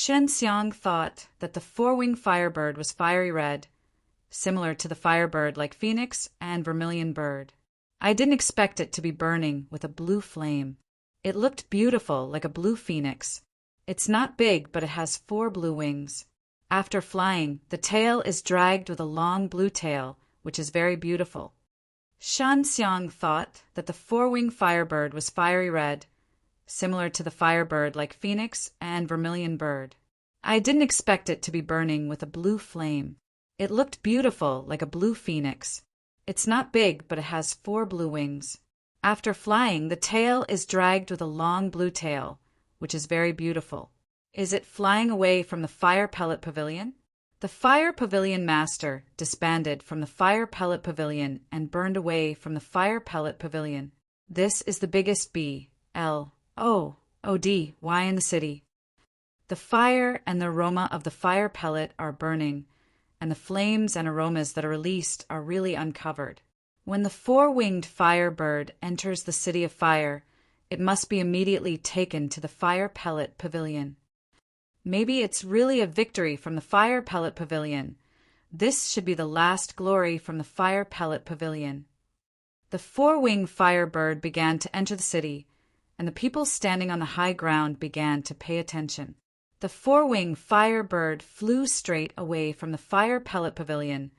Shen Xiang thought that the four-winged firebird was fiery red, similar to the firebird like phoenix and vermilion bird. I didn't expect it to be burning with a blue flame. It looked beautiful like a blue phoenix. It's not big, but it has 4 blue wings. After flying, the tail is dragged with a long blue tail, which is very beautiful. Shen Xiang thought that the four-winged firebird was fiery red, similar to the firebird like phoenix and vermilion bird. I didn't expect it to be burning with a blue flame. It looked beautiful like a blue phoenix. It's not big, but it has 4 blue wings. After flying, the tail is dragged with a long blue tail, which is very beautiful. Is it flying away from the fire pellet pavilion? The fire pavilion master disbanded from the fire pellet pavilion and burned away from the fire pellet pavilion. This is the biggest BLOODY in the city. The fire and the aroma of the fire pellet are burning, and the flames and aromas that are released are really uncovered. When the four-winged firebird enters the city of fire, it must be immediately taken to the fire pellet pavilion. Maybe it's really a victory from the fire pellet pavilion. This should be the last glory from the fire pellet pavilion. The four-winged firebird began to enter the city, and the people standing on the high ground began to pay attention. The four-winged firebird flew straight away from the fire pellet pavilion,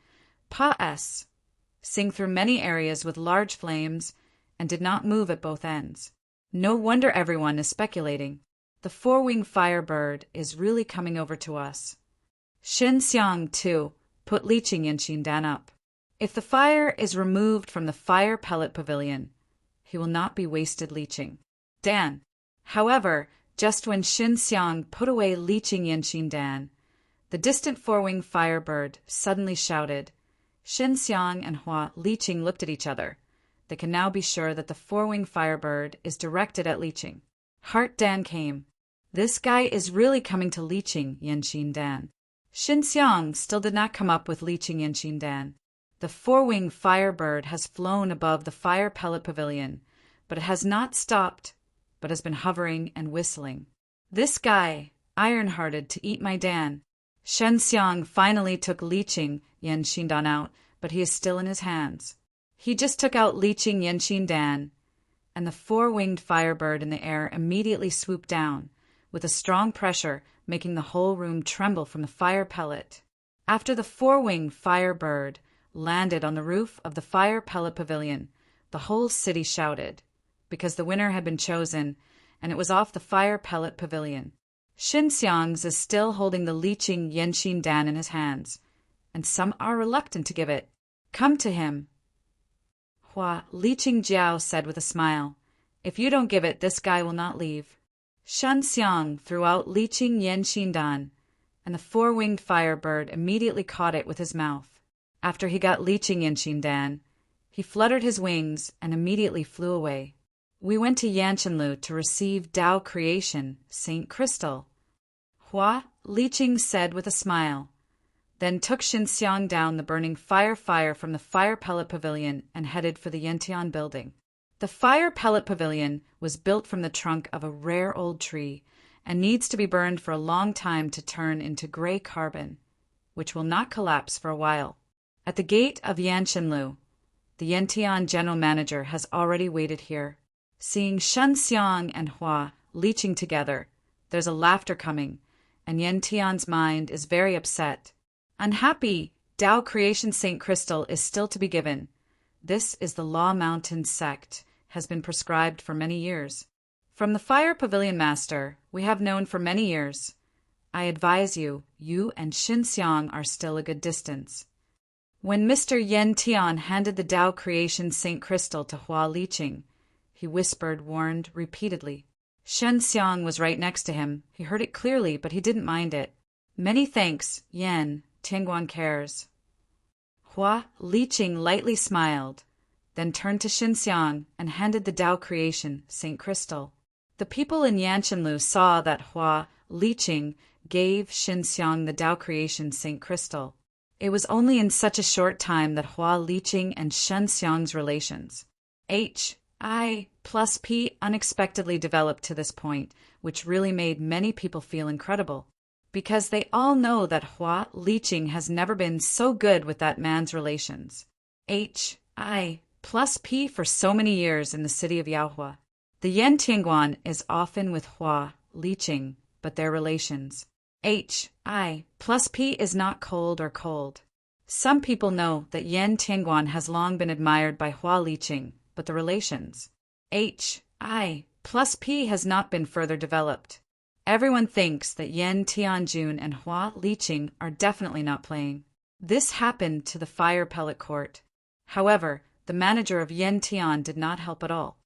sing through many areas with large flames, and did not move at both ends. No wonder everyone is speculating. The four-winged firebird is really coming over to us. Shen Xiang, too, put Liqing Yanshindan up. If the fire is removed from the fire pellet pavilion, he will not be wasted Liqing Dan. However, just when Shen Xiang put away Liqing Yanshindan, the distant four-winged firebird suddenly shouted. Shen Xiang and Hua Liqing looked at each other. They can now be sure that the four-winged firebird is directed at Liqing. Heart Dan came. This guy is really coming to Liqing Yanshindan. Shen Xiang still did not come up with Liqing Yanshindan. The four-winged firebird has flown above the fire pellet pavilion, but it has not stopped, but has been hovering and whistling. This guy, iron-hearted to eat my Dan. Shen Xiang finally took Liqing Yanshindan out, but he is still in his hands. He just took out Liqing Yanshindan, and the four-winged firebird in the air immediately swooped down, with a strong pressure making the whole room tremble from the fire pellet. After the four-winged firebird landed on the roof of the fire pellet pavilion, the whole city shouted, because the winner had been chosen, and it was off the fire pellet pavilion. Shen Xiang's is still holding the Liqing Yanshindan in his hands, and some are reluctant to give it. Come to him. Hua Liqing Jiao said with a smile, if you don't give it, this guy will not leave. Shen Xiang threw out Liqing Yanshindan, and the four-winged firebird immediately caught it with his mouth. After he got Liqing Yanshindan, he fluttered his wings and immediately flew away. We went to Yanshanlu to receive Tao Creation, Saint Crystal. Hua Liqing said with a smile, then took Shen Xiang down the burning fire from the fire pellet pavilion and headed for the Yantian building. The fire pellet pavilion was built from the trunk of a rare old tree and needs to be burned for a long time to turn into gray carbon, which will not collapse for a while. At the gate of Yanshanlu, the Yantian general manager has already waited here. Seeing Shen Xiang and Hua Liqing together, there's a laughter coming, and Yantian's mind is very upset. Unhappy, Tao Creation Saint Crystal is still to be given. This is the Law Mountain sect, has been prescribed for many years. From the Fire Pavilion Master, we have known for many years. I advise you, you and Shen Xiang are still a good distance. When Mr. Yen Tian handed the Tao Creation Saint Crystal to Hua Liqing, he whispered, warned repeatedly. Shen Xiang was right next to him. He heard it clearly, but he didn't mind it. Many thanks, Yen. Tianguan cares. Hua Liqing lightly smiled, then turned to Shen Xiang and handed the Tao Creation Saint Crystal. The people in Yanshanlu saw that Hua Liqing gave Shen Xiang the Tao Creation Saint Crystal. It was only in such a short time that Hua Liqing and Shen Xiang's relations, H.I.+P. unexpectedly developed to this point, which really made many people feel incredible. because they all know that Hua Liqing has never been so good with that man's relations. HI plus P for so many years in the city of Yaohua. The Yan Tianguan is often with Hua Liqing, but their relations. HI plus P is not cold or cold. Some people know that Yan Tianguan has long been admired by Hua Liqing, but the relations. HI plus P has not been further developed. Everyone thinks that Yan Tianjun and Hua Liqing are definitely not playing. This happened to the fire pellet court. However, the manager of Yan Tian did not help at all.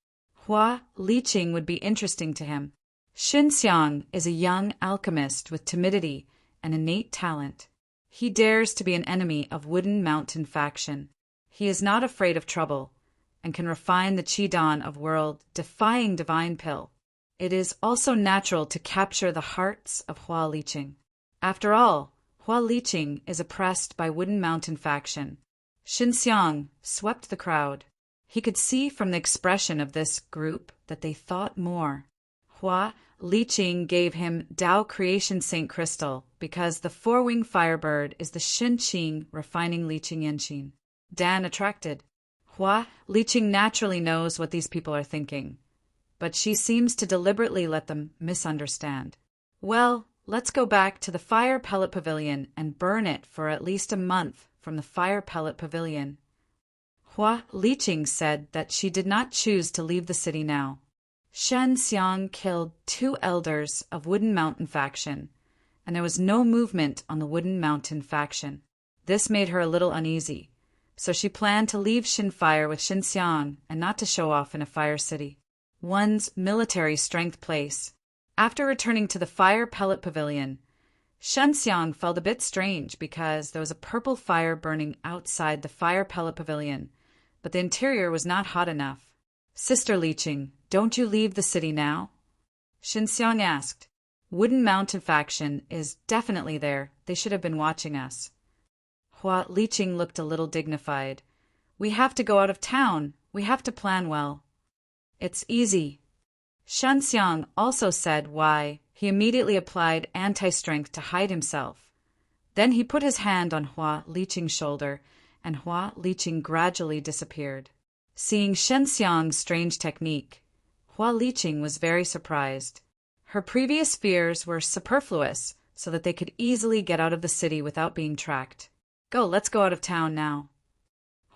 Hua Liqing would be interesting to him. Xin Xiang is a young alchemist with timidity and innate talent. He dares to be an enemy of Wooden Mountain faction. He is not afraid of trouble and can refine the Qi-Dan of world-defying divine pill. It is also natural to capture the hearts of Hua Liqing. After all, Hua Liqing is oppressed by Wooden Mountain faction. Xin Xiang swept the crowd. He could see from the expression of this group that they thought more. Hua Liqing gave him Tao Creation Saint Crystal because the four-winged firebird is the Xin Qing refining Liqing Yanqin. Dan attracted. Hua Liqing naturally knows what these people are thinking, but she seems to deliberately let them misunderstand. Well, let's go back to the fire pellet pavilion and burn it for at least a month from the fire pellet pavilion. Hua Liqing said that she did not choose to leave the city now. Shen Xiang killed 2 elders of Wooden Mountain faction, and there was no movement on the Wooden Mountain faction. This made her a little uneasy, so she planned to leave Shinfire with Xin Xiang and not to show off in a fire city. One's military strength place. After returning to the fire pellet pavilion, Shen Xiang felt a bit strange because there was a purple fire burning outside the fire pellet pavilion, but the interior was not hot enough. Sister Liqing, don't you leave the city now? Xin Xiang asked. Wooden Mountain faction is definitely there. They should have been watching us. Hua Liqing looked a little dignified. We have to go out of town. We have to plan well. It's easy. Shen Xiang also said why. He immediately applied anti-strength to hide himself. Then he put his hand on Hua Liqing's shoulder, and Hua Liqing gradually disappeared. Seeing Shen Xiang's strange technique, Hua Liqing was very surprised. Her previous fears were superfluous, so that they could easily get out of the city without being tracked. Let's go out of town now.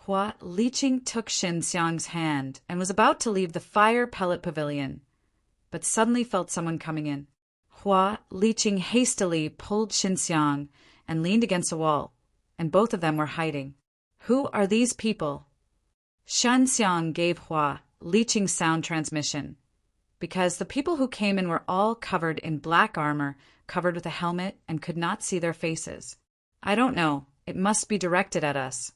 Hua Liqing took Xin Xiang's hand and was about to leave the fire pellet pavilion, but suddenly felt someone coming in. Hua Liqing hastily pulled Xin Xiang and leaned against a wall, and both of them were hiding. Who are these people? Shen Xiang gave Hua Liqing sound transmission, because the people who came in were all covered in black armor, covered with a helmet, and could not see their faces. I don't know. It must be directed at us.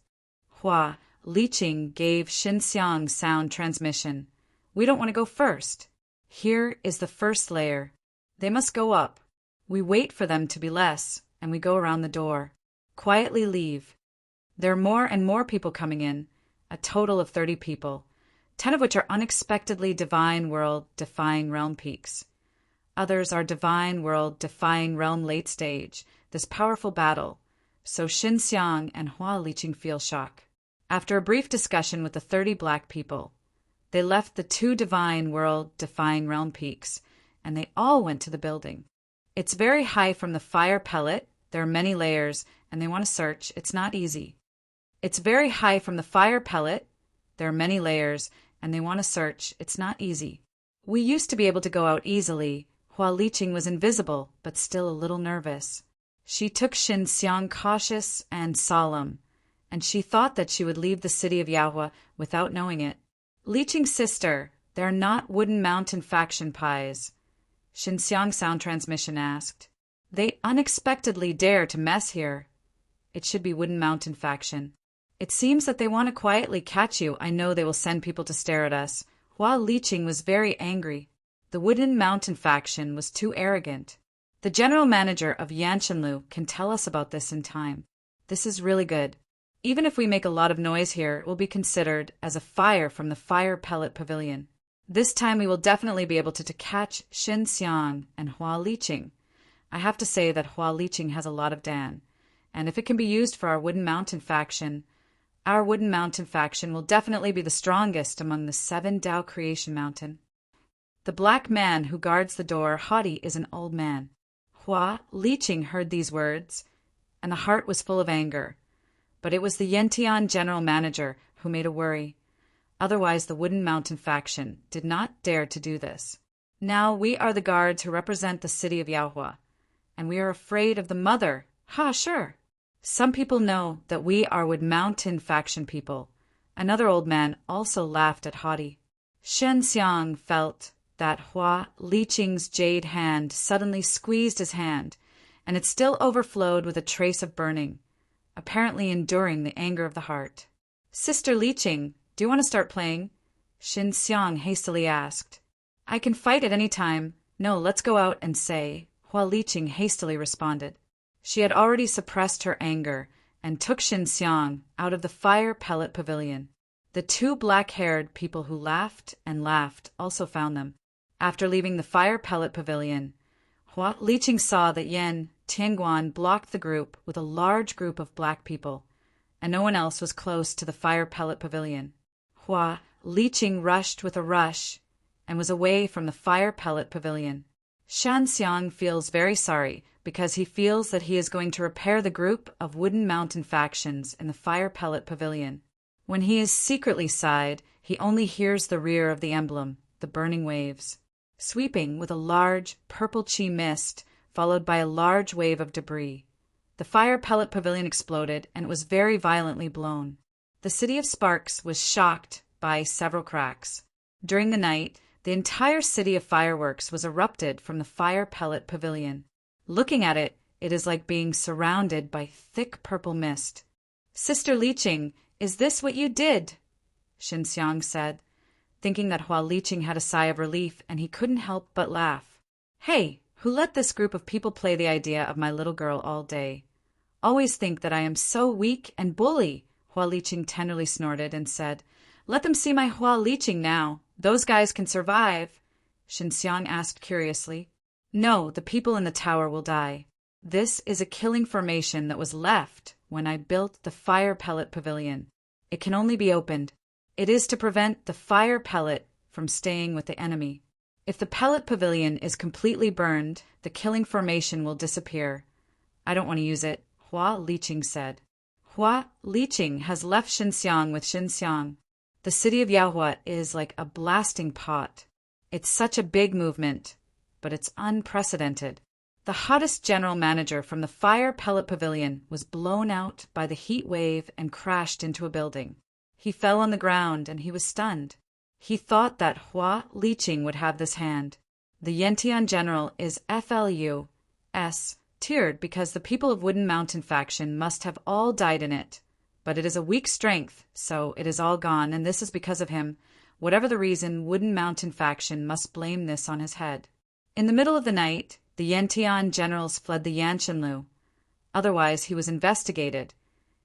Hua Liqing gave Xin Xiang sound transmission. We don't want to go first. Here is the first layer. They must go up. We wait for them to be less, and we go around the door. Quietly leave. There are more and more people coming in, a total of 30 people, 10 of which are unexpectedly divine world-defying realm peaks. Others are divine world-defying realm late stage, this powerful battle, so Xin Xiang and Hua Liqing feel shock. After a brief discussion with the 30 black people, they left the 2 divine world-defying realm peaks, and they all went to the building. It's very high from the fire pellet, there are many layers, and they want to search. It's not easy. It's very high from the fire pellet, there are many layers, and they want to search. It's not easy. We used to be able to go out easily. Hua Liqing was invisible, but still a little nervous. She took Xin Xiang cautious and solemn, and she thought that she would leave the city of Yaohua without knowing it. Liqing's sister, they're not Wooden Mountain faction pies. Xin Xiang sound transmission asked. They unexpectedly dare to mess here. It should be Wooden Mountain faction. It seems that they want to quietly catch you. I know they will send people to stare at us. Hua Liqing was very angry. The Wooden Mountain faction was too arrogant. The general manager of Yanshanlu can tell us about this in time. This is really good. Even if we make a lot of noise here, it will be considered as a fire from the fire pellet pavilion. This time we will definitely be able to catch Xin Xiang and Hua Liqing. I have to say that Hua Liqing has a lot of Dan, and if it can be used for our Wooden Mountain faction, our Wooden Mountain faction will definitely be the strongest among the 7 Tao Creation Mountain. The black man who guards the door, haughty, is an old man. Hua Liqing heard these words, and the heart was full of anger. But it was the Yantian general manager who made a worry. Otherwise, the Wooden Mountain faction did not dare to do this. Now we are the guards who represent the city of Yaohua, and we are afraid of the mother. Ha, sure. Some people know that we are Wood Mountain faction people. Another old man also laughed at haughty. Shen Xiang felt that Hua Liqing's jade hand suddenly squeezed his hand, and it still overflowed with a trace of burning, apparently enduring the anger of the heart. Sister Liqing, do you want to start playing? Shen Xiang hastily asked. I can fight at any time. No, let's go out and say, Hua Liqing hastily responded. She had already suppressed her anger and took Shen Xiang out of the fire pellet pavilion. The 2 black-haired people who laughed and laughed also found them. After leaving the fire pellet pavilion, Hua Liqing saw that Yan Tianguan blocked the group with a large group of black people, and no one else was close to the fire pellet pavilion. Hua Liqing rushed with a rush and was away from the fire pellet pavilion. Shan Xiang feels very sorry because he feels that he is going to repair the group of Wooden Mountain factions in the fire pellet pavilion. When he is secretly sighed, he only hears the rear of the emblem, the burning waves, sweeping with a large purple chi mist, followed by a large wave of debris. The fire pellet pavilion exploded, and it was very violently blown. The city of Sparks was shocked by several cracks. During the night, the entire city of fireworks was erupted from the fire pellet pavilion. Looking at it, it is like being surrounded by thick purple mist. Sister Liqing, is this what you did? Shen Xiang said, thinking that Hua Liqing had a sigh of relief, and he couldn't help but laugh. Hey, who let this group of people play the idea of my little girl all day? Always think that I am so weak and bully, Hua Liqing tenderly snorted and said. Let them see my Hua Liqing now. Those guys can survive. Shen Xiang asked curiously. No, the people in the tower will die. This is a killing formation that was left when I built the fire pellet pavilion. It can only be opened. It is to prevent the fire pellet from staying with the enemy. If the pellet pavilion is completely burned, the killing formation will disappear. I don't want to use it, Hua Liqing said. Hua Liqing has left Xinxiang with Shen Xiang. The city of Yaohua is like a blasting pot. It's such a big movement, but it's unprecedented. The hottest general manager from the fire pellet pavilion was blown out by the heat wave and crashed into a building. He fell on the ground and he was stunned. He thought that Hua Liqing would have this hand. The Yantian general is FLUS, tiered because the people of Wooden Mountain faction must have all died in it. But it is a weak strength, so it is all gone, and this is because of him. Whatever the reason, Wooden Mountain faction must blame this on his head. In the middle of the night, the Yantian generals fled the Yanshanlu. Otherwise, he was investigated,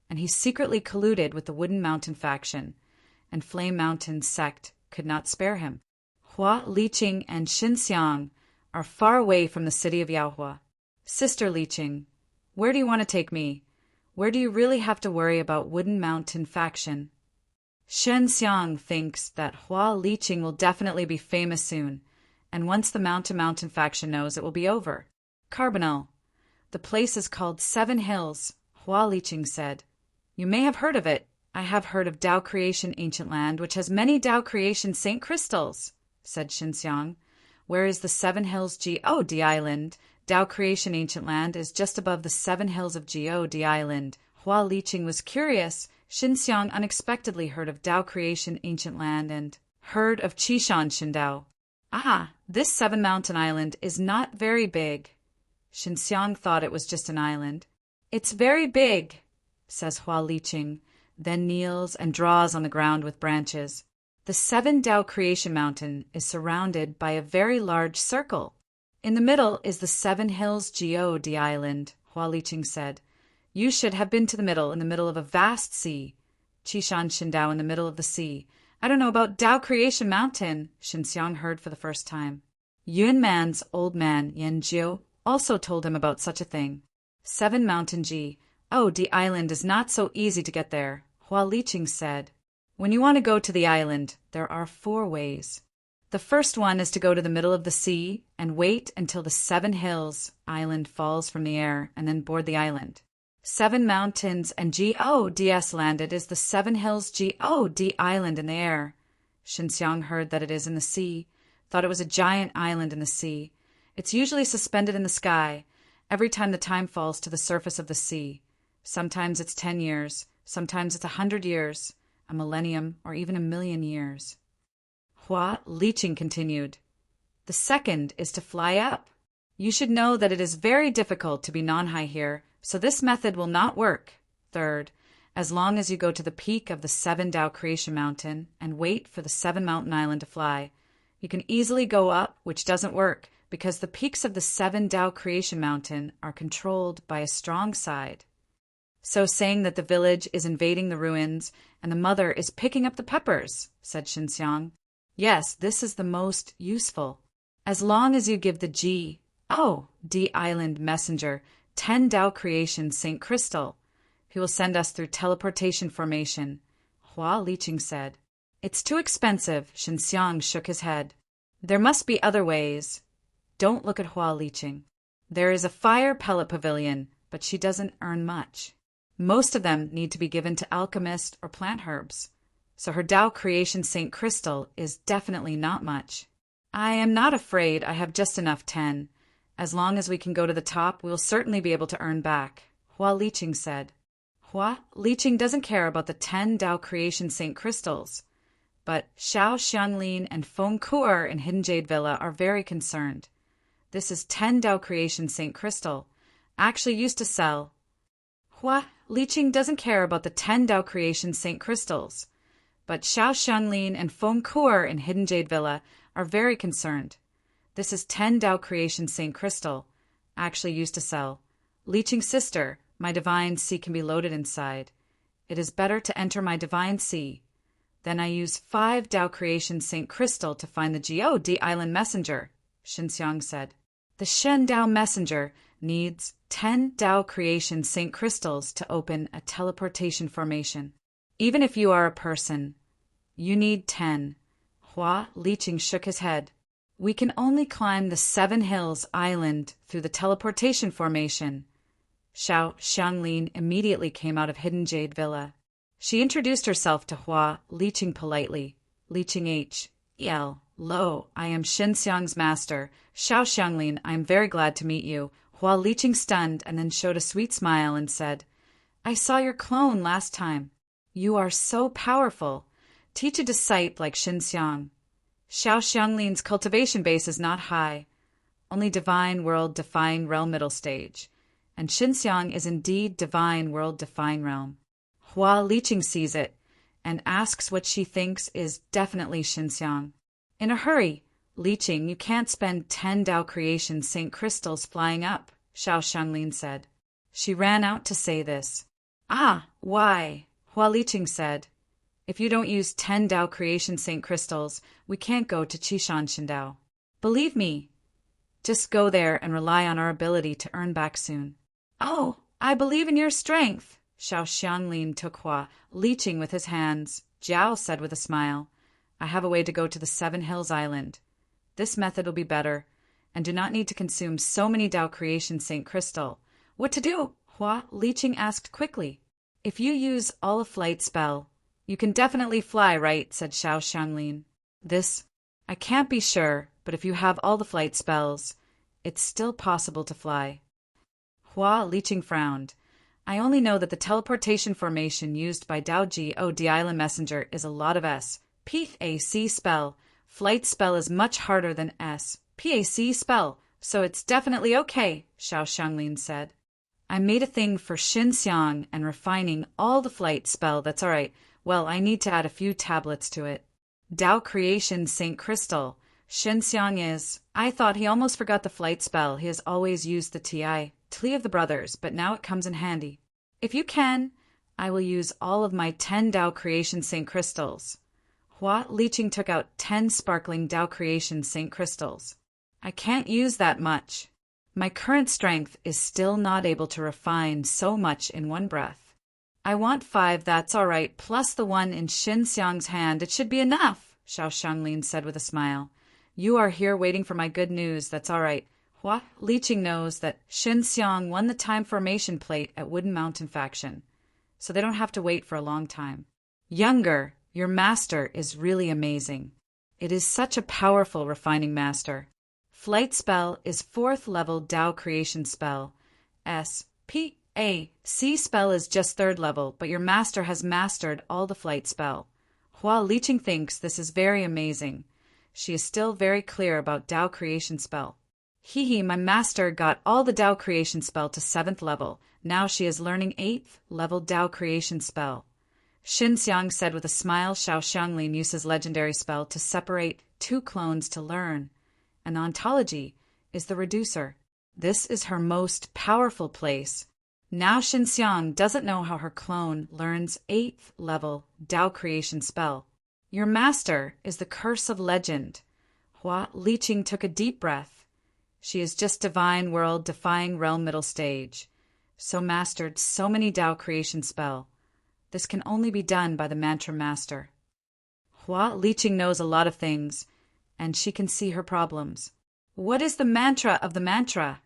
and he secretly colluded with the Wooden Mountain faction, and Flame Mountain sect could not spare him. Hua Liqing and Xinxiang are far away from the city of Yaohua. Sister Liqing, where do you want to take me? Where do you really have to worry about Wooden Mountain faction? Shen Xiang thinks that Hua Liqing will definitely be famous soon, and once the Mountain faction knows, it will be over. Carbonel, the place is called 7 Hills, Hua Liqing said. You may have heard of it. I have heard of Tao Creation Ancient Land, which has many Tao Creation Saint Crystals, said Xinxiang. Where is the 7 Hills G.O.D. Island? Tao Creation Ancient Land is just above the 7 Hills of G.O.D. Island. Hua Liqing was curious. Xinxiang unexpectedly heard of Tao Creation Ancient Land and heard of Qishan Shindao. Ah, this 7 Mountain Island is not very big. Xinxiang thought it was just an island. It's very big, says Hua Liqing, then kneels and draws on the ground with branches. The 7 Tao Creation Mountain is surrounded by a very large circle. In the middle is the 7 Hills G.O.D. Island, Hua Liqing said. You should have been to the middle of a vast sea. Qishan Shindao in the middle of the sea. I don't know about Tao Creation Mountain, Xinxiang heard for the first time. Yunman's old man, Yanjiu, also told him about such a thing. 7 Mountain G. Oh, the island is not so easy to get there, Hua Liqing said. When you want to go to the island, there are 4 ways. The first one is to go to the middle of the sea and wait until the 7 hills island falls from the air and then board the island. 7 mountains and GODS landed is the 7 hills GOD island in the air. Xinxiang heard that it is in the sea, thought it was a giant island in the sea. It's usually suspended in the sky every time the time falls to the surface of the sea. Sometimes it's 10 years, sometimes it's 100 years, a millennium, or even a million years. Hua Liqing continued. The second is to fly up. You should know that it is very difficult to be non-high here, so this method will not work. Third, as long as you go to the peak of the 7 Tao Creation Mountain and wait for the 7 Mountain Island to fly, you can easily go up, which doesn't work, because the peaks of the 7 Tao Creation Mountain are controlled by a strong side. So saying that the village is invading the ruins and the mother is picking up the peppers, said Xinxiang. Yes, this is the most useful. As long as you give the D Island messenger 10 Tao Creation St. Crystal, he will send us through teleportation formation, Hua Liqing said. It's too expensive, Xinxiang shook his head. There must be other ways. Don't look at Hua Liqing. There is a fire pellet pavilion, but she doesn't earn much. Most of them need to be given to alchemists or plant herbs, so her Tao Creation St. Crystal is definitely not much. I am not afraid I have just enough 10. As long as we can go to the top, we'll certainly be able to earn back, Hua Liqing said. Hua Liqing doesn't care about the 10 Tao Creation St. Crystals, but Xiao Xianglin and Feng Kuer in Hidden Jade Villa are very concerned. This is 10 Tao Creation St. Crystal, actually used to sell. Hua Liqing doesn't care about the 10 Tao Creation St. Crystals, but Xiao Xianglin and Feng Kuer in Hidden Jade Villa are very concerned. This is 10 Tao Creation St. Crystal, actually used to sell. Liqing's sister, my divine sea can be loaded inside. It is better to enter my divine sea. Then I use 5 Tao Creation St. Crystal to find the GOD Island messenger, Xinxiang said. The Shen Tao messenger needs 10 Tao Creation St. Crystals to open a teleportation formation. Even if you are a person, you need 10. Hua Liqing shook his head. We can only climb the 7 Hills Island through the teleportation formation. Xiao Xianglin immediately came out of Hidden Jade Villa. She introduced herself to Hua Liqing politely. Liqing H.E.L. Lo, I am Xinxiang's master. Xiao Xianglin, I am very glad to meet you. Hua Liqing stunned and then showed a sweet smile and said, I saw your clone last time. You are so powerful. Teach a disciple like Xinxiang. Xiao Xianglin's cultivation base is not high, only divine world defying realm middle stage, and Xinxiang is indeed divine world defying realm. Hua Liqing sees it and asks what she thinks is definitely Xinxiang. In a hurry, Liqing, you can't spend 10 Tao Creation St. Crystals flying up, Xiao Xianglin said. She ran out to say this. Ah, why? Hua Liqing said. If you don't use 10 Tao Creation St. Crystals, we can't go to Qishan Shindao. Believe me. Just go there and rely on our ability to earn back soon. Oh, I believe in your strength. Xiao Xianglin took Hua Liqing with his hands. Jiao said with a smile, I have a way to go to the 7 Hills Island. This method will be better, and do not need to consume so many Tao Creation St. Crystal. What to do? Hua Liqing asked quickly. If you use all a flight spell, you can definitely fly, right? Said Xiao Xianglin. This, I can't be sure, but if you have all the flight spells, it's still possible to fly. Hua Liqing frowned. I only know that the teleportation formation used by Tao Ji O D Island Messenger is a lot of S. PAC spell. Flight spell is much harder than S. PAC spell, so it's definitely okay, Xiao Xianglin said. I made a thing for Xinxiang and refining all the flight spell, that's all right. Well, I need to add a few tablets to it. Tao Creation St. Crystal. Xinxiang is. I thought he almost forgot the flight spell. He has always used the Tli of the brothers, but now it comes in handy. If you can, I will use all of my 10 Tao Creation St. Crystals. Hua Liqing took out 10 sparkling Tao Creation St. Crystals. I can't use that much. My current strength is still not able to refine so much in one breath. I want 5, that's all right, plus the one in Xin Xiang's hand. It should be enough, Xiao Xianglin said with a smile. You are here waiting for my good news, that's all right. Hua Liqing knows that Xin Xiang won the time formation plate at Wooden Mountain faction, so they don't have to wait for a long time. Younger, your master is really amazing. It is such a powerful refining master. Flight spell is 4th level Dao creation spell. C spell is just 3rd level, but your master has mastered all the flight spell. Hua Liqing thinks this is very amazing. She is still very clear about Dao creation spell. My master got all the Dao creation spell to 7th level. Now she is learning 8th level Dao creation spell. Xin Xiang said with a smile. Xiao Xianglin uses legendary spell to separate 2 clones to learn. An ontology is the reducer. This is her most powerful place. Now Xin Xiang doesn't know how her clone learns 8th level Dao creation spell. Your master is the curse of legend. Hua Liqing took a deep breath. She is just divine world defying realm middle stage. So mastered so many Dao creation spell. This can only be done by the mantra master. Hua Liqing knows a lot of things, and she can see her problems. What is the mantra of the mantra?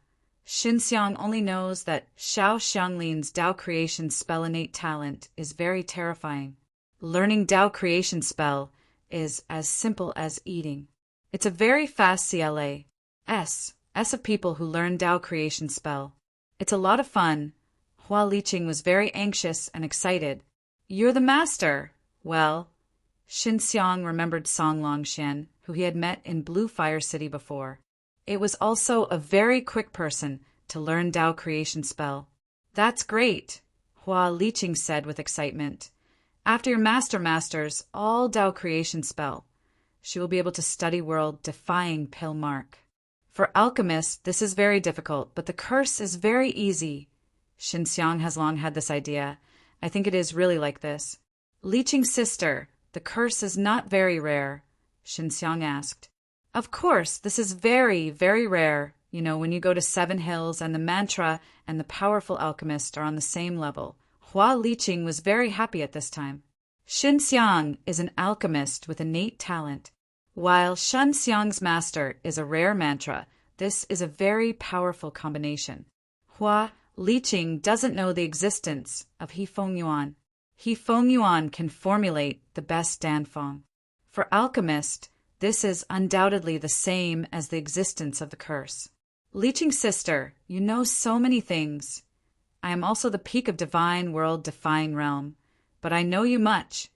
Xin Xiang only knows that Xiao Xianglin's Dao creation spell innate talent is very terrifying. Learning Dao creation spell is as simple as eating. It's a very fast CLA. S of people who learn Dao creation spell. It's a lot of fun. Hua Liqing was very anxious and excited. You're the master. Well, Xin Xiang remembered Song Longshan, who he had met in Blue Fire City before. It was also a very quick person to learn Dao creation spell. That's great, Hua Liqing said with excitement. After your master masters all Dao creation spell, she will be able to study world defying pill mark. For alchemists, this is very difficult, but the curse is very easy. Xin Xiang has long had this idea. I think it is really like this. Liqing's sister, the curse is not very rare, Xin Xiang asked. Of course, this is very, very rare. You know, when you go to 7 Hills and the mantra and the powerful alchemist are on the same level. Hua Liqing was very happy at this time. Xin Xiang is an alchemist with innate talent, while Shen Xiang's master is a rare mantra. This is a very powerful combination. Hua Liqing doesn't know the existence of He Feng Yuan. He Feng Yuan can formulate the best Danfeng. For alchemist, this is undoubtedly the same as the existence of the curse. Liqing's sister, you know so many things. I am also the peak of divine world defying realm, but I know you much,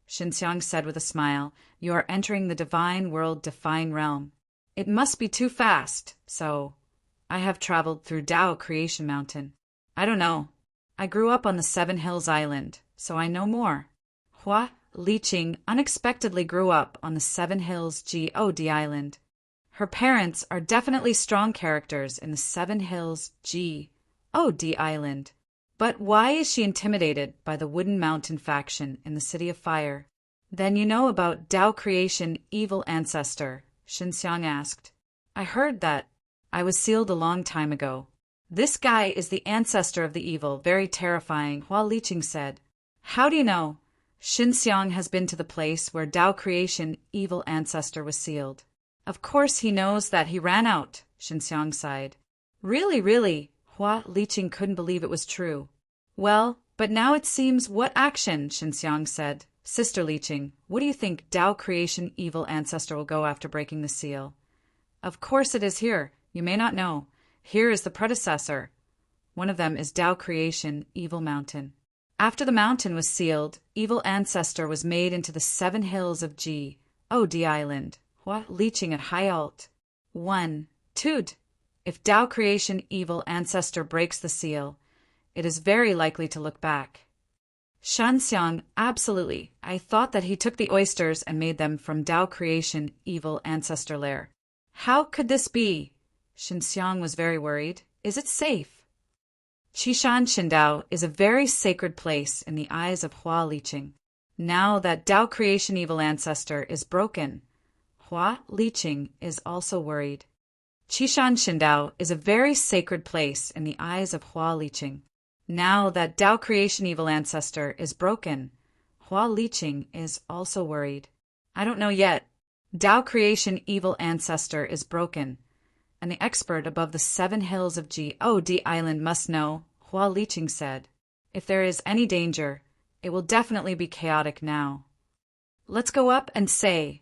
Xin Xiang said with a smile. You are entering the divine world defying realm. It must be too fast, so I have traveled through Dao Creation Mountain. I don't know. I grew up on the 7 Hills Island, so I know more. Hua Liqing unexpectedly grew up on the 7 Hills God Island. Her parents are definitely strong characters in the 7 Hills God Island. But why is she intimidated by the Wooden Mountain faction in the City of Fire? Then you know about Dao Creation Evil Ancestor, Xin Xiang asked. I heard that. I was sealed a long time ago. This guy is the ancestor of the evil, very terrifying, Hua Liqing said. How do you know? Xin Xiang has been to the place where Dao Creation Evil Ancestor was sealed. Of course he knows that. He ran out, Xin Xiang sighed. Really? Hua Liqing couldn't believe it was true. Well, but now it seems what action, Xin Xiang said. Sister Liqing, what do you think Dao Creation Evil Ancestor will go after breaking the seal? Of course it is here. You may not know. Here is the predecessor. One of them is Dao Creation Evil Mountain. After the mountain was sealed, Evil Ancestor was made into the 7 Hills of God Island. Hua Liqing at high alt. 1. Tud. If Dao Creation Evil Ancestor breaks the seal, it is very likely to look back. Shan Xiang, absolutely. I thought that he took the oysters and made them from Dao Creation Evil Ancestor lair. How could this be? Xin Xiang was very worried. Is it safe? Qishan Qindao is a very sacred place in the eyes of Hua Liqing. Now that Dao Creation Evil Ancestor is broken, Hua Liqing is also worried. Qishan Shindao is a very sacred place in the eyes of Hua Liqing. Now that Tao Creation Evil Ancestor is broken, Hua Liqing is also worried. I don't know yet. Tao Creation Evil Ancestor is broken, and the expert above the 7 hills of Ji Island must know, Hua Liqing said. If there is any danger, it will definitely be chaotic now. Let's go up and say.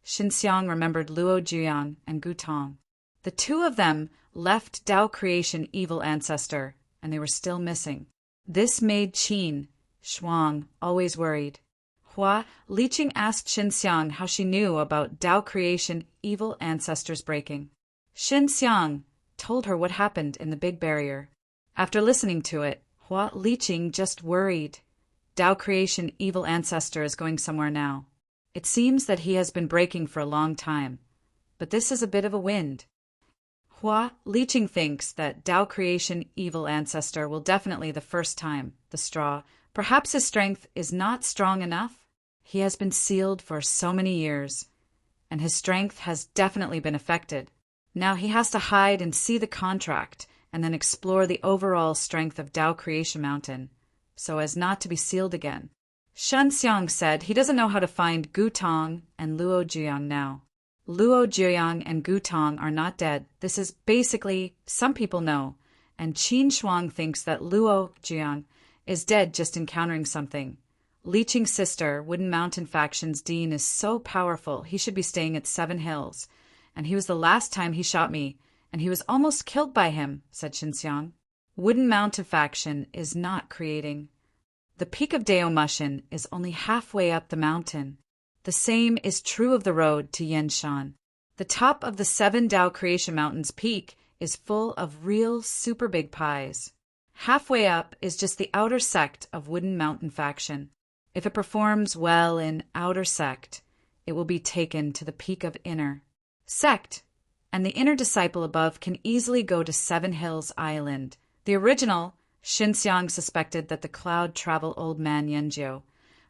Xinxiang remembered Luo Jiang and Gu Tong. The 2 of them left Tao Creation Evil Ancestor, and they were still missing. This made Qin, Shuang, always worried. Hua Liqing asked Xinxiang how she knew about Tao Creation Evil Ancestors breaking. Xinxiang told her what happened in the Big Barrier. After listening to it, Hua Liqing just worried. Tao Creation Evil Ancestor is going somewhere now. It seems that he has been breaking for a long time, but this is a bit of a wind. Hua Liqing thinks that Tao Creation Evil Ancestor will definitely the first time, the straw. Perhaps his strength is not strong enough. He has been sealed for so many years, and his strength has definitely been affected. Now he has to hide and see the contract, and then explore the overall strength of Tao Creation Mountain, so as not to be sealed again. Xinxiang said he doesn't know how to find Gu Tong and Luo Jiang now. Luo Jiang and Gu Tong are not dead. This is basically, some people know, and Qin Shuang thinks that Luo Jiang is dead just encountering something. Liqing's sister, Wooden Mountain Faction's dean, is so powerful he should be staying at 7 Hills, and he was the last time he shot me, and he was almost killed by him, said Xinxiang. Wooden Mountain Faction is not creating. The peak of Daomushin is only halfway up the mountain. The same is true of the road to Yenshan. The top of the 7 Tao Creation Mountains peak is full of real super big pies. Halfway up is just the outer sect of Wooden Mountain Faction. If it performs well in outer sect, it will be taken to the peak of inner sect, and the inner disciple above can easily go to 7 Hills Island. The original, Xinxiang suspected that the cloud travel old man Yanjiu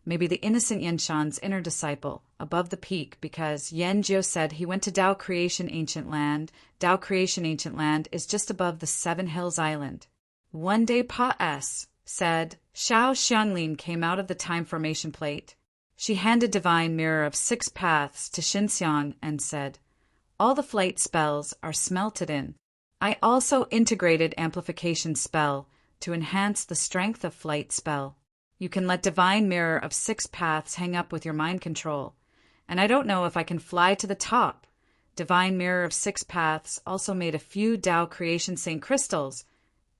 may be the innocent Yenshan's inner disciple above the peak, because Yanjiu said he went to Tao Creation Ancient Land. Tao Creation Ancient Land is just above the 7 Hills Island. One day Pa S said Xiao Xianglin came out of the time formation plate. She handed Divine Mirror of 6 Paths to Xinxiang and said, all the flight spells are smelted in. I also integrated amplification spell to enhance the strength of flight spell. You can let Divine Mirror of 6 Paths hang up with your mind control. And I don't know if I can fly to the top. Divine Mirror of 6 Paths also made a few Tao Creation Saint Crystals,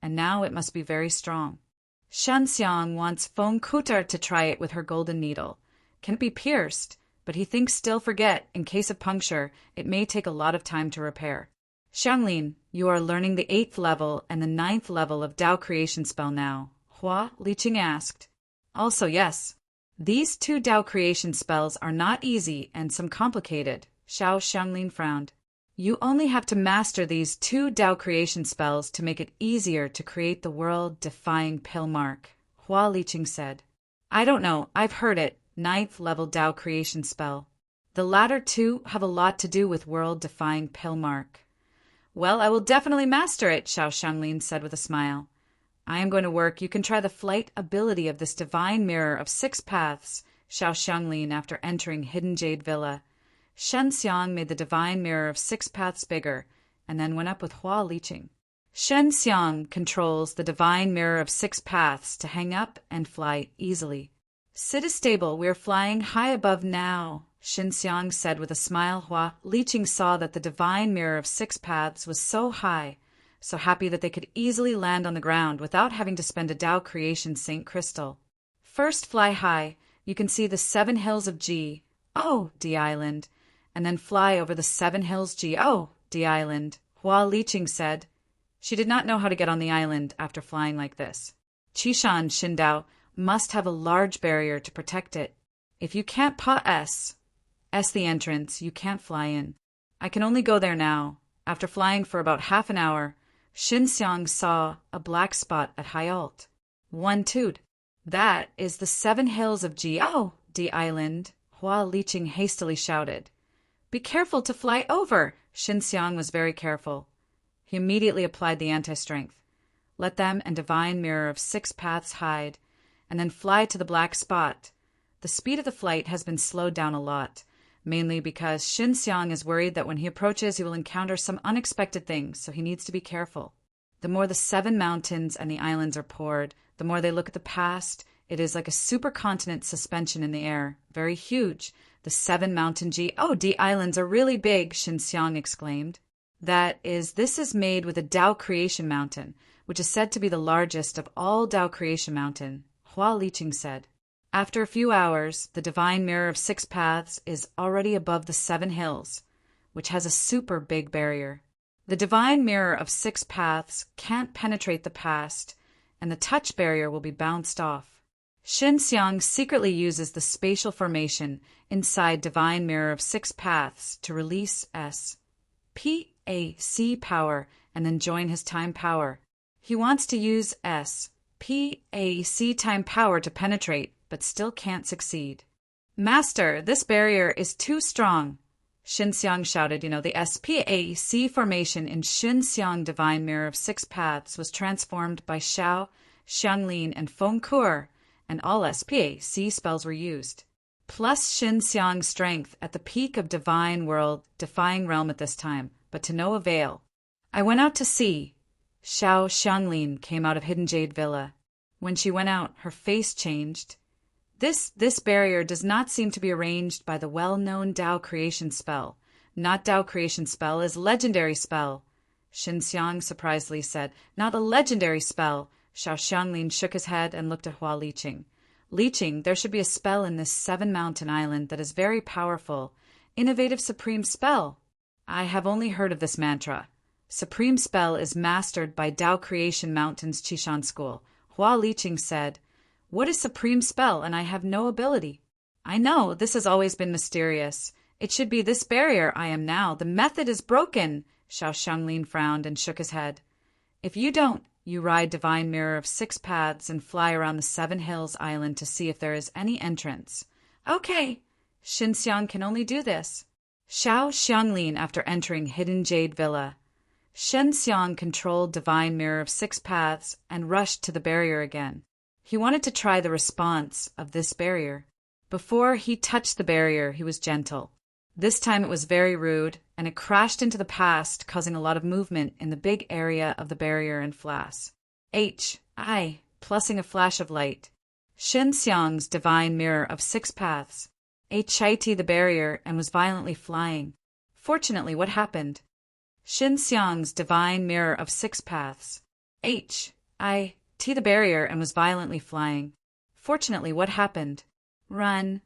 and now it must be very strong. Xinxiang wants Feng Kutar to try it with her golden needle. Can it be pierced? But he thinks still forget, in case of puncture, it may take a lot of time to repair. Xianglin, you are learning the 8th level and the 9th level of Tao Creation spell now, Hua Liqing asked. Also, yes. These 2 Tao Creation spells are not easy and some complicated, Xiao Xianglin frowned. You only have to master these 2 Tao Creation spells to make it easier to create the world-defying pill mark, Hua Liqing said. I don't know, I've heard it, 9th level Tao Creation spell. The latter 2 have a lot to do with world-defying pill mark. Well, I will definitely master it, Xiao Xianglin said with a smile. I am going to work. You can try the flight ability of this Divine Mirror of 6 Paths, Xiao Xianglin after entering Hidden Jade Villa. Xinxiang made the Divine Mirror of 6 Paths bigger, and then went up with Hua Liqing. Xinxiang controls the Divine Mirror of 6 Paths to hang up and fly easily. Sit is stable. We are flying high above now, Xinxiang said with a smile. Hua Liqing saw that the Divine Mirror of 6 Paths was so high, so happy that they could easily land on the ground without having to spend a Tao Creation Saint Crystal. First fly high. You can see the 7 Hills of D Island, and then fly over the 7 Hills D Island, Hua Liqing said. She did not know how to get on the island after flying like this. Qishan Shindao must have a large barrier to protect it. If you can't S the entrance, you can't fly in. I can only go there now. After flying for about half an hour, Xinxiang saw a black spot at high alt. One toot. That is the 7 Hills of D Island, Hua Liqing hastily shouted. Be careful to fly over. Xinxiang was very careful. He immediately applied the anti-strength. Let them and Divine Mirror of 6 Paths hide, and then fly to the black spot. The speed of the flight has been slowed down a lot, mainly because Xinxiang is worried that when he approaches he will encounter some unexpected things, so he needs to be careful. The more the 7 mountains and the islands are poured, the more they look at the past. It is like a supercontinent suspension in the air, very huge. The 7 mountain D islands are really big, Xinxiang exclaimed. This is made with a Dao Creation Mountain, which is said to be the largest of all Dao Creation Mountain, Hua Liqing said. After a few hours, the Divine Mirror of 6 Paths is already above the 7 hills, which has a super big barrier. The Divine Mirror of 6 Paths can't penetrate the past, and the touch barrier will be bounced off. Xinxiang secretly uses the spatial formation inside Divine Mirror of 6 Paths to release S-P-A-C power and then join his time power. He wants to use S-P-A-C time power to penetrate, but still can't succeed. Master, this barrier is too strong. Xinxiang shouted. The SPAC formation in Xinxiang Divine Mirror of 6 Paths was transformed by Xiao, Xianglin, and Feng Kur, and all SPAC spells were used. Plus Xinxiang's strength at the peak of Divine World, defying realm at this time, but to no avail. I went out to see. Xiao Xianglin came out of Hidden Jade Villa. When she went out, her face changed. This barrier does not seem to be arranged by the well-known Dao Creation spell. Not Dao Creation spell is legendary spell. Xinxiang surprisingly said, Not a legendary spell. Xiao Xianglin shook his head and looked at Hua Liqing. Liqing, there should be a spell in this 7-mountain island that is very powerful. Innovative supreme spell. I have only heard of this mantra. Supreme spell is mastered by Dao Creation Mountain's Qishan school. Hua Liqing said, What is supreme spell, and I have no ability? I know, this has always been mysterious. It should be this barrier I am now. The method is broken. Xiao Xianglin frowned and shook his head. If you don't, you ride Divine Mirror of 6 Paths and fly around the 7 Hills Island to see if there is any entrance. Okay. Xinxiang can only do this. Xiao Xianglin after entering Hidden Jade Villa. Xinxiang controlled Divine Mirror of 6 Paths and rushed to the barrier again. He wanted to try the response of this barrier. Before he touched the barrier, he was gentle. This time it was very rude, and it crashed into the past, causing a lot of movement in the big area of the barrier and flash. Plusing a flash of light. Xinxiang's Divine Mirror of 6 Paths. Chai-T the barrier and was violently flying. Fortunately, what happened? Xinxiang's Divine Mirror of 6 Paths. T the barrier and was violently flying. Fortunately, what happened? Run.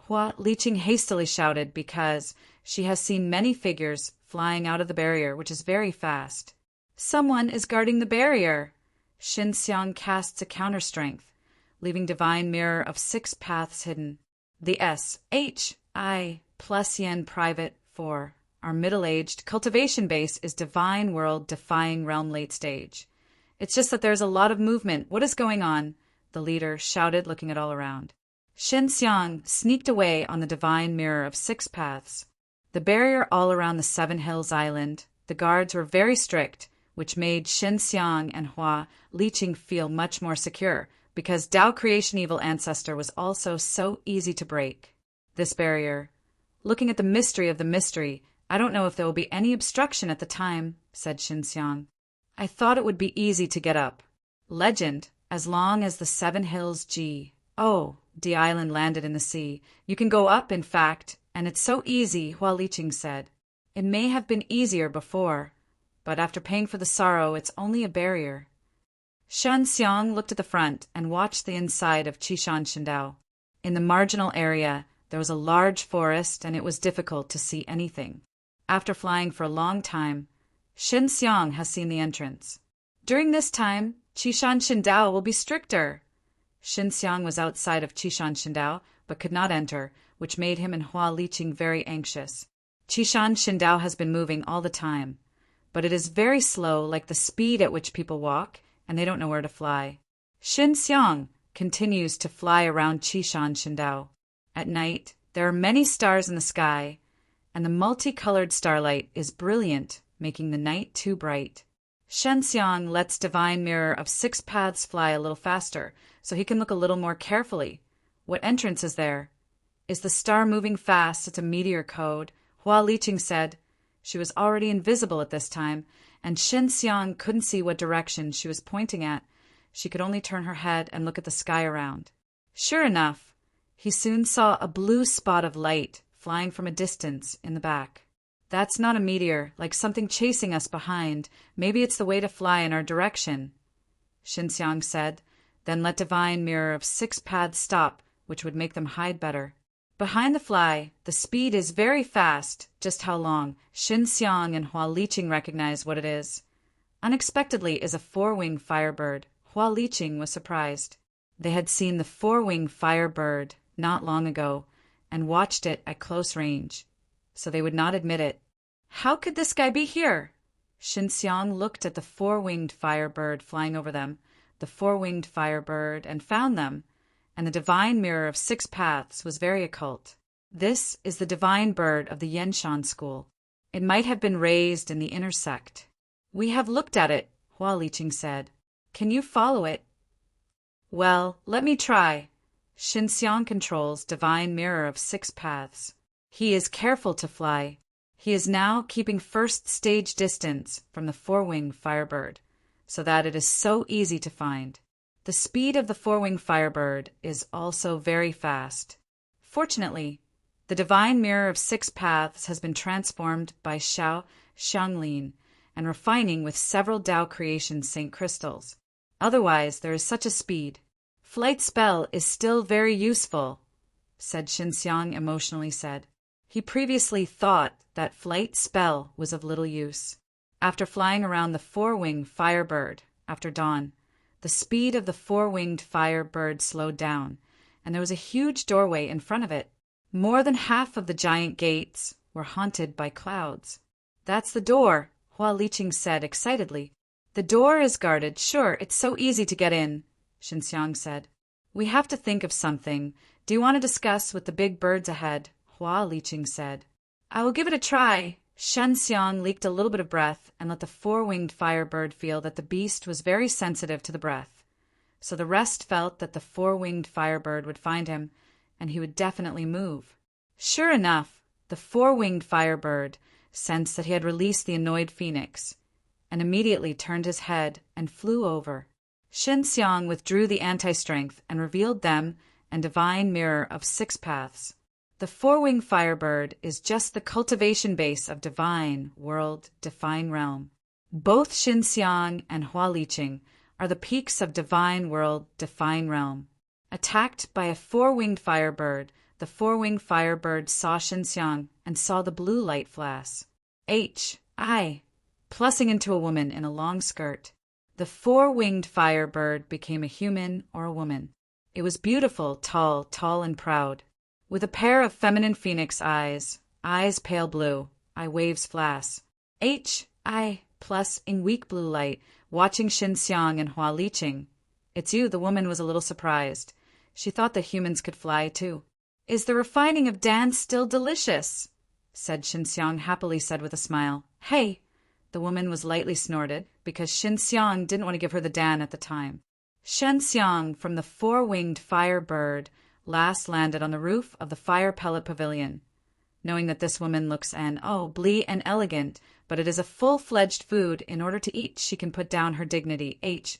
Hua Liqing hastily shouted because she has seen many figures flying out of the barrier, which is very fast. Someone is guarding the barrier. Xinxiang casts a counter-strength, leaving Divine Mirror of 6 Paths hidden. The SHI plus Yen Private 4. Our middle-aged cultivation base is Divine World Defying Realm late stage. It's just that there's a lot of movement. What is going on? The leader shouted, looking at all around. Xinxiang sneaked away on the Divine Mirror of 6 Paths. The barrier all around the 7 Hills Island. The guards were very strict, which made Xinxiang and Hua Liqing feel much more secure, because Dao Creation Evil Ancestor was also so easy to break. This barrier. Looking at the mystery of the mystery, I don't know if there will be any obstruction at the time, said Xinxiang. I thought it would be easy to get up. Legend, as long as the 7 Hills the island landed in the sea. You can go up, in fact, and it's so easy, Hua Liqing said. It may have been easier before, but after paying for the sorrow, it's only a barrier. Xinxiang looked at the front and watched the inside of Qishan Shindao. In the marginal area, there was a large forest, and it was difficult to see anything. After flying for a long time, Xinxiang has seen the entrance. During this time, Qishan Shindao will be stricter. Xinxiang was outside of Qishan Shindao, but could not enter, which made him and Hua Liqing very anxious. Qishan Shindao has been moving all the time, but it is very slow, like the speed at which people walk, and they don't know where to fly. Xinxiang continues to fly around Qishan Shindao. At night, there are many stars in the sky, and the multicolored starlight is brilliant, making the night too bright. Shenxiang lets Divine Mirror of Six Paths fly a little faster, so he can look a little more carefully. What entrance is there? Is the star moving fast? It's a meteor code, Hua Liqing said. She was already invisible at this time, and Shenxiang couldn't see what direction she was pointing at. She could only turn her head and look at the sky around. Sure enough, he soon saw a blue spot of light flying from a distance in the back. That's not a meteor, like something chasing us behind. Maybe it's the way to fly in our direction, Shenxiang said. Then let Divine Mirror of Six Paths stop, which would make them hide better. Behind the fly, the speed is very fast. Just how long? Shenxiang and Hua Liqing recognize what it is. Unexpectedly is a four-winged firebird. Hua Liqing was surprised. They had seen the four-winged firebird not long ago and watched it at close range, so they would not admit it. How could this guy be here? Shenxiang looked at the four-winged firebird flying over them, the four-winged firebird, and found them, and the Divine Mirror of Six Paths was very occult. This is the divine bird of the Yenshan school. It might have been raised in the inner sect. We have looked at it, Hua Liqing said. Can you follow it? Well, let me try. Shenxiang controls Divine Mirror of Six Paths. He is careful to fly. He is now keeping first stage distance from the four-winged firebird, so that it is so easy to find. The speed of the four-winged firebird is also very fast. Fortunately, the Divine Mirror of Six Paths has been transformed by Xiao Xianglin and refining with several Tao Creation Saint crystals. Otherwise, there is such a speed. Flight spell is still very useful, said Shenxiang emotionally said. He previously thought that flight spell was of little use. After flying around the four-winged firebird after dawn, the speed of the four-winged firebird slowed down, and there was a huge doorway in front of it. More than half of the giant gates were haunted by clouds. That's the door, Hua Liqing said excitedly. The door is guarded. Sure, it's so easy to get in, Shenxiang said. We have to think of something. Do you want to discuss with the big birds ahead? Hua Liqing said. I will give it a try. Shenxiang leaked a little bit of breath and let the four-winged firebird feel that the beast was very sensitive to the breath. So the rest felt that the four-winged firebird would find him, and he would definitely move. Sure enough, the four-winged firebird sensed that he had released the annoyed phoenix, and immediately turned his head and flew over. Shenxiang withdrew the anti-strength and revealed them and Divine Mirror of Six Paths. The four-winged firebird is just the cultivation base of divine, world, define realm. Both Shenxiang and Hua Liqing are the peaks of divine world, define realm. Attacked by a four-winged firebird, the four-winged firebird saw Shenxiang and saw the blue light flash. Plussing into a woman in a long skirt. The four-winged firebird became a human or a woman. It was beautiful, tall and proud, with a pair of feminine phoenix eyes pale blue, eye waves flash. Plus in weak blue light, watching Shenxiang and Hua Liqing. It's you, the woman was a little surprised. She thought that humans could fly too. Is the refining of dance still delicious? Said Shenxiang happily said with a smile. Hey! The woman was lightly snorted, because Shenxiang didn't want to give her the dan at the time. Shenxiang from the four-winged firebird last landed on the roof of the fire pellet pavilion, knowing that this woman looks blee and elegant, but it is a full-fledged food. In order to eat, she can put down her dignity.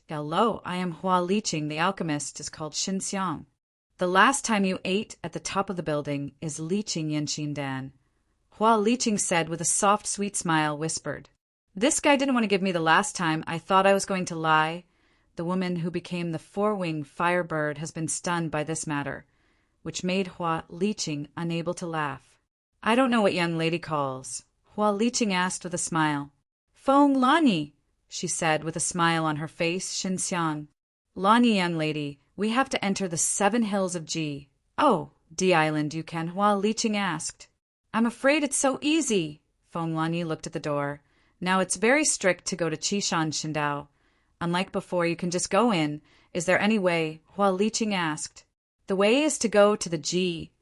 Hello, I am Hua Liqing, the alchemist is called Shenxiang. The last time you ate at the top of the building is Liqing Yenqin Dan. Hua Liqing said with a soft, sweet smile, whispered. This guy didn't want to give me the last time. I thought I was going to lie. The woman who became the four-winged firebird has been stunned by this matter, which made Hua Liqing unable to laugh. I don't know what young lady calls, Hua Liqing asked with a smile. Feng Lani, she said with a smile on her face. Shenxiang. Lani, young lady, we have to enter the 7 hills of Ji. Oh, D Island you can, Hua Liqing asked. I'm afraid it's so easy. Feng Lani looked at the door. Now it's very strict to go to Qishan Shindao. Unlike before, you can just go in. Is there any way? Hua Liqing asked. The way is to go to the D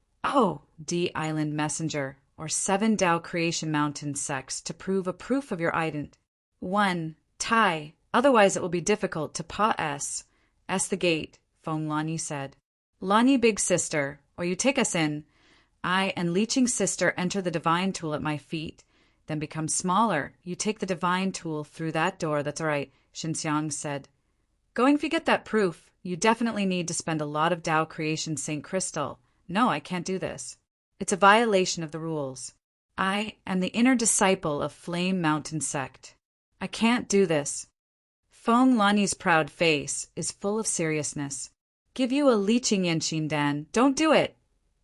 Island messenger, or 7 Tao creation mountain sects to prove a proof of your ident. 1. Tai. Otherwise it will be difficult to pa s. S the gate, Fong Lani said. Lani big sister, or you take us in. I and leeching sister enter the divine tool at my feet, then become smaller. You take the divine tool through that door, that's all right, Xinxiang said. Going if you get that proof, you definitely need to spend a lot of Tao creation St. Crystal. No, I can't do this. It's a violation of the rules. I am the inner disciple of Flame Mountain Sect. I can't do this. Fong Lani's proud face is full of seriousness. Give you a leeching Yenqin Dan. Don't do it,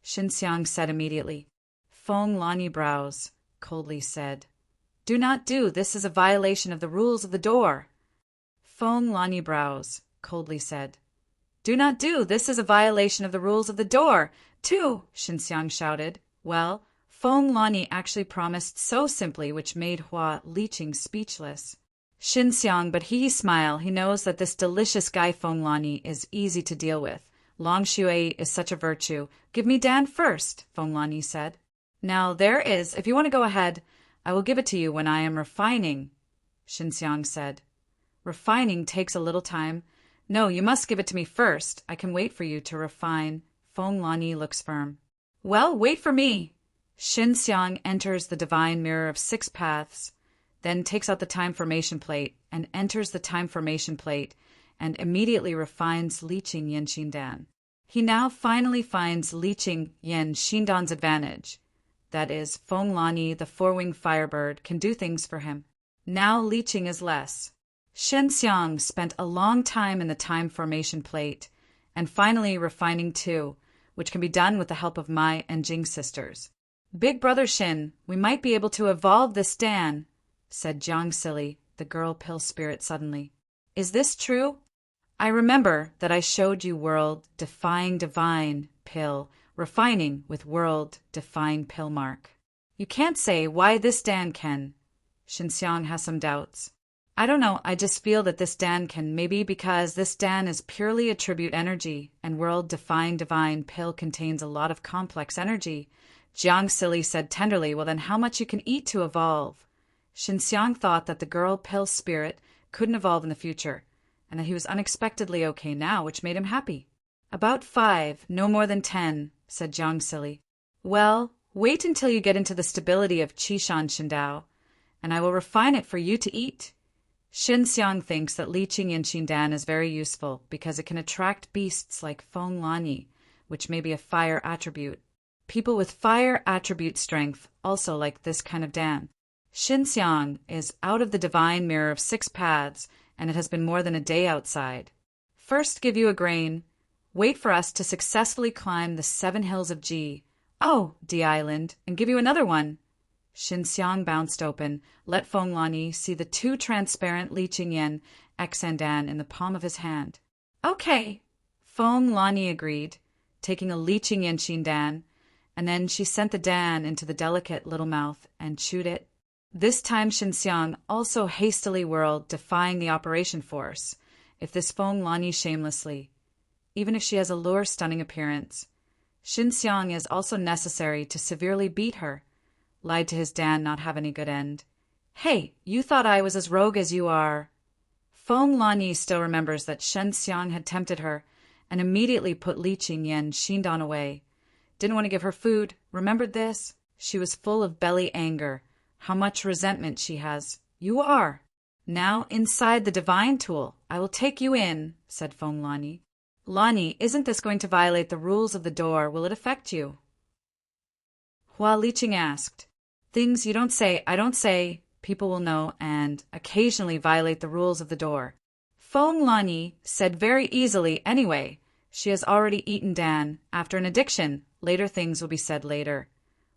Xinxiang said immediately. Fong Lani brows, coldly said. Do not do. This is a violation of the rules of the door. Fong Lani brows, coldly said. Do not do. This is a violation of the rules of the door. Too, Xinxiang shouted. Well, Fong Lani actually promised so simply, which made Hua leeching speechless. Xinxiang, but he smile. He knows that this delicious guy Fong Lani is easy to deal with. Long shui is such a virtue. Give me Dan first, Fong Lani said. Now there is. If you want to go ahead, I will give it to you when I am refining, Xinxiang said. Refining takes a little time. No, you must give it to me first. I can wait for you to refine. Fong Lani looks firm. Well, wait for me. Xinxiang enters the divine mirror of 6 paths, then takes out the time formation plate and enters the time formation plate and immediately refines leeching Yenqin Dan. He now finally finds leeching Yenqin Dan's advantage. That is, Fong Lani, the 4-winged firebird, can do things for him. Now leeching is less. Xinxiang spent a long time in the time formation plate and finally refining 2, which can be done with the help of Mai and Jing sisters. Big brother Xin, we might be able to evolve this Dan, said Jiang Silly, the girl pill spirit suddenly. Is this true? I remember that I showed you world-defying divine pill, refining with world-defying pill mark. You can't say why this Dan can. Xinxiang has some doubts. I don't know, I just feel that this Dan can, maybe because this Dan is purely attribute energy, and world-defying divine pill contains a lot of complex energy. Jiang Silly said tenderly, well then how much you can eat to evolve? Xinxiang thought that the girl pill spirit couldn't evolve in the future, and that he was unexpectedly okay now, which made him happy. About 5, no more than 10, said Jiang Silly. Well, wait until you get into the stability of Qishan Shindao, and I will refine it for you to eat. Xinxiang thinks that leeching Yenqin Dan is very useful because it can attract beasts like Fong Lani, which may be a fire attribute. People with fire attribute strength also like this kind of Dan. Xinxiang is out of the divine mirror of 6 paths, and it has been more than a day outside. First give you a grain. Wait for us to successfully climb the 7 hills of Ji. Oh, D Island, and give you another one. Xinxiang bounced open, let Fong Lani see the 2 transparent leeching yen Xandan in the palm of his hand. Okay, Fong Lani agreed, taking a leeching Yenqin Dan, and then she sent the Dan into the delicate little mouth and chewed it. This time Xinxiang also hastily whirled, defying the operation force. If this Fong Lani shamelessly, even if she has a lure-stunning appearance, Xinxiang is also necessary to severely beat her. Lied to his Dan, not have any good end. Hey, you thought I was as rogue as you are. Fong Lani still remembers that Xinxiang had tempted her and immediately put leeching Yenqin Dan away. Didn't want to give her food. Remembered this? She was full of belly anger. How much resentment she has. You are. Now inside the divine tool. I will take you in, said Fong Lani. Lani, isn't this going to violate the rules of the door? Will it affect you? Hua Liqing asked. Things you don't say, I don't say, people will know and occasionally violate the rules of the door. Fong Lani said very easily anyway. She has already eaten Dan. After an addiction, later things will be said later.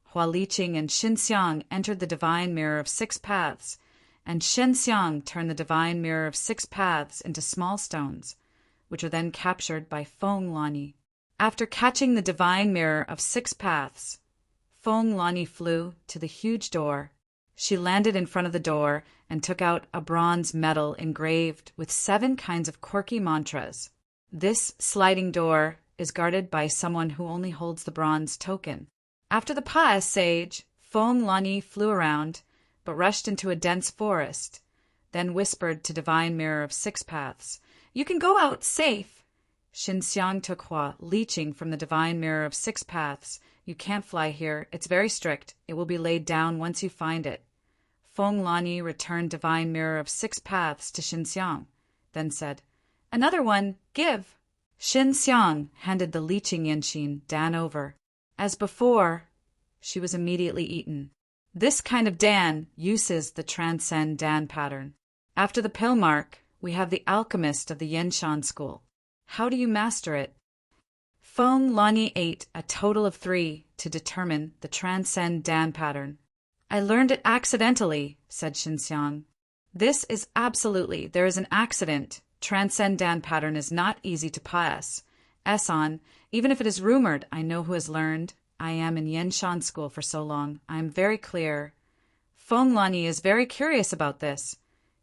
Hua Liqing and Xinxiang entered the divine mirror of 6 paths, and Xinxiang turned the divine mirror of 6 paths into small stones, which were then captured by Fong Lani. After catching the divine mirror of 6 paths, Fong Lani flew to the huge door. She landed in front of the door and took out a bronze medal engraved with 7 kinds of quirky mantras. This sliding door is guarded by someone who only holds the bronze token. After the Pa sage, Feng Lani flew around, but rushed into a dense forest, then whispered to Divine Mirror of Six Paths, "You can go out safe." Xinxiang took Hua, leeching from the Divine Mirror of Six Paths. "You can't fly here. It's very strict. It will be laid down once you find it." Feng Lani returned Divine Mirror of Six Paths to Xinxiang, then said, "Another one, give." Xinxiang handed the leeching Yanxin Dan over. As before, she was immediately eaten. This kind of Dan uses the Transcend Dan pattern. After the pill mark, we have the Alchemist of the Yenshan school. How do you master it? Feng Lani ate a total of 3 to determine the Transcend Dan pattern. "I learned it accidentally," said Xinxiang. "This is absolutely, there is an accident. Transcend Dan pattern is not easy to pass. On, even if it is rumored, I know who has learned. I am in Yenshan school for so long. I am very clear. Feng Lani is very curious about this.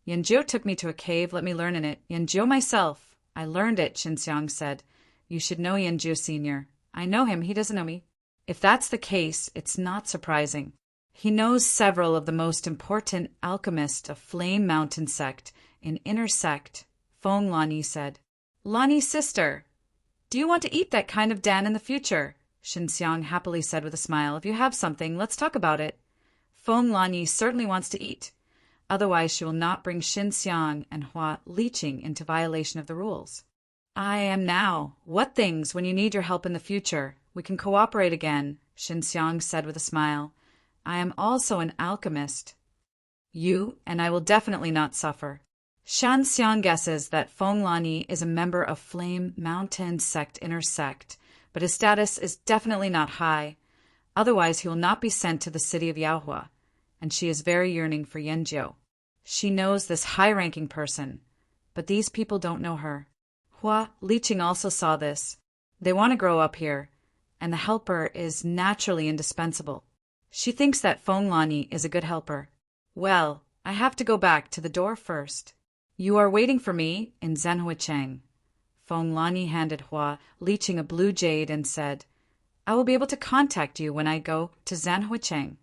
Yanjiu took me to a cave, let me learn in it. Yanjiu myself. I learned it," Xinxiang said. "You should know Yanjiu Sr. I know him, he doesn't know me." If that's the case, it's not surprising. He knows several of the most important alchemists of Flame Mountain sect in Inner Sect. Feng Lani said, "Lani's sister, do you want to eat that kind of Dan in the future?" Xinxiang happily said with a smile, "If you have something, let's talk about it." Feng Lani certainly wants to eat. Otherwise, she will not bring Xinxiang and Hua leeching into violation of the rules. "I am now. What things when you need your help in the future? We can cooperate again," Xinxiang said with a smile. "I am also an alchemist. You and I will definitely not suffer." Xinxiang guesses that Feng Lani is a member of Flame Mountain Sect Inner Sect, but his status is definitely not high. Otherwise, he will not be sent to the city of Yaohua, and she is very yearning for Yanjiu. She knows this high-ranking person, but these people don't know her. Hua Liqing also saw this. They want to grow up here, and the helper is naturally indispensable. She thinks that Feng Lani is a good helper. "Well, I have to go back to the door first. You are waiting for me in Zhenhuicheng." Feng Lani handed Hua Liqing a blue jade and said, "I will be able to contact you when I go to Zhenhuicheng."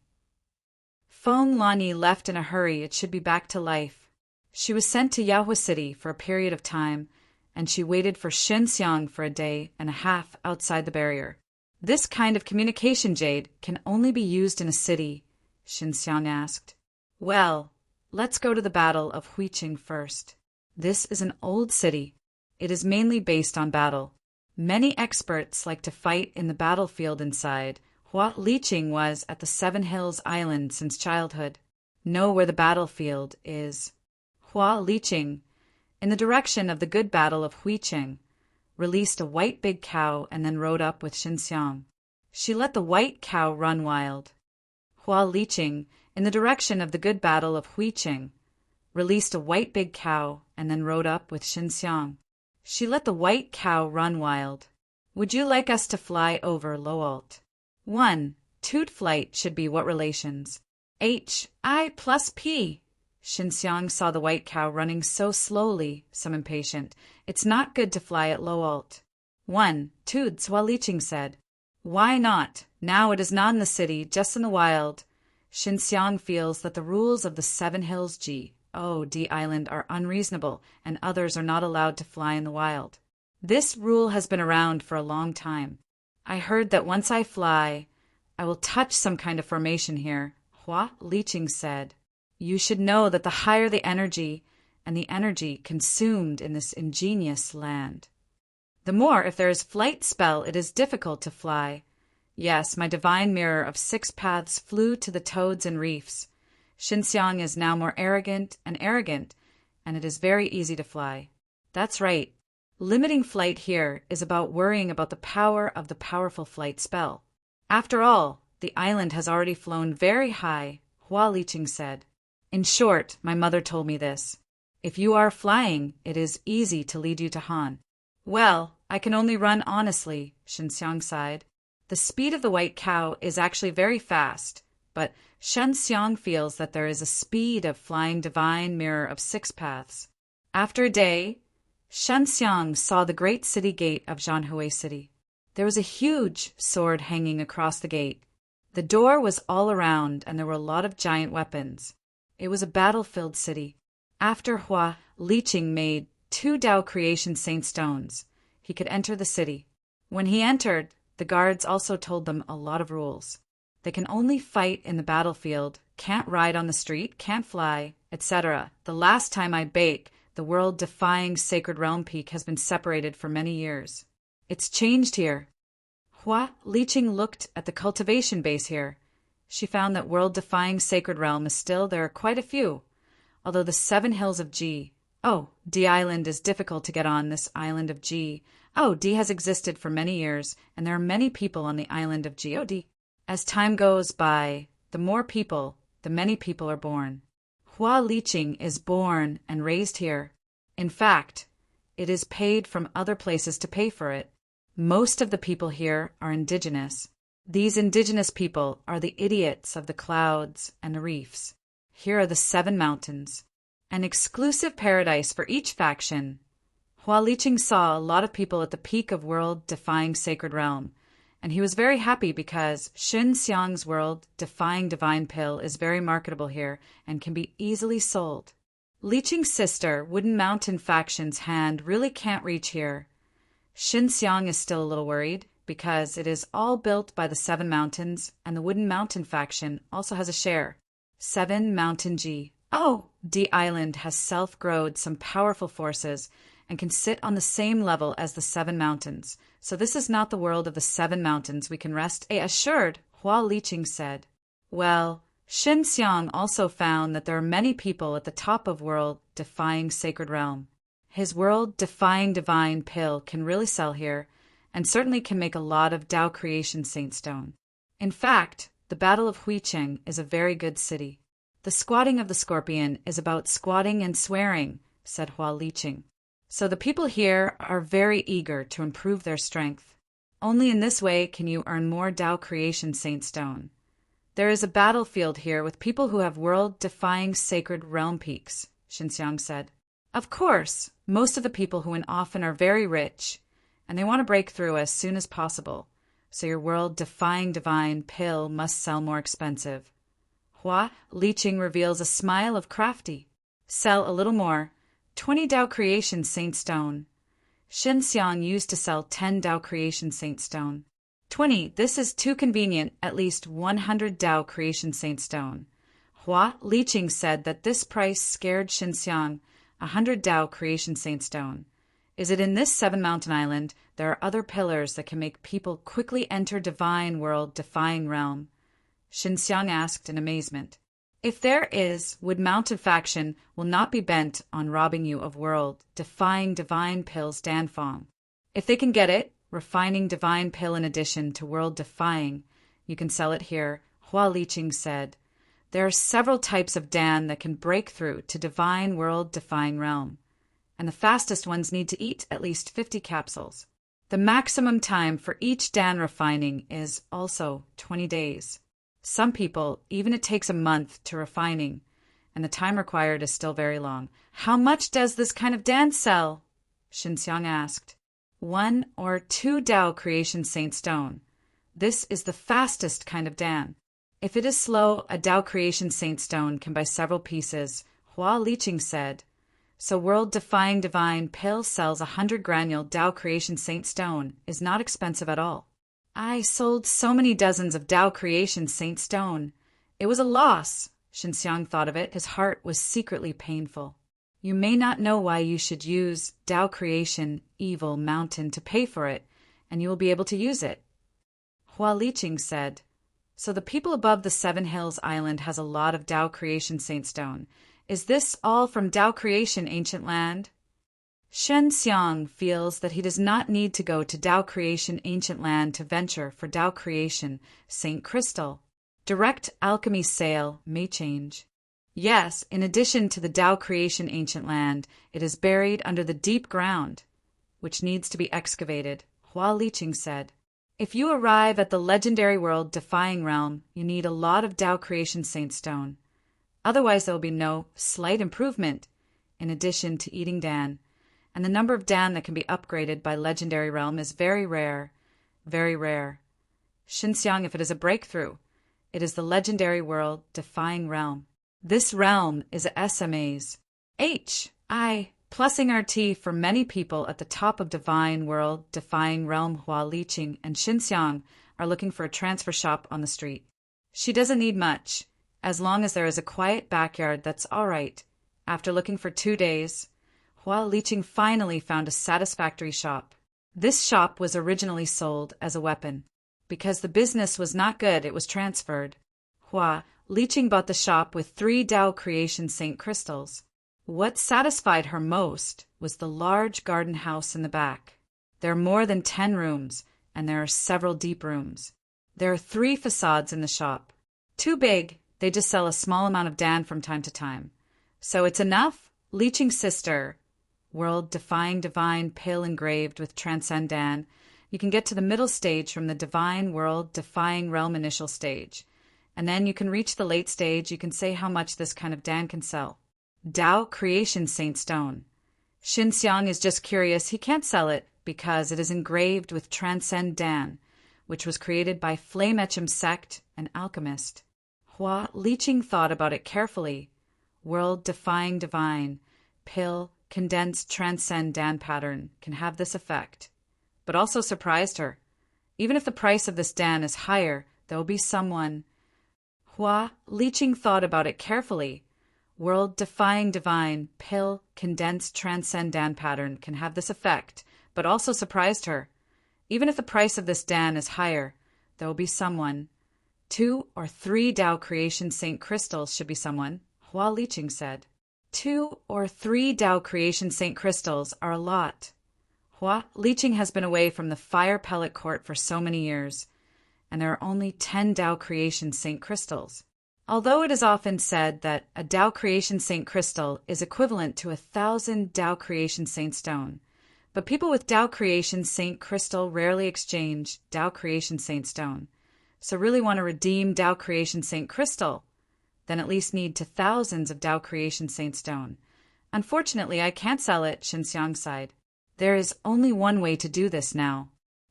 Feng Lani left in a hurry. It should be back to life. She was sent to Yaohua City for a period of time, and she waited for Xinxiang for a day and a half outside the barrier. "This kind of communication jade can only be used in a city," Xinxiang asked. "Well, let's go to the Battle of Huiqing first. This is an old city. It is mainly based on battle. Many experts like to fight in the battlefield inside. Hua Liqing was at the Seven Hills Island since childhood. Know where the battlefield is. Hua Liqing, in the direction of the good battle of Huiqing, released a white big cow and then rode up with Xinxiang. She let the white cow run wild. Hua Liqing, in the direction of the good battle of Huiqing, released a white big cow and then rode up with Xinxiang. She let the white cow run wild. Would you like us to fly over Loalt? 1. Toot flight should be what relations? H, I plus P. Xinxiang saw the white cow running so slowly, some impatient. It's not good to fly at Loalt. 1. Toot, Hua Liqing said. Why not? Now it is not in the city, just in the wild. Xinxiang feels that the rules of the Seven Hills D Island are unreasonable, and others are not allowed to fly in the wild. This rule has been around for a long time. I heard that once I fly, I will touch some kind of formation here. Hua Liqing said, "You should know that the higher the energy, and the energy consumed in this ingenious land, the more, if there is flight spell, it is difficult to fly. Yes, my divine mirror of 6 paths flew to the toads and reefs. Xinxiang is now more arrogant, and it is very easy to fly. That's right. Limiting flight here is about worrying about the power of the powerful flight spell. After all, the island has already flown very high," Hua Liqing said. "In short, my mother told me this. If you are flying, it is easy to lead you to Han." "Well, I can only run honestly," Xinxiang sighed. "The speed of the white cow is actually very fast, but Xinxiang feels that there is a speed of flying divine mirror of 6 paths." After a day, Xinxiang saw the great city gate of Zhanhui City. There was a huge sword hanging across the gate. The door was all around, and there were a lot of giant weapons. It was a battle-filled city. After Hua Liqing made 2 Tao Creation Saint Stones, he could enter the city. When he entered, the guards also told them a lot of rules. They can only fight in the battlefield, can't ride on the street, can't fly, etc. The last time I bake, the world-defying Sacred Realm Peak has been separated for many years. It's changed here. Hua Liqing looked at the cultivation base here. She found that world-defying Sacred Realm is still there are quite a few, although the 7 hills of G. Oh, D Island is difficult to get on, this island of G. Oh, D has existed for many years, and there are many people on the island of G. Oh, D. As time goes by, the more people, the many people are born. Hua Liqing is born and raised here. In fact, it is paid from other places to pay for it. Most of the people here are indigenous. These indigenous people are the idiots of the clouds and the reefs. Here are the 7 mountains, an exclusive paradise for each faction. Hua Liqing saw a lot of people at the peak of world-defying Sacred Realm, and he was very happy because Xin Xiang's world-defying divine pill is very marketable here and can be easily sold. Liqing's sister, Wooden Mountain faction's hand really can't reach here. Xin Xiang is still a little worried because it is all built by the 7 mountains, and the Wooden Mountain faction also has a share. 7 Mountain G. Oh, D Island has self-growed some powerful forces and can sit on the same level as the 7 mountains. So this is not the world of the 7 mountains, we can rest assured, Hua Liqing said. Well, Xin Xiang also found that there are many people at the top of world-defying Sacred Realm. His world-defying divine pill can really sell here, and certainly can make a lot of Tao Creation Saint Stone. In fact, the Battle of Huicheng is a very good city. The squatting of the scorpion is about squatting and swearing, said Hua Liqing. So the people here are very eager to improve their strength. Only in this way can you earn more Tao Creation Saint Stone. There is a battlefield here with people who have world-defying Sacred Realm Peaks, Xinxiang said. Of course, most of the people who win often are very rich, and they want to break through as soon as possible, so your world-defying divine pill must sell more expensive. Hua Liqing reveals a smile of crafty. Sell a little more. 20 Tao Creation Saint Stone. Xin Xiang used to sell 10 Tao Creation Saint Stone. 20, this is too convenient, at least 100 Tao Creation Saint Stone. Hua Liqing said that this price scared Xin Xiang, 100 Tao Creation Saint Stone. Is it in this 7 mountain island there are other pillars that can make people quickly enter divine world-defying realm? Xin Xiang asked in amazement. If there is, Wood Mountain faction will not be bent on robbing you of world-defying divine pills Danfang. If they can get it, refining divine pill in addition to world-defying, you can sell it here, Hua Liqing said. There are several types of Dan that can break through to divine world-defying realm, and the fastest ones need to eat at least 50 capsules. The maximum time for each Dan refining is also 20 days. Some people, even it takes a month to refining, and the time required is still very long. How much does this kind of Dan sell? Xinxiang asked. 1 or 2 Tao Creation Saint Stone. This is the fastest kind of Dan. If it is slow, a Tao Creation Saint Stone can buy several pieces, Hua Liqing said. So world-defying divine pill sells 100 granule Tao Creation Saint Stone is not expensive at all. I sold so many dozens of Tao Creation Saint Stone. It was a loss. Xinxiang thought of it. His heart was secretly painful. You may not know why you should use Tao Creation Evil Mountain to pay for it, and you will be able to use it. Hua Liqing said. So the people above the 7 Hills Island has a lot of Tao Creation Saint Stone. Is this all from Tao Creation Ancient Land? Shen Xiang feels that he does not need to go to Tao Creation Ancient Land to venture for Tao Creation Saint Crystal. Direct alchemy sale may change. Yes, in addition to the Tao Creation Ancient Land, it is buried under the deep ground, which needs to be excavated, Hua Liqing said. If you arrive at the legendary world-defying realm, you need a lot of Tao Creation Saint Stone. Otherwise there will be no slight improvement, in addition to eating Dan. And the number of Dan that can be upgraded by legendary realm is very rare, very rare. Xinxiang, if it is a breakthrough, It is the legendary world-defying realm. This realm is a SMA's. Plussing RT for many people at the top of divine world-defying realm. Hua Liqing and Xinxiang are looking for a transfer shop on the street. She doesn't need much. As long as there is a quiet backyard, that's all right. After looking for 2 days, Hua Liqing finally found a satisfactory shop. This shop was originally sold as a weapon. Because the business was not good, it was transferred. Hua Liqing bought the shop with 3 Tao Creation Saint crystals. What satisfied her most was the large garden house in the back. There are more than 10 rooms, and there are several deep rooms. There are 3 facades in the shop. Too big, they just sell a small amount of Dan from time to time. So it's enough? Liqing's sister. World-defying divine pill engraved with transcend Dan. You can get to the middle stage from the divine world-defying realm initial stage. And then you can reach the late stage. You can say how much this kind of Dan can sell. Tao Creation Saint Stone. Xinxiang is just curious. He can't sell it because it is engraved with Transcend Dan, which was created by Flame Etchum sect and alchemist. Hua Liqing thought about it carefully. World-defying divine, pill, condensed Transcend Dan pattern can have this effect, but also surprised her. Even if the price of this Dan is higher, there will be someone. Hua Liqing thought about it carefully. World-defying divine, pill, condensed Transcend Dan pattern can have this effect, but also surprised her. Even if the price of this Dan is higher, there will be someone. 2 or 3 Tao Creation Saint crystals should be someone, Hua Liqing said. 2 or 3 Tao Creation Saint crystals are a lot. Hua Liqing has been away from the fire pellet court for so many years, and there are only 10 Tao Creation Saint crystals. Although it is often said that a Tao Creation Saint crystal is equivalent to 1,000 Tao Creation Saint stone, but people with Tao Creation Saint crystal rarely exchange Tao Creation Saint stone. So really want to redeem Tao Creation Saint crystal, then at least need to thousands of Tao Creation Saint stone. Unfortunately, I can't sell it, Xinxiang sighed. There is only one way to do this now.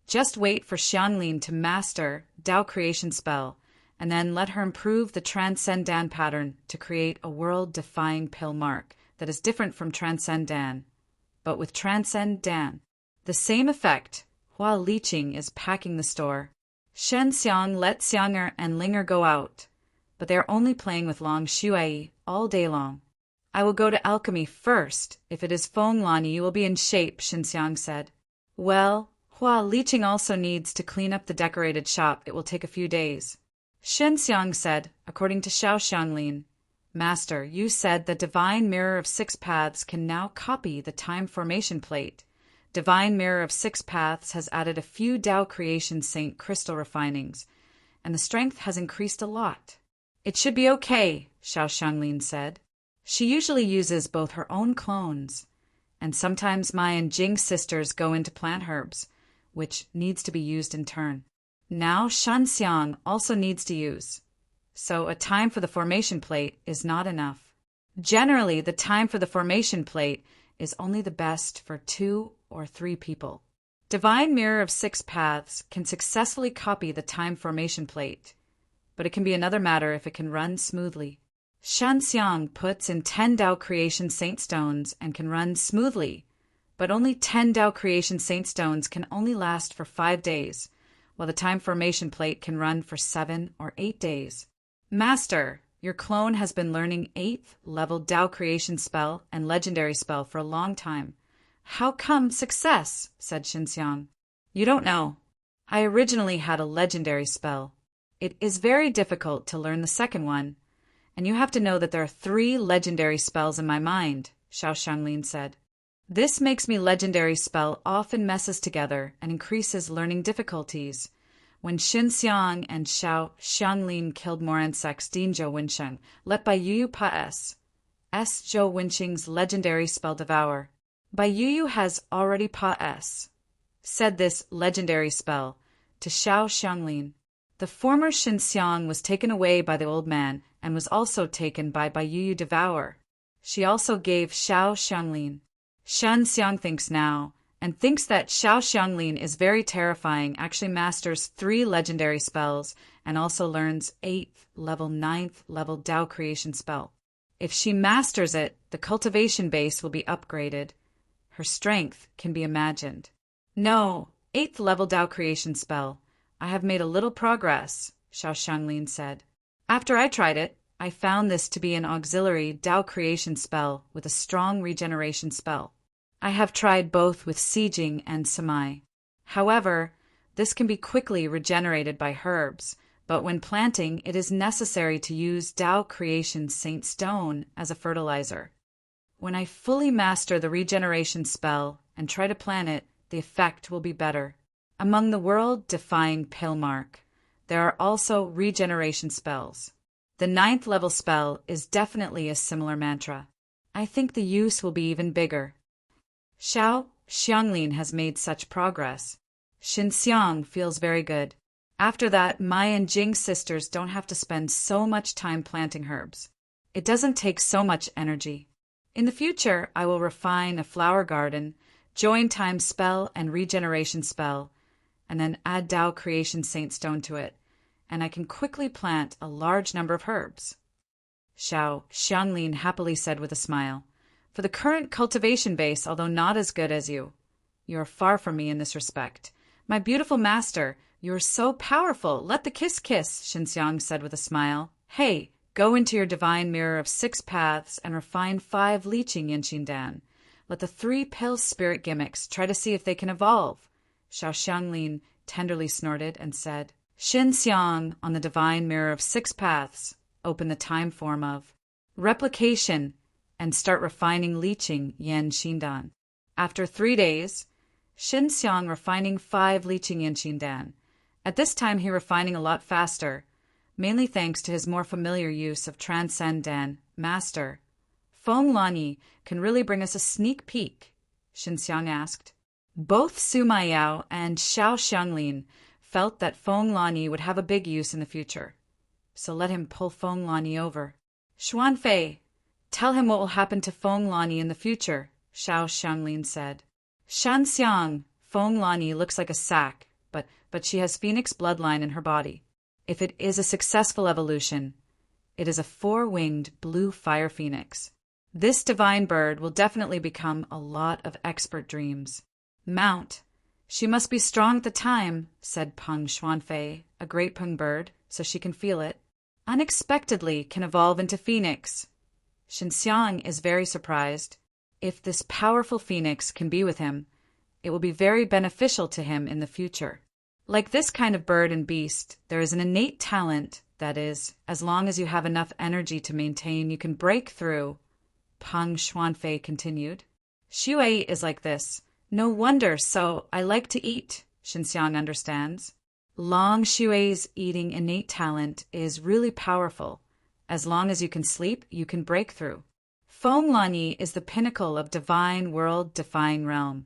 Just wait for Xianglin to master Tao Creation spell, and then let her improve the Transcend Dan pattern to create a world-defying pill mark that is different from Transcend Dan. But with Transcend Dan, the same effect. Hua Liqing is packing the store. Xinxiang let Xianger and Linger go out, but they are only playing with Long Shuai all day long. I will go to Alchemy first. If it is Feng Lani, you will be in shape, Xinxiang said. Well, Hua Liqing also needs to clean up the decorated shop. It will take a few days. Xinxiang said, according to Xiao Xianglin, Master, you said the Divine Mirror of 6 Paths can now copy the time formation plate. Divine Mirror of 6 Paths has added a few Tao Creation Saint crystal refinings, and the strength has increased a lot. It should be okay, Xiao Xianglin said. She usually uses both her own clones, and sometimes Mai and Jing's sisters go into plant herbs, which needs to be used in turn. Now Shanxiang also needs to use, so a time for the formation plate is not enough. Generally, the time for the formation plate is only the best for 2 or 3 people. Divine Mirror of 6 Paths can successfully copy the time formation plate, but it can be another matter if it can run smoothly. Shanxiang puts in 10 Tao Creation Saint stones and can run smoothly, but only 10 Tao Creation Saint stones can only last for 5 days, while the time formation plate can run for 7 or 8 days. Master, your clone has been learning 8th level Tao Creation spell and legendary spell for a long time. How come success? Said Xinxiang. You don't know. I originally had a legendary spell. It is very difficult to learn the second one, and you have to know that there are 3 legendary spells in my mind, Xiao Xianglin said. This makes me legendary spell often messes together and increases learning difficulties. When Xinxiang and Xiao Xianglin killed more insects, Din Zhou Wensheng, let Bai Yuyu Pa S. Zhou Wensheng's legendary spell Devour. Bai Yuyu has already Pa S. said this legendary spell to Xiao Xianglin. The former Xinxiang was taken away by the old man and was also taken by Bai Yuyu Devour. She also gave Xiao Xianglin. Shanxiang thinks now, and thinks that Xiao Xianglin is very terrifying, actually masters 3 legendary spells, and also learns 8th level, 9th level Tao creation spell. If she masters it, the cultivation base will be upgraded. Her strength can be imagined. No, 8th level Tao creation spell. I have made a little progress, Xiao Xianglin said. After I tried it, I found this to be an auxiliary Tao creation spell with a strong regeneration spell. I have tried both with sieging and samai. However, this can be quickly regenerated by herbs, but when planting, it is necessary to use Tao creation Saint Stone as a fertilizer. When I fully master the regeneration spell and try to plant it, the effect will be better. Among the world-defying Pillmark, there are also regeneration spells. The 9th level spell is definitely a similar mantra. I think the use will be even bigger. Xiao Xianglin has made such progress. Xinxiang feels very good. After that, Mai and Jing's sisters don't have to spend so much time planting herbs. It doesn't take so much energy. In the future, I will refine a flower garden, join time spell and regeneration spell, and then add Tao creation Saint Stone to it, and I can quickly plant a large number of herbs. Xiao Xianglin happily said with a smile, "For the current cultivation base, although not as good as you are far from me in this respect. My beautiful master, you are so powerful. Let the kiss, Xinxiang said with a smile. Hey, go into your divine mirror of 6 paths and refine 5 leeching Yinshindan. Let the 3 pill spirit gimmicks try to see if they can evolve." Xiao Xianglin tenderly snorted and said, "Xinxiang on the divine mirror of 6 paths, open the time form of replication and start refining leeching Yan Xindan." After 3 days, Xinxiang refining 5 leeching Yan Xindan. At this time he refining a lot faster, mainly thanks to his more familiar use of Transcendan Master. Feng Lani can really bring us a sneak peek, Xinxiang asked. Both Sima Yao and Xiao Xianglin felt that Feng Lani would have a big use in the future, so let him pull Feng Lani over. Xuanfei, tell him what will happen to Feng Lani in the future, Xiao Xianglin said. Shanxiang, Feng Lani looks like a sack, but she has phoenix bloodline in her body. If it is a successful evolution, it is a 4-winged blue fire phoenix. This divine bird will definitely become a lot of expert dreams. Mount. She must be strong at the time, said Peng Xuanfei, a great Peng bird, so she can feel it. Unexpectedly can evolve into phoenix. Xinxiang is very surprised. If this powerful phoenix can be with him, it will be very beneficial to him in the future. Like this kind of bird and beast, there is an innate talent, that is, as long as you have enough energy to maintain, you can break through. Peng Xuanfei continued. Xue is like this. No wonder, so I like to eat, Xinxiang understands. Long Xue's eating innate talent is really powerful. As long as you can sleep, you can break through. Feng Lani is the pinnacle of divine world-defying realm,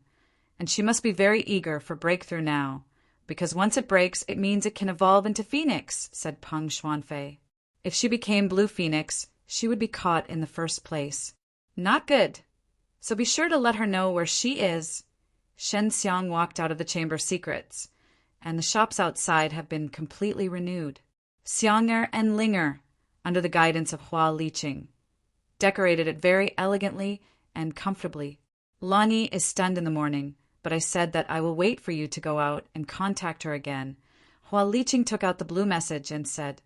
and she must be very eager for breakthrough now, because once it breaks, it means it can evolve into phoenix, said Peng Xuanfei. If she became blue phoenix, she would be caught in the first place. Not good. So be sure to let her know where she is. Xinxiang walked out of the Chamber of Secrets, and the shops outside have been completely renewed. Xiang'er and Ling'er, under the guidance of Hua Liqing, decorated it very elegantly and comfortably. Lani is stunned in the morning, but I said that I will wait for you to go out and contact her again. Hua Liqing took out the blue message and said,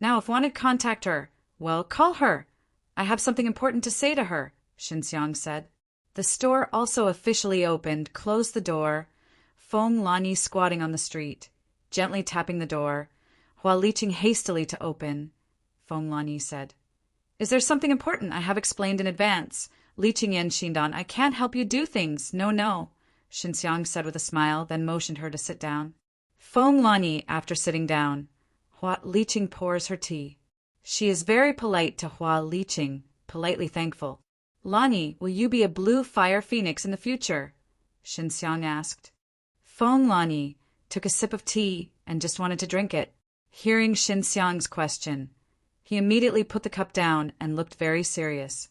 Now if wanted contact her, well, call her. I have something important to say to her, Xinxiang said. The store also officially opened, closed the door, Feng Lani squatting on the street, gently tapping the door, Hua Liqing hastily to open. Feng Lani said, Is there something important I have explained in advance? Liqing Yan Xindan, I can't help you do things. No, Xinxiang said with a smile, then motioned her to sit down. Feng Lani, after sitting down, Hua Liqing pours her tea. She is very polite to Hua Liqing, politely thankful. Lani, will you be a blue fire phoenix in the future? Xinxiang asked. Feng Lani took a sip of tea and just wanted to drink it. Hearing Xinxiang's question, he immediately put the cup down and looked very serious.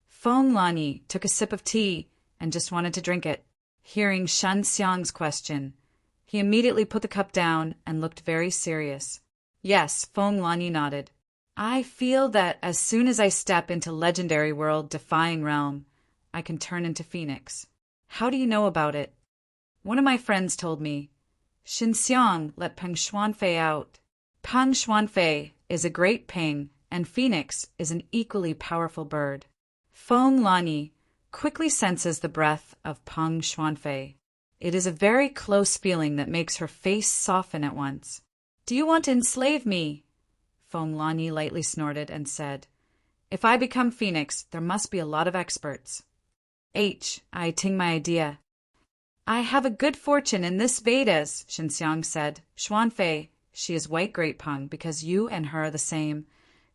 Feng Lani took a sip of tea and just wanted to drink it. Hearing Shen Xiang's question, he immediately put the cup down and looked very serious. Yes, Feng Lanyi nodded. I feel that as soon as I step into legendary world defying realm, I can turn into Phoenix. How do you know about it? One of my friends told me. Xin Xiang let Peng Xuanfei out. Peng Xuanfei is a great ping, and Phoenix is an equally powerful bird. Feng Lanyi quickly senses the breath of Peng Xuanfei. It is a very close feeling that makes her face soften at once. Do you want to enslave me? Feng Lanyi lightly snorted and said, If I become Phoenix, there must be a lot of experts. I ting my idea. I have a good fortune in this Vedas, Xinxiang said. Xuanfei, she is white great Peng because you and her are the same.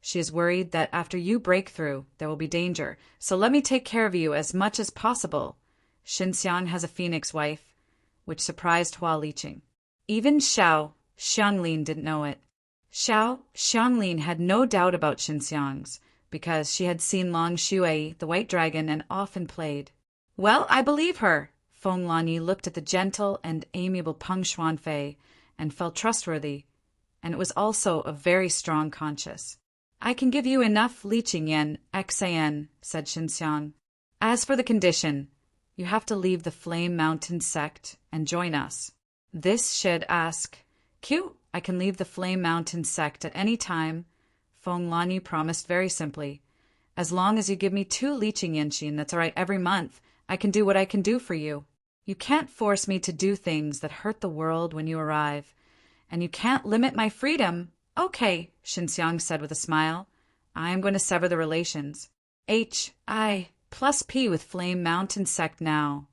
She is worried that after you break through, there will be danger, so let me take care of you as much as possible. Xinxiang has a Phoenix wife, which surprised Hua Liqing. Even Xiao Xianglin didn't know it. Xiao Xianglin had no doubt about Xinxiang's, because she had seen Long Shuai, the white dragon, and often played. Well, I believe her. Feng Lanyi looked at the gentle and amiable Peng Xuanfei and felt trustworthy, and it was also a very strong conscience. I can give you enough Liqing yen, XAN, said Xinxiang. As for the condition, you have to leave the Flame Mountain sect and join us. This should ask, Q, I can leave the Flame Mountain sect at any time. Feng Lanyi promised very simply. As long as you give me 2 Liqing Yenxin, that's all right, every month, I can do what I can do for you. You can't force me to do things that hurt the world when you arrive. And you can't limit my freedom. Okay, Xinxiang said with a smile. I am going to sever the relations. I plus P with Flame Mountain sect now.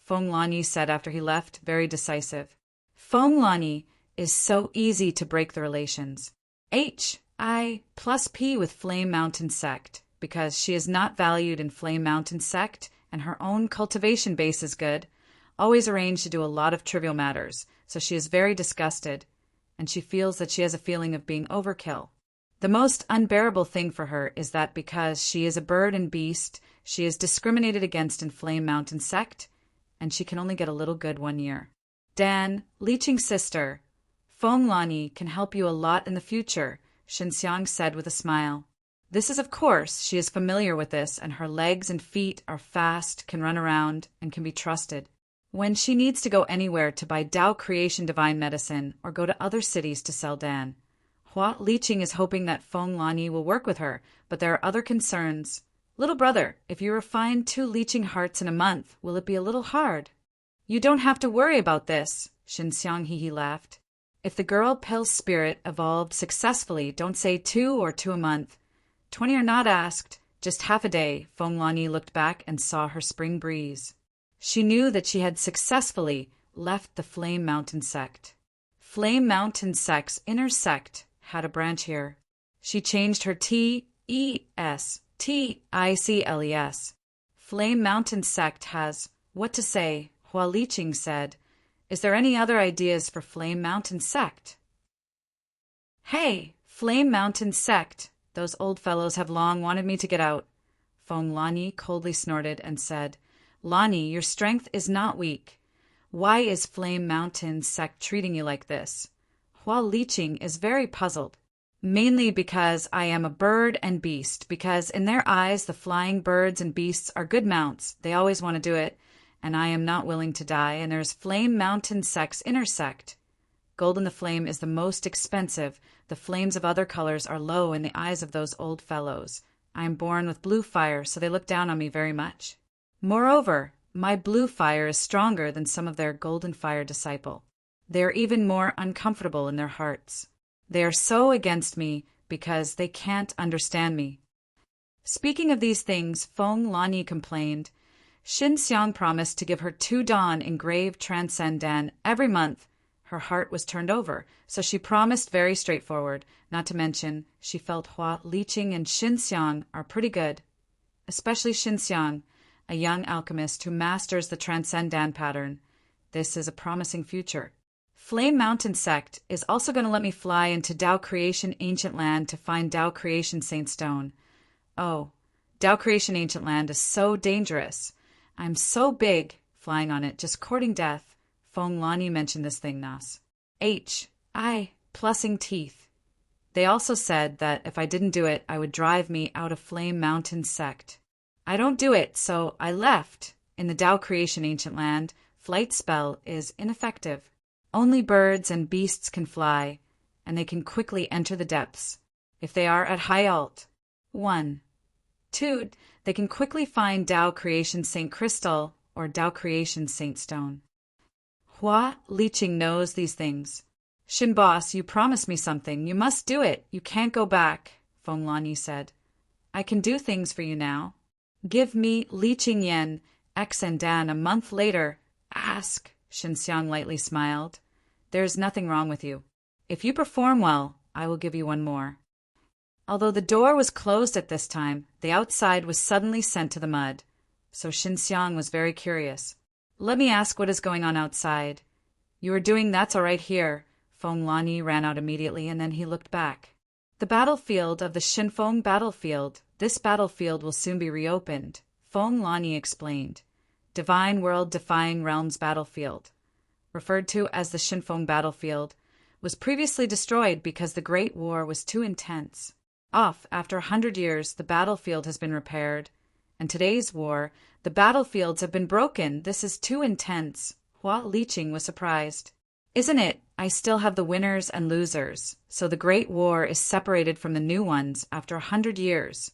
Feng Lanyi said after he left, very decisive. Feng Lanyi is so easy to break the relations. I plus P with Flame Mountain sect, because she is not valued in Flame Mountain sect, and her own cultivation base is good, always arranged to do a lot of trivial matters, so she is very disgusted, and she feels that she has a feeling of being overkill. The most unbearable thing for her is that because she is a bird and beast, she is discriminated against in Flame Mountain sect, and she can only get a little good 1 year. Dan, Liqing's sister, Feng Lanyi can help you a lot in the future, Xinxiang said with a smile. This is, of course, she is familiar with this, and her legs and feet are fast, can run around, and can be trusted. When she needs to go anywhere to buy Tao Creation Divine Medicine or go to other cities to sell Dan, Hua Liqing is hoping that Feng Lanyi will work with her, but there are other concerns. Little brother, if you refine 2 Liqing hearts in a month, will it be a little hard? You don't have to worry about this, Xinxiang he laughed. If the girl Pell's spirit evolved successfully, don't say 2 or 2 a month. 20 are not asked, just half a day. Feng Lanyi looked back and saw her spring breeze. She knew that she had successfully left the Flame Mountain sect. Flame Mountain sect's inner sect had a branch here. She changed her T-E-S, T-I-C-L-E-S. Flame Mountain sect has what to say, Hua Liqing said. Is there any other ideas for Flame Mountain sect? Hey, Flame Mountain sect, those old fellows have long wanted me to get out. Feng Lanyi coldly snorted and said, Lanyi, your strength is not weak. Why is Flame Mountain sect treating you like this? Hua Liqing is very puzzled. Mainly because I am a bird and beast, because in their eyes the flying birds and beasts are good mounts. They always want to do it, and I am not willing to die, and there's Flame Mountain sect's inner sect. Gold in the flame is the most expensive. The flames of other colors are low in the eyes of those old fellows. I am born with blue fire, so they look down on me very much. Moreover, my blue fire is stronger than some of their golden fire disciple. They are even more uncomfortable in their hearts. They are so against me because they can't understand me. Speaking of these things, Feng Lanyi complained. Xinxiang promised to give her 2 Dan engraved transcendan every month. Her heart was turned over, so she promised very straightforward, not to mention she felt Hua Liqing and Xinxiang are pretty good. Especially Xinxiang, a young alchemist who masters the transcendan pattern. This is a promising future. Flame Mountain sect is also going to let me fly into Tao Creation Ancient Land to find Tao Creation Saint Stone. Oh, Tao Creation Ancient Land is so dangerous. I'm so big, flying on it, just courting death. Fong Lani mentioned this thing, Nas. Plussing teeth. They also said that if I didn't do it, I would drive me out of Flame Mountain sect. I don't do it, so I left. In the Tao creation ancient land, flight spell is ineffective. Only birds and beasts can fly, and they can quickly enter the depths. If they are at high alt. 1. 2. They can quickly find Tao creation Saint Crystal or Tao creation Saint Stone. Hua Liqing knows these things. Shin boss, you promised me something. You must do it. You can't go back, Fong Lani said. I can do things for you now. Give me Liqing Yen, X and Dan a month later. Ask, Shin Xiang lightly smiled. There is nothing wrong with you. If you perform well, I will give you one more. Although the door was closed at this time, the outside was suddenly sent to the mud. So Shin Xiang was very curious. Let me ask what is going on outside. You are doing that's all right here. Fong Lani ran out immediately, and then he looked back. The battlefield of the Shinfeng battlefield. This battlefield will soon be reopened, Fong Lani explained. Divine World Defying Realms battlefield, referred to as the Shinfeng battlefield, was previously destroyed because the Great War was too intense. After 100 years, the battlefield has been repaired. And today's war, the battlefields have been broken. This is too intense. Hua Liqing was surprised. Isn't it? I still have the winners and losers. So the Great War is separated from the new ones after 100 years.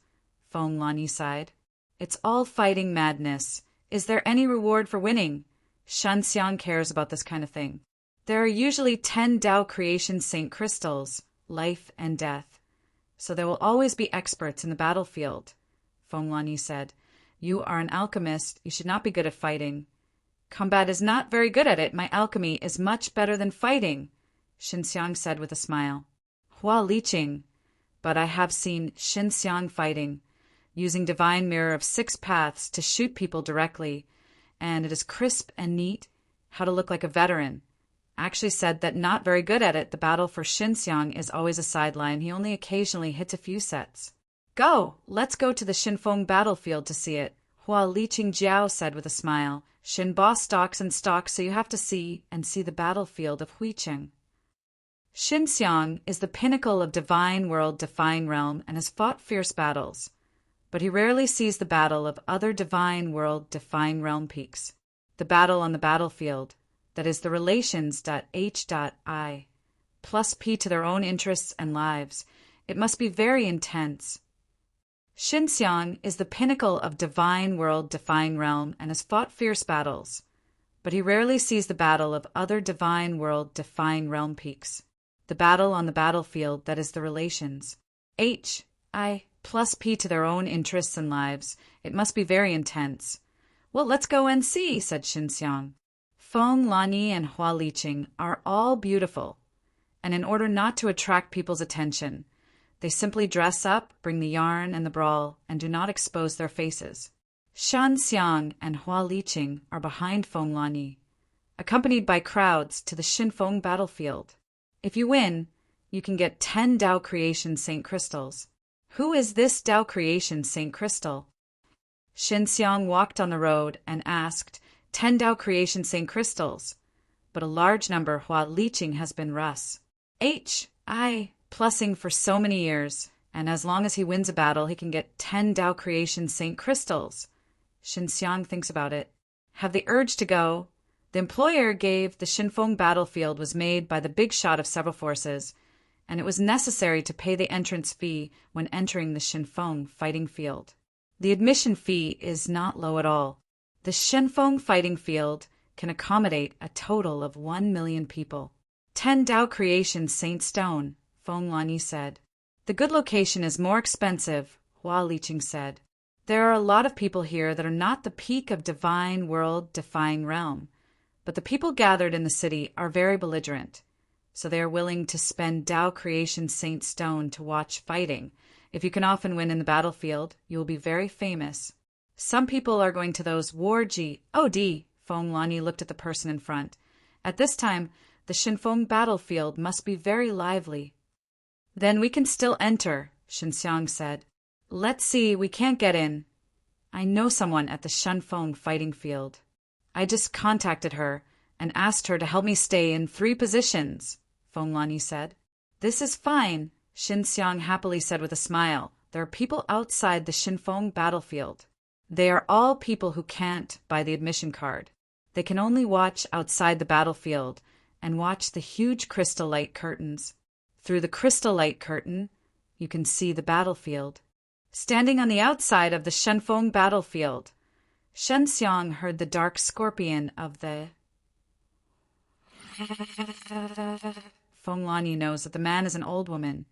Fong Lani sighed. It's all fighting madness. Is there any reward for winning? Shan Xiang cares about this kind of thing. There are usually 10 Tao creation Saint Crystals, life and death. So there will always be experts in the battlefield. Fong Lani said, You are an alchemist. You should not be good at fighting. Combat is not very good at it. My alchemy is much better than fighting, Shin Xiang said with a smile. Hua Liqing. But I have seen Shin Xiang fighting, using Divine Mirror of 6 paths to shoot people directly, and it is crisp and neat, how to look like a veteran. Actually said that not very good at it. The battle for Shin Xiang is always a sideline. He only occasionally hits a few sets. Go! Let's go to the Shinfeng battlefield to see it, Hua Liqing Jiao said with a smile. Shin boss stalks and stalks, so you have to see the battlefield of Huicheng. Shin Xiang is the pinnacle of Divine World Defying Realm and has fought fierce battles, but he rarely sees the battle of other Divine World Defying Realm peaks. The battle on the battlefield, that is the relations.h.i, plus p to their own interests and lives. It must be very intense. Shin Xiang is the pinnacle of Divine World Defying Realm and has fought fierce battles, but he rarely sees the battle of other Divine World Defying Realm peaks. The battle on the battlefield, that is the relations. H.I. plus P to their own interests and lives. It must be very intense. Well, let's go and see, said Shin Xiang. Fong Lani and Hua Liqing are all beautiful, and in order not to attract people's attention, they simply dress up, bring the yarn and the brawl, and do not expose their faces. Shan Xiang and Hua Liqing are behind Fong Lani, accompanied by crowds to the Shinfeng battlefield. If you win, you can get 10 Tao Creation Saint Crystals. Who is this Tao Creation Saint Crystal? Shin Xiang walked on the road and asked, 10 Tao Creation Saint Crystals, but a large number Hua Liqing has been Russ. H.I. plussing for so many years, and as long as he wins a battle, he can get 10 Tao Creation Saint Crystals. Shin Xiang thinks about it. Have the urge to go. The employer gave the Shinfeng battlefield was made by the big shot of several forces, and it was necessary to pay the entrance fee when entering the Shinfeng fighting field. The admission fee is not low at all. The Shinfeng fighting field can accommodate a total of 1 million people. 10 Tao Creation Saint Stone, Fong Lani said. The good location is more expensive, Hua Liqing said. There are a lot of people here that are not the peak of Divine World Defying Realm, but the people gathered in the city are very belligerent, so they are willing to spend Tao Creation Saint Stone to watch fighting. If you can often win in the battlefield, you will be very famous. Some people are going to those Warji. OD, Fong Lani looked at the person in front. At this time, the Shinfeng battlefield must be very lively. Then we can still enter, Shin Xiang said. Let's see, we can't get in. I know someone at the Shinfeng fighting field. I just contacted her and asked her to help me stay in 3 positions, Fenglani said. This is fine, Xin Xiang happily said with a smile. There are people outside the Xinfeng battlefield. They are all people who can't buy the admission card. They can only watch outside the battlefield and watch the huge crystal light curtains. Through the crystal light curtain, you can see the battlefield. Standing on the outside of the Xinfeng battlefield, Shen Xiang heard the dark scorpion of the Fenglani knows that the man is an old woman.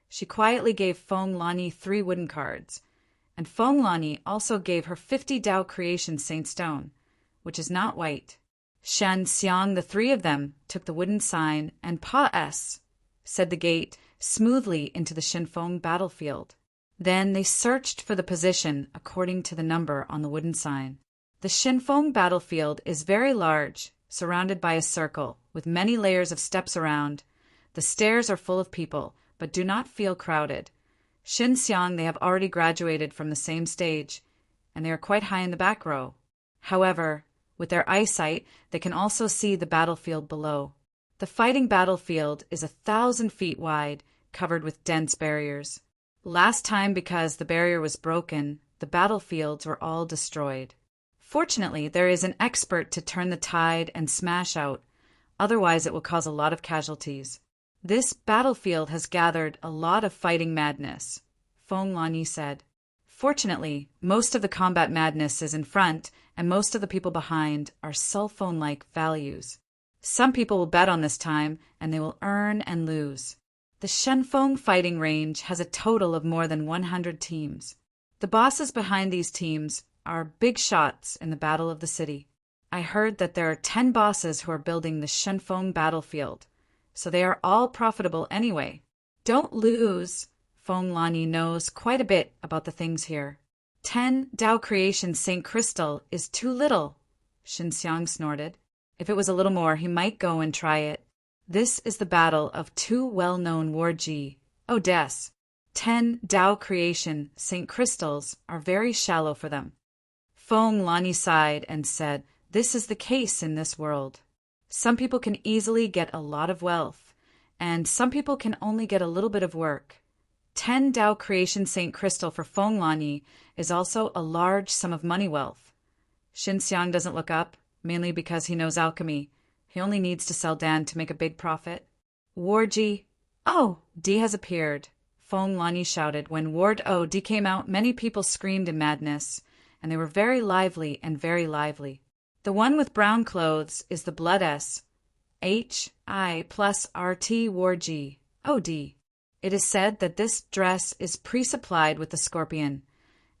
She quietly gave Fenglani 3 wooden cards, and Fenglani also gave her 50 Tao Creation Saint Stone, which is not white. Shen Xiang, the 3 of them, took the wooden sign and said the gate smoothly into the Xinfeng battlefield. Then they searched for the position according to the number on the wooden sign. The Xinfeng battlefield is very large, surrounded by a circle, with many layers of steps around. The stairs are full of people, but do not feel crowded. Xin Xiang, they have already graduated from the same stage, and they are quite high in the back row. However, with their eyesight, they can also see the battlefield below. The fighting battlefield is 1,000 feet wide, covered with dense barriers. Last time, because the barrier was broken, the battlefields were all destroyed. Fortunately, there is an expert to turn the tide and smash out, otherwise it will cause a lot of casualties. This battlefield has gathered a lot of fighting madness, Fenglani said. Fortunately, most of the combat madness is in front, and most of the people behind are cell phone-like values. Some people will bet on this time, and they will earn and lose. The Xinfeng fighting range has a total of more than 100 teams. The bosses behind these teams are big shots in the Battle of the City. I heard that there are 10 bosses who are building the Xinfeng battlefield, so they are all profitable anyway. Don't lose. Fenglani knows quite a bit about the things here. 10 Tao Creation Saint Crystal is too little, Xin Xiang snorted. If it was a little more, he might go and try it. This is the battle of 2 well-known warji. Oh, des. 10 Tao Creation Saint Crystals are very shallow for them. Fenglani sighed and said, this is the case in this world. Some people can easily get a lot of wealth, and some people can only get a little bit of work. 10 Tao Creation Saint Crystal for Fenglani is also a large sum of money wealth. Xin Xiang doesn't look up, mainly because he knows alchemy. He only needs to sell Dan to make a big profit. Warji. Oh, D has appeared, Fenglani shouted. When Ward D came out, many people screamed in madness, and they were very lively and very lively. The one with brown clothes is the Blood S. H.I. plus R.T. Warji. O.D. It is said that this dress is pre-supplied with the scorpion,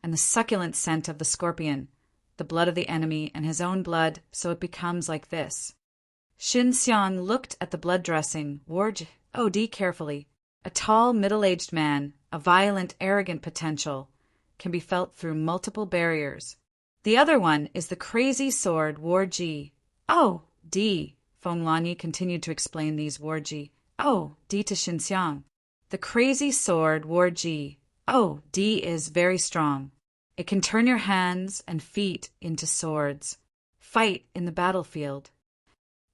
and the succulent scent of the scorpion, the blood of the enemy, and his own blood, so it becomes like this. Xin Xiang looked at the blood dressing, Warji O.D. carefully. A tall, middle-aged man, a violent, arrogant potential, can be felt through multiple barriers. The other one is the crazy sword Warji. Oh, D. Fenglani continued to explain these Warji. Oh, D to Xin Xiang. The crazy sword Warji. Oh, D is very strong. It can turn your hands and feet into swords. Fight in the battlefield.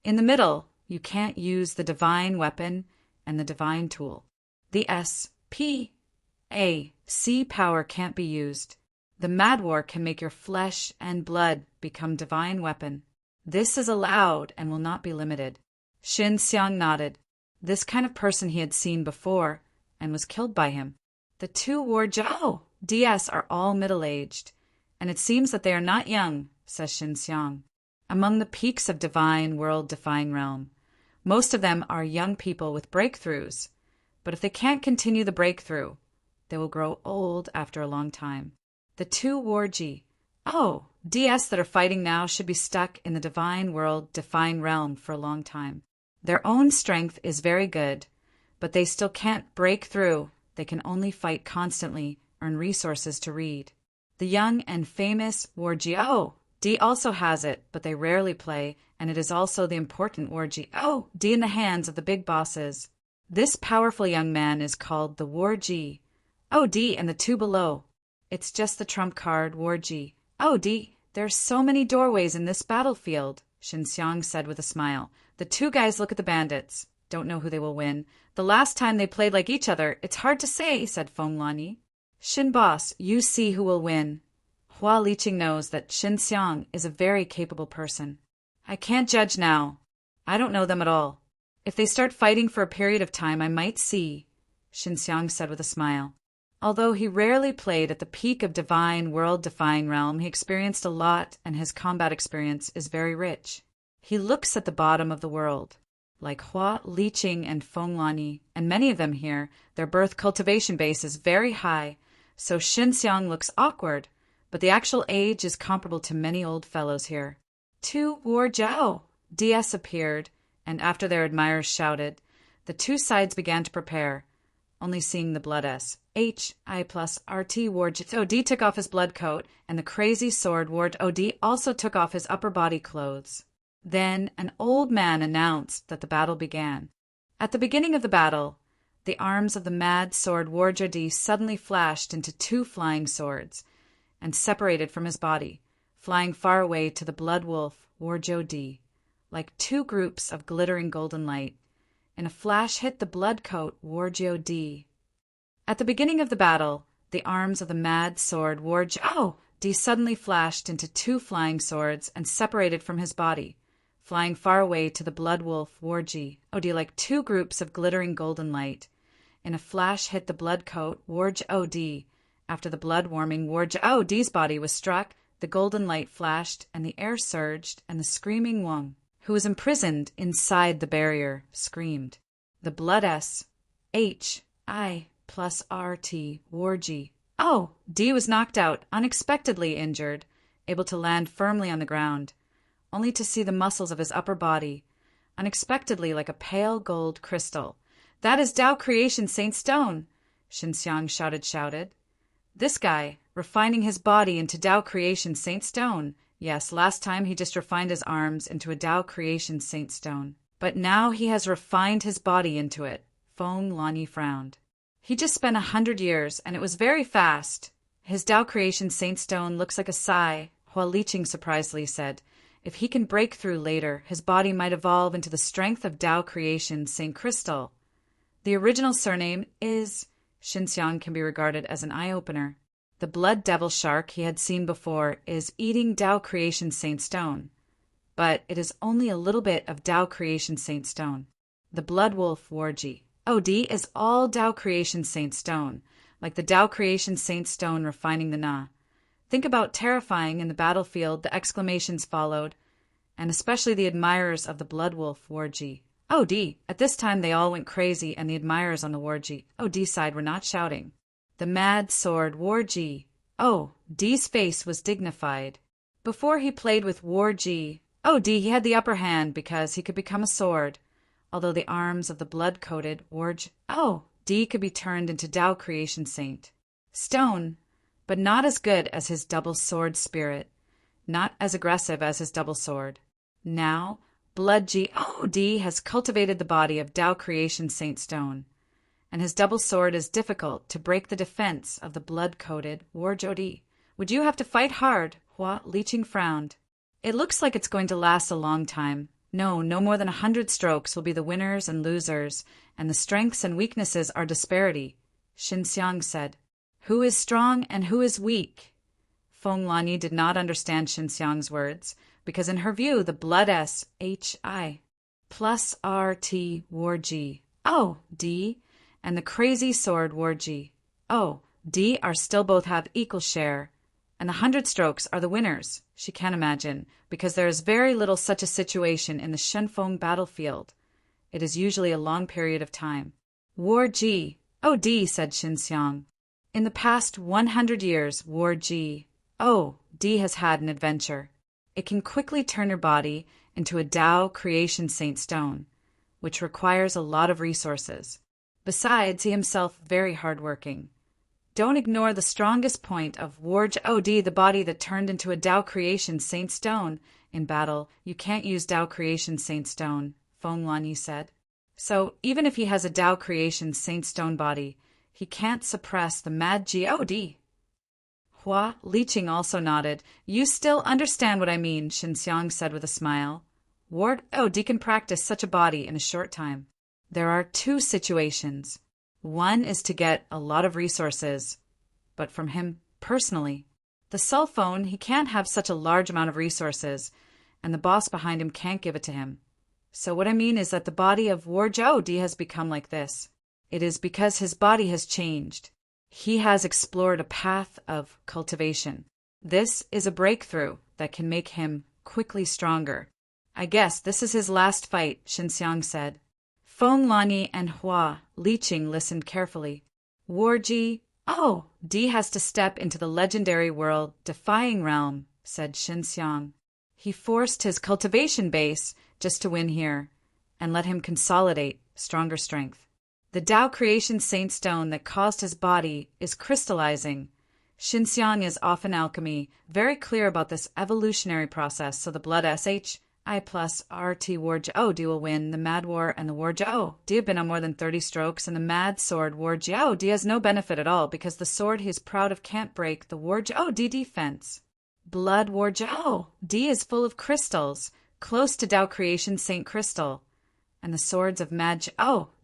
In the middle, you can't use the divine weapon and the divine tool. The S, P, A, C power can't be used. The Mad War can make your flesh and blood become divine weapon. This is allowed and will not be limited. Xin Xiang nodded. This kind of person he had seen before and was killed by him. The 2 Warjiao DS are all middle-aged, and it seems that they are not young, says Xin Xiang. Among the peaks of divine world-defying realm, most of them are young people with breakthroughs, but if they can't continue the breakthrough, they will grow old after a long time. The 2 Warji, DS that are fighting now should be stuck in the divine world-defying realm for a long time. Their own strength is very good, but they still can't break through. They can only fight constantly, earn resources to read. The young and famous Warji D also has it, but they rarely play, and it is also the important Warji D in the hands of the big bosses. This powerful young man is called the Warji D and the 2 below. It's just the trump card Warji D. There are so many doorways in this battlefield, Xinxiang said with a smile. The two guys look at the bandits. Don't know who they will win. The last time they played like each other, it's hard to say, said Feng Lanyi. Xin boss, you see who will win. Hua Liqing knows that Xinxiang is a very capable person. I can't judge now. I don't know them at all. If they start fighting for a period of time, I might see, Xinxiang said with a smile. Although he rarely played at the peak of divine, world-defying realm, he experienced a lot, and his combat experience is very rich. He looks at the bottom of the world. Like Hua Liqing and Feng Lanyi, and many of them here, their birth cultivation base is very high, so Xinxiang looks awkward, but the actual age is comparable to many old fellows here. Tu War Jiao! DS appeared, and after their admirers shouted, the two sides began to prepare, only seeing the blood S. H.I. plus R.T. Ward O.D. took off his blood coat, and the crazy sword Ward O.D. also took off his upper body clothes. Then an old man announced that the battle began. At the beginning of the battle, the arms of the mad sword Ward O.D. suddenly flashed into two flying swords, and separated from his body, flying far away to the blood wolf Ward O.D., like two groups of glittering golden light. In a flash hit the blood coat Ward O.D. At the beginning of the battle, the arms of the mad sword Ward O.D. suddenly flashed into two flying swords and separated from his body, flying far away to the blood wolf Ward O.D. like two groups of glittering golden light. In a flash hit the blood coat Ward O.D. After the blood-warming Ward O.D.'s body was struck, the golden light flashed, and the air surged, and the screaming Wang, who was imprisoned inside the barrier, screamed. The blood S. H.I. plus R.T. Ward O.D. was knocked out, unexpectedly injured, able to land firmly on the ground, only to see the muscles of his upper body, unexpectedly like a pale gold crystal. That is Tao Creation Saint Stone, Xinxiang shouted. This guy, refining his body into Tao Creation Saint Stone. Yes, last time he just refined his arms into a Tao Creation Saint Stone. But now he has refined his body into it. Feng Lanyi frowned. He just spent 100 years, and it was very fast. His Tao Creation Saint Stone looks like a sigh, Hua Liqing surprisedly said. If he can break through later, his body might evolve into the strength of Tao Creation Saint Crystal. The original surname is... Xinxiang can be regarded as an eye-opener. The blood devil shark he had seen before is eating Tao Creation Saint Stone, but it is only a little bit of Tao Creation Saint Stone. The blood wolf Ward O.D. is all Tao Creation Saint Stone, like the Tao Creation Saint Stone refining the Na. Think about terrifying in the battlefield the exclamations followed, and especially the admirers of the blood wolf Ward O.D. At this time they all went crazy, and the admirers on the Ward O.D. side were not shouting. The mad sword Ward O.D.'s face was dignified. Before he played with Ward O.D. he had the upper hand because he could become a sword, although the arms of the blood-coated Ward O.D. could be turned into Tao Creation Saint Stone, but not as good as his double sword spirit, not as aggressive as his double sword. Now, Blood O.D. has cultivated the body of Tao Creation Saint Stone, and his double sword is difficult to break the defense of the blood-coated Ward O.D. Would you have to fight hard? Hua Liqing frowned. It looks like it's going to last a long time. No more than 100 strokes will be the winners and losers, and the strengths and weaknesses are disparity, Xinxiang said. Who is strong and who is weak? Feng Lanyi did not understand Xinxiang's words, because in her view the blood S. H.I. plus R.T. Ward O.D. and the crazy sword Ward O.D. are still both have equal share, and the 100 strokes are the winners, she can imagine, because there is very little such a situation in the Shenfeng battlefield. It is usually a long period of time. Ward O.D., said Xinxiang. In the past 100 years, Ward O.D. has had an adventure. It can quickly turn your body into a Tao Creation Saint Stone, which requires a lot of resources. Besides, he himself very hardworking. Don't ignore the strongest point of Ward O.D., the body that turned into a Tao Creation Saint Stone. In battle, you can't use Tao Creation Saint Stone, Feng Lanyi said. So, even if he has a Tao Creation Saint Stone body, he can't suppress the mad G.O.D. Hua, Liqing also nodded. You still understand what I mean, Xinxiang said with a smile. Ward, D can practice such a body in a short time. There are two situations. One is to get a lot of resources, but from him personally. The cell phone, he can't have such a large amount of resources, and the boss behind him can't give it to him. So what I mean is that the body of Warjiao Di has become like this. It is because his body has changed. He has explored a path of cultivation. This is a breakthrough that can make him quickly stronger. I guess this is his last fight, Xinxiang said. Feng Lani and Hua, Liqing listened carefully. Warji, Di has to step into the legendary world, defying realm, said Xinxiang. He forced his cultivation base just to win here, and let him consolidate stronger strength. The Dao Creation Saint Stone that caused his body is crystallizing. Xinxiang is off in alchemy, very clear about this evolutionary process, so the blood SHI plus RT Warjiao Di will win the Mad War, and the Warjiao Di have been on more than 30 strokes, and the Mad Sword Warjiao Di has no benefit at all because the sword he is proud of can't break the Warjiao Di defense. Blood Warjiao Di is full of crystals, close to Dao Creation Saint Crystal, and the swords of Mad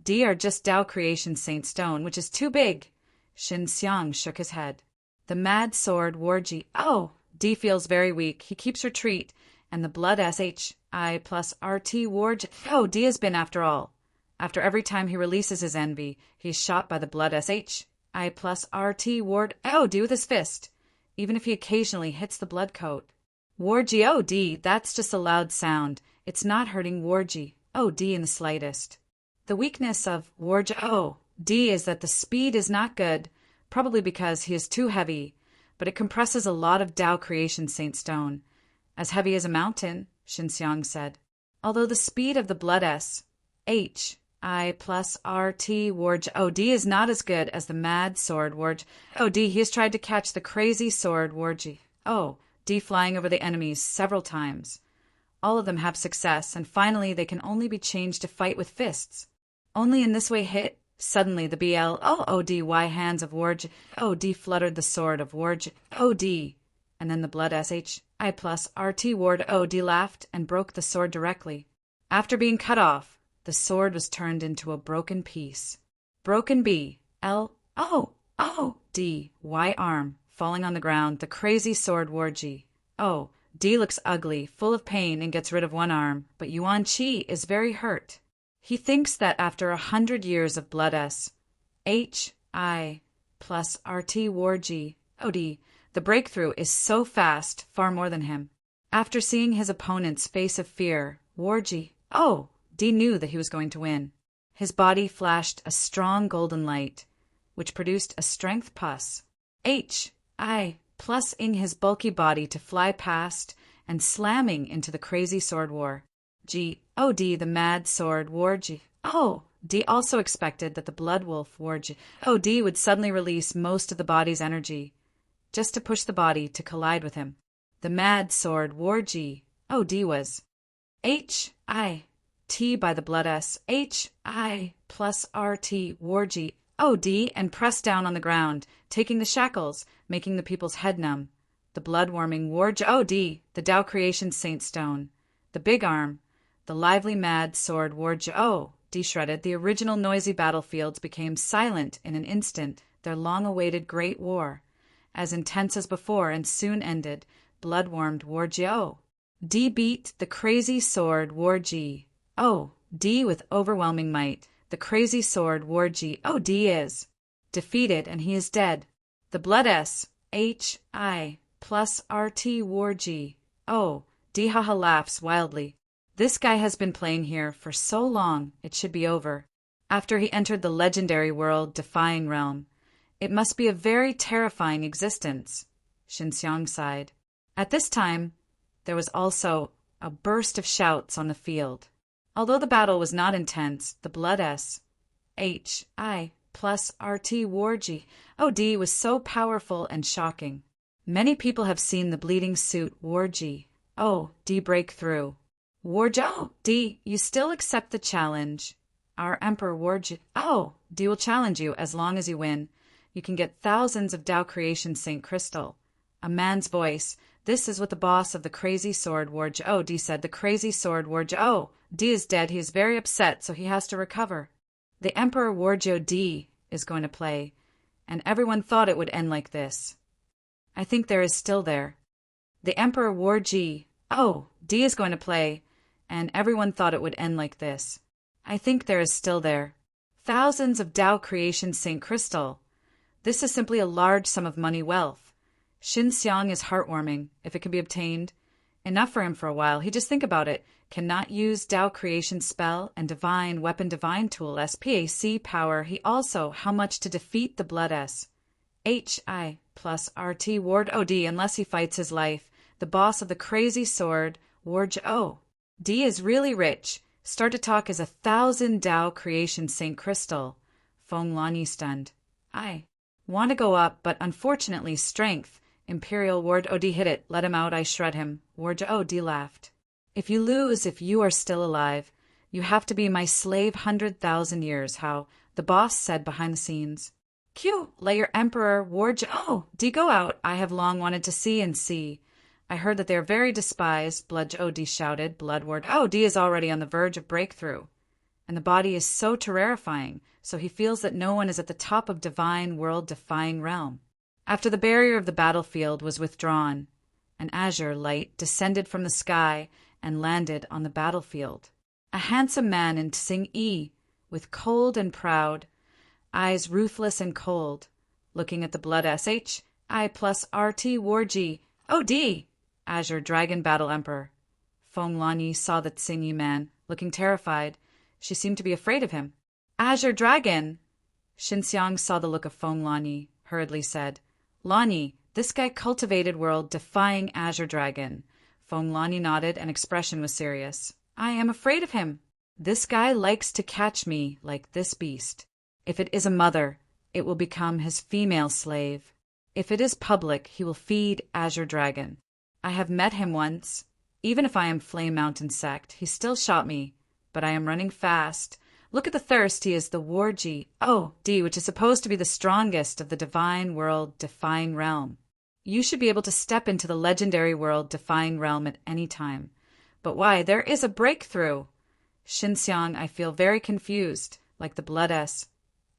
Di are just Dao Creation Saint Stone, which is too big. Xinxiang shook his head. The Mad Sword Warjiao Di feels very weak. He keeps retreat, and the blood SHI plus RT Warjiao Di has been after all. After every time he releases his envy, he is shot by the blood SHI plus RT Warjiao Di with his fist, even if he occasionally hits the blood coat. Warjiao Di, that's just a loud sound. It's not hurting Warjiao Di in the slightest. The weakness of Warjiao Di is that the speed is not good, probably because he is too heavy, but it compresses a lot of Dao Creation Saint Stone. As heavy as a mountain, Xinxiang said. Although the speed of the blood SHI plus RT Warjiao Di is not as good as the Mad Sword Warjiao Di, he has tried to catch the crazy sword Warjiao Di flying over the enemies several times. All of them have success, and finally they can only be changed to fight with fists. Only in this way hit. Suddenly the BLOODY hands of Warjiao Di fluttered the sword of Warjiao Di, and then the blood SHI plus RT Warjiao Di laughed and broke the sword directly. After being cut off, the sword was turned into a broken piece. Broken BLOODY arm, falling on the ground, the crazy sword Warjiao Di looks ugly, full of pain, and gets rid of one arm, but Yuan Qi is very hurt. He thinks that after 100 years of blood SHI plus RT Warjiao Di, the breakthrough is so fast, far more than him. After seeing his opponent's face of fear, Warjiao Di knew that he was going to win. His body flashed a strong golden light, which produced a strength pus HI plus in his bulky body to fly past and slamming into the crazy sword war. G.O.D. the Mad Sword Warjiao Di also expected that the Blood Wolf Warjiao Di would suddenly release most of the body's energy, just to push the body to collide with him. The Mad Sword Warjiao Di was H.I.T. by the blood S.H.I. plus R.T. Warjiao Di and pressed down on the ground, taking the shackles, making the people's head numb. The blood-warming Warjiao Di, the Dao Creation Saint Stone, the big arm, the lively Mad Sword Warjiao Di shredded. The original noisy battlefields became silent in an instant, their long-awaited great war, as intense as before, and soon ended. Blood-warmed Warjiao Di beat the crazy sword Warjiao Di with overwhelming might. The crazy sword Warjiao Di is defeated, and he is dead. The blood S.H.I. plus R.T. Warjiao Di laughs wildly. This guy has been playing here for so long, it should be over. After he entered the legendary world, defying realm, it must be a very terrifying existence. Xinxiang sighed. At this time, there was also a burst of shouts on the field. Although the battle was not intense, the blood S.H.I. plus R.T. Warjiao Di was so powerful and shocking. Many people have seen the bleeding suit Warjiao Di break through. Warjiao Di, you still accept the challenge. Our Emperor Warjiao Di will challenge you as long as you win. You can get thousands of Dao Creation Saint Crystal. A man's voice. This is what the boss of the Crazy Sword Warj D said. The Crazy Sword Warj D is dead. He is very upset, so he has to recover. The Emperor Warjo D is going to play, and everyone thought it would end like this. I think there is still there. The Emperor Warji D is going to play, and everyone thought it would end like this. I think there is still there. Thousands of Tao creation St. Crystal. This is simply a large sum of money wealth. Xin Xiang is heartwarming, if it can be obtained. Enough for him for a while. He just think about it. Cannot use Tao creation spell and divine weapon divine tool SPAC power. He also how much to defeat the blood S. HI plus RT Ward OD unless he fights his life. The boss of the Crazy Sword Warj D is really rich. Start to talk as 1,000 Tao creation St. Crystal. Feng Lani stunned. I want to go up, but unfortunately strength. Imperial Ward OD hit it. Let him out, I shred him. Warj OD laughed. If you lose, if you are still alive, you have to be my slave 100,000 years, how the boss said behind the scenes. Q, let your Emperor Warj D go out. I have long wanted to see and see. I heard that they are very despised, Bludge OD shouted. Bloodward D is already on the verge of breakthrough. And the body is so terrifying, so he feels that no one is at the top of divine world-defying realm. After the barrier of the battlefield was withdrawn, an azure light descended from the sky and landed on the battlefield. A handsome man in Tsing Yi, with cold and proud, eyes ruthless and cold, looking at the blood SHI plus RT Warji OD, Azure Dragon Battle Emperor. Feng Lani saw the Tsing Yi man, looking terrified. She seemed to be afraid of him. Azure Dragon! Xinxiang saw the look of Feng Lani, hurriedly said, Lani, this guy cultivated world-defying Azure Dragon. Feng Lani nodded, and expression was serious. I am afraid of him. This guy likes to catch me like this beast. If it is a mother, it will become his female slave. If it is public, he will feed Azure Dragon. I have met him once. Even if I am Flame Mountain Sect, he still shot me, but I am running fast. Look at the thirst. He is the Warji D, which is supposed to be the strongest of the divine world-defying realm. You should be able to step into the legendary world-defying realm at any time. But why? There is a breakthrough. Xinxiang, I feel very confused, like the blood S.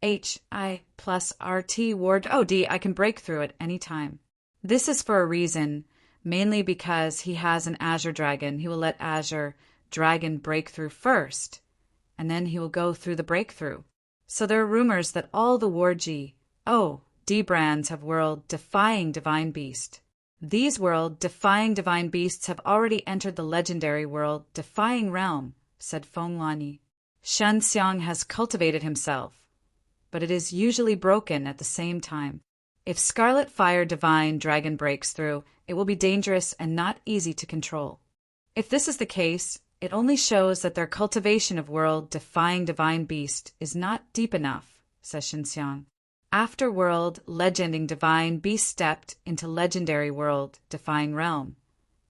HI plus RT Ward D, I can break through at any time. This is for a reason, mainly because he has an Azure Dragon. He will let Azure Dragon break through first, and then he will go through the breakthrough. So there are rumors that all the Warji D brands have world-defying divine beast. These world-defying divine beasts have already entered the legendary world-defying realm, said Feng Lani. Shen Xiang has cultivated himself, but it is usually broken at the same time. If Scarlet Fire Divine Dragon breaks through, it will be dangerous and not easy to control. If this is the case, it only shows that their cultivation of world-defying divine beast is not deep enough, says Xinxiang. After world legending divine beast stepped into legendary world defying realm.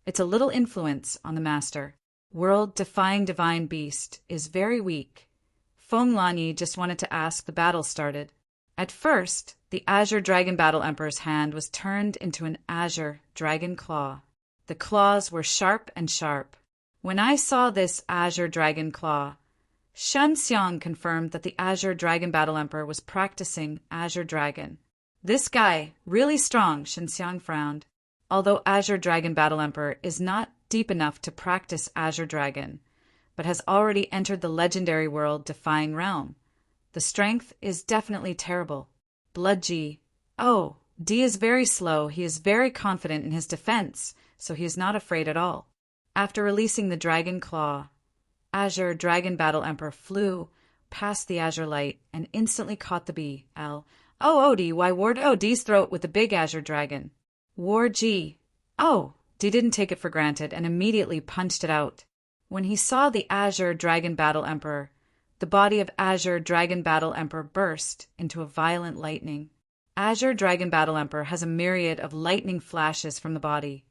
It's a little influence on the master. World defying divine beast is very weak. Feng Lani just wanted to ask the battle started. At first, the Azure Dragon Battle Emperor's hand was turned into an Azure Dragon Claw. The claws were sharp and sharp. When I saw this Azure Dragon Claw, Shen Xiang confirmed that the Azure Dragon Battle Emperor was practicing Azure Dragon. This guy, really strong, Shen Xiang frowned. Although Azure Dragon Battle Emperor is not deep enough to practice Azure Dragon, but has already entered the legendary world-defying realm. The strength is definitely terrible. Blood G. D is very slow. He is very confident in his defense, so he is not afraid at all. After releasing the Dragon Claw, Azure Dragon Battle Emperor flew past the Azure Light and instantly caught the B. D, why Ward D's throat with the big Azure Dragon. War G. D didn't take it for granted and immediately punched it out. When he saw the Azure Dragon Battle Emperor, the body of Azure Dragon Battle Emperor burst into a violent lightning. Azure Dragon Battle Emperor has a myriad of lightning flashes from the body,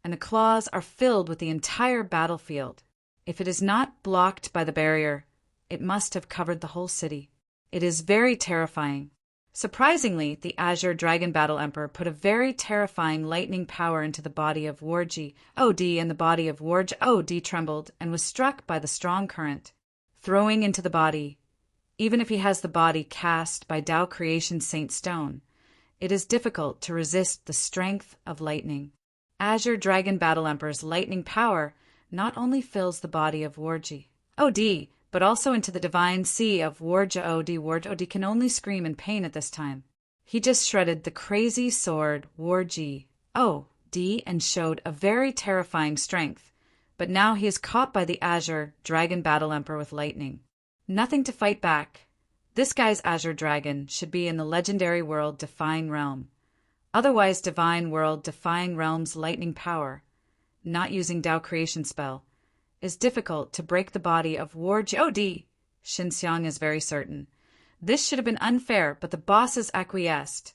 and the claws are filled with the entire battlefield. If it is not blocked by the barrier, it must have covered the whole city. It is very terrifying. Surprisingly, the Azure Dragon Battle Emperor put a very terrifying lightning power into the body of Warji Od, and the body of Warji Od trembled and was struck by the strong current, throwing into the body. Even if he has the body cast by Tao Creation Saint Stone, it is difficult to resist the strength of lightning. Azure Dragon Battle Emperor's lightning power not only fills the body of Warji Od, but also into the divine sea of Warja Od. Warja Od can only scream in pain at this time. He just shredded the crazy sword Warji Od and showed a very terrifying strength, but now he is caught by the Azure Dragon Battle Emperor with lightning. Nothing to fight back. This guy's Azure Dragon should be in the legendary world Defying Realm. Otherwise, Divine World Defying Realm's lightning power, not using Tao Creation spell, is difficult to break the body of Warji Od. Xinxiang is very certain. This should have been unfair, but the bosses acquiesced.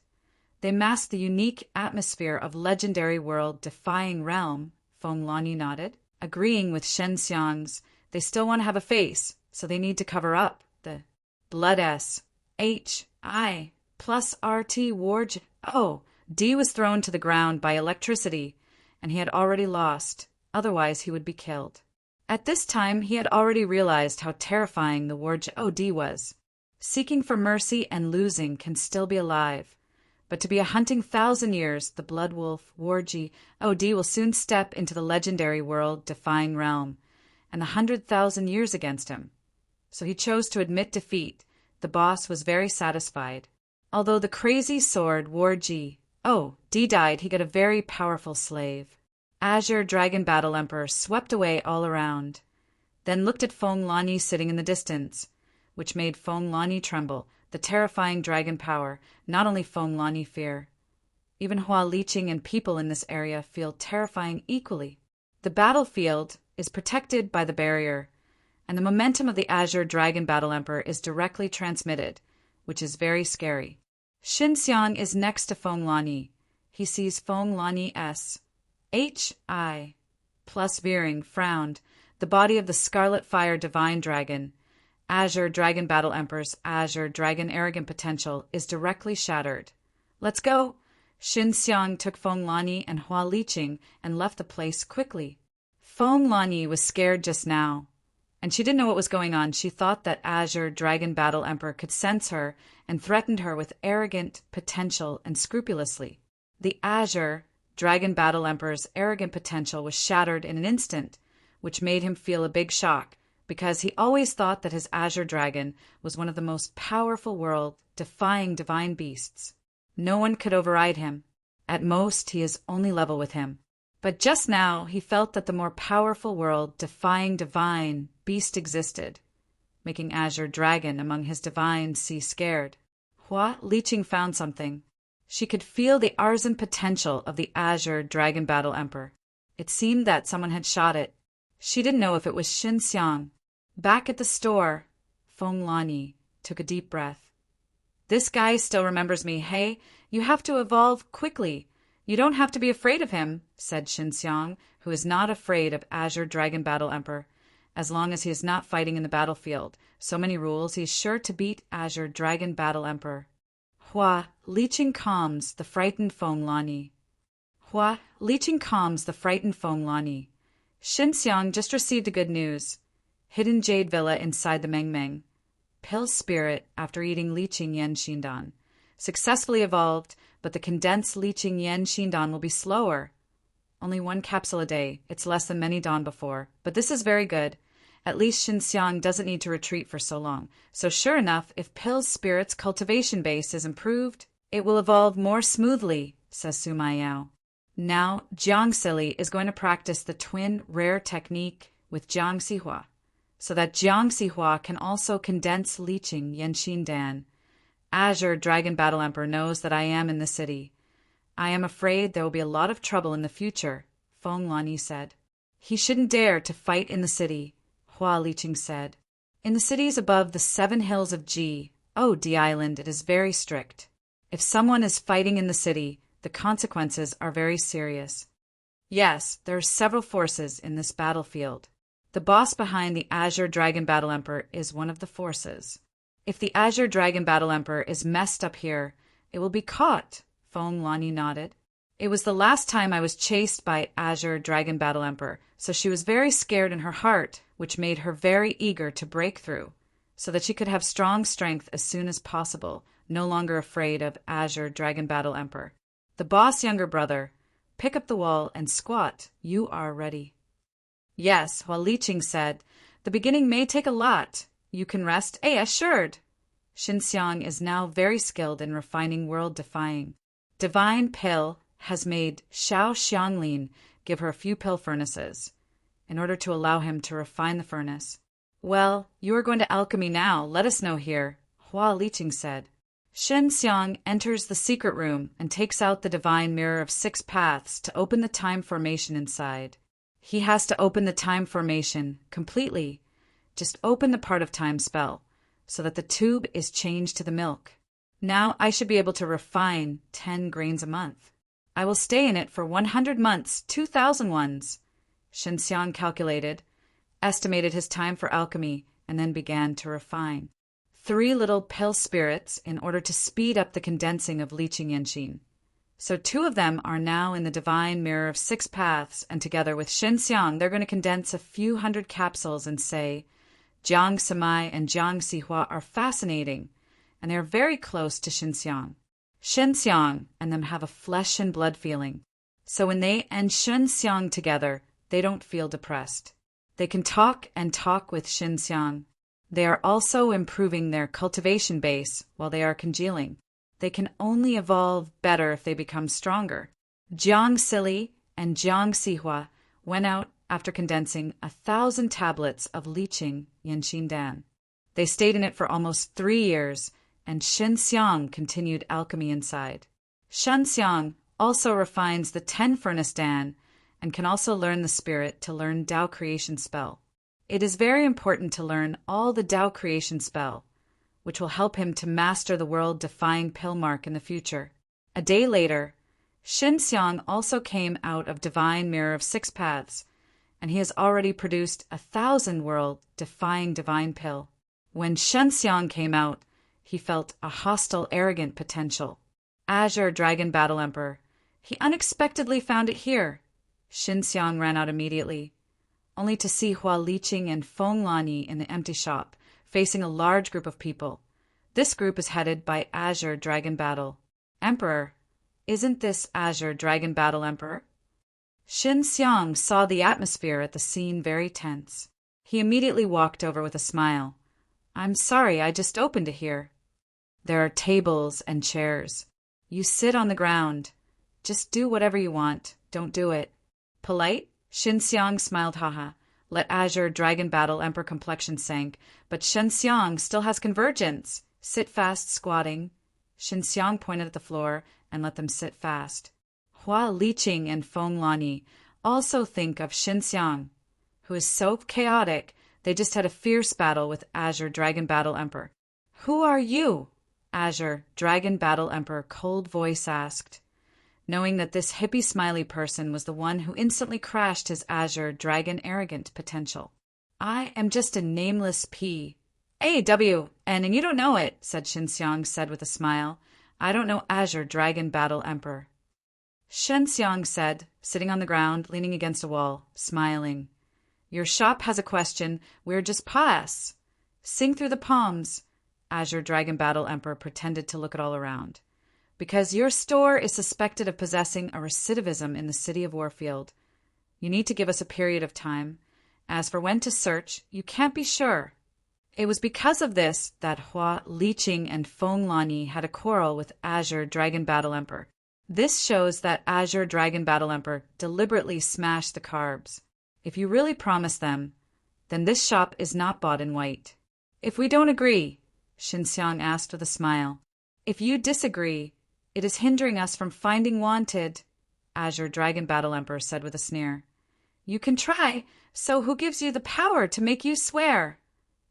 They masked the unique atmosphere of legendary world Defying Realm. Feng Lani nodded, agreeing with Xinxiang's. They still want to have a face, so they need to cover up the blood S H I plus RT Warji Od. D was thrown to the ground by electricity, and he had already lost. Otherwise, he would be killed. At this time, he had already realized how terrifying the Warji Od was. Seeking for mercy and losing can still be alive, but to be a hunting 1,000 years, the blood wolf Warji Od will soon step into the legendary world Defying Realm, and 100,000 years against him. So he chose to admit defeat. The boss was very satisfied. Although the crazy sword Warji Od died, he got a very powerful slave. Azure Dragon Battle Emperor swept away all around, then looked at Feng Lani sitting in the distance, which made Feng Lani tremble. The terrifying dragon power, not only Feng Lani fear. Even Hua Liqing and people in this area feel terrifying equally. The battlefield is protected by the barrier, and the momentum of the Azure Dragon Battle Emperor is directly transmitted, which is very scary. Xinxiang is next to Feng Lani. He sees Feng Lani S. H.I. plus veering, frowned, the body of the Scarlet Fire Divine Dragon, Azure Dragon Battle Emperor's Azure Dragon Arrogant Potential is directly shattered. Let's go! Xinxiang took Feng Lani and Hua Liqing and left the place quickly. Feng Lani was scared just now, and she didn't know what was going on. She thought that Azure Dragon Battle Emperor could sense her and threatened her with arrogant potential and scrupulously. The Azure Dragon Battle Emperor's arrogant potential was shattered in an instant, which made him feel a big shock, because he always thought that his Azure Dragon was one of the most powerful world-defying divine beasts. No one could override him. At most, he is only level with him. But just now, he felt that the more powerful world-defying divine beast existed, making Azure Dragon among his divines see scared. Hua Liqing found something. She could feel the arson potential of the Azure Dragon Battle Emperor. It seemed that someone had shot it. She didn't know if it was Xinxiang. Back at the store, Feng Lani took a deep breath. This guy still remembers me. Hey, you have to evolve quickly. You don't have to be afraid of him, said Xinxiang, who is not afraid of Azure Dragon Battle Emperor. As long as he is not fighting in the battlefield. So many rules, he is sure to beat Azure Dragon Battle Emperor. Hua Liqing calms the frightened Feng Lani. Hua Liqing calms the frightened Feng Lani. Xinxiang just received a good news. Hidden Jade Villa inside the Meng Meng. Pill Spirit after eating Liqing Yen Xindan. Successfully evolved, but the condensed Liqing Yen Xindan will be slower. Only 1 capsule a day. It's less than many dawn before. But this is very good. At least Xinxiang doesn't need to retreat for so long. So sure enough, if Pill Spirit's cultivation base is improved, it will evolve more smoothly, says Suma Yao. Now, Jiang Sili is going to practice the twin rare technique with Jiang Sihua, so that Jiang Sihua can also condense Liqing Yenxin Dan. Azure Dragon Battle Emperor knows that I am in the city. I am afraid there will be a lot of trouble in the future, Feng Lani said. He shouldn't dare to fight in the city, Hua Liqing said. In the cities above the 7 hills of Ji, D Island, it is very strict. If someone is fighting in the city, the consequences are very serious. Yes, there are several forces in this battlefield. The boss behind the Azure Dragon Battle Emperor is one of the forces. If the Azure Dragon Battle Emperor is messed up here, it will be caught, Feng Lani nodded. It was the last time I was chased by Azure Dragon Battle Emperor, so she was very scared in her heart, which made her very eager to break through, so that she could have strong strength as soon as possible, no longer afraid of Azure Dragon Battle Emperor. The boss younger brother, pick up the wall and squat, you are ready. Yes, while Li Qing said, the beginning may take a lot. You can rest, assured. Xinxiang is now very skilled in refining world-defying. Divine Pill has made Xiao Xianglin give her a few pill furnaces, in order to allow him to refine the furnace. Well, you are going to alchemy now, let us know here, Hua Liqing said. Xinxiang enters the secret room and takes out the divine mirror of 6 paths to open the time formation inside. He has to open the time formation completely. Just open the part of time spell, so that the tube is changed to the milk. Now I should be able to refine 10 grains a month. I will stay in it for 100 months, 2,000 ones. Xinxiang calculated, estimated his time for alchemy, and then began to refine 3 little pill spirits in order to speed up the condensing of Liqing Yanxin. So 2 of them are now in the divine mirror of 6 paths, and together with Xinxiang, they're going to condense a few hundred capsules and say, Jiang Samai and Jiang Sihua are fascinating, and they are very close to Xinxiang. Xinxiang and them have a flesh and blood feeling. So when they and Xinxiang together, they don't feel depressed. They can talk and talk with Xinxiang. They are also improving their cultivation base while they are congealing. They can only evolve better if they become stronger. Jiang Sili and Jiang Sihua went out after condensing 1,000 tablets of Liqing Yanxin Dan. They stayed in it for almost 3 years, and Xinxiang continued alchemy inside. Xinxiang also refines the 10 furnace Dan and can also learn the spirit to learn Dao creation spell. It is very important to learn all the Dao creation spell, which will help him to master the world-defying pill mark in the future. A day later, Xinxiang also came out of divine mirror of 6 paths, and he has already produced 1,000 world-defying divine pill. When Xinxiang came out, he felt a hostile, arrogant potential. Azure Dragon Battle Emperor. He unexpectedly found it here. Xinxiang ran out immediately, only to see Hua Liqing and Feng Lani in the empty shop, facing a large group of people. This group is headed by Azure Dragon Battle Emperor. Isn't this Azure Dragon Battle Emperor? Xinxiang saw the atmosphere at the scene very tense. He immediately walked over with a smile. I'm sorry, I just opened it here. There are tables and chairs. You sit on the ground. Just do whatever you want. Don't do it. Polite? Xinxiang smiled, haha. Let Azure Dragon Battle Emperor complexion sank, but Xinxiang still has convergence. Sit fast, squatting. Xinxiang pointed at the floor and let them sit fast. Hua Liqing and Feng Lani also think of Xinxiang, who is so chaotic they just had a fierce battle with Azure Dragon Battle Emperor. Who are you? Azure Dragon Battle Emperor cold voice asked, knowing that this hippie smiley person was the one who instantly crashed his Azure Dragon arrogant potential. I am just a nameless P. And you don't know it, said Xinxiang said with a smile. I don't know Azure Dragon Battle Emperor. Xinxiang said, sitting on the ground, leaning against a wall, smiling. Your shop has a question, we're just pass. Sing through the palms. Azure Dragon Battle Emperor pretended to look at all around. Because your store is suspected of possessing a recidivism in the city of Warfield. You need to give us a period of time. As for when to search, you can't be sure. It was because of this that Hua Liqing and Feng Lani had a quarrel with Azure Dragon Battle Emperor. This shows that Azure Dragon Battle Emperor deliberately smashed the carbs. If you really promise them, then this shop is not bought in white. If we don't agree, Xinxiang asked with a smile. If you disagree, it is hindering us from finding wanted, Azure Dragon Battle Emperor said with a sneer. You can try, so who gives you the power to make you swear?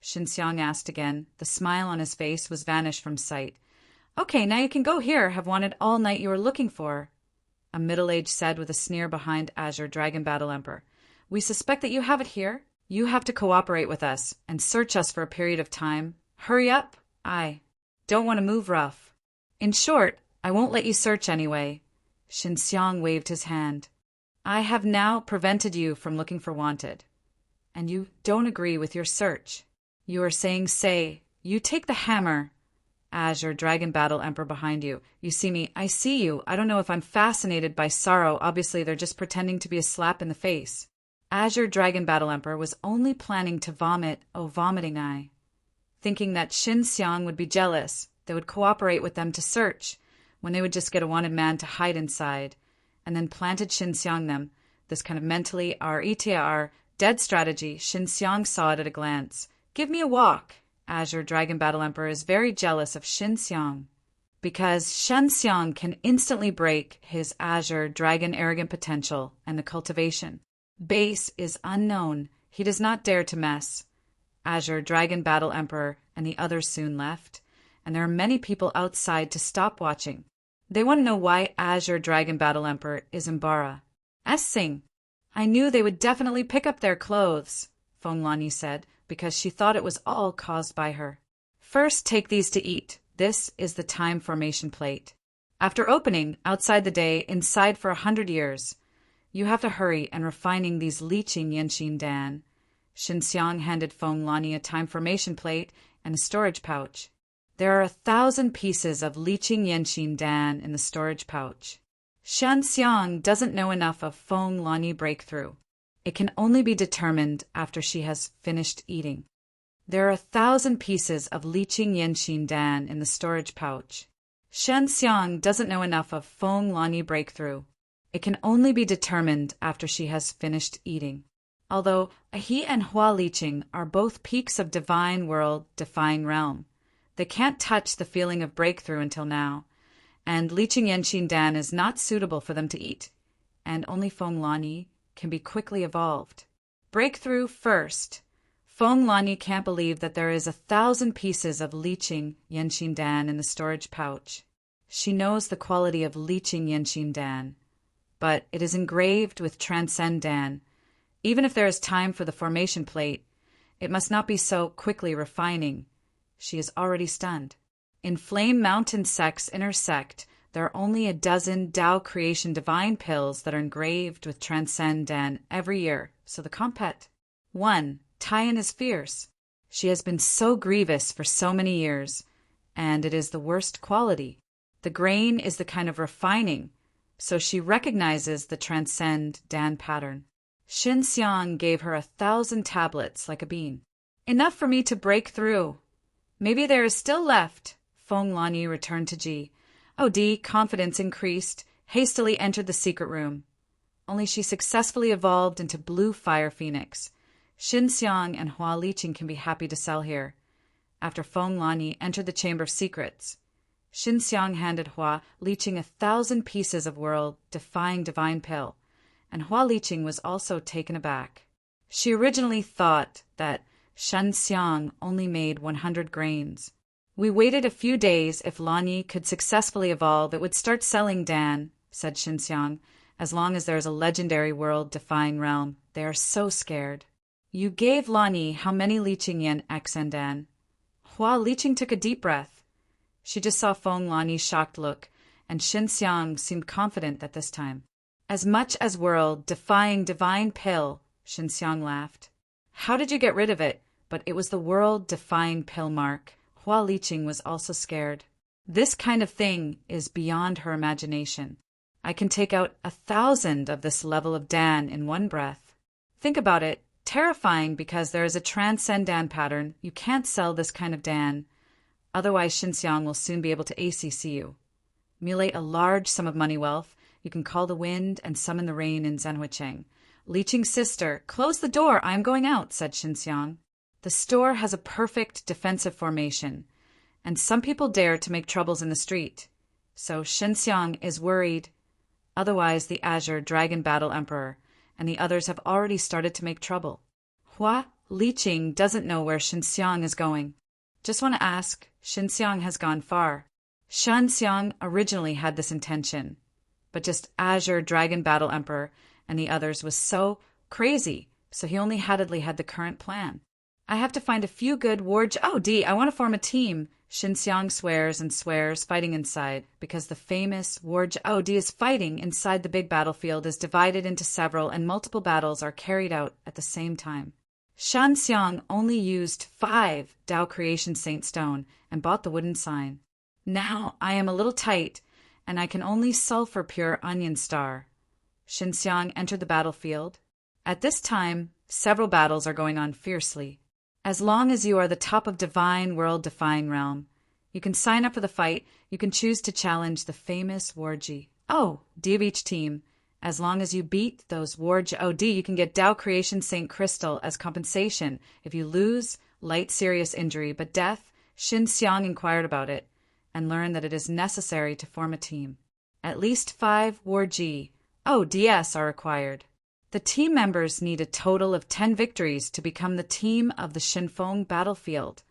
Xinxiang asked again. The smile on his face was vanished from sight. Okay, now you can go here, have wanted all night you were looking for, a middle-aged said with a sneer behind Azure Dragon Battle Emperor. We suspect that you have it here. You have to cooperate with us and search us for a period of time. Hurry up, I don't want to move rough. In short, I won't let you search anyway. Xinxiang waved his hand. I have now prevented you from looking for wanted. And you don't agree with your search. You are saying, say, you take the hammer. Azure Dragon Battle Emperor behind you. You see me, I see you. I don't know if I'm fascinated by sorrow. Obviously, they're just pretending to be a slap in the face. Azure Dragon Battle Emperor was only planning to vomit, oh vomiting eye. Thinking that Xinxiang would be jealous, they would cooperate with them to search, when they would just get a wanted man to hide inside, and then planted Xinxiang them, this kind of mentally RETR dead strategy. Xinxiang saw it at a glance. Give me a walk. Azure Dragon Battle Emperor is very jealous of Xinxiang, because Xinxiang can instantly break his Azure Dragon arrogant potential and the cultivation. Base is unknown. He does not dare to mess. Azure Dragon Battle Emperor and the others soon left, and there are many people outside to stop watching. They want to know why Azure Dragon Battle Emperor is Imbara. Sing. I knew they would definitely pick up their clothes, Fonglani said, because she thought it was all caused by her. First, take these to eat. This is the time formation plate. After opening, outside the day, inside for 100 years. You have to hurry and refining these leaching Yenxin Dan. Xinxiang handed Fonglani a time formation plate and a storage pouch. There are 1,000 pieces of leaching Yenxin Dan in the storage pouch. Xinxiang doesn't know enough of Fonglani breakthrough. It can only be determined after she has finished eating. There are 1,000 pieces of leaching Yenxin Dan in the storage pouch. Xinxiang doesn't know enough of Fonglani breakthrough. It can only be determined after she has finished eating. Although He and Hua Liqing are both peaks of divine world, defying realm, they can't touch the feeling of breakthrough until now, and Liqing Yenxin Dan is not suitable for them to eat, and only Fonglani can be quickly evolved. Breakthrough first. Fonglani can't believe that there is 1,000 pieces of leaching Yenxin Dan in the storage pouch. She knows the quality of leaching Yenxin Dan, but it is engraved with Transcend Dan. Even if there is time for the formation plate, it must not be so quickly refining. She is already stunned. In Flame Mountain Sect's inner sect, there are only a dozen Tao Creation Divine pills that are engraved with Transcend Dan every year, so the compet. 1. Taiyan is fierce. She has been so grievous for so many years, and it is the worst quality. The grain is the kind of refining, so she recognizes the Transcend Dan pattern. Xinxiang gave her 1,000 tablets like a bean. Enough for me to break through. Maybe there is still left. Fonglani returned to Ji. Di, confidence increased, hastily entered the secret room. Only she successfully evolved into Blue Fire Phoenix. Xinxiang and Hua Liqing can be happy to sell here. After Fonglani entered the Chamber of Secrets, Xinxiang handed Hua Liqing 1,000 pieces of world-defying divine pill, and Hua Liqing was also taken aback. She originally thought that Xinxiang only made 100 grains. We waited a few days. If Lani could successfully evolve, it would start selling Dan, said Xinxiang. As long as there is a legendary world-defying realm, they are so scared. You gave Lani how many Liqing Yen Xen Dan? Hua Liqing took a deep breath. She just saw Fonglani's shocked look, and Xinxiang seemed confident at this time. As much as world-defying divine pill, Xinxiang laughed. How did you get rid of it? But it was the world-defying pill mark. Hua Liqing was also scared. This kind of thing is beyond her imagination. I can take out 1,000 of this level of Dan in one breath. Think about it. Terrifying because there is a Transcend Dan pattern. You can't sell this kind of Dan. Otherwise, Xinxiang will soon be able to ACC you. Emulate a large sum of money wealth. You can call the wind and summon the rain in Zhenhuicheng. Liqing's sister, close the door, I am going out, said Xinxiang. The store has a perfect defensive formation, and some people dare to make troubles in the street. So Xinxiang is worried. Otherwise, the Azure Dragon Battle Emperor and the others have already started to make trouble. Hua Liqing doesn't know where Xinxiang is going. Just want to ask, Xinxiang has gone far. Xinxiang originally had this intention, but just Azure Dragon Battle Emperor and the others was so crazy, so he only had the current plan. I have to find a few good I want to form a team. Xinxiang swears and swears, fighting inside, because the famous War Ji is fighting inside the big battlefield is divided into several and multiple battles are carried out at the same time. Shanxiang only used 5 Tao Creation Saint Stone and bought the wooden sign. Now I am a little tight, and I can only sulfur pure onion star. Xinxiang entered the battlefield. At this time, several battles are going on fiercely. As long as you are the top of divine world-defying realm, you can sign up for the fight. You can choose to challenge the famous War Ji of each team. As long as you beat those War Ji, you can get Tao Creation Saint Crystal as compensation if you lose, light serious injury, but death. Xinxiang inquired about it and learned that it is necessary to form a team. At least 5 War Ji DS are required. The team members need a total of 10 victories to become the team of the Shinfeng battlefield,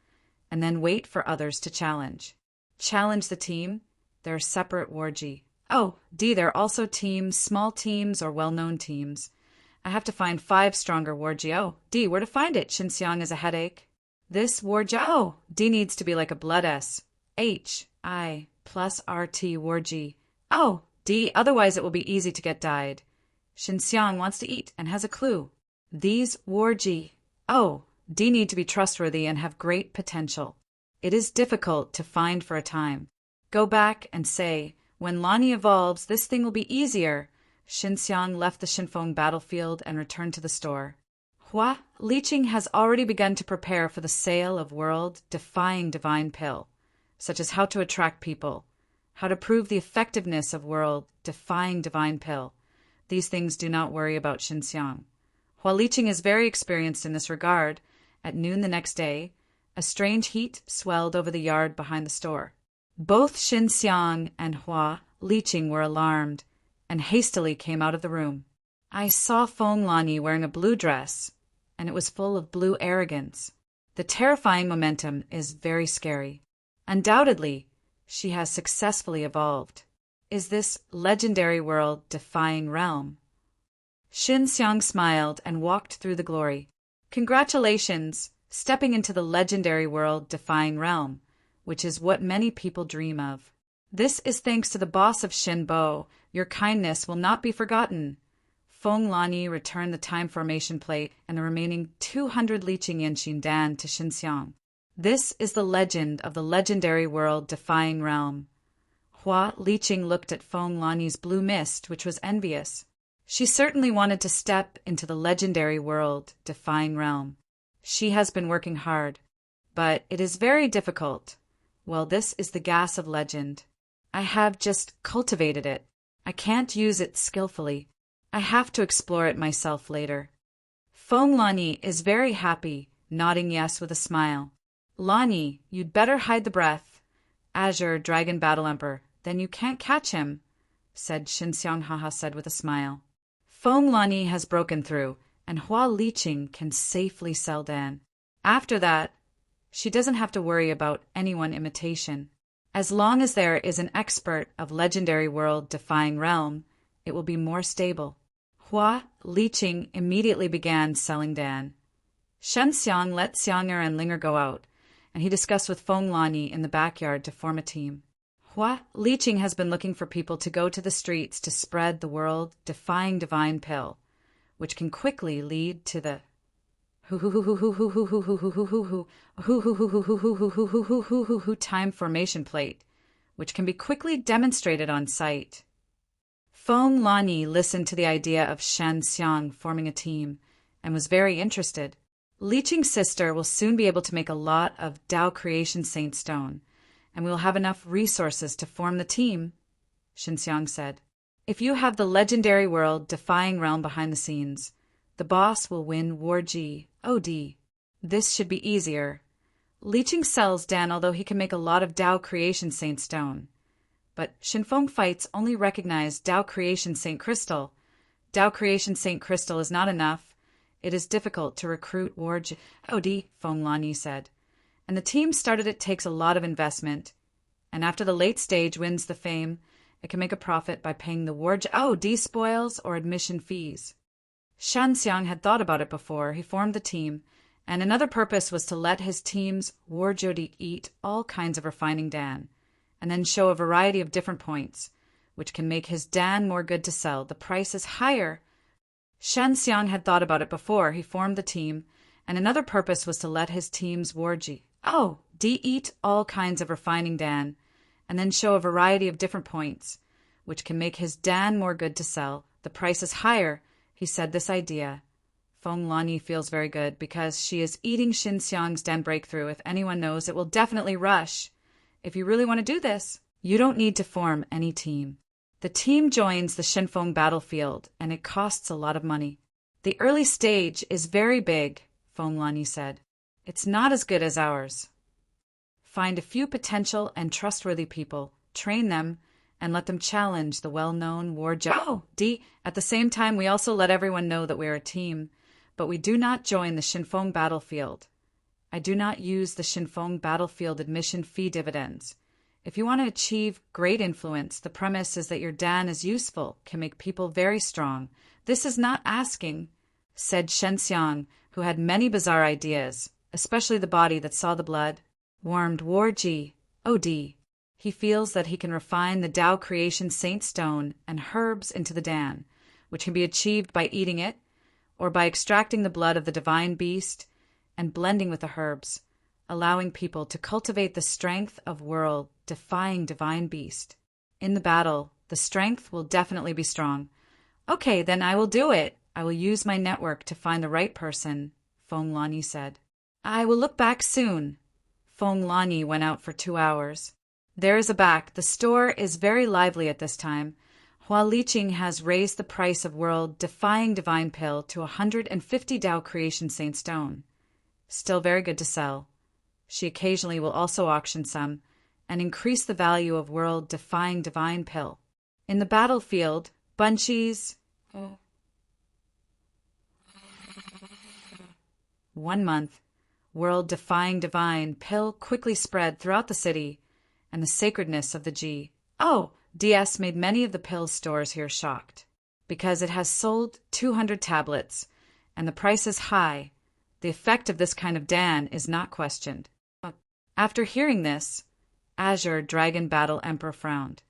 and then wait for others to challenge. Challenge the team. There are separate War Ji there are also teams, small teams, or well-known teams. I have to find 5 stronger War Ji where to find it? Xinxiang is a headache. This War Ji needs to be like a blood S. H-I plus R-T War Ji otherwise it will be easy to get died. Xinxiang wants to eat and has a clue. These War Ji need to be trustworthy and have great potential. It is difficult to find for a time. Go back and say, when Lani evolves, this thing will be easier. Xinxiang left the Shinfeng battlefield and returned to the store. Hua Liqing has already begun to prepare for the sale of world-defying divine pill, such as how to attract people, how to prove the effectiveness of world-defying divine pill. These things do not worry about Xinxiang. Hua Liqing is very experienced in this regard. At noon the next day, a strange heat swelled over the yard behind the store. Both Xinxiang and Hua Liqing were alarmed and hastily came out of the room. I saw Feng Lani wearing a blue dress, and it was full of blue arrogance. The terrifying momentum is very scary. Undoubtedly, she has successfully evolved. Is this legendary world-defying realm? Xinxiang smiled and walked through the glory. Congratulations, stepping into the legendary world-defying realm, which is what many people dream of. This is thanks to the boss of Shinbo. Your kindness will not be forgotten. Feng Lani returned the time formation plate and the remaining 200 Liqing Yin Xindan to Xinxiang. This is the legend of the legendary world-defying realm. Hua Liqing looked at Feng Lani's blue mist, which was envious. She certainly wanted to step into the legendary world-defying realm. She has been working hard, but it is very difficult. Well, this is the gas of legend. I have just cultivated it. I can't use it skillfully. I have to explore it myself later. Feng Lani is very happy, nodding yes with a smile. Lani, you'd better hide the breath. Azure Dragon Battle Emperor, then you can't catch him, said Xinxiang said with a smile. Feng Lani has broken through, and Hua Liqing can safely sell Dan. After that, she doesn't have to worry about anyone imitation. As long as there is an expert of legendary world-defying realm, it will be more stable. Hua Liqing immediately began selling Dan. Xinxiang let Xianger and Linger go out, and he discussed with Feng Lani in the backyard to form a team. Hua Liqing has been looking for people to go to the streets to spread the world-defying divine pill, which can quickly lead to the time formation plate, which can be quickly demonstrated on site. Feng Lani listened to the idea of Xinxiang forming a team and was very interested. Liqing's sister will soon be able to make a lot of Tao Creation Saint Stone, and we will have enough resources to form the team, Xinxiang said. If you have the legendary world-defying realm behind the scenes, the boss will win War Ji OD. This should be easier. Liqing sells Dan, although he can make a lot of Tao Creation Saint Stone. But Shinfeng fights only recognize Tao Creation Saint Crystal. Tao Creation Saint Crystal is not enough. It is difficult to recruit War Ji OD, Feng Lani said. And the team started it takes a lot of investment. And after the late stage wins the fame, it can make a profit by paying the War Ji OD spoils or admission fees. Xinxiang had thought about it before. He formed the team And another purpose was to let his team's Warjodi eat all kinds of refining Dan, and then show a variety of different points, which can make his Dan more good to sell. The price is higher. Shen Xiang had thought about it before he formed the team, and another purpose was to let his team's Warji eat all kinds of refining Dan, and then show a variety of different points, which can make his Dan more good to sell. The price is higher. He said this idea. Feng Lani feels very good because she is eating Shen Xiang's Dan breakthrough. If anyone knows, it will definitely rush. If you really want to do this, you don't need to form any team. The team joins the Shenfeng battlefield, and it costs a lot of money. The early stage is very big, Feng Lani said. It's not as good as ours. Find a few potential and trustworthy people, train them, and let them challenge the well-known Warjodi. At the same time, we also let everyone know that we're a team, but we do not join the Shenfeng battlefield. I do not use the Shenfeng battlefield admission fee dividends. If you want to achieve great influence, the premise is that your Dan is useful, can make people very strong. This is not asking, said Shen Xiang, who had many bizarre ideas, especially the body that saw the blood. Warmed Warji, OD. He feels that he can refine the Tao creation saint stone and herbs into the Dan, which can be achieved by eating it, or by extracting the blood of the divine beast and blending with the herbs, allowing people to cultivate the strength of world-defying divine beast. In the battle, the strength will definitely be strong. Okay, then I will do it. I will use my network to find the right person, Feng Lani said. I will look back soon. Feng Lani went out for 2 hours. There is a back. The store is very lively at this time. Hua Liqing has raised the price of world-defying divine pill to 150 Tao creation saint stone. Still very good to sell. She occasionally will also auction some and increase the value of world-defying divine pill. In the battlefield, bunchies. 1 month, world-defying divine pill quickly spread throughout the city, and the sacredness of the DS made many of the pill stores here shocked, because it has sold 200 tablets, and the price is high. The effect of this kind of Dan is not questioned. After hearing this, Azure Dragon Battle Emperor frowned.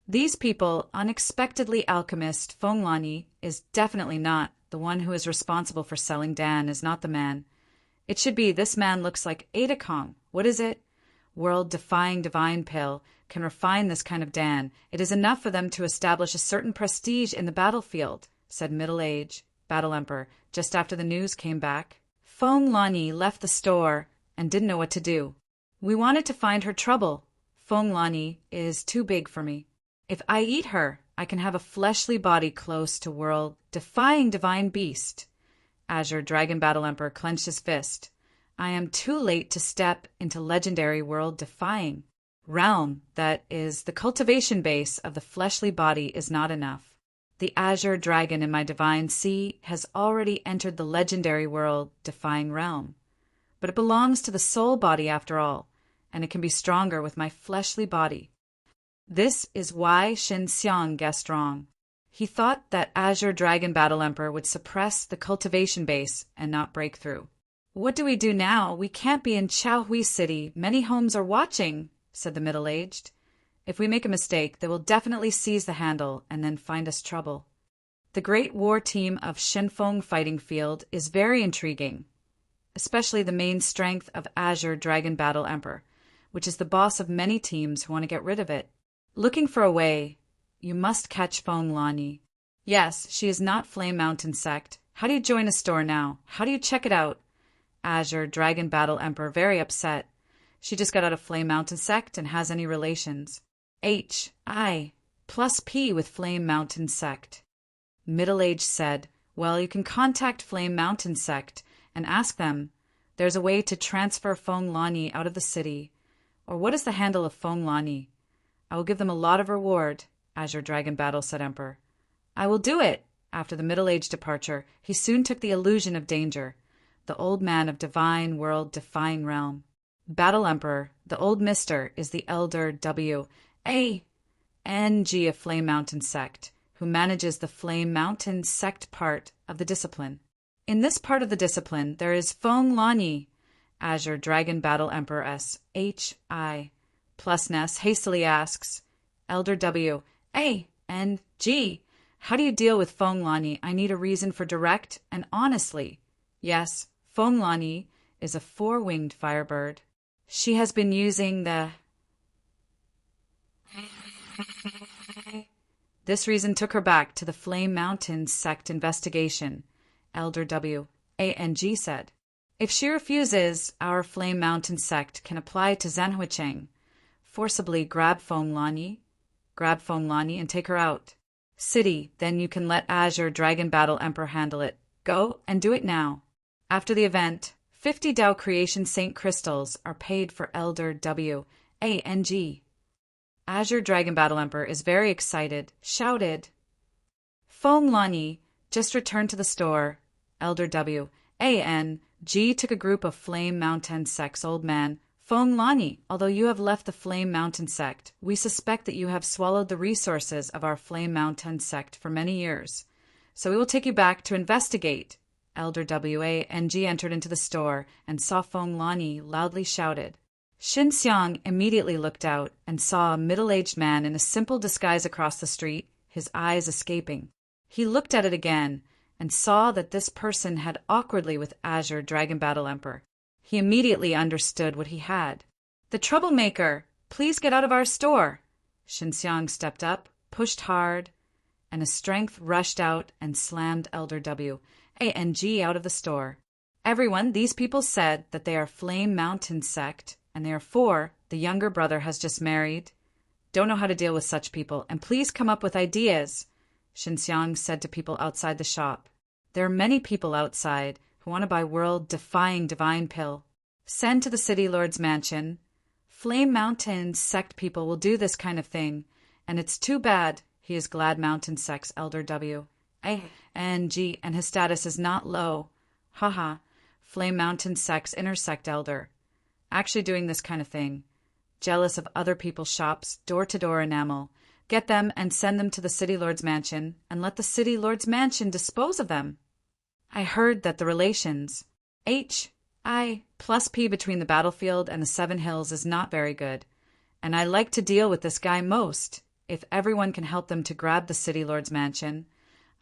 These people, unexpectedly alchemist Feng Lani is definitely not the one who is responsible for selling Dan is not the man. It should be this man looks like Ada Kong. What is it? World-defying divine pill can refine this kind of Dan. It is enough for them to establish a certain prestige in the battlefield, said middle-age Battle Emperor just after the news came back. Feng Lani left the store and didn't know what to do. We wanted to find her trouble. Feng Lani is too big for me. If I eat her, I can have a fleshly body close to world-defying divine beast. Azure Dragon Battle Emperor clenched his fist. I am too late to step into legendary world-defying realm. That is, the cultivation base of the fleshly body is not enough. The Azure Dragon in my divine sea has already entered the legendary world-defying realm. But it belongs to the soul body after all, and it can be stronger with my fleshly body. This is why Shen Xiang guessed wrong. He thought that Azure Dragon Battle Emperor would suppress the cultivation base and not break through. What do we do now? We can't be in Chaohui City. Many homes are watching, said the middle-aged. If we make a mistake, they will definitely seize the handle and then find us trouble. The great war team of Shenfeng fighting field is very intriguing, especially the main strength of Azure Dragon Battle Emperor, which is the boss of many teams who want to get rid of it. Looking for a way, you must catch Feng Lani. Yes, she is not Flame Mountain sect. How do you join a store now? How do you check it out? Azure Dragon Battle Emperor very upset. She just got out of Flame Mountain sect and has any relations. HI plus P with Flame Mountain sect. Middle-aged said, well, you can contact Flame Mountain sect and ask them. There's a way to transfer Feng Lani out of the city. Or what is the handle of Feng Lani? I will give them a lot of reward, Azure Dragon Battle said Emperor. I will do it. After the middle-aged departure, he soon took the illusion of danger. The old man of divine world-defying realm. Battle Emperor, the old mister, is the elder W.A.N.G. of Flame Mountain sect, who manages the Flame Mountain sect part of the discipline. In this part of the discipline, there is Feng Lani, Azure Dragon Battle Emperor SHI. Plus Ness hastily asks, Elder W, A, N, G, how do you deal with Feng Lani? I need a reason for direct and honestly. Yes, Feng Lani is a four-winged firebird. She has been using the... This reason took her back to the Flame Mountain sect investigation, Elder W, A, N, G said. If she refuses, our Flame Mountain sect can apply to Zanhuicheng, forcibly grab Feng Lani, and take her out. City, then you can let Azure Dragon Battle Emperor handle it. Go and do it now. After the event, 50 Tao Creation Saint Crystals are paid for Elder W, A, N, G. Azure Dragon Battle Emperor is very excited, shouted, Feng Lani just returned to the store. Elder W, A, N, G took a group of Flame Mountain sect's old man. Feng Lani, although you have left the Flame Mountain sect, we suspect that you have swallowed the resources of our Flame Mountain sect for many years. So we will take you back to investigate. Elder W, A, N, G entered into the store and saw Feng Lani loudly shouted. Xin Xiang immediately looked out and saw a middle-aged man in a simple disguise across the street, his eyes escaping. He looked at it again and saw that this person had awkwardly with Azure Dragon Battle Emperor. He immediately understood what he had. The troublemaker! Please get out of our store! Xin Xiang stepped up, pushed hard, and his strength rushed out and slammed Elder W, A, N, G out of the store. Everyone, these people said that they are Flame Mountain sect, and therefore the younger brother has just married. Don't know how to deal with such people, and please come up with ideas, Xin Xiang said to people outside the shop. There are many people outside who want to buy world-defying divine pill. Send to the City Lord's mansion. Flame Mountain sect people will do this kind of thing, and it's too bad he is Glad Mountain sect's Elder W, A, N, G, and his status is not low. Haha, Flame Mountain sect's intersect elder. Actually doing this kind of thing. Jealous of other people's shops, door-to-door enamel. Get them and send them to the City Lord's mansion, and let the City Lord's mansion dispose of them. I heard that the relations HI plus P between the battlefield and the Seven Hills is not very good, and I like to deal with this guy most. If everyone can help them to grab the City Lord's mansion,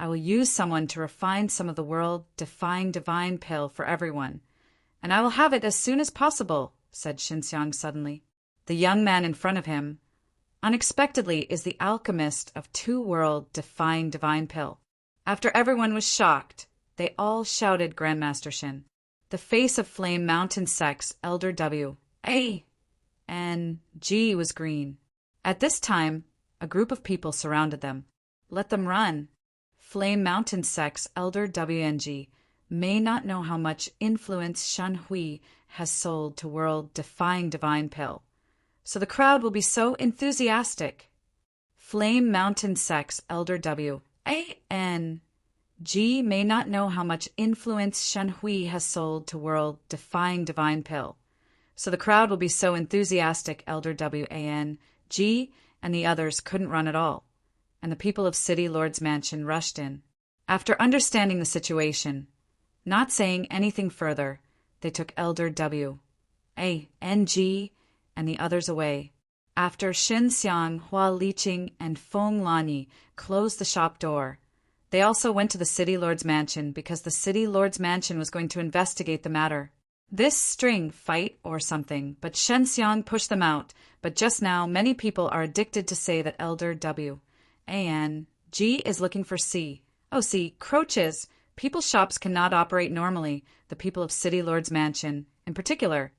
I will use someone to refine some of the world-defying divine pill for everyone, and I will have it as soon as possible, said Xin Xiang suddenly. The young man in front of him, unexpectedly, is the alchemist of two world-defying divine pill. After everyone was shocked, they all shouted Grandmaster Xin. The face of Flame Mountain sect's Elder W, A, N, G was green. At this time, a group of people surrounded them. Let them run. Flame Mountain sect's Elder WNG may not know how much influence Shan Hui has sold to world-defying divine pill, so the crowd will be so enthusiastic. Flame Mountain sect's Elder W, A, N, G may not know how much influence Shan Hui has sold to world-defying divine pill, so the crowd will be so enthusiastic. Elder W, A, N, G, and the others couldn't run at all, and the people of City Lord's mansion rushed in. After understanding the situation, not saying anything further, they took Elder W, A, N, G, and the others away. After Xin Xiang, Hua Liqing, and Feng Lani closed the shop door, they also went to the City Lord's mansion because the City Lord's mansion was going to investigate the matter. This string fight or something, but Shen Xiang pushed them out. But just now, many people are addicted to say that Elder W, A, N, G is looking for C. Oh, see, Croaches. People's shops cannot operate normally. The people of City Lord's mansion, in particular,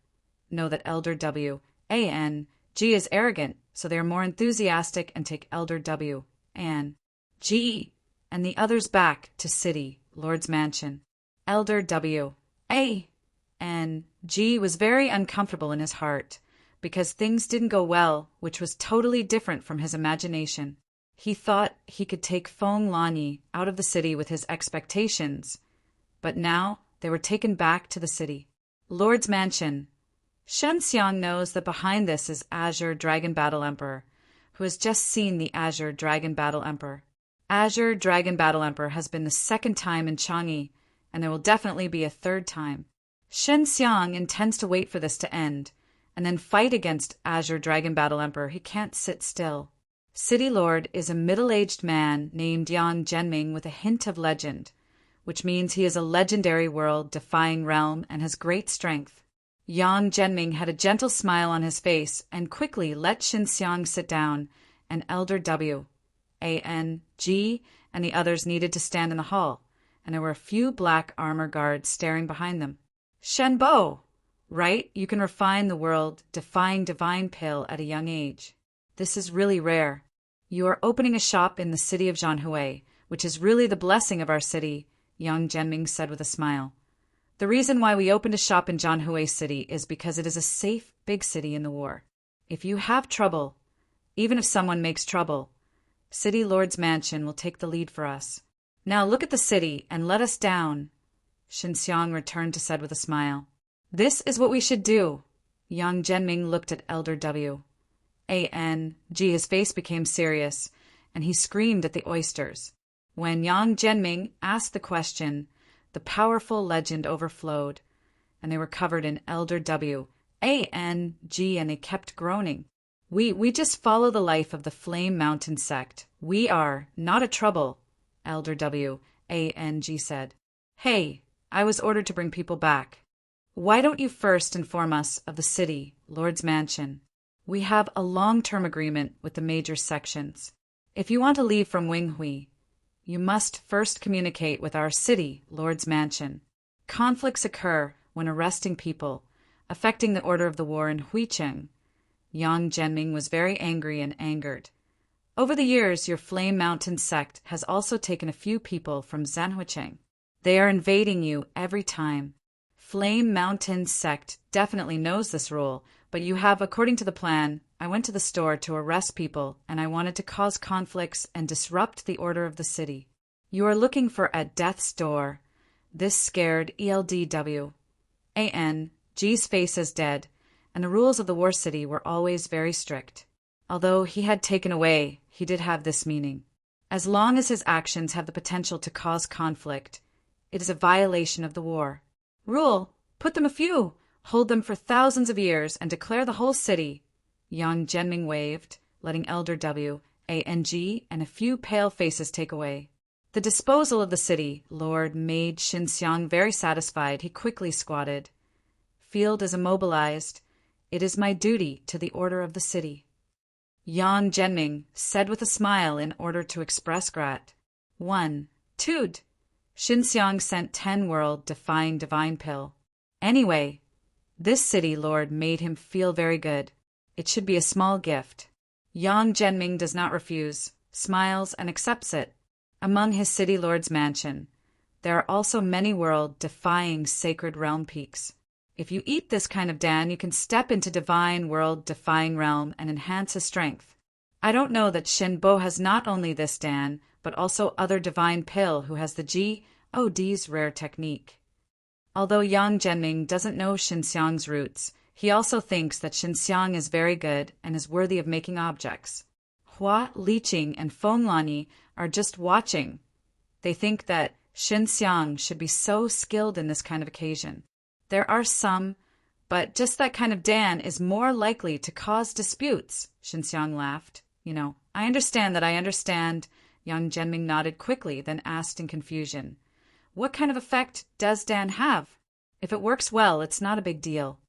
know that Elder W, A, N, G is arrogant, so they are more enthusiastic and take Elder W, N, G, and the others back to City Lord's mansion. Elder W, A, N, G was very uncomfortable in his heart because things didn't go well, which was totally different from his imagination. He thought he could take Feng Lani out of the city with his expectations, but now they were taken back to the city. Lord's mansion. Shen Xiang knows that behind this is Azure Dragon Battle Emperor, who has just seen the Azure Dragon Battle Emperor. Azure Dragon Battle Emperor has been the second time in Changi, and there will definitely be a third time. Shen Xiang intends to wait for this to end, and then fight against Azure Dragon Battle Emperor. He can't sit still. City Lord is a middle-aged man named Yang Zhenming with a hint of legend, which means he is a legendary world-defying realm and has great strength. Yang Zhenming had a gentle smile on his face and quickly let Shen Xiang sit down, and Elder W, A-N, G, and the others needed to stand in the hall, and there were a few black armor guards staring behind them. Shen Bo! Right? You can refine the world-defying divine pill at a young age. This is really rare. You are opening a shop in the city of Zhanhui, which is really the blessing of our city, Yang Zhenming said with a smile. The reason why we opened a shop in Zhanhui City is because it is a safe, big city in the war. If you have trouble, even if someone makes trouble, City Lord's Mansion will take the lead for us. Now look at the city and let us down, Shen Xiang returned to said with a smile. This is what we should do. Yang Zhenming looked at Elder W. A-N-G. His face became serious, and he screamed at the oysters. When Yang Zhenming asked the question, the powerful legend overflowed, and they were covered in Elder W. A-N-G, and they kept groaning. We just follow the life of the Flame Mountain sect. We are not a trouble, Elder W. A-N-G said. Hey, I was ordered to bring people back. Why don't you first inform us of the city, Lord's Mansion? We have a long-term agreement with the major sections. If you want to leave from Winghui, you must first communicate with our city, Lord's Mansion. Conflicts occur when arresting people, affecting the order of the war in Huicheng. Yang Zhenming was very angry and angered. Over the years, your Flame Mountain sect has also taken a few people from Zhanhuicheng. They are invading you every time. Flame Mountain sect definitely knows this rule, but you have, according to the plan, I went to the store to arrest people, and I wanted to cause conflicts and disrupt the order of the city. You are looking for a death's door. This scared ELDW. A.N. G's face is dead, and the rules of the war city were always very strict. Although he had taken away, he did have this meaning. As long as his actions have the potential to cause conflict, it is a violation of the war. Rule, put them a few, hold them for thousands of years, and declare the whole city. Yang Zhenming waved, letting Elder W, A-N-G, and a few pale faces take away. The disposal of the city, Lord, made Shen Xiang very satisfied. He quickly squatted. Field is immobilized. It is my duty to the order of the city. Yang Zhenming said with a smile in order to express grat. 1. Tud. Shen Xiang sent 10 world-defying divine pill. Anyway, this city lord made him feel very good. It should be a small gift. Yang Zhenming does not refuse, smiles, and accepts it. Among his city lord's mansion, there are also many world-defying sacred realm peaks. If you eat this kind of dan, you can step into divine world-defying realm and enhance his strength. I don't know that Shen Bo has not only this dan, but also other divine pill who has the G.O.D's rare technique. Although Yang Zhenming doesn't know Shen Xiang's roots, he also thinks that Shen Xiang is very good and is worthy of making objects. Hua Liqing and Feng Lani are just watching. They think that Shen Xiang should be so skilled in this kind of occasion. There are some, but just that kind of dan is more likely to cause disputes, Shen Xiang laughed. I understand that I understand. Yang Zhenming nodded quickly, then asked in confusion. What kind of effect does dan have? If it works well, it's not a big deal.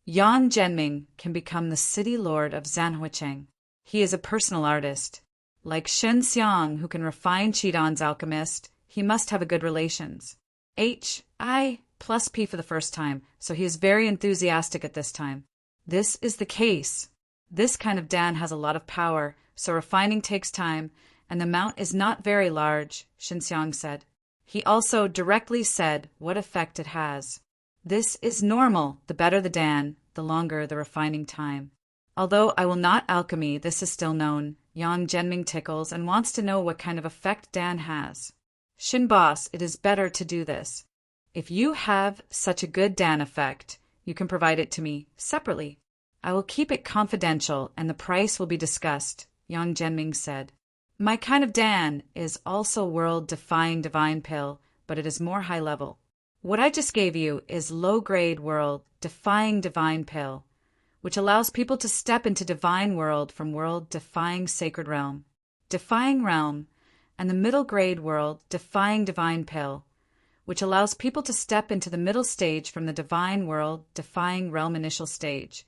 Yang Zhenming can become the city lord of Zhanhuicheng. He is a personal artist. Like Shen Xiang, who can refine Qidan's alchemist, he must have a good relations. H.I. plus P for the first time, so he is very enthusiastic at this time. This is the case. This kind of dan has a lot of power, so refining takes time, and the amount is not very large, Shen Xiang said. He also directly said what effect it has. This is normal. The better the dan, the longer the refining time. Although I will not alchemy, this is still known. Yang Zhenming tickles and wants to know what kind of effect dan has. Shin boss, it is better to do this. If you have such a good dan effect, you can provide it to me separately. I will keep it confidential and the price will be discussed, Yang Zhenming said. My kind of dan is also world-defying divine pill, but it is more high level. What I just gave you is low-grade world defying divine pill, which allows people to step into divine world from world defying sacred realm. Defying realm, and the middle grade world defying divine pill, which allows people to step into the middle stage from the divine world defying realm initial stage.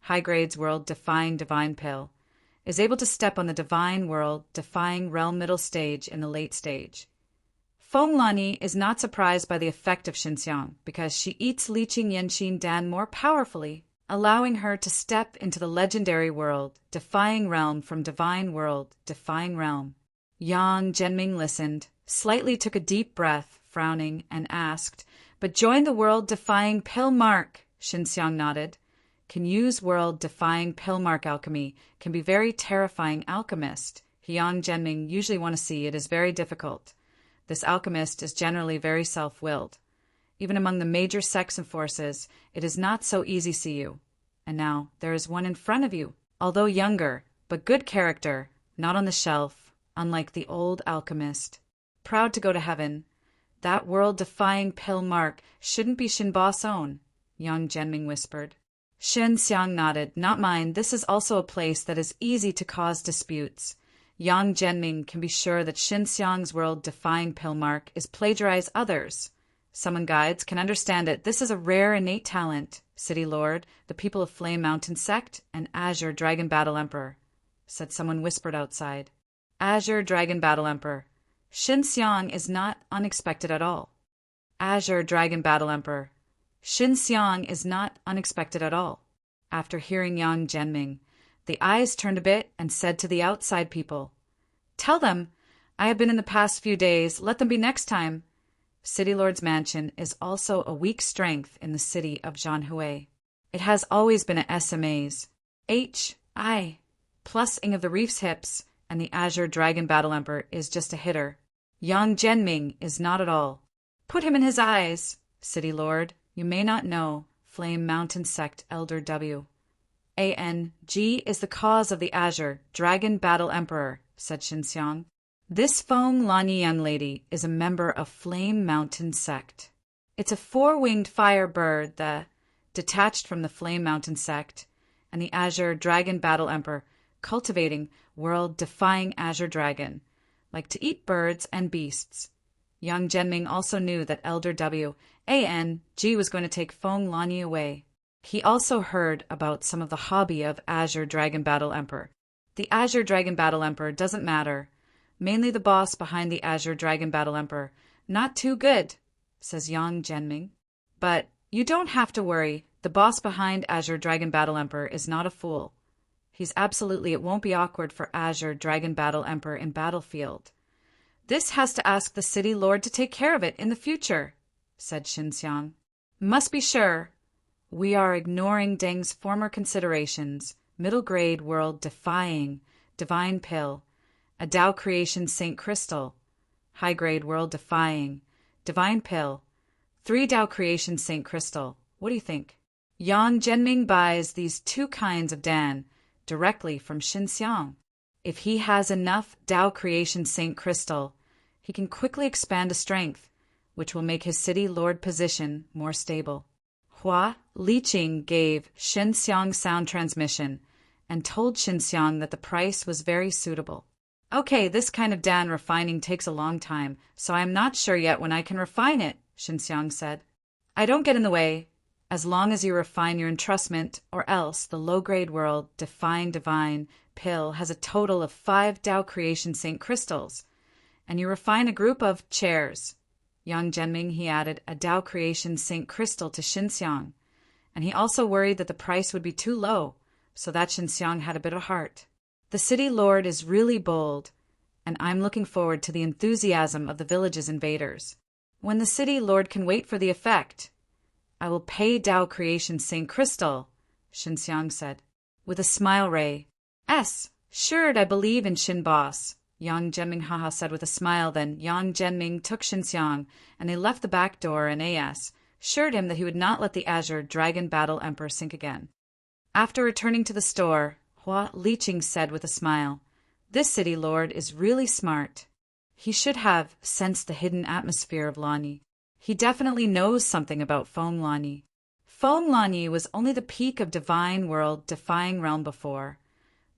High grades world defying divine pill is able to step on the divine world defying realm middle stage in the late stage. Feng Lani is not surprised by the effect of Xinxiang because she eats Li Qing Yanxin Dan more powerfully, allowing her to step into the legendary world defying realm from divine world defying realm. Yang Zhenming listened, slightly took a deep breath, frowning, and asked, "But join the world-defying pill mark?" Xinxiang nodded. Can use world-defying pill mark alchemy can be very terrifying alchemist. Yang Zhenming usually want to see it is very difficult. This alchemist is generally very self-willed. Even among the major sects and forces, it is not so easy see you. And now there is one in front of you, although younger, but good character, not on the shelf, unlike the old alchemist. Proud to go to heaven. That world-defying pill mark shouldn't be Shinba's own, Yang Zhenming whispered. Xinxiang nodded. Not mine. This is also a place that is easy to cause disputes. Yang Zhenming can be sure that Xinxiang's world-defying pill mark is plagiarize others. Summon guides can understand it. This is a rare innate talent. City Lord, the people of Flame Mountain Sect, and Azure Dragon Battle Emperor, said someone whispered outside. Azure Dragon Battle Emperor. Xinxiang is not unexpected at all. Azure Dragon Battle Emperor. Xinxiang is not unexpected at all. After hearing Yang Zhenming, the eyes turned a bit and said to the outside people, "Tell them, I have been in the past few days, let them be next time." City Lord's mansion is also a weak strength in the city of Zhanhui. It has always been a SMA's. H.I. plus Ing of the Reef's hips, and the Azure Dragon Battle Emperor is just a hitter. Yang Zhenming is not at all. Put him in his eyes, City Lord. You may not know, Flame Mountain Sect Elder W. A.N.G. is the cause of the Azure Dragon Battle Emperor, said Xinxiang. This Feng Lani young lady is a member of Flame Mountain Sect. It's a four-winged fire bird that, detached from the Flame Mountain Sect, and the Azure Dragon Battle Emperor, cultivating world-defying Azure Dragon, like to eat birds and beasts. Yang Zhenming also knew that Elder W. A.N.G. was going to take Feng Lani away. He also heard about some of the hobby of Azure Dragon Battle Emperor. The Azure Dragon Battle Emperor doesn't matter. Mainly the boss behind the Azure Dragon Battle Emperor. Not too good, says Yang Zhenming. But you don't have to worry. The boss behind Azure Dragon Battle Emperor is not a fool. He's absolutely, it won't be awkward for Azure Dragon Battle Emperor in battlefield. This has to ask the City Lord to take care of it in the future, said Xinxiang. Must be sure. We are ignoring Deng's former considerations. Middle grade world defying, divine pill, a Tao creation Saint Crystal, high grade world defying, divine pill, 3 Tao creation Saint Crystal. What do you think? Yang Zhenming buys these 2 kinds of Dan directly from Xinxiang. If he has enough Tao creation Saint Crystal, he can quickly expand to strength, which will make his City Lord position more stable. Hua Liqing gave Xinxiang sound transmission and told Xinxiang that the price was very suitable. Okay, this kind of Dan refining takes a long time, so I am not sure yet when I can refine it, Xinxiang said. I don't get in the way, as long as you refine your entrustment, or else the low-grade world, defying divine, pill has a total of 5 Tao creation Saint Crystals, and you refine a group of chairs. Yang Zhenming, he added a Tao creation Saint Crystal to Xinxiang, and he also worried that the price would be too low, so that Xinxiang had a bit of heart. The City Lord is really bold, and I'm looking forward to the enthusiasm of the village's invaders. When the City Lord can wait for the effect, I will pay Tao creation Saint Crystal, Xinxiang said, with a smile ray. Sure, I believe in Shin Boss, Yang Zhenming haha said with a smile. Then Yang Zhenming took Xinxiang, and they left the back door, and assured him that he would not let the Azure Dragon Battle Emperor sink again. After returning to the store, Hua Liqing said with a smile, This City Lord is really smart. He should have sensed the hidden atmosphere of Lani. He definitely knows something about Feng Lani. Feng Lani was only the peak of divine world defying realm before,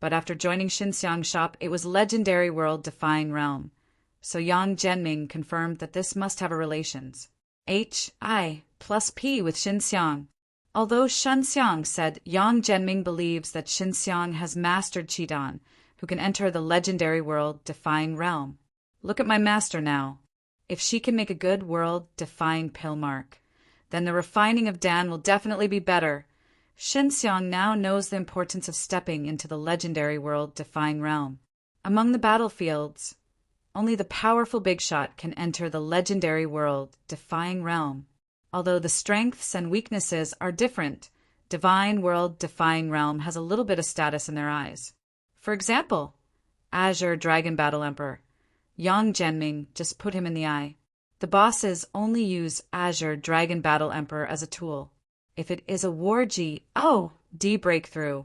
but after joining Xinxiang's shop, it was legendary world defying realm. So Yang Zhenming confirmed that this must have a relations. H-I plus P with Xinxiang. Although Xinxiang said Yang Zhenming believes that Xinxiang has mastered Qidan, who can enter the legendary world defying realm. Look at my master now. If she can make a good world defying pill mark, then the refining of Dan will definitely be better. Xinxiang now knows the importance of stepping into the legendary world defying realm. Among the battlefields, only the powerful big shot can enter the legendary world defying realm. Although the strengths and weaknesses are different, divine world defying realm has a little bit of status in their eyes. For example, Azure Dragon Battle Emperor. Yang Zhenming just put him in the eye. The bosses only use Azure Dragon Battle Emperor as a tool. If it is a War D breakthrough.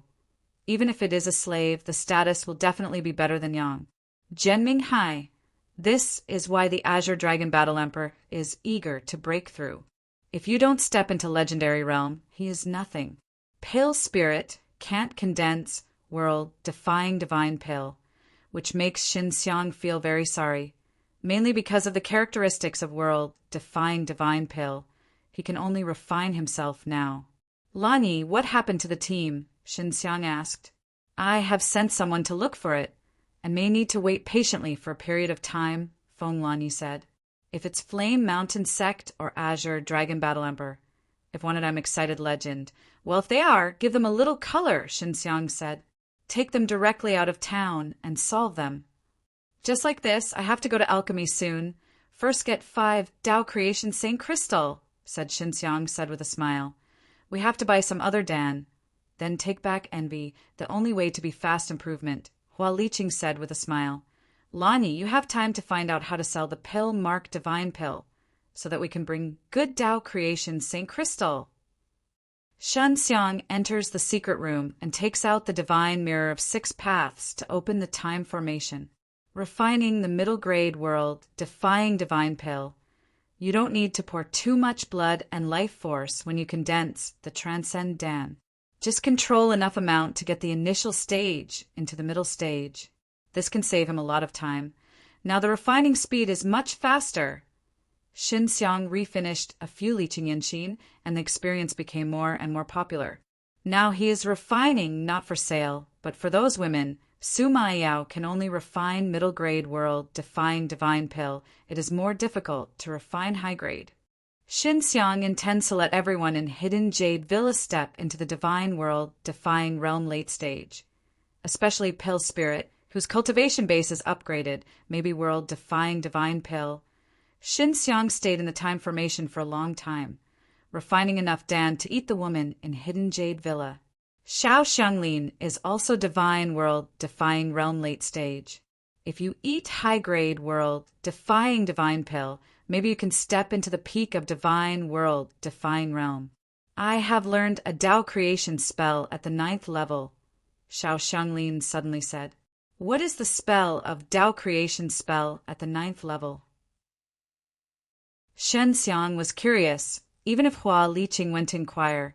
Even if it is a slave, the status will definitely be better than Yang. Zhenming Hai. This is why the Azure Dragon Battle Emperor is eager to break through. If you don't step into legendary realm, he is nothing. Pill Spirit can't condense world defying divine pill, which makes Xinxiang feel very sorry. Mainly because of the characteristics of world defying divine pill, he can only refine himself now. Lani, what happened to the team? Xinxiang asked. I have sent someone to look for it, and may need to wait patiently for a period of time, Feng Lani said. If it's Flame Mountain Sect or Azure Dragon Battle Emperor. If one of them excited legend. Well, if they are, give them a little color, Xinxiang said. Take them directly out of town and solve them. Just like this, I have to go to Alchemy soon. First get 5 Tao Creation Saint Crystal, said Xinxiang said with a smile. We have to buy some other Dan. Then take back Envy, the only way to be fast improvement, Hua Liqing said with a smile. Lani, you have time to find out how to sell the pill mark divine pill, so that we can bring good Tao Creation Saint Crystal. Xinxiang enters the secret room and takes out the divine mirror of 6 paths to open the time formation. Refining the middle grade world, defying divine pill. You don't need to pour too much blood and life force when you condense the transcend Dan. Just control enough amount to get the initial stage into the middle stage. This can save him a lot of time. Now the refining speed is much faster. Xinxiang refinished a few Liqing Yanqin, and the experience became more and more popular. Now he is refining not for sale, but for those women. Suma Yao can only refine middle grade world, defying divine pill. It is more difficult to refine high grade. Xinxiang intends to let everyone in Hidden Jade Villa step into the divine world, defying realm late stage. Especially Pill Spirit, whose cultivation base is upgraded, maybe world defying divine pill. Xinxiang stayed in the time formation for a long time, refining enough Dan to eat the woman in Hidden Jade Villa. Xiao Xianglin is also divine world defying realm late stage. If you eat high grade world defying divine pill, maybe you can step into the peak of divine world defying realm. I have learned a Tao creation spell at the 9th level, Xiao Xianglin suddenly said. What is the spell of Tao creation spell at the 9th level? Xinxiang was curious, even if Hua Liqing went to inquire.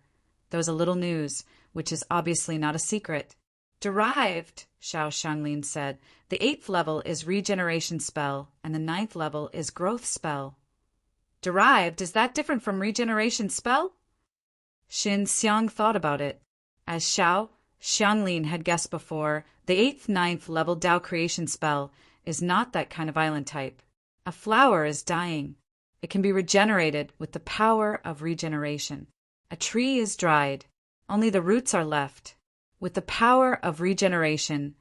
There was a little news, which is obviously not a secret. Derived, Xiao Xianglin said. The 8th level is regeneration spell, and the 9th level is growth spell. Derived, is that different from regeneration spell? Xinxiang thought about it. As Xiao Xianglin had guessed before, the 8th, 9th level Tao creation spell is not that kind of island type. A flower is dying. It can be regenerated with the power of regeneration. A tree is dried. Only the roots are left. With the power of regeneration,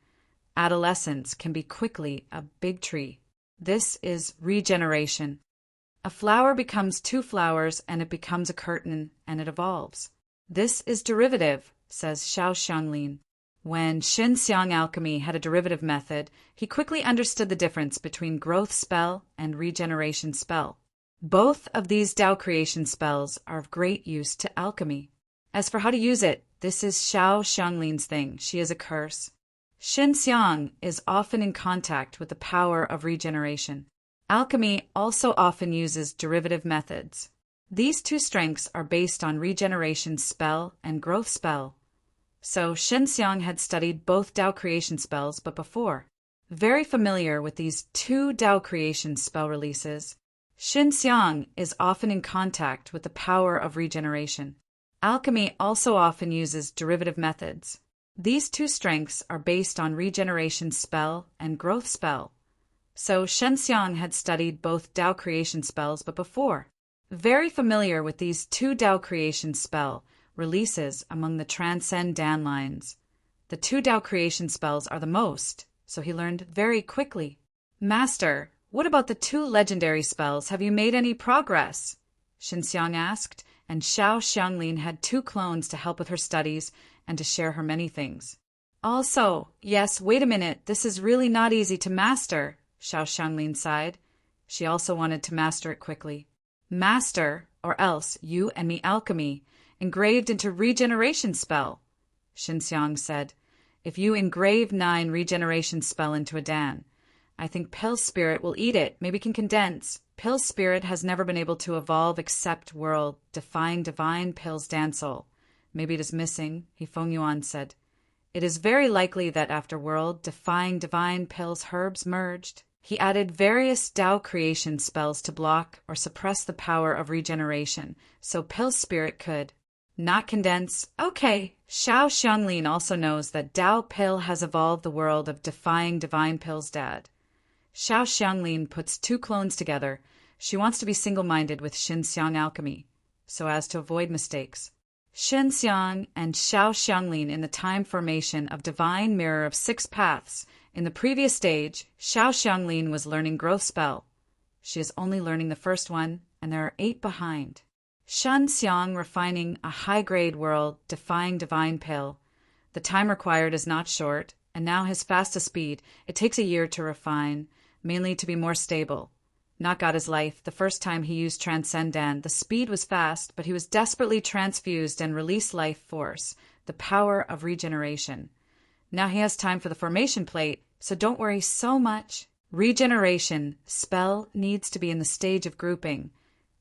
adolescence can be quickly a big tree. This is regeneration. A flower becomes 2 flowers and it becomes a curtain and it evolves. This is derivative, says Xiao Xianglin. When Xinxiang Alchemy had a derivative method, he quickly understood the difference between growth spell and regeneration spell. Both of these Tao creation spells are of great use to alchemy. As for how to use it, this is Xiao Xianglin's thing. She is a curse. Xinxiang is often in contact with the power of regeneration. Alchemy also often uses derivative methods. These two strengths are based on regeneration spell and growth spell. So Shenxiang had studied both Tao creation spells but before. Very familiar with these two Tao creation spell releases, Shenxiang is often in contact with the power of regeneration. Alchemy also often uses derivative methods. These two strengths are based on regeneration spell and growth spell. So Shenxiang had studied both Tao creation spells but before. Very familiar with these two Tao creation spell releases among the Transcend Dan lines. The two Tao creation spells are the most, so he learned very quickly. Master, what about the two legendary spells? Have you made any progress? Shenxiang asked, and Xiao Xianglin had two clones to help with her studies and to share her many things. Also, yes, wait a minute, this is really not easy to master, Xiao Xianglin sighed. She also wanted to master it quickly. Master, or else you and me alchemy, engraved into regeneration spell, Shenxiang said. If you engrave 9 regeneration spell into a Dan, I think Pill's spirit will eat it, maybe can condense. Pill's spirit has never been able to evolve except world, defying divine Pill's Dan soul. Maybe it is missing, He Fengyuan said. It is very likely that after world, defying divine Pill's herbs merged, he added various Tao creation spells to block or suppress the power of regeneration, so Pill's spirit could not condense. Okay, Xiao Xianglin also knows that Tao Pill has evolved the world of defying divine Pill's dad. Xiao Xianglin puts two clones together. She wants to be single-minded with Shenxiang alchemy, so as to avoid mistakes. Shenxiang and Xiao Xianglin in the time formation of Divine Mirror of 6 Paths. In the previous stage, Xiao Xianglin was learning growth spell. She is only learning the first one, and there are 8 behind. Shenxiang refining a high-grade world, defying divine pill. The time required is not short, and now his fastest speed, it takes a year to refine, mainly to be more stable. Not got his life. The first time he used Transcendan, the speed was fast, but he was desperately transfused and released life force, the power of regeneration. Now he has time for the formation plate, so don't worry so much. Regeneration spell needs to be in the stage of grouping,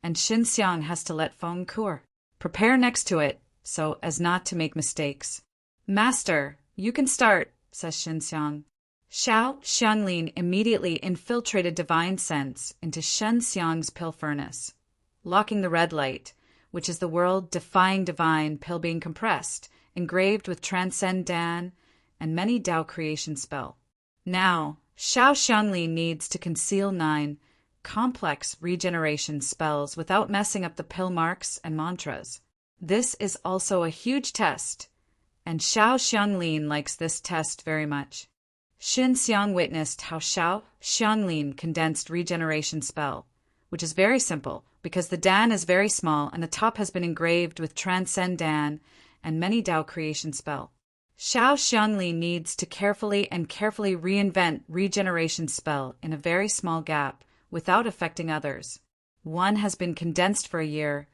and Shenxiang has to let Feng cure. Prepare next to it, so as not to make mistakes. Master, you can start, says Shenxiang. Xiao Xianglin immediately infiltrated divine sense into Shenxiang's pill furnace, locking the red light, which is the world defying divine pill being compressed, engraved with Transcend Dan and many Tao creation spell. Now, Xiao Xianglin needs to conceal 9 complex regeneration spells without messing up the pill marks and mantras. This is also a huge test, and Xiao Xianglin likes this test very much. Shenxiang witnessed how Xiao Xianglin condensed regeneration spell, which is very simple because the Dan is very small and the top has been engraved with Transcend Dan and many Tao creation spell. Xiao Xianglin needs to carefully reinvent regeneration spell in a very small gap without affecting others. One has been condensed for a year,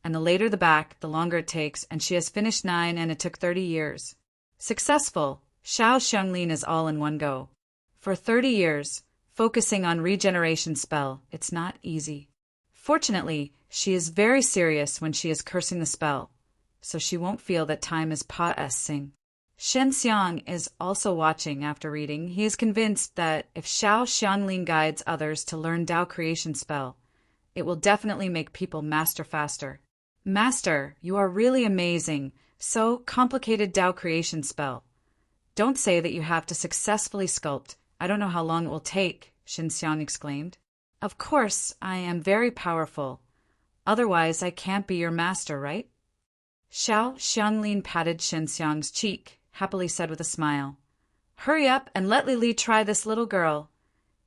and the later the back, the longer it takes, and she has finished 9 and it took 30 years. Successful. Xiao Xianglin is all in one go. For 30 years, focusing on regeneration spell, it's not easy. Fortunately, she is very serious when she is cursing the spell, so she won't feel that time is passing. Shenxiang is also watching after reading. He is convinced that if Xiao Xianglin guides others to learn Tao creation spell, it will definitely make people master faster. Master, you are really amazing. So complicated Tao creation spell. Don't say that you have to successfully sculpt. I don't know how long it will take, Shenxiang exclaimed. Of course, I am very powerful. Otherwise, I can't be your master, right? Xiao Xianglin patted Shenxiang's cheek, happily said with a smile. Hurry up and let Lili try this little girl.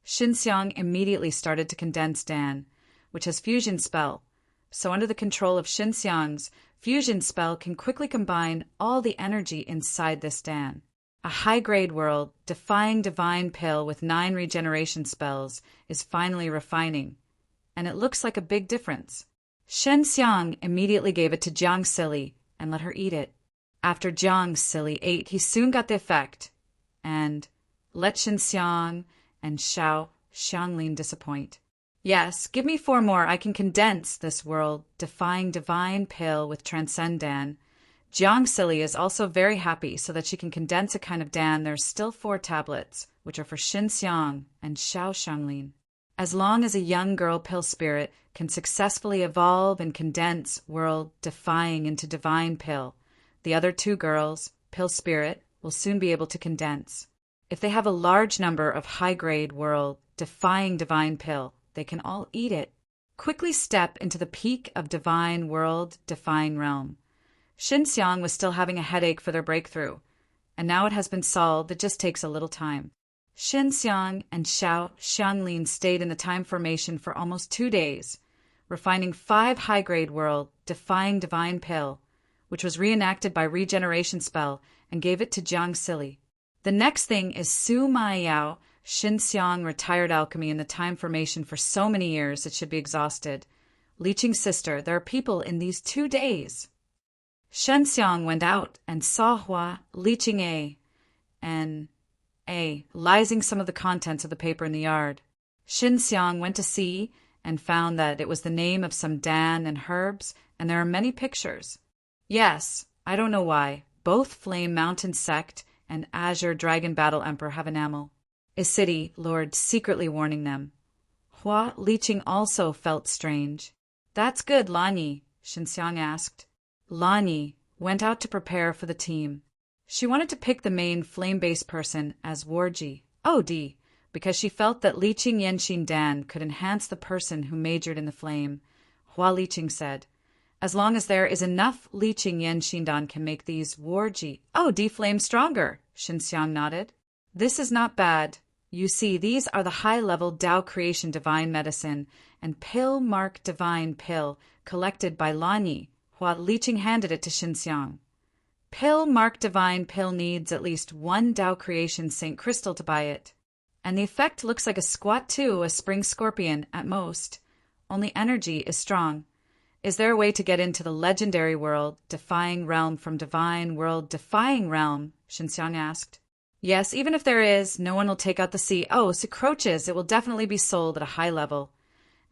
Shenxiang immediately started to condense Dan, which has fusion spell. So under the control of Shenxiang's, fusion spell can quickly combine all the energy inside this Dan. A high-grade world, defying divine pill with 9 regeneration spells, is finally refining, and it looks like a big difference. Shenxiang immediately gave it to Jiang Sili and let her eat it. After Jiang Sili ate, he soon got the effect, and let Shenxiang and Xiao Xianglin disappoint. Yes, give me 4 more. I can condense this world-defying divine pill with Transcend Dan. Jiang Silly is also very happy so that she can condense a kind of Dan. There's still 4 tablets, which are for Xin Xiang and Xiao Shanglin. As long as a young girl pill spirit can successfully evolve and condense world-defying into divine pill, the other 2 girls, pill spirit, will soon be able to condense. If they have a large number of high-grade world-defying divine pill, they can all eat it. Quickly step into the peak of divine world-defying realm. Xin Xiang was still having a headache for their breakthrough, and now it has been solved. It just takes a little time. Xin Xiang and Xiao Xianglin stayed in the time formation for almost 2 days, refining 5 high-grade world-defying divine pill, which was reenacted by regeneration spell, and gave it to Jiang Silly. The next thing is Su Ma Yao. Xin Xiang retired alchemy in the time formation for so many years it should be exhausted. Leeching sister, there are people in these 2 days. Shen Xiang went out and saw Hua leeching lysing some of the contents of the paper in the yard. Xin Xiang went to see and found that it was the name of some Dan and herbs, and there are many pictures. Yes, I don't know why. Both Flame Mountain Sect and Azure Dragon Battle Emperor have enamel. Is City Lord secretly warning them? Hua leeching also felt strange. That's good, Lanyi, Xin Xiang asked. Lanyi went out to prepare for the team. She wanted to pick the main flame-based person as Warji, because she felt that leeching Yenxin Dan could enhance the person who majored in the flame. Hua leeching said, as long as there is enough leeching Yenxin Dan can make these Warji, flame stronger, Xin Xiang nodded. This is not bad. You see, these are the high-level Tao Creation Divine Medicine and Pill Mark Divine Pill collected by Lanyi. Hua leeching handed it to Xin Xiang. Pill Mark Divine Pill needs at least 1 Tao Creation Saint Crystal to buy it. And the effect looks like a squat 2, a spring scorpion at most. Only energy is strong. Is there a way to get into the legendary world-defying realm from divine world-defying realm? Xin Xiang asked. Yes, even if there is, no one will take out the sea. Secroches, it will definitely be sold at a high level.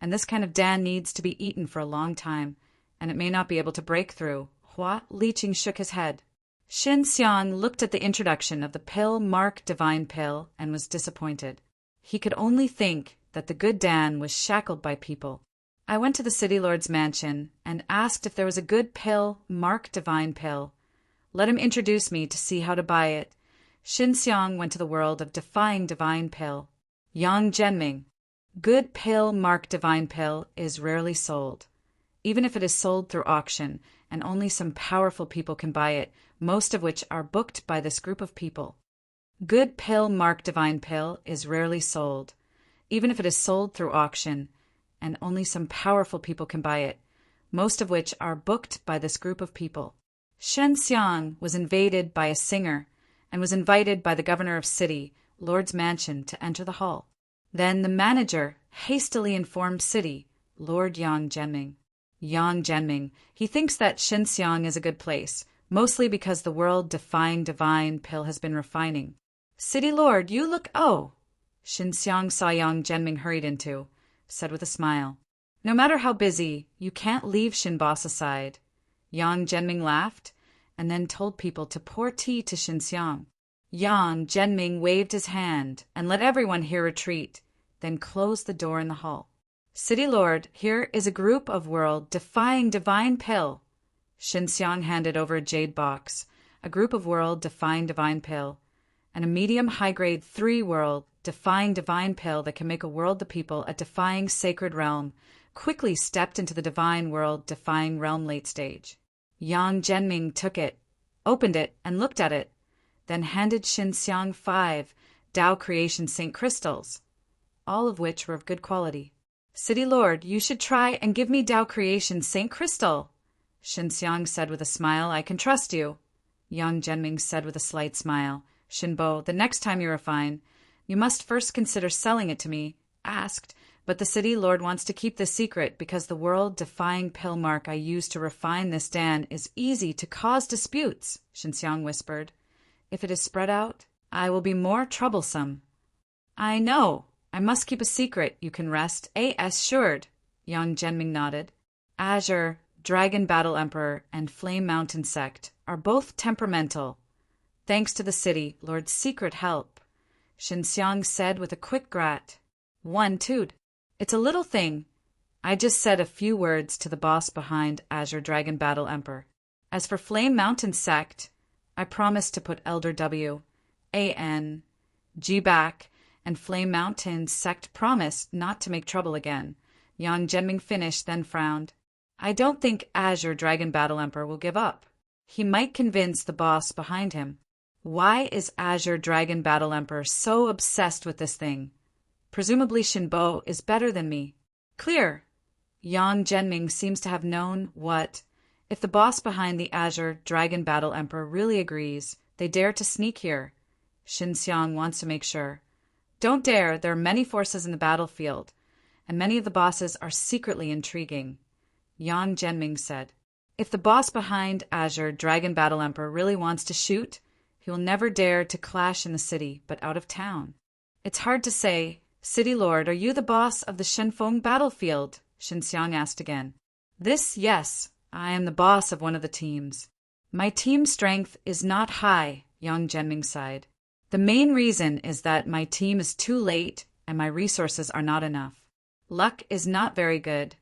And this kind of Dan needs to be eaten for a long time, and it may not be able to break through. Hua leeching shook his head. Xin Xiang looked at the introduction of the Pill Mark Divine Pill and was disappointed. He could only think that the good Dan was shackled by people. I went to the City Lord's mansion and asked if there was a good Pill Mark Divine Pill. Let him introduce me to see how to buy it. Xin Xiang went to the world of defying divine pill. Yang Zhenming. Good Pill Mark Divine Pill is rarely sold. Even if it is sold through auction, and only some powerful people can buy it, most of which are booked by this group of people. Good Pill Mark Divine Pill is rarely sold. Even if it is sold through auction, and only some powerful people can buy it, most of which are booked by this group of people. Shen Xiang was invaded by a singer, and was invited by the governor of City, Lord's mansion, to enter the hall. Then the manager hastily informed City, Lord Yang Zhenming. Yang Zhenming, he thinks that Xin Xiang is a good place, mostly because the world-defying divine pill has been refining. City Lord, you look Xin Xiang saw Yang Zhenming hurried into, said with a smile. No matter how busy, you can't leave Xin Boss aside. Yang Zhenming laughed, and then told people to pour tea to Xin Xiang. Yang Zhenming waved his hand and let everyone here retreat, then closed the door in the hall. City Lord, here is a group of world-defying divine pill. Xin Xiang handed over a jade box, a group of world-defying divine pill, and a medium high-grade 3 world-defying divine pill that can make a world the people a defying sacred realm, quickly stepped into the divine world-defying realm late stage. Yang Zhenming took it, opened it, and looked at it, then handed Xin Xiang 5 Tao Creation Saint Crystals, all of which were of good quality. City Lord, you should try and give me Tao Creation Saint Crystal. Xin Xiang said with a smile, I can trust you. Yang Zhenming said with a slight smile, Shinbo, the next time you refine, you must first consider selling it to me. Asked, but the City Lord wants to keep this secret because the world-defying pill mark I use to refine this Dan is easy to cause disputes, Xin Xiang whispered. If it is spread out, I will be more troublesome. I know. I must keep a secret. You can rest. Assured. Yang Genming nodded. Azure, Dragon Battle Emperor, and Flame Mountain Sect are both temperamental. Thanks to the city, Lord's secret help, Xinxiang said with a quick grat. One toot. It's a little thing. I just said a few words to the boss behind Azure Dragon Battle Emperor. As for Flame Mountain Sect, I promised to put Elder W, A-N, G back, and Flame Mountain Sect promised not to make trouble again. Yang Genming finished, then frowned. I don't think Azure Dragon Battle Emperor will give up. He might convince the boss behind him. Why is Azure Dragon Battle Emperor so obsessed with this thing? Presumably Shinbo is better than me. Clear. Yang Genming seems to have known what. If the boss behind the Azure Dragon Battle Emperor really agrees, they dare to sneak here. Xinxiang wants to make sure. Don't dare, there are many forces in the battlefield, and many of the bosses are secretly intriguing. Yang Genming said. If the boss behind Azure Dragon Battle Emperor really wants to shoot, he will never dare to clash in the city, but out of town. It's hard to say. City Lord, are you the boss of the Shenfeng battlefield? Xinxiang asked again. Yes, I am the boss of one of the teams. My team strength is not high, Yang Genming sighed. The main reason is that my team is too late and my resources are not enough. Luck is not very good.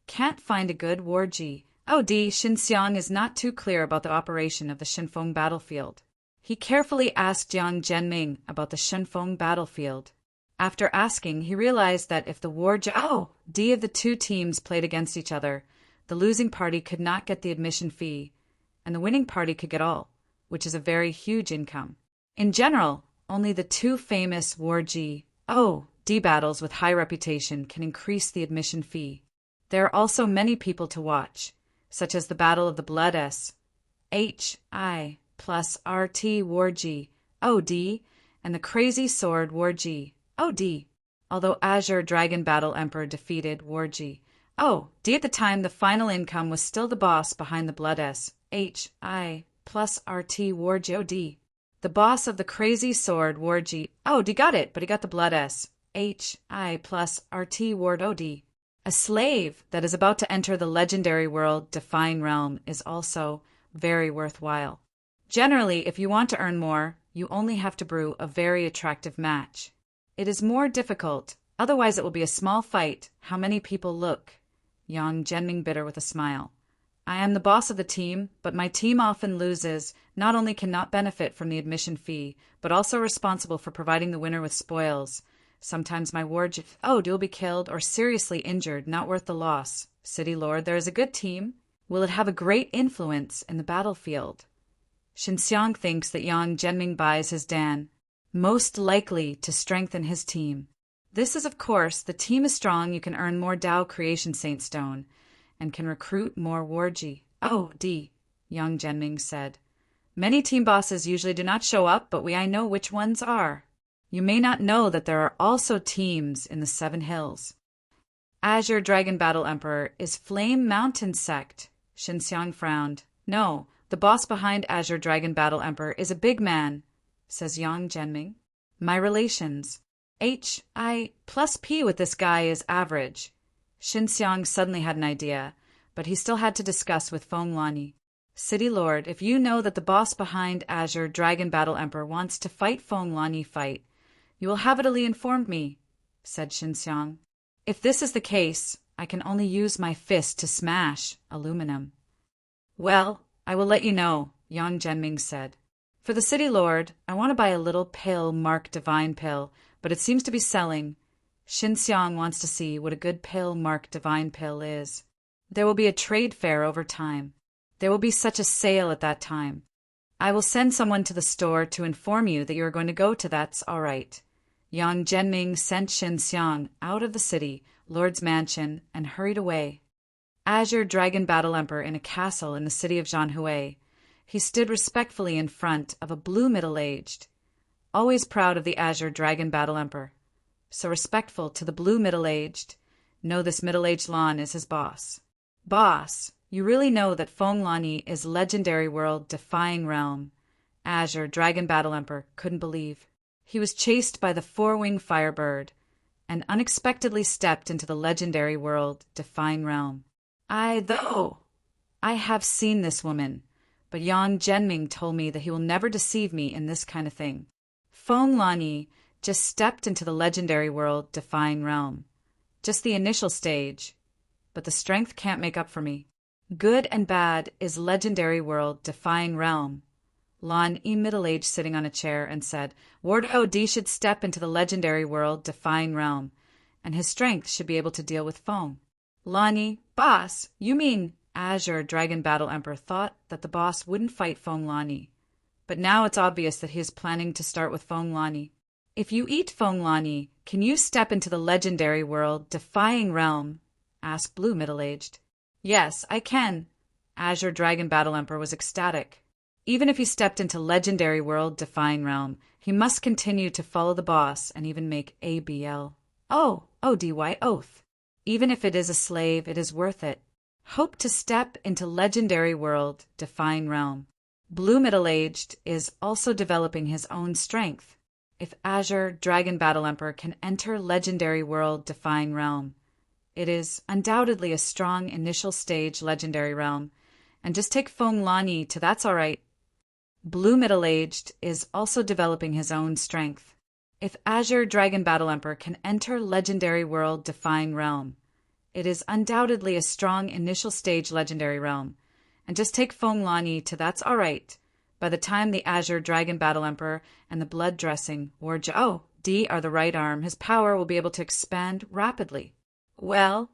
Can't find a good warji. Xinxiang is not too clear about the operation of the Shenfeng battlefield. He carefully asked Yang Genming about the Shenfeng battlefield. After asking, he realized that if the warji of the two teams played against each other, the losing party could not get the admission fee, and the winning party could get all, which is a very huge income. In general, only the two famous warji battles with high reputation can increase the admission fee. There are also many people to watch, such as the Battle of the Blood HI plus RT warji OD and the Crazy Sword warji OD. Although Azure Dragon Battle Emperor defeated warji OD at the time, the final income was still the boss behind the Blood HI plus RT warji OD. The boss of the Crazy Sword warji OD got it, but he got the Blood HI plus RT ward OD. A slave that is about to enter the legendary world Defying Realm is also very worthwhile. Generally, if you want to earn more, you only have to brew a very attractive match. It is more difficult, otherwise it will be a small fight. How many people look? Yang Genming bitter with a smile. I am the boss of the team, but my team often loses, not only cannot benefit from the admission fee, but also responsible for providing the winner with spoils. Sometimes my ward will be killed or seriously injured, not worth the loss. City Lord, there is a good team. Will it have a great influence in the battlefield? Xinxiang thinks that Yang Genming buys his Dan, most likely to strengthen his team. This is, of course, the team is strong, you can earn more Dao Creation Saint Stone, and can recruit more warji OD, Yang Genming said. Many team bosses usually do not show up, but I know which ones are. You may not know that there are also teams in the Seven Hills. Azure Dragon Battle Emperor is Flame Mountain Sect. Xinxiang frowned. No, the boss behind Azure Dragon Battle Emperor is a big man, says Yang Genming. My relations. HI plus P with this guy is average. Xinxiang suddenly had an idea, but he still had to discuss with Feng Lani. City Lord, if you know that the boss behind Azure Dragon Battle Emperor wants to fight Feng Lani fight, you will avidly inform me, said Xinxiang. If this is the case, I can only use my fist to smash aluminum. Well, I will let you know, Yang Genming said. For the City Lord, I want to buy a little pill marked Divine Pill, but it seems to be selling. Xinxiang wants to see what a good pill marked Divine Pill is. There will be a trade fair over time. There will be such a sale at that time. I will send someone to the store to inform you that you are going to go to that's all right. Yang Genming sent Xinxiang out of the city, Lord's mansion, and hurried away. Azure Dragon Battle Emperor in a castle in the city of Zhanhui. He stood respectfully in front of a blue middle-aged, always proud of the Azure Dragon Battle Emperor. So respectful to the blue middle-aged. Know this middle-aged Lan is his boss. Boss, you really know that Feng Lani is legendary world Defying Realm. Azure Dragon Battle Emperor couldn't believe. He was chased by the four-winged firebird. and unexpectedly stepped into the legendary world, Define Realm. I have seen this woman, but Yang Zhenming told me that he will never deceive me in this kind of thing. Feng Lani just stepped into the legendary world, Define Realm. Just the initial stage, but the strength can't make up for me. Good and bad is legendary world, Defying Realm. Lan E middle-aged sitting on a chair and said, Wardo D should step into the legendary world, Defying Realm, and his strength should be able to deal with Feng. Lani, boss, you mean Azure Dragon Battle Emperor thought that the boss wouldn't fight Feng Lani, but now it's obvious that he is planning to start with Feng Lani. If you eat Feng Lani, can you step into the legendary world, Defying Realm? Asked Blue middle-aged. Yes, I can. Azure Dragon Battle Emperor was ecstatic. Even if he stepped into legendary world, Defying Realm, he must continue to follow the boss and even make ABL. ODY oath. Even if it is a slave, it is worth it. Hope to step into legendary world, Defying Realm. Blue middle-aged is also developing his own strength. If Azure Dragon Battle Emperor can enter legendary world, Defying Realm, it is undoubtedly a strong initial stage legendary realm, and just take Feng Lani to that's all right. Blue middle-aged is also developing his own strength. If Azure Dragon Battle Emperor can enter legendary world, Defying Realm, it is undoubtedly a strong initial stage legendary realm, and just take Feng Lani to that's all right. By the time the Azure Dragon Battle Emperor and the blood dressing D are the right arm, his power will be able to expand rapidly. Well,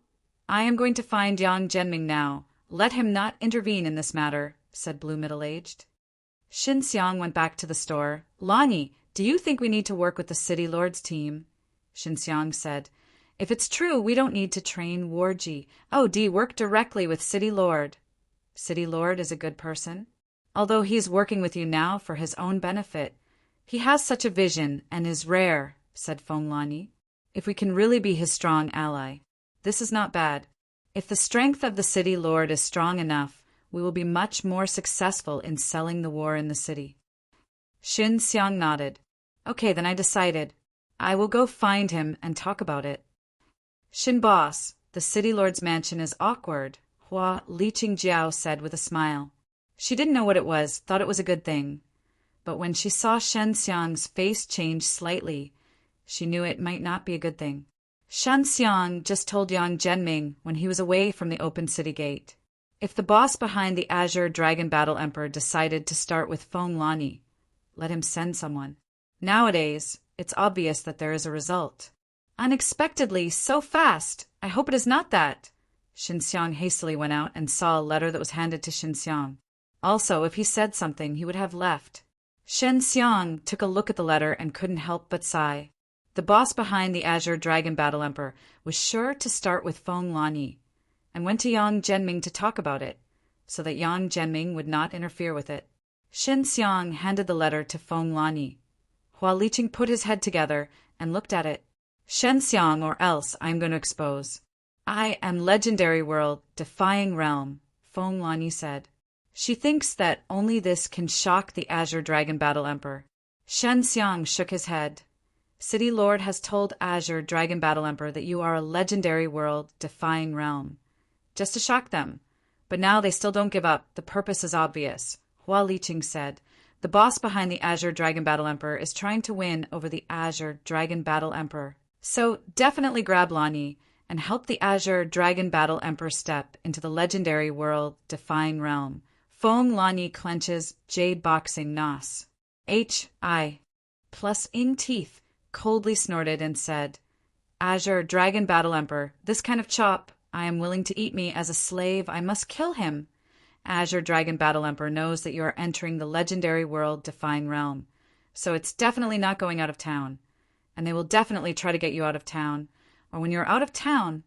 I am going to find Yang Zhenming now. Let him not intervene in this matter, said Blue middle-aged. Xin Xiang went back to the store. Lani, do you think we need to work with the City Lord's team? Xin Xiang said, if it's true, we don't need to train Warji. D work directly with City Lord. City Lord is a good person. Although he is working with you now for his own benefit, he has such a vision and is rare, said Feng Lani. If we can really be his strong ally. This is not bad. If the strength of the City Lord is strong enough, we will be much more successful in selling the war in the city. Xin Xiang nodded. Okay, then I decided. I will go find him and talk about it. Xin boss, the City Lord's mansion is awkward, Hua Liqing Jiao said with a smile. She didn't know what it was, thought it was a good thing. But when she saw Shen Xiang's face change slightly, she knew it might not be a good thing. Shen Xiang just told Yang Zhenming when he was away from the open city gate. If the boss behind the Azure Dragon Battle Emperor decided to start with Feng Lani, let him send someone. Nowadays, it's obvious that there is a result. Unexpectedly, so fast. I hope it is not that. Xin Xiang hastily went out and saw a letter that was handed to Xin Xiang. Also, if he said something, he would have left. Shen Xiang took a look at the letter and couldn't help but sigh. The boss behind the Azure Dragon Battle Emperor was sure to start with Feng Lani, and went to Yang Zhenming to talk about it, so that Yang Zhenming would not interfere with it. Shen Xiang handed the letter to Feng Lani. Hua Liqing put his head together and looked at it. Shen Xiang, or else I am going to expose. I am legendary world, Defying Realm, Feng Lani said. She thinks that only this can shock the Azure Dragon Battle Emperor. Shen Xiang shook his head. City Lord has told Azure Dragon Battle Emperor that you are a legendary world, Defying Realm. Just to shock them. But now they still don't give up. The purpose is obvious. Hua Liqing said, the boss behind the Azure Dragon Battle Emperor is trying to win over the Azure Dragon Battle Emperor. So definitely grab Lani and help the Azure Dragon Battle Emperor step into the legendary world, Defying Realm. Feng Lani clenches Jade Boxing Nos. H.I. plus ing teeth, coldly snorted and said, Azure Dragon Battle Emperor, this kind of chop, I am willing to eat me as a slave, I must kill him. Azure Dragon Battle Emperor knows that you are entering the legendary world, Defying Realm, so it's definitely not going out of town. And they will definitely try to get you out of town. Or when you're out of town,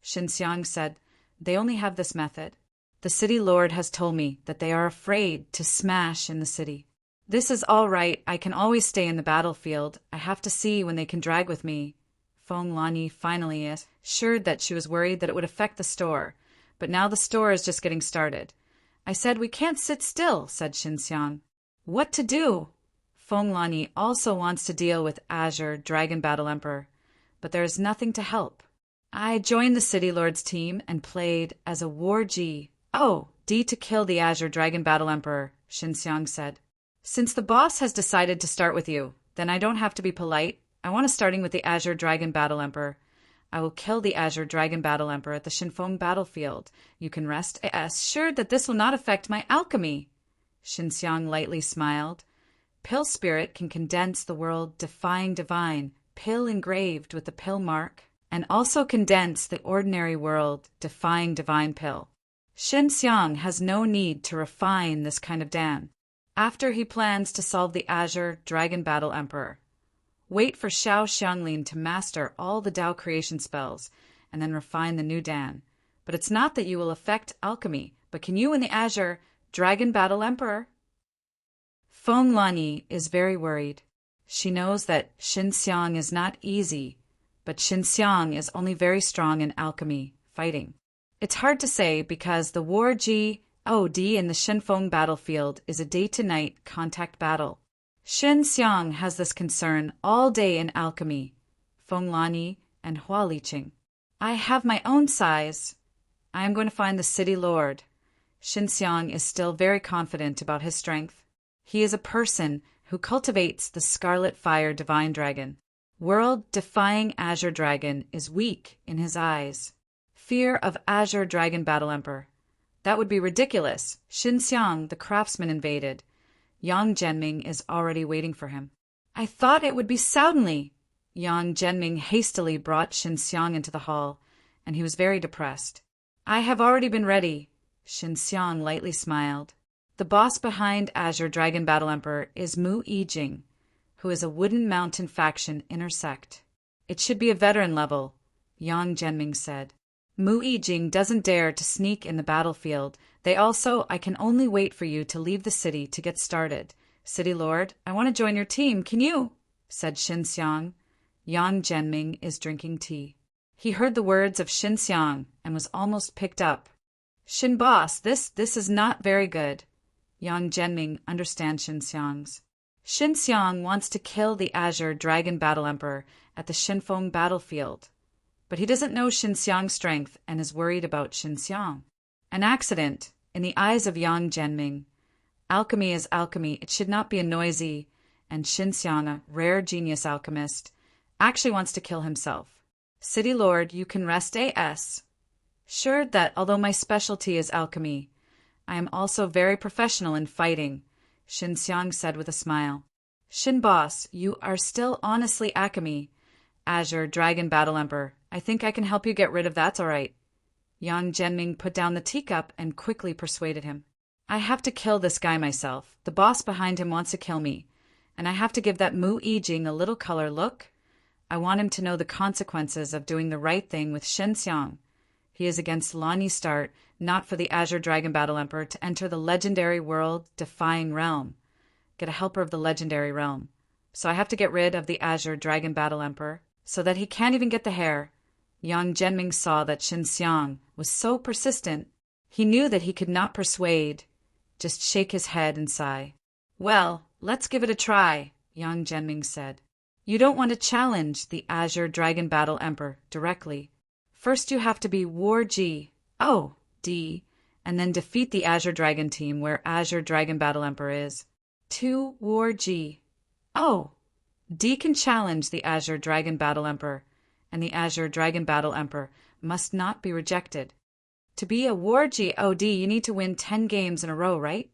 Xin Xiang said, they only have this method. The City Lord has told me that they are afraid to smash in the city. This is all right. I can always stay in the battlefield. I have to see when they can drag with me. Feng Lani finally assured that she was worried that it would affect the store. But now the store is just getting started. I said, we can't sit still, said Xin Xiang. What to do? Feng Lani also wants to deal with Azure Dragon Battle Emperor. but there is nothing to help. I joined the City Lord's team and played as a War G. Oh, D to kill the Azure Dragon Battle Emperor, Xinxiang said. Since the boss has decided to start with you, then I don't have to be polite. I want to starting with the Azure Dragon Battle Emperor. I will kill the Azure Dragon Battle Emperor at the Shinfeng battlefield. You can rest assured that this will not affect my alchemy. Xinxiang lightly smiled. Pill spirit can condense the world defying divine, pill engraved with the pill mark, and also condense the ordinary world defying divine pill. Xinxiang has no need to refine this kind of Dan. After he plans to solve the Azure Dragon Battle Emperor. Wait for Xiao Xianglin to master all the Dao creation spells, and then refine the new Dan. But it's not that you will affect alchemy, but can you and the Azure Dragon Battle Emperor? Feng Lanyi is very worried. She knows that Xinxiang is not easy, but Xinxiang is only very strong in alchemy, fighting. It's hard to say because the War GOD in the Shinfeng battlefield is a day-to-night contact battle. Xinxiang has this concern all day in alchemy, Feng Lanyi and Hua Liqing. I have my own size. I am going to find the City Lord. Xinxiang is still very confident about his strength. He is a person who cultivates the Scarlet Fire Divine Dragon. World-defying Azure Dragon is weak in his eyes. Fear of Azure Dragon Battle Emperor. That would be ridiculous. Xinxiang, the craftsman, invaded. Yang Zhenming is already waiting for him. I thought it would be suddenly. Yang Zhenming hastily brought Xinxiang into the hall, and he was very depressed. I have already been ready. Xinxiang lightly smiled. The boss behind Azure Dragon Battle Emperor is Mu Yijing, who is a Wooden Mountain faction intersect. It should be a veteran level, Yang Zhenming said. Mu Yijing doesn't dare to sneak in the battlefield. I can only wait for you to leave the city to get started. City Lord, I want to join your team, can you? Said Xinxiang. Yang Zhenming is drinking tea. He heard the words of Xinxiang and was almost picked up. Xin boss, this is not very good. Yang Zhenming understands Xinxiang's. Xinxiang wants to kill the Azure Dragon Battle Emperor at the Shinfeng battlefield. But he doesn't know Xinxiang's strength and is worried about Xinxiang. An accident, in the eyes of Yang Zhenming. Alchemy is alchemy, it should not be a noisy, and Xinxiang, a rare genius alchemist, actually wants to kill himself. City Lord, you can rest as. Sure that although my specialty is alchemy, I am also very professional in fighting, Xinxiang said with a smile. Xin boss, you are still honestly alchemy. Azure Dragon Battle Emperor, I think I can help you get rid of that's all right. Yang Zhenming put down the teacup and quickly persuaded him. I have to kill this guy myself. The boss behind him wants to kill me. And I have to give that Mu Yijing a little color look. I want him to know the consequences of doing the right thing with Xinxiang. He is against Lanyi's start, not for the Azure Dragon Battle Emperor to enter the legendary world-defying realm. Get a helper of the legendary realm. So I have to get rid of the Azure Dragon Battle Emperor, so that he can't even get the hair. Yang Zhenming saw that Xinxiang was so persistent. He knew that he could not persuade, just shake his head and sigh. Well, let's give it a try, Yang Zhenming said. You don't want to challenge the Azure Dragon Battle Emperor directly. First you have to be War GOD, and then defeat the Azure Dragon team where Azure Dragon Battle Emperor is. 2 War GOD can challenge the Azure Dragon Battle Emperor, and the Azure Dragon Battle Emperor must not be rejected. To be a War GOD, you need to win 10 games in a row, right?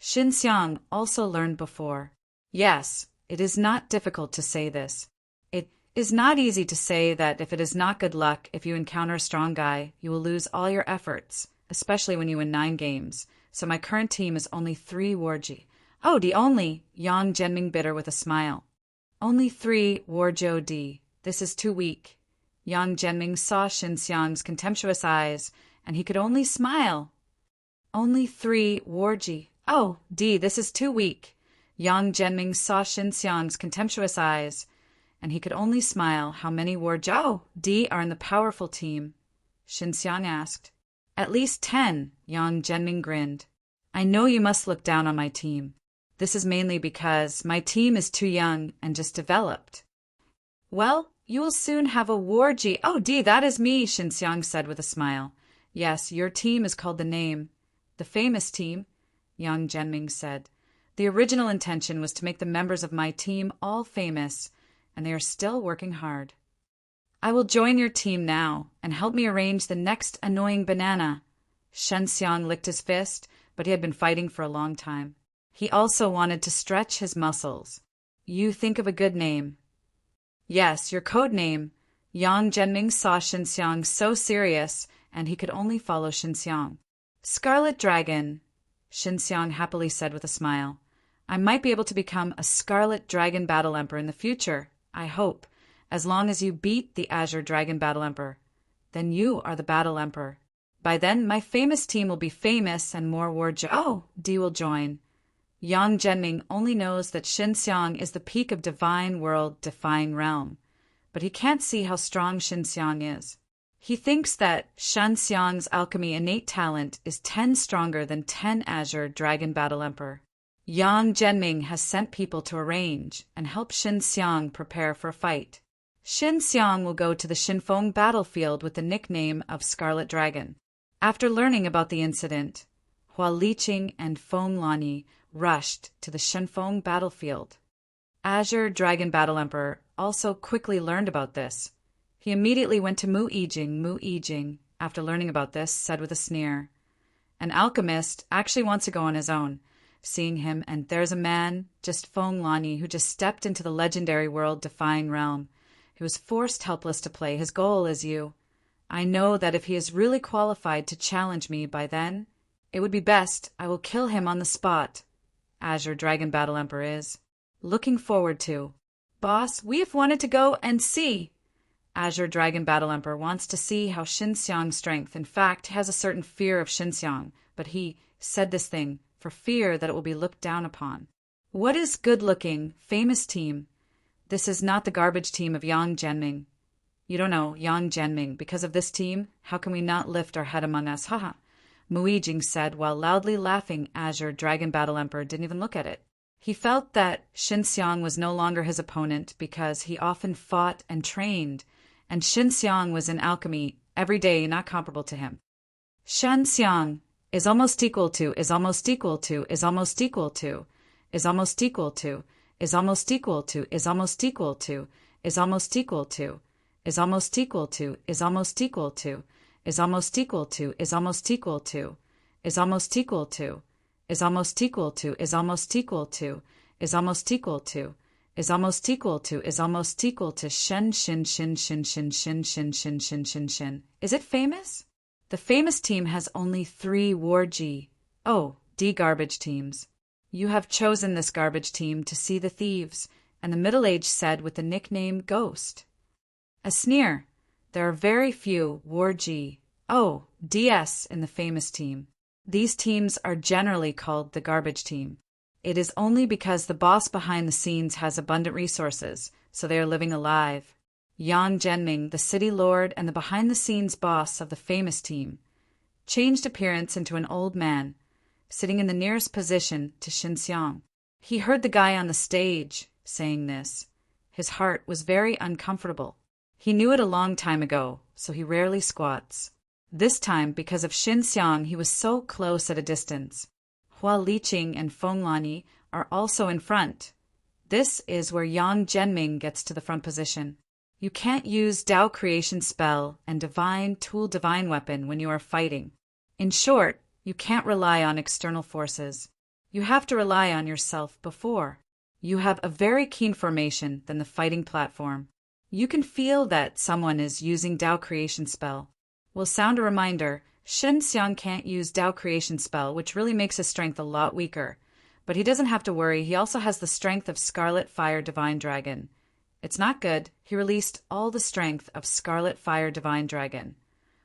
Xinxiang also learned before. Yes, it is not difficult to say this. It is not easy to say that if it is not good luck, if you encounter a strong guy, you will lose all your efforts, especially when you win 9 games. So my current team is only 3 War GOD only, Yang Zhenming bitter with a smile. Only 3 War GOD. This is too weak. Yang Zhenming saw Xinxiang's contemptuous eyes, and he could only smile. Only 3 War GOD. This is too weak. Yang Zhenming saw Xinxiang's contemptuous eyes, and he could only smile. How many War GOD are in the powerful team? Xinxiang asked. At least 10, Yang Zhenming grinned. I know you must look down on my team. This is mainly because my team is too young and just developed. Well, You will soon have a war G. Oh, Dee, that is me, Xinxiang said with a smile. Yes, your team is called the name. The famous team, Yang Zhenming said. The original intention was to make the members of my team all famous, and they are still working hard. I will join your team now and help me arrange the next annoying banana. Xinxiang licked his fist, but he had been fighting for a long time. He also wanted to stretch his muscles. You think of a good name. Yes, your code name. Yang Zhenming saw Xinxiang so serious, and he could only follow Xinxiang. Scarlet Dragon, Xinxiang happily said with a smile. I might be able to become a Scarlet Dragon Battle Emperor in the future, I hope, as long as you beat the Azure Dragon Battle Emperor. Then you are the Battle Emperor. By then, my famous team will be famous and more Oh, Dee will join. Yang Zhenming only knows that Xinxiang is the peak of divine world-defying realm, but he can't see how strong Xinxiang is. He thinks that Xinxiang's alchemy innate talent is 10 stronger than 10 Azure Dragon Battle Emperor. Yang Zhenming has sent people to arrange and help Xinxiang prepare for a fight. Xinxiang will go to the Xinfeng battlefield with the nickname of Scarlet Dragon. After learning about the incident, Hua Liqing and Feng Lani rushed to the Xinfeng battlefield. Azure Dragon Battle Emperor also quickly learned about this. He immediately went to Mu Yijing. Mu Yijing, after learning about this, said with a sneer, An alchemist actually wants to go on his own. Seeing him, and there's a man, just Feng Lani, who just stepped into the legendary world-defying realm. He was forced helpless to play. His goal is you. I know that if he is really qualified to challenge me by then, it would be best I will kill him on the spot. Azure Dragon Battle Emperor is. Looking forward to. Boss, we have wanted to go and see. Azure Dragon Battle Emperor wants to see how Xinxiang's strength. In fact, has a certain fear of Xinxiang, but he said this thing for fear that it will be looked down upon. What is good-looking, famous team? This is not the garbage team of Yang Zhenming. You don't know Yang Zhenming. Because of this team, how can we not lift our head among us? Haha. Mu Yijing said while loudly laughing. Azure Dragon Battle Emperor didn't even look at it. He felt that Xinxiang was no longer his opponent because he often fought and trained, and Xinxiang was in alchemy every day not comparable to him. Xinxiang is almost equal to, is almost equal to, is almost equal to, is almost equal to, is almost equal to, is almost equal to, is almost equal to, is almost equal to, is almost equal to, is almost equal to, is almost equal to, is almost equal to, is almost equal to, is almost equal to, is almost equal to, is almost equal to, is almost equal to shen shin shin shin shin shin shin shin shin shin shin. Is it famous? The famous team has only 3 war G. Oh, D garbage teams. You have chosen this garbage team to see the thieves, and the middle-aged said with the nickname Ghost. A sneer. There are very few war G. Oh, DS in the famous team. These teams are generally called the garbage team. It is only because the boss behind the scenes has abundant resources, so they are living alive. Yang Zhenming, the city lord and the behind-the-scenes boss of the famous team, changed appearance into an old man, sitting in the nearest position to Xinxiang. He heard the guy on the stage saying this. His heart was very uncomfortable. He knew it a long time ago, so he rarely squats. This time, because of Xinxiang, he was so close at a distance. Hua Liqing and Feng Lani are also in front. This is where Yang Zhenming gets to the front position. You can't use Tao Creation Spell and Divine Tool Divine Weapon when you are fighting. In short, you can't rely on external forces. You have to rely on yourself before. You have a very keen formation than the fighting platform. You can feel that someone is using Tao Creation Spell. Will sound a reminder, Xinxiang can't use Tao Creation Spell, which really makes his strength a lot weaker. But he doesn't have to worry, he also has the strength of Scarlet Fire Divine Dragon. It's not good. He released all the strength of Scarlet Fire Divine Dragon.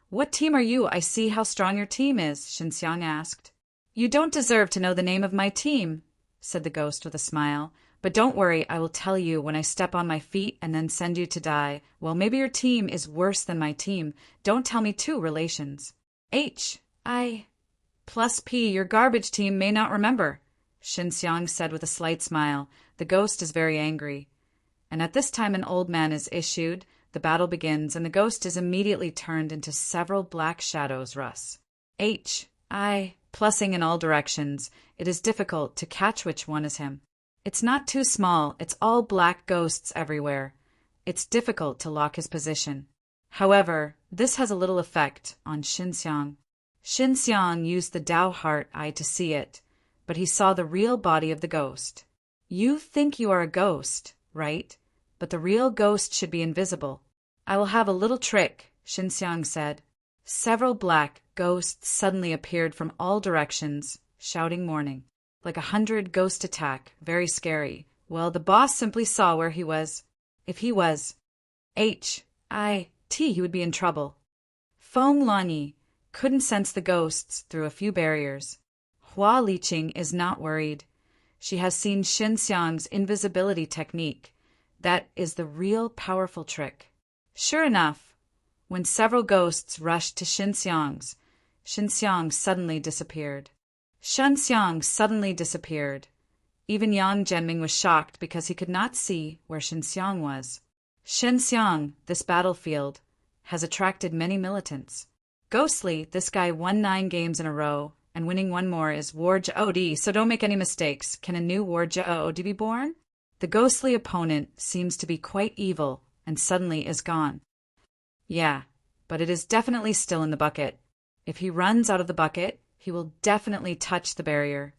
What team are you? I see how strong your team is, Xinxiang asked. You don't deserve to know the name of my team, said the ghost with a smile. But don't worry, I will tell you when I step on my feet and then send you to die. Well, maybe your team is worse than my team. Don't tell me 2 relations. I plus P, your garbage team may not remember, Xinxiang said with a slight smile. The ghost is very angry. And at this time an old man is issued, the battle begins, and the ghost is immediately turned into several black shadows. Russ. Plussing in all directions. It is difficult to catch which one is him. It's not too small, it's all black ghosts everywhere. It's difficult to lock his position. However, this has a little effect on Xinxiang. Xinxiang used the Dao heart eye to see it, but he saw the real body of the ghost. You think you are a ghost, right? But the real ghost should be invisible. I will have a little trick, Xinxiang said. Several black ghosts suddenly appeared from all directions, shouting warning. Like 100 ghost attack, very scary. Well, the boss simply saw where he was. If he was he would be in trouble. Feng Lanyi couldn't sense the ghosts through a few barriers. Hua Liqing is not worried. She has seen Xinxiang's invisibility technique. That is the real powerful trick. Sure enough, when several ghosts rushed to Xinxiang suddenly disappeared. Even Yang Zhenming was shocked because he could not see where Xinxiang was. Xinxiang, this battlefield, has attracted many militants. Ghostly, this guy won 9 games in a row, and winning one more is Warjiaodi, so don't make any mistakes. Can a new Warjiaodi be born? The ghostly opponent seems to be quite evil, and suddenly is gone. Yeah, but it is definitely still in the bucket. If he runs out of the bucket, he will definitely touch the barrier.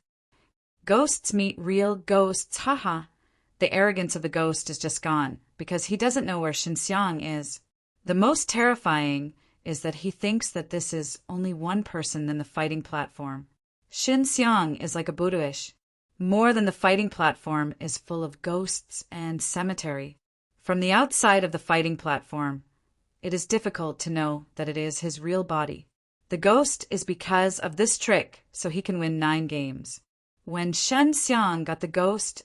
Ghosts meet real ghosts, haha. The arrogance of the ghost is just gone, because he doesn't know where Xinxiang is. The most terrifying is that he thinks that this is only one person than the fighting platform. Xinxiang is like a Buddhish. More than the fighting platform is full of ghosts and cemetery. From the outside of the fighting platform, it is difficult to know that it is his real body. The ghost is because of this trick, so he can win 9 games. When Xinxiang got the ghost,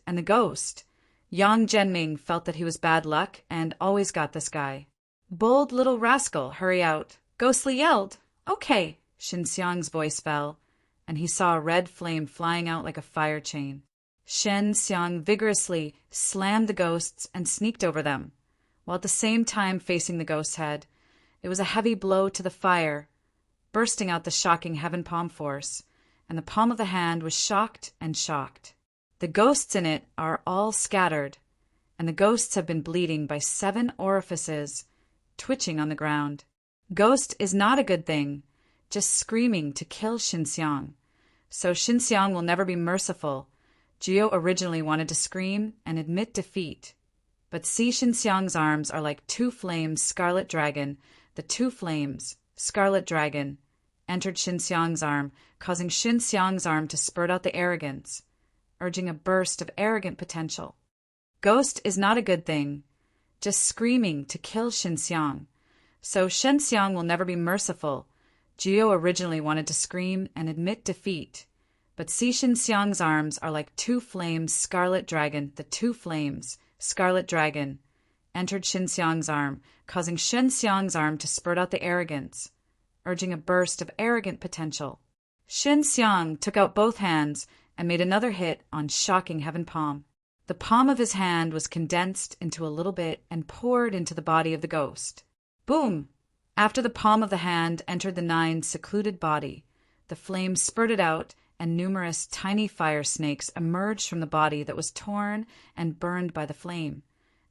Yang Zhenming felt that he was bad luck and always got this guy. Bold little rascal, hurry out. Ghostly yelled. Okay. Xinxiang's voice fell, and he saw a red flame flying out like a fire chain. Xinxiang vigorously slammed the ghosts and sneaked over them, while at the same time facing the ghost's head. It was a heavy blow to the fire, bursting out the shocking heaven palm force, and the palm of the hand was shocked and shocked. The ghosts in it are all scattered, and the ghosts have been bleeding by 7 orifices, twitching on the ground. Ghost is not a good thing, just screaming to kill Xinxiang. So Xinxiang will never be merciful. Gio originally wanted to scream and admit defeat. But see, Xinxiang's arms are like 2 flames, scarlet dragon. The 2 flames, scarlet dragon, entered Xinxiang's arm, causing Xinxiang's arm to spurt out the arrogance, urging a burst of arrogant potential. Ghost is not a good thing, just screaming to kill Xinxiang. So Xinxiang will never be merciful. Gio originally wanted to scream and admit defeat. But see, Xinxiang's arms are like 2 flames, scarlet dragon. The 2 flames, scarlet dragon, entered Xinxiang's arm, causing Xinxiang's arm to spurt out the arrogance, urging a burst of arrogant potential. Xinxiang took out both hands and made another hit on shocking heaven palm. The palm of his hand was condensed into a little bit and poured into the body of the ghost. Boom! After the palm of the hand entered the 9 secluded body, the flame spurted out and numerous tiny fire snakes emerged from the body that was torn and burned by the flame,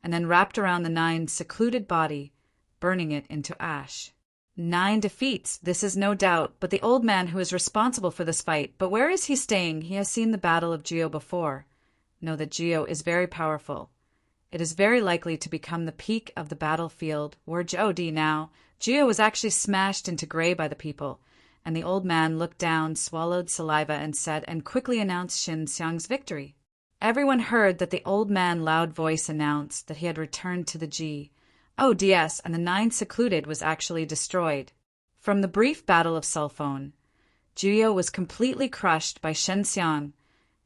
and then wrapped around the 9 secluded body, burning it into ash. 9 defeats, this is no doubt, but the old man who is responsible for this fight. But where is he staying? He has seen the battle of Gio before. Know that Gio is very powerful. It is very likely to become the peak of the battlefield. Where Jodi now. Gio was actually smashed into gray by the people, and the old man looked down, swallowed saliva, and said, and quickly announced Xinxiang's victory. Everyone heard that the old man loud voice announced that he had returned to the G. Oh, DS, and the 9 secluded was actually destroyed. From the brief battle of cell phone, Gio was completely crushed by Xinxiang,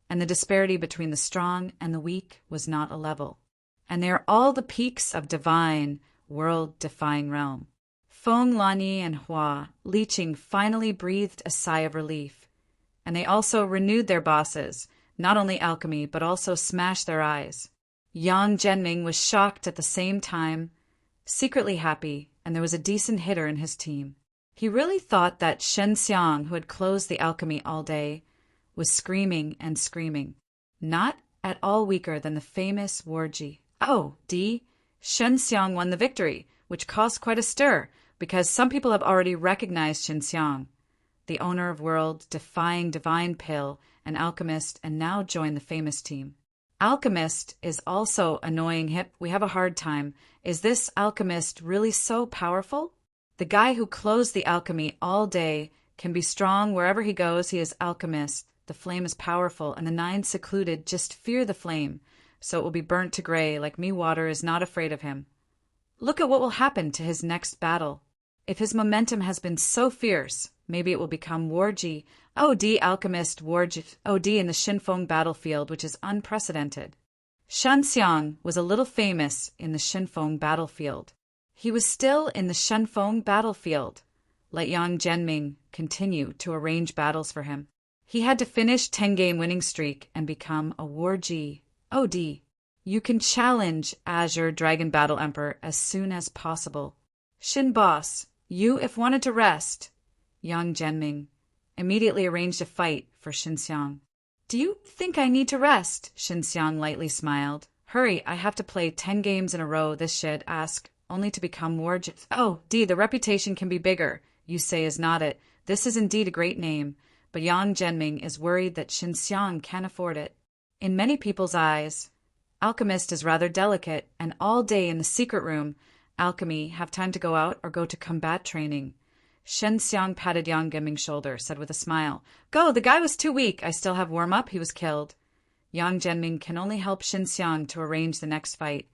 and the disparity between the strong and the weak was not a level. And they are all the peaks of divine, world-defying realm. Feng Lanyi and Hua Liqing finally breathed a sigh of relief, and they also renewed their bosses, not only Alchemy, but also smashed their eyes. Yang Jianming was shocked at the same time, secretly happy, and there was a decent hitter in his team. He really thought that Shen Xiang, who had closed the alchemy all day, was screaming and screaming. Not at all weaker than the famous Warji. Oh, D. Shen Xiang won the victory, which caused quite a stir, because some people have already recognized Shen Xiang, the owner of world-defying divine pill, an alchemist, and now joined the famous team. Alchemist is also annoying hip. We have a hard time. Is this alchemist really so powerful? The guy who closed the alchemy all day can be strong wherever he goes. He is alchemist. The flame is powerful, and the 9 secluded just fear the flame, so it will be burnt to gray. Like me, water is not afraid of him. Look at what will happen to his next battle. If his momentum has been so fierce, maybe it will become Warji. OD alchemist Warji. OD in the Shinfeng battlefield, which is unprecedented. Shen Xiang was a little famous in the Shinfeng battlefield. He was still in the Shinfeng battlefield. Let Yang Jianming continue to arrange battles for him. He had to finish 10-game winning streak and become a Warji. OD. You can challenge Azure Dragon Battle Emperor as soon as possible. Shin boss, you if wanted to rest. Yang Jianming immediately arranged a fight for Shen Xiang. Do you think I need to rest? Shen Xiang lightly smiled. Hurry, I have to play 10 games in a row this shit, ask, only to become Warji. Oh, D, the reputation can be bigger, you say is not it. This is indeed a great name, but Yang Jianming is worried that Shen Xiang can't afford it. In many people's eyes, alchemist is rather delicate, and all day in the secret room, alchemy have time to go out or go to combat training. Shen Xiang patted Yang Jianming's shoulder, said with a smile, Go, the guy was too weak. I still have warm-up. He was killed. Yang Jianming can only help Shen Xiang to arrange the next fight.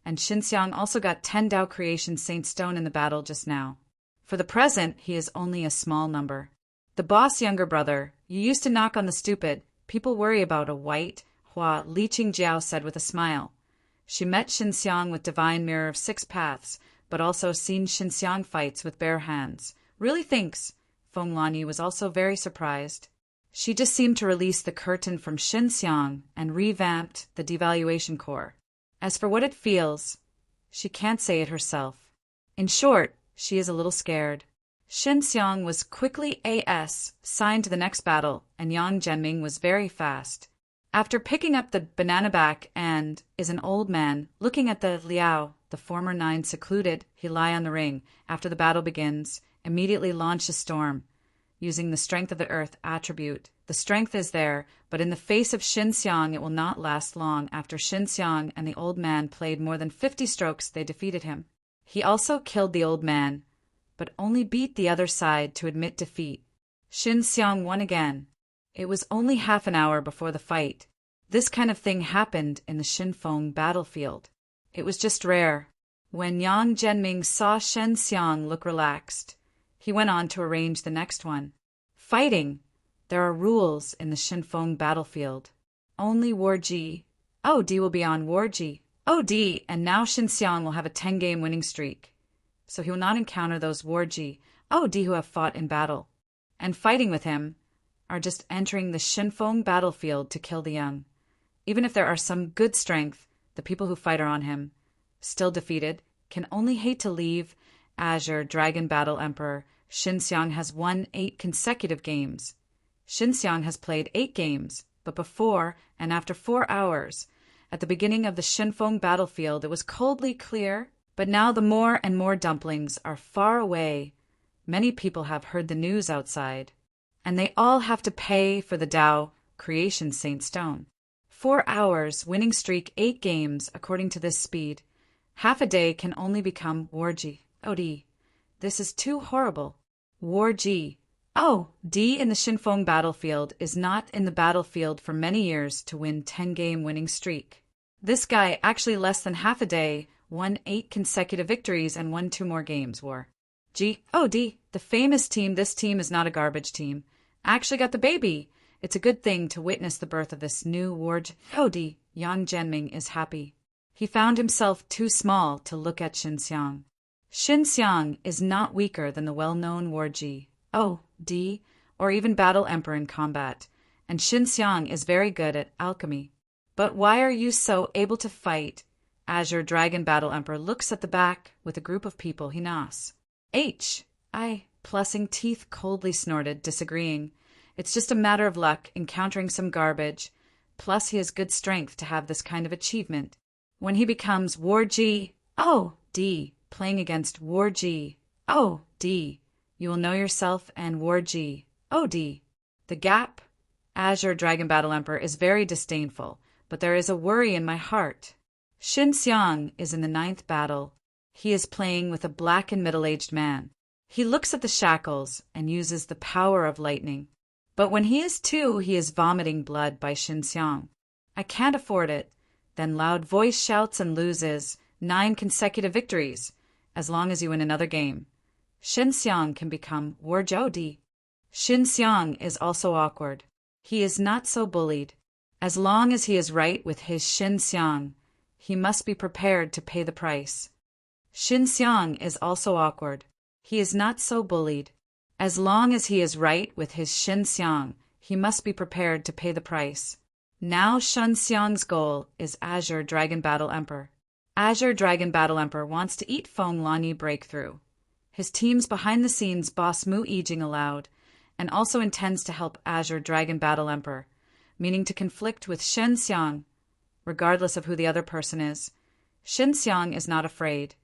And Shen Xiang also got 10 Dao Creation Saint Stone in the battle just now. For the present, he is only a small number. The boss younger brother, you used to knock on the stupid. People worry about a white, Hua, Li Qingjiao said with a smile. She met Shen Xiang with Divine Mirror of 6 Paths, but also seen Shen Xiang fights with bare hands. Really thinks. Feng Lanyi was also very surprised. She just seemed to release the curtain from Shen Xiang and revamped the devaluation core. As for what it feels, she can't say it herself. In short, she is a little scared. Shen Xiang was quickly signed to the next battle, and Yang Jianming was very fast. After picking up the banana back and is an old man, looking at the Liao, the former 9 secluded, he lie on the ring. After the battle begins, immediately launch a storm, using the strength of the earth attribute. The strength is there, but in the face of Shen Xiang it will not last long. After Shen Xiang and the old man played more than 50 strokes, they defeated him. He also killed the old man, but only beat the other side to admit defeat. Shen Xiang won again. It was only half an hour before the fight. This kind of thing happened in the Shinfeng battlefield. It was just rare. When Yang Jianming saw Shen Xiang look relaxed, he went on to arrange the next one. Fighting. There are rules in the Shinfeng battlefield. Only Warji. OD will be on Warji. OD, and now Shen Xiang will have a 10-game winning streak. So he will not encounter those Warji, OD who have fought in battle. And fighting with him are just entering the Shinfeng battlefield to kill the young. Even if there are some good strength, the people who fight are on him, still defeated, can only hate to leave Azure Dragon Battle Emperor. Shen Xiang has won 8 consecutive games. Shen Xiang has played 8 games, but before and after 4 hours, at the beginning of the Shinfeng battlefield, it was coldly clear, but now the more and more dumplings are far away. Many people have heard the news outside, and they all have to pay for the Dao Creation Saint Stone. 4 hours, winning streak 8 games, according to this speed. Half a day can only become Warji. OD. This is too horrible. Warji. Oh, D in the Shinfeng battlefield is not in the battlefield for many years to win 10-game winning streak. This guy, actually less than half a day, won 8 consecutive victories and won 2 more games. War. G. Oh, D. The famous team. This team is not a garbage team. Actually got the baby. It's a good thing to witness the birth of this new Warji. Oh, D. Yang Jianming is happy. He found himself too small to look at Shen Xiang. Shen Xiang is not weaker than the well-known Warji, D, or even Battle Emperor in combat, and Shen Xiang is very good at alchemy. But why are you so able to fight? Azure Dragon Battle Emperor looks at the back with a group of people he knows. Plussing teeth coldly snorted, disagreeing. It's just a matter of luck, encountering some garbage. Plus he has good strength to have this kind of achievement. When he becomes War G, playing against War G, you will know yourself and War G, The gap, Azure Dragon Battle Emperor, is very disdainful, but there is a worry in my heart. Xin Xiang is in the 9th battle. He is playing with a black and middle-aged man. He looks at the shackles and uses the power of lightning. But when he is 2, he is vomiting blood by Xin Xiang. I can't afford it. Then loud voice shouts and loses 9 consecutive victories, as long as you win another game. Xin Xiang can become War Zhou Di. Xin Xiang is also awkward. He is not so bullied. As long as he is right with his Xin Xiang, he must be prepared to pay the price. Xin Xiang is also awkward. He is not so bullied. As long as he is right with his Xin Xiang, he must be prepared to pay the price. Now Xin Xiang's goal is Azure Dragon Battle Emperor. Azure Dragon Battle Emperor wants to eat Feng Lani breakthrough. His team's behind-the-scenes boss Mu Yijing aloud, and also intends to help Azure Dragon Battle Emperor, meaning to conflict with Xin Xiang, regardless of who the other person is. Xin Xiang is not afraid.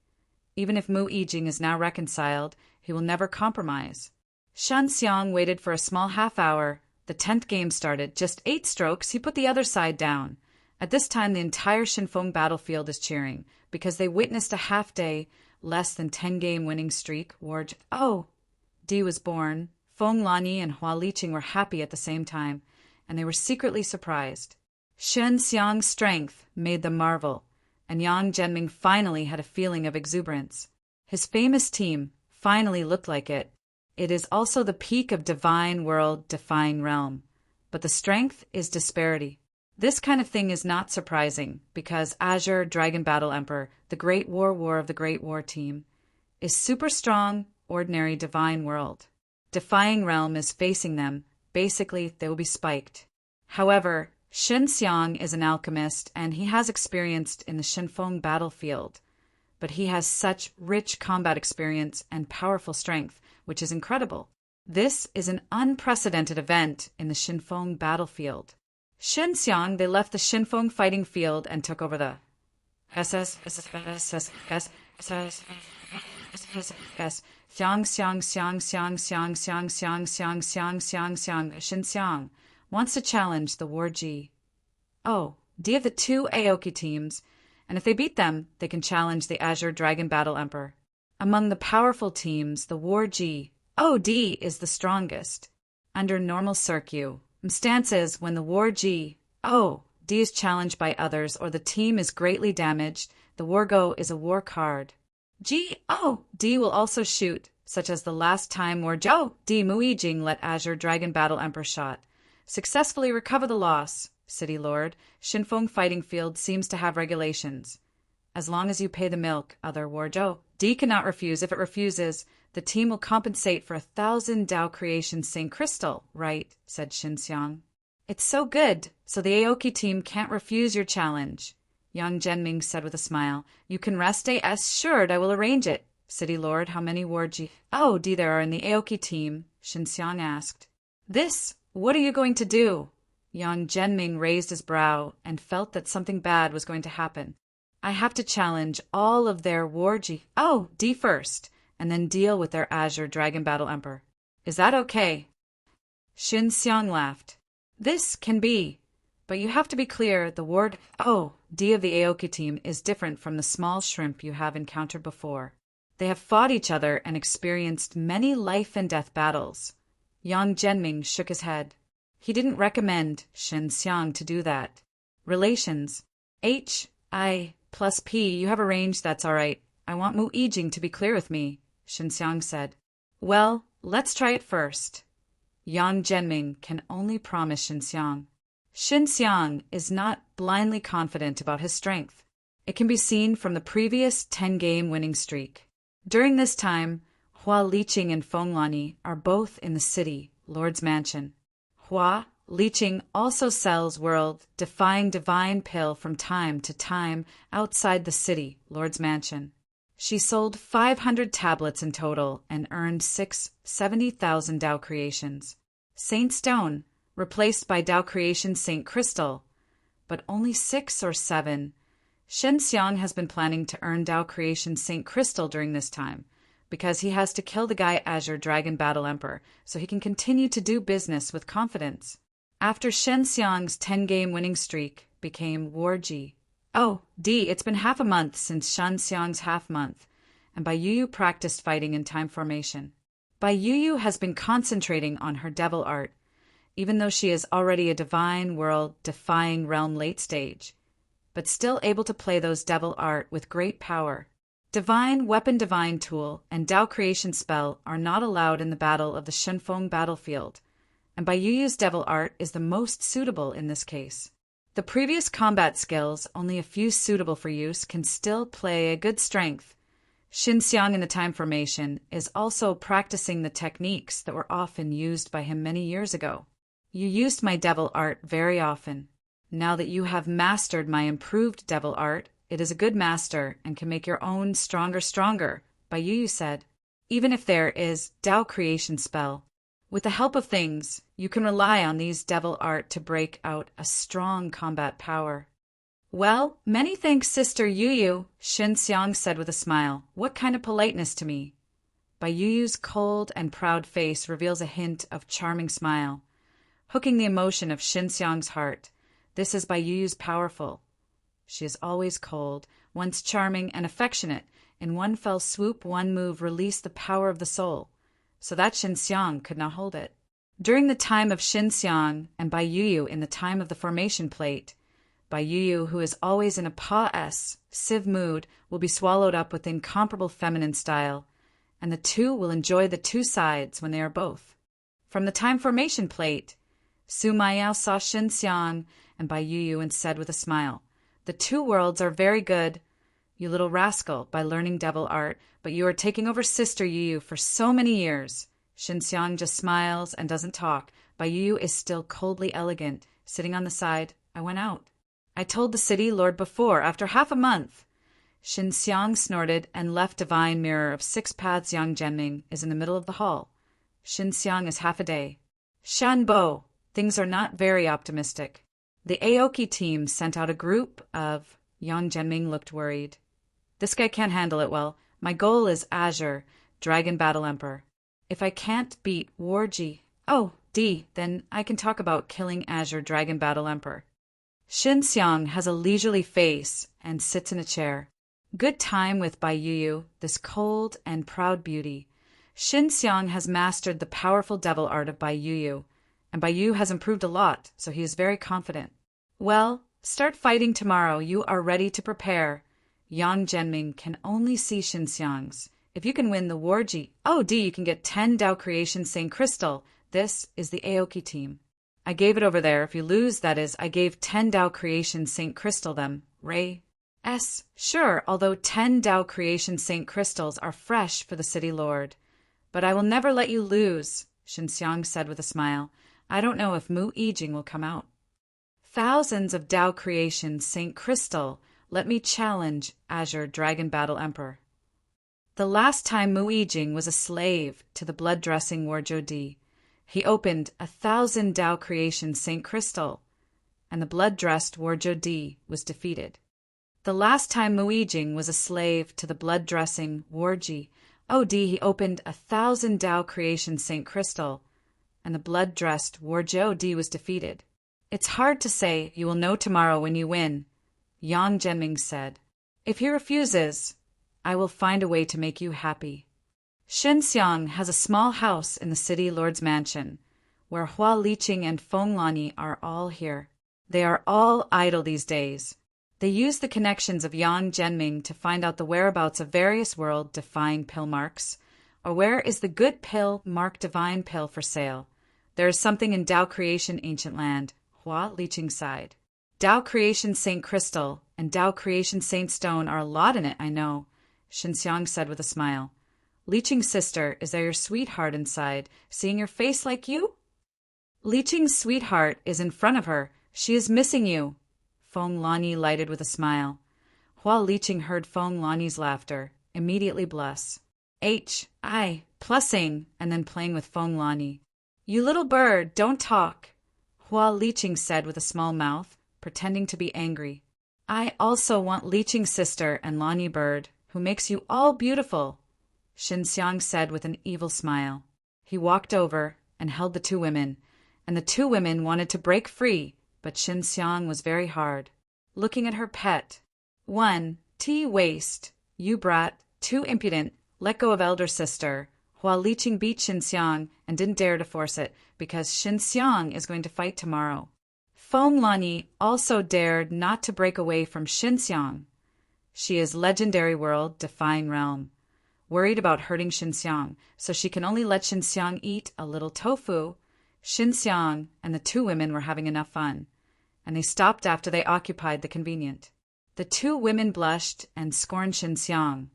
Even if Mu Yijing is now reconciled, he will never compromise. Xin Xiang waited for a small half-hour. The 10th game started. Just 8 strokes, he put the other side down. At this time, the entire Shinfeng battlefield is cheering, because they witnessed a half-day, less than 10-game winning streak. Di was born. Feng Lani and Hua Liqing were happy at the same time, and they were secretly surprised. Xin Xiang's strength made them marvel, and Yang Zhenming finally had a feeling of exuberance. His famous team finally looked like it. It is also the peak of divine world, defying realm. But the strength is disparity. This kind of thing is not surprising, because Azure Dragon Battle Emperor, the Great War of the Great War team, is super strong, ordinary divine world. Defying realm is facing them. Basically, they will be spiked. However, Xin Xiang is an alchemist, and he has experience in the Shinfeng battlefield. But he has such rich combat experience and powerful strength, which is incredible. This is an unprecedented event in the Shinfeng battlefield. Xin Xiang, they left the Shinfeng fighting field and took over the Xin Xiang wants to challenge the War G. D of the 2 Aoki teams, and if they beat them, they can challenge the Azure Dragon Battle Emperor. Among the powerful teams, the War G, D is the strongest. Under normal circumstances, when the War G, D is challenged by others or the team is greatly damaged, the War Go is a war card. D will also shoot, such as the last time War Zhou Di Mu Yijing let Azure Dragon Battle Emperor shot. Successfully recover the loss, City Lord. Shinfeng fighting field seems to have regulations. As long as you pay the milk, other War Zhou D cannot refuse. If it refuses, the team will compensate for 1,000 Dao Creation Saint Crystal, right? Said Xin Xiang. It's so good, so the Aoki team can't refuse your challenge. Yang Zhenming said with a smile. You can rest assured I will arrange it. City Lord, how many War G D there are in the Aoki team? Xin Xiang asked. What are you going to do? Yang Zhenming raised his brow and felt that something bad was going to happen. I have to challenge all of their War G D first, and then deal with their Azure Dragon Battle Emperor. Is that okay? Xin Xiang laughed. This can be, but you have to be clear, the word D of the Aoki team is different from the small shrimp you have encountered before. They have fought each other and experienced many life and death battles. Yang Zhenming shook his head. He didn't recommend Xin Xiang to do that. Relations. HI plus P, you have arranged, that's all right. I want Mu Yijing to be clear with me, Xin Xiang said. Well, let's try it first. Yang Zhenming can only promise Xin Xiang. Xin Xiang is not blindly confident about his strength. It can be seen from the previous 10-game winning streak. During this time, Hua Liqing and Feng Lani are both in the city, Lord's Mansion. Hua Liqing also sells world-defying divine pill from time to time outside the city, Lord's Mansion. She sold 500 tablets in total and earned 70,000 Tao Creations. Saint Stone, replaced by Tao Creation Saint Crystal, but only 6 or 7. Shen Xiang has been planning to earn Tao Creation Saint Crystal during this time, because he has to kill the guy Azure Dragon Battle Emperor so he can continue to do business with confidence. After Shen Xiang's 10-game winning streak became Warji. Oh, it's been half a month since Shen Xiang's half-month, and Bai Yuyu practiced fighting in time formation. Bai Yuyu has been concentrating on her devil art, even though she is already a divine world-defying realm late stage, but still able to play those devil art with great power. Divine Weapon Divine Tool and Tao Creation Spell are not allowed in the battle of the Shenfeng battlefield, and Bai Yuyu's devil art is the most suitable in this case. The previous combat skills, only a few suitable for use, can still play a good strength. Xin Xiang in the time formation is also practicing the techniques that were often used by him many years ago. You used my devil art very often. Now that you have mastered my improved devil art, it is a good master and can make your own stronger, Bai Yuyu said. Even if there is Tao Creation Spell, with the help of things, you can rely on these devil art to break out a strong combat power. Well, many thanks, Sister Yuyu, Xin Xiang said with a smile. What kind of politeness to me? Bai Yuyu's cold and proud face reveals a hint of charming smile, hooking the emotion of Xin Xiang's heart. This is Bai Yuyu's powerful. She is always cold, once charming and affectionate. In one fell swoop, one move released the power of the soul, so that Xin Xiang could not hold it. During the time of Xin Xiang and Bai Yuyu in the time of the formation plate, Bai Yuyu, who is always in a pa-s, civ mood, will be swallowed up with incomparable feminine style, and the two will enjoy the two sides when they are both. From the time formation plate, Su Maiyao saw Xin Xiang and Bai Yuyu and said with a smile, "The two worlds are very good, you little rascal, by learning devil art, but you are taking over Sister Yuyu for so many years." Xin Xiang just smiles and doesn't talk. Bai Yuyu is still coldly elegant, sitting on the side. I went out. I told the city lord before, after half a month. Xin Xiang snorted and left divine mirror of 6 paths. Yang Zhenming is in the middle of the hall. Xin Xiang is half a day. Shan Bo, things are not very optimistic. The Aoki team sent out a group of... Yang Zhenming looked worried. This guy can't handle it well. My goal is Azure, Dragon Battle Emperor. If I can't beat Warji, then I can talk about killing Azure Dragon Battle Emperor. Xin Xiang has a leisurely face and sits in a chair. Good time with Bai Yuyu, this cold and proud beauty. Xin Xiang has mastered the powerful devil art of Bai Yuyu, and Bai Yuyu has improved a lot, so he is very confident. Well, start fighting tomorrow. You are ready to prepare. Yang Zhenming can only see Xin Xiang's. If you can win the Warji, you can get 10 Tao Creation Saint Crystal. This is the Aoki team. I gave it over there. If you lose, that is, I gave 10 Tao Creation Saint Crystal them. Ray. S. Sure, although 10 Tao Creation Saint Crystals are fresh for the city lord. But I will never let you lose, Xin Xiang said with a smile. I don't know if Mu Yijing will come out. Thousands of Tao Creation Saint Crystal. Let me challenge Azure Dragon Battle Emperor. The last time Mu Yijing was a slave to the blood-dressing Warjo Di, he opened 1,000 Tao Creation Saint Crystal, and the blood-dressed Warjo Di was defeated. The last time Mu Yijing was a slave to the blood-dressing Warji Di, he opened 1,000 Tao Creation Saint Crystal, and the blood-dressed Warjo Di was defeated. It's hard to say. You will know tomorrow when you win, Yang Zhenming said. If he refuses, I will find a way to make you happy. Xin Xiang has a small house in the city lord's mansion, where Hua Liqing and Feng Lani are all here. They are all idle these days. They use the connections of Yang Zhenming to find out the whereabouts of various world-defying pill marks, or where is the good pill mark divine pill for sale. There is something in Tao Creation Ancient Land, Hua Liqing sighed. Tao Creation Saint Crystal and Tao Creation Saint Stone are a lot in it, I know, Xin Xiang said with a smile. Liqing's sister, is there your sweetheart inside, seeing your face like you? Li Qing's sweetheart is in front of her. She is missing you. Feng Lani lighted with a smile. While Li Qing heard Feng Lani's laughter, immediately bless. Plussing, and then playing with Feng Lani. You little bird, don't talk. Hua Li Qing said with a small mouth, pretending to be angry. I also want Li Qing's sister and Lani bird, who makes you all beautiful, Xinxiang said with an evil smile. He walked over and held the two women, and the two women wanted to break free, but Xinxiang was very hard. Looking at her pet. 1. Waste. You brat. 2. Impudent. Let go of elder sister. Hua Li Qing beat Xinxiang and didn't dare to force it, because Xinxiang is going to fight tomorrow. Feng Lani also dared not to break away from Xinxiang. She is legendary world, defying realm. Worried about hurting Xinxiang, so she can only let Xinxiang eat a little tofu. Xinxiang and the two women were having enough fun, and they stopped after they occupied the convenient. The two women blushed and scorned Xinxiang,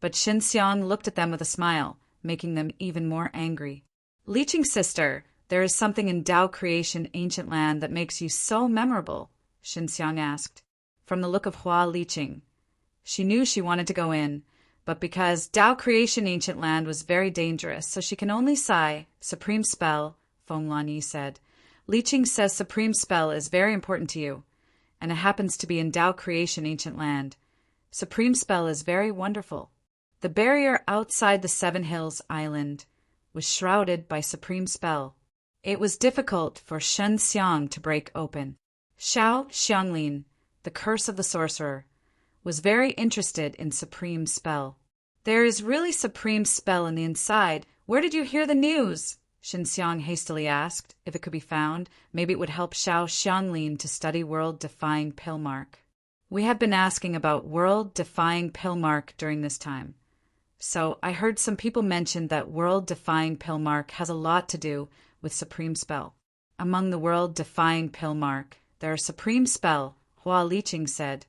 but Xinxiang looked at them with a smile, making them even more angry. Li Qing's sister, there is something in Tao Creation Ancient Land that makes you so memorable, Xinxiang asked. From the look of Hua Li Qing, she knew she wanted to go in, but because Tao Creation Ancient Land was very dangerous, so she can only sigh. Supreme spell, Feng Lani said. Li Qing says supreme spell is very important to you, and it happens to be in Tao Creation Ancient Land. Supreme spell is very wonderful. The barrier outside the Seven Hills Island was shrouded by supreme spell. It was difficult for Xinxiang to break open. Xiao Xianglin, the curse of the sorcerer, was very interested in supreme spell. There is really supreme spell in the inside. Where did you hear the news? Xinxiang hastily asked. If it could be found, maybe it would help Xiao Xianglin to study world-defying pill mark. We have been asking about world-defying pill mark during this time. So I heard some people mention that world-defying pill mark has a lot to do with supreme spell. Among the world-defying pill mark, there are supreme spell, Hua Li Qing said.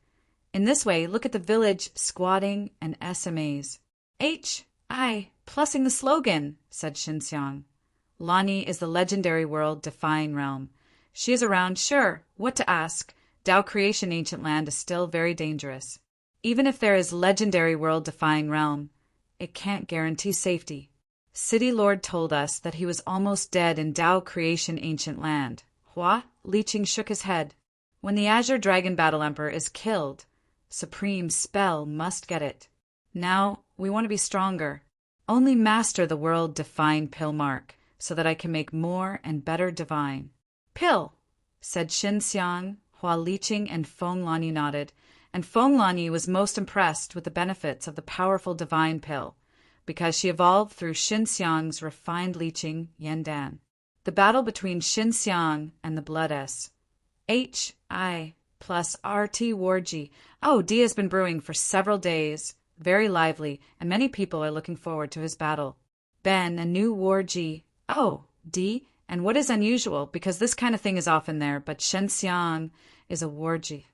In this way, look at the village squatting and SMAs. Plussing the slogan, said Xinxiang. Lani is the legendary world-defying realm. She is around, sure, what to ask. Tao Creation Ancient Land is still very dangerous. Even if there is legendary world-defying realm, it can't guarantee safety. City Lord told us that he was almost dead in Tao Creation Ancient Land. Hua Li Qing shook his head. When the Azure Dragon Battle Emperor is killed, supreme spell must get it. Now, we want to be stronger. Only master the world-defying pill mark, so that I can make more and better divine. Pill, said Xinxiang. Hua Li Qing and Feng Lani nodded, and Feng Lani was most impressed with the benefits of the powerful divine pill, because she evolved through Xinxiang's refined Li Qing Yandan. The battle between Xinxiang and the Blood S. HI plus RT Warji. D has been brewing for several days, very lively, and many people are looking forward to his battle. Ben, a new Warji. D, and what is unusual, because this kind of thing is often there, but Xinxiang is a Warji.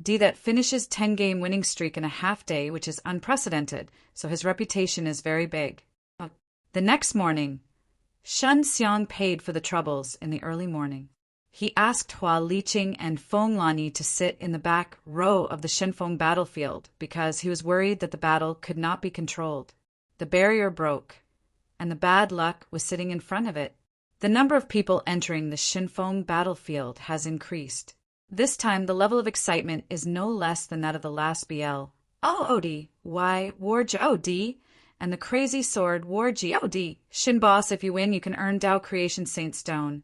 D that finishes 10-game winning streak in a half day, which is unprecedented, so his reputation is very big. The next morning, Xinxiang paid for the troubles in the early morning. He asked Hua Li Qing and Feng Lani to sit in the back row of the Xinfeng battlefield because he was worried that the battle could not be controlled. The barrier broke, and the bad luck was sitting in front of it. The number of people entering the Xinfeng battlefield has increased. This time, the level of excitement is no less than that of the last BL. D. Warji. And the crazy sword Warji. D. Shin boss, if you win, you can earn Tao Creation Saint Stone.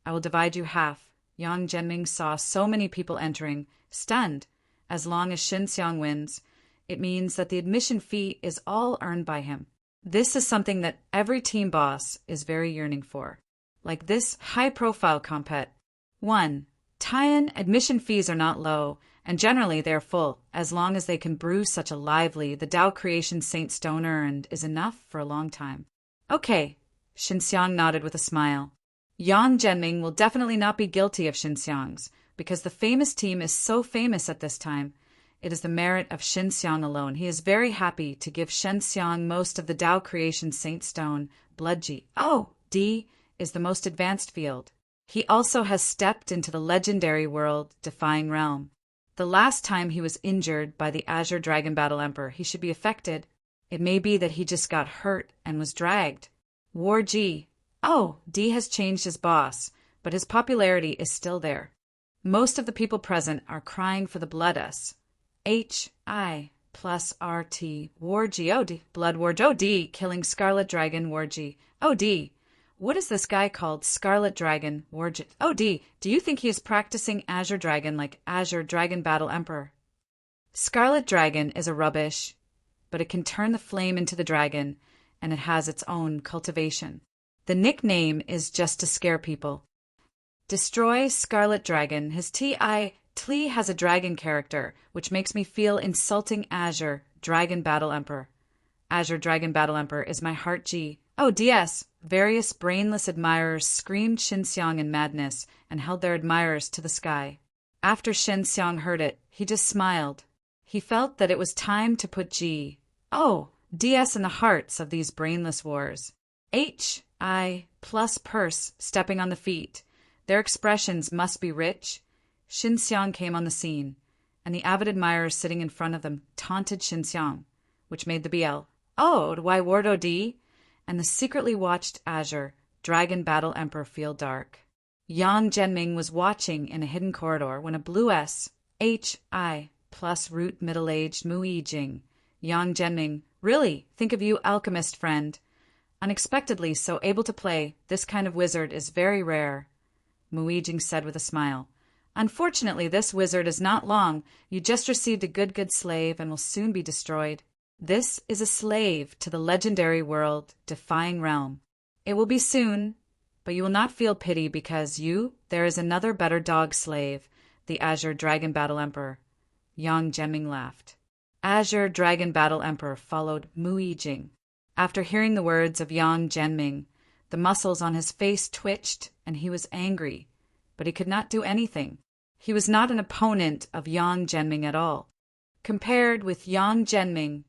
I will divide you half. Yang Zhenming saw so many people entering, stunned. As long as Xinxiang wins, it means that the admission fee is all earned by him. This is something that every team boss is very yearning for. Like this high-profile compet. 1. Tie-in admission fees are not low, and generally they are full, as long as they can brew such a lively, the Tao Creation Saint Stone earned is enough for a long time. Okay, Xinxiang nodded with a smile. Yang Zhenming will definitely not be guilty of Xinxiang's, because the famous team is so famous at this time. It is the merit of Xinxiang alone. He is very happy to give Xinxiang most of the Tao Creation Saint Stone, Bloodji. D, is the most advanced field. He also has stepped into the legendary world-defying realm. The last time he was injured by the Azure Dragon Battle Emperor, he should be affected. It may be that he just got hurt and was dragged. War G. Oh, D has changed his boss, but his popularity is still there. Most of the people present are crying for the blood S. H-I plus R-T. War G. Oh, D. Blood War G. Oh, D. Killing Scarlet Dragon War G. Oh, D. What is this guy called? Scarlet Dragon War G. Oh, D. Do you think he is practicing Azure Dragon like Azure Dragon Battle Emperor? Scarlet Dragon is a rubbish, but it can turn the flame into the dragon, and it has its own cultivation. The nickname is just to scare people. Destroy Scarlet Dragon. His Tlee has a dragon character, which makes me feel insulting Azure Dragon Battle Emperor. Azure Dragon Battle Emperor is my heart G. Oh, DS. Various brainless admirers screamed Xinxiang in madness and held their admirers to the sky. After Xinxiang heard it, he just smiled. He felt that it was time to put G. Oh, DS in the hearts of these brainless wars. H-I plus purse stepping on the feet. Their expressions must be rich. Xinxiang came on the scene, and the avid admirers sitting in front of them taunted Xinxiang, which made the BL. Oh, why Wardo D? And the secretly watched Azure Dragon Battle Emperor feel dark. Yang Zhenming was watching in a hidden corridor when a blue S, H-I plus root middle-aged Mu Yijing. Yang Zhenming, really, think of you, alchemist friend. Unexpectedly so able to play, this kind of wizard is very rare. Mu Yijing said with a smile. Unfortunately, this wizard is not long. You just received a good slave and will soon be destroyed. This is a slave to the legendary world-defying realm. It will be soon, but you will not feel pity because there is another better dog slave, the Azure Dragon Battle Emperor. Yang Zhenming laughed. Azure Dragon Battle Emperor followed Mu Yijing. After hearing the words of Yang Zhenming, the muscles on his face twitched and he was angry, but he could not do anything. He was not an opponent of Yang Zhenming at all. Compared with Yang Zhenming,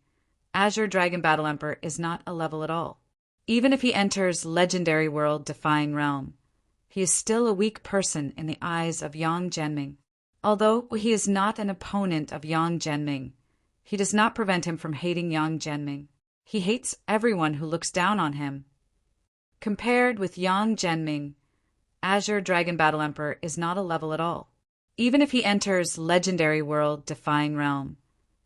Azure Dragon Battle Emperor is not a level at all. Even if he enters legendary world-defying realm, he is still a weak person in the eyes of Yang Zhenming. Although he is not an opponent of Yang Zhenming, he does not prevent him from hating Yang Zhenming. He hates everyone who looks down on him. Compared with Yang Zhenming, Azure Dragon Battle Emperor is not a level at all. Even if he enters legendary world-defying realm,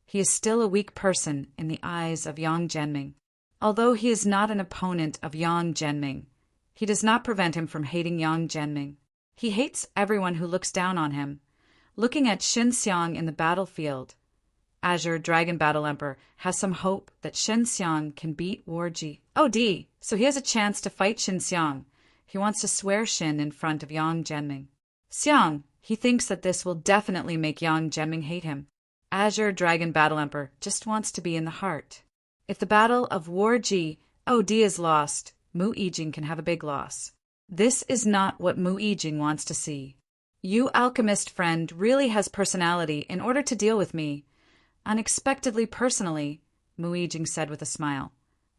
he is still a weak person in the eyes of Yang Zhenming. Although he is not an opponent of Yang Zhenming, he does not prevent him from hating Yang Zhenming. He hates everyone who looks down on him. Looking at Xinxiang in the battlefield, Azure Dragon Battle Emperor has some hope that Xinxiang can beat War G. Oh, D. So he has a chance to fight Xinxiang. He wants to swear Xin in front of Yang Zhenming. Xiang, he thinks that this will definitely make Yang Zhenming hate him. Azure Dragon Battle Emperor just wants to be in the heart. If the battle of War G, oh, D is lost, Mu Yijing can have a big loss. This is not what Mu Yijing wants to see. You alchemist friend really has personality in order to deal with me. Unexpectedly personally, Mu Yijing said with a smile.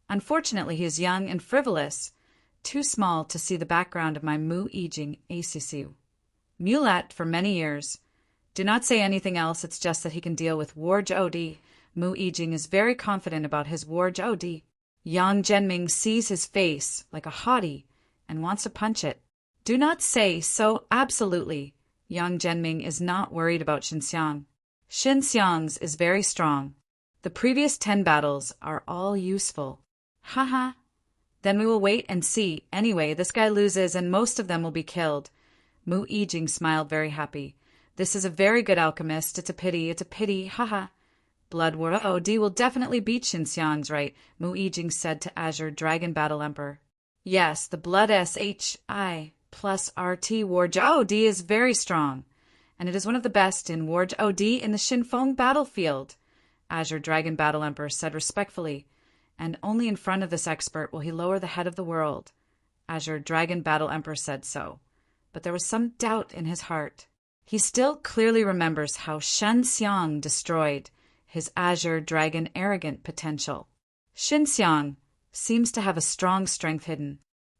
Unfortunately, he is young and frivolous, too small to see the background of my Mu Yijing ACCU. Mulat for many years. Do not say anything else, it's just that he can deal with War Jodi. Mu Yijing is very confident about his War Jodi. Yang Zhenming sees his face like a haughty and wants to punch it. Do not say so absolutely. Yang Zhenming is not worried about Xinxiang. Xinxiang's is very strong. The previous 10 battles are all useful. Haha. Then we will wait and see. Anyway, this guy loses and most of them will be killed. Mu Yijing smiled very happy. This is a very good alchemist. It's a pity, haha. Blood War OD will definitely beat Xinxiang's, right? Mu Yijing said to Azure Dragon Battle Emperor. Yes, the Blood SHI plus RT War OD is very strong, and it is one of the best in War OD in the Xinfeng battlefield, Azure Dragon Battle Emperor said respectfully, and only in front of this expert will he lower the head of the world. Azure Dragon Battle Emperor said so, but there was some doubt in his heart. He still clearly remembers how Xinxiang destroyed his Azure Dragon arrogant potential. Xinxiang seems to have a strong strength hidden.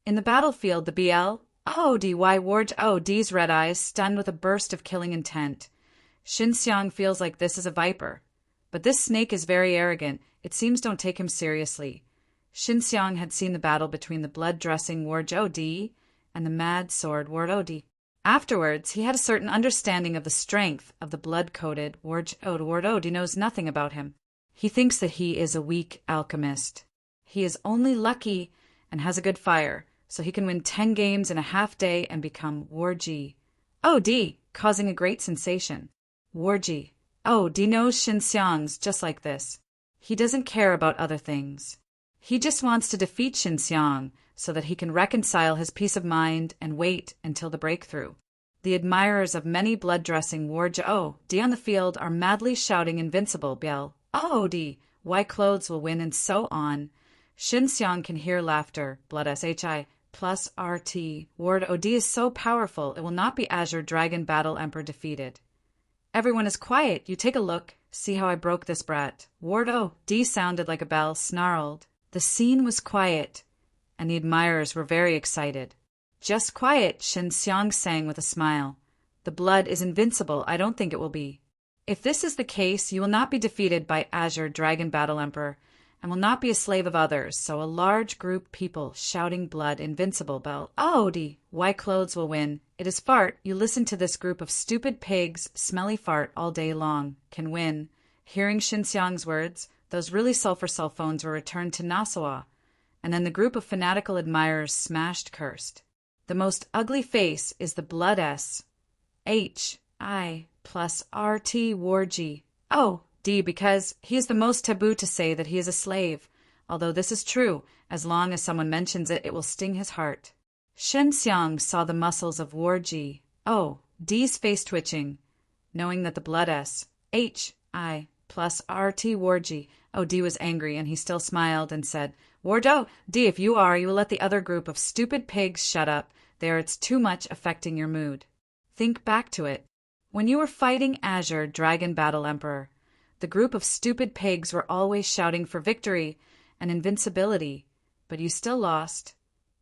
In the battlefield, the BL-ODY Ward OD's red eyes stunned with a burst of killing intent. Shin Xiang feels like this is a viper. But this snake is very arrogant. It seems don't take him seriously. Shin Xiang had seen the battle between the blood-dressing Ward OD and the mad sword Ward OD. Afterwards, he had a certain understanding of the strength of the blood-coated Ward OD. Ward OD knows nothing about him. He thinks that he is a weak alchemist. He is only lucky and has a good fire, so he can win 10 games in a half day and become Ward OD, causing a great sensation. Ward OD knows Shin Xiang's just like this. He doesn't care about other things. He just wants to defeat Shin Xiang so that he can reconcile his peace of mind and wait until the breakthrough. The admirers of many blood-dressing Ward OD on the field are madly shouting invincible BL-OD, why clothes will win, and so on. Shin Xiang can hear laughter, blood SHI plus RT. Ward OD is so powerful it will not be Azure Dragon Battle Emperor defeated. Everyone is quiet. You take a look. See how I broke this brat. Ward OD sounded like a bell, snarled. The scene was quiet, and the admirers were very excited. Just quiet, Shin Xiang sang with a smile. The blood is invincible. I don't think it will be. If this is the case, you will not be defeated by Azure Dragon Battle Emperor, and will not be a slave of others. So a large group people shouting blood invincible BL-OD. Why clothes will win. It is fart. You listen to this group of stupid pigs, smelly fart all day long. Can win. Hearing Shin Xiang's words, those really sulfur cell phones were returned to Nassau, and then the group of fanatical admirers smashed cursed. The most ugly face is the blood SHI plus RT Ward OD, because he is the most taboo to say that he is a slave. Although this is true, as long as someone mentions it, it will sting his heart. Shin Xiang saw the muscles of Ward OD's face twitching, knowing that the blood SHI plus RT Ward OD was angry, and he still smiled and said, Ward OD, if you will let the other group of stupid pigs shut up. It's too much affecting your mood. Think back to it. When you were fighting Azure Dragon Battle Emperor, the group of stupid pigs were always shouting for victory and invincibility, but you still lost.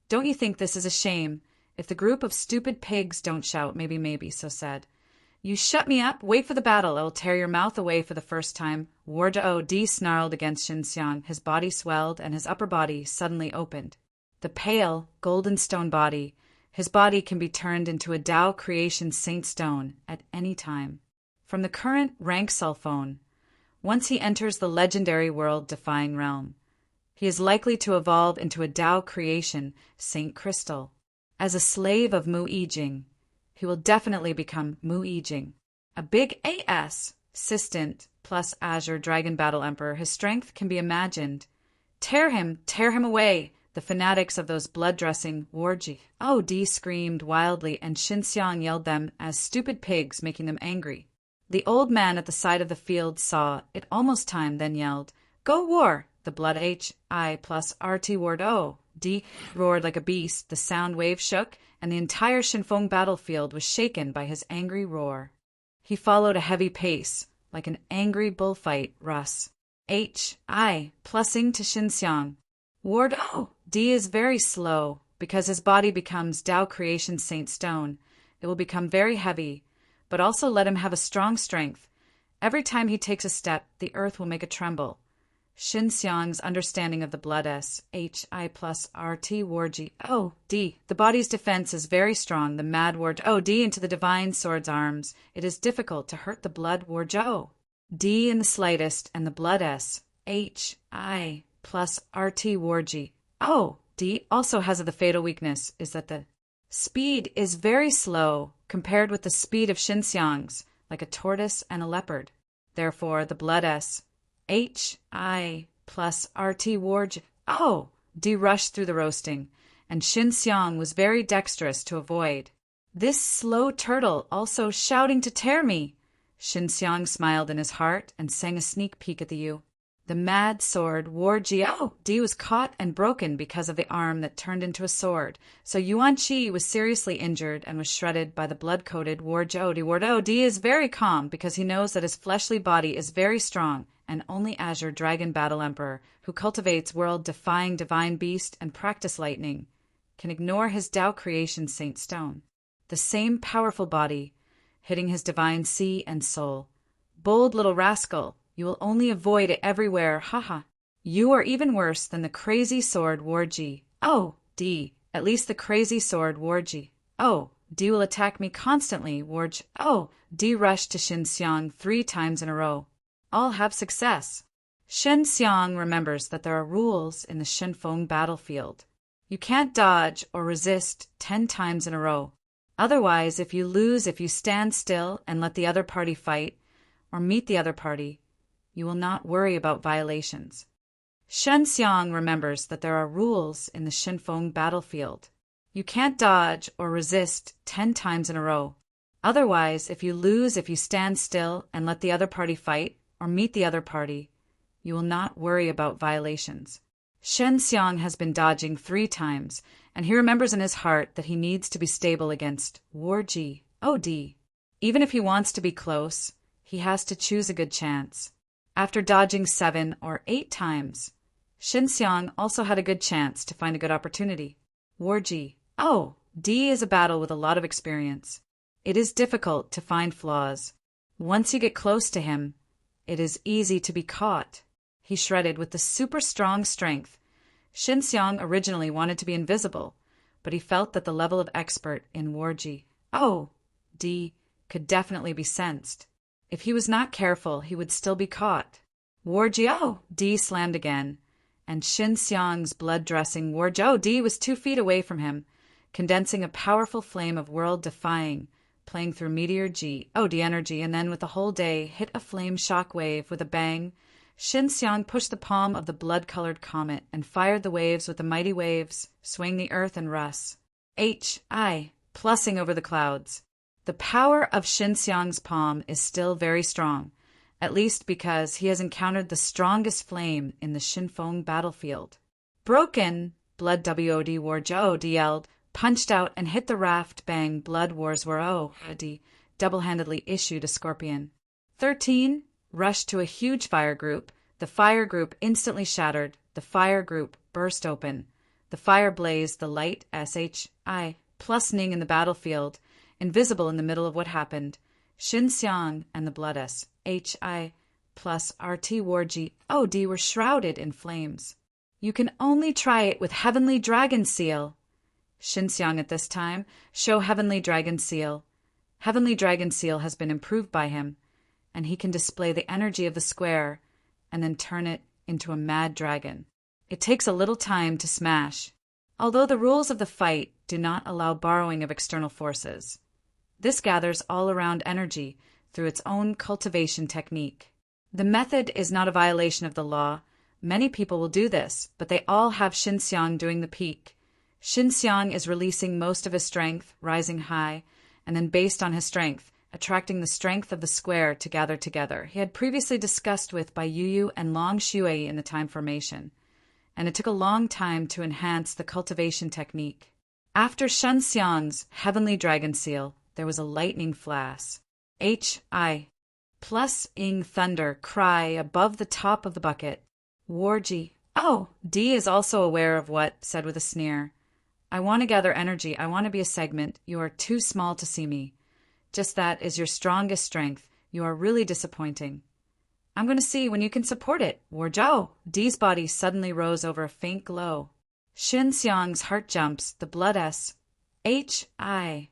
Don't you think this is a shame? If the group of stupid pigs don't shout, maybe, so said. You shut me up, wait for the battle, I will tear your mouth away for the first time. Ward OD snarled against Shin Xiang. His body swelled, and his upper body suddenly opened. The pale, golden stone body. His body can be turned into a Tao creation saint stone at any time. From the current rank cell phone, once he enters the legendary world-defying realm, he is likely to evolve into a Tao creation saint crystal. As a slave of Mu Yijing, he will definitely become Mu Yijing. A big assistant plus Azure Dragon Battle Emperor, his strength can be imagined. Tear him away! The fanatics of those blood-dressing Ward OD screamed wildly, and Shin Xiang yelled them as stupid pigs, making them angry. The old man at the side of the field saw it almost time, then yelled, Go war! The blood HI plus RT Ward OD roared like a beast. The sound wave shook, and the entire Shinfeng battlefield was shaken by his angry roar. He followed a heavy pace, like an angry bullfight. Russ HI plusing to Shin Xiang. Ward OD is very slow, because his body becomes Tao creation saint stone. It will become very heavy, but also let him have a strong strength. Every time he takes a step, the earth will make a tremble. Shin Xiang's understanding of the blood SHI plus RT Ward OD. The body's defense is very strong. The mad Ward OD into the divine sword's arms. It is difficult to hurt the blood Ward OD in the slightest, and the blood SHI plus RT Ward OD also has the fatal weakness is that the speed is very slow compared with the speed of Shin Xiang's, like a tortoise and a leopard. Therefore, the blood SHI plus RT Ward OD rushed through the roasting, and Shin Xiang was very dexterous to avoid. This slow turtle also shouting to tear me. Shin Xiang smiled in his heart and sang a sneak peek at the U. The mad sword Ward OD was caught and broken because of the arm that turned into a sword, so Yuan Qi was seriously injured and was shredded by the blood-coated Ward OD. Ward OD is very calm because he knows that his fleshly body is very strong, and only Azure Dragon Battle Emperor, who cultivates world-defying divine beast and practice lightning, can ignore his Tao creation Saint Stone. The same powerful body, hitting his divine sea and soul. Bold little rascal, you will only avoid it everywhere, haha. You are even worse than the crazy sword Warji. Oh, D. At least the crazy sword Warji. Oh, D will attack me constantly, Warj. Oh, D rushed to Shin Xiang 3 times in a row. All have success. Shin Xiang remembers that there are rules in the Shinfeng battlefield. You can't dodge or resist 10 times in a row. Otherwise, if you lose, if you stand still and let the other party fight, or meet the other party, you will not worry about violations. Shen Xiang remembers that there are rules in the Shinfeng battlefield. You can't dodge or resist 10 times in a row. Otherwise, if you lose, if you stand still and let the other party fight, or meet the other party, you will not worry about violations. Shen Xiang has been dodging 3 times, and he remembers in his heart that he needs to be stable against Warji. OD. Even if he wants to be close, he has to choose a good chance. After dodging 7 or 8 times, Shin Xiang also had a good chance to find a good opportunity. Warji. Oh, D is a battle with a lot of experience. It is difficult to find flaws. Once you get close to him, it is easy to be caught. He shredded with the super strong strength. Shin Xiang originally wanted to be invisible, but he felt that the level of expert in Warji, oh, D, could definitely be sensed. If he was not careful, he would still be caught. Warji, oh, D slammed again, and Shin Xiang's blood-dressing Warji, oh, D was 2 feet away from him, condensing a powerful flame of world-defying, playing through Meteor G, oh, D energy, and then with the whole day, hit a flame shockwave with a bang. Shin Xiang pushed the palm of the blood-colored comet and fired the waves with the mighty waves, swaying the earth and Russ. H.I. Plussing over the clouds. The power of Shin Xiang's palm is still very strong, at least because he has encountered the strongest flame in the Shinfeng battlefield. Broken, Blood WOD Warjo yelled, punched out and hit the raft bang Blood Wars War O.D. double-handedly issued a scorpion. 13. Rushed to a huge fire group. The fire group instantly shattered. The fire group burst open. The fire blazed the light SHI plus Ning in the battlefield, invisible in the middle of what happened. Shin Xiang and the blood SHI plus RT Warji OD were shrouded in flames. You can only try it with Heavenly Dragon Seal. Shin Xiang at this time, show Heavenly Dragon Seal. Heavenly Dragon Seal has been improved by him, and he can display the energy of the square and then turn it into a mad dragon. It takes a little time to smash, although the rules of the fight do not allow borrowing of external forces. This gathers all-around energy through its own cultivation technique. The method is not a violation of the law. Many people will do this, but they all have Shin Xiang doing the peak. Shin Xiang is releasing most of his strength, rising high, and then based on his strength, attracting the strength of the square to gather together. He had previously discussed with Bai Yuyu and Long Shui in the time formation, and it took a long time to enhance the cultivation technique. After Shen Xiang's Heavenly Dragon Seal, there was a lightning flash. H.I. plus ing thunder cry above the top of the bucket. Warji. Oh, D is also aware of what, said with a sneer. I want to gather energy. I want to be a segment. You are too small to see me. Just that is your strongest strength. You are really disappointing. I'm going to see when you can support it. Warjo. D's body suddenly rose over a faint glow. Shin Xiang's heart jumps. The blood S. H.I.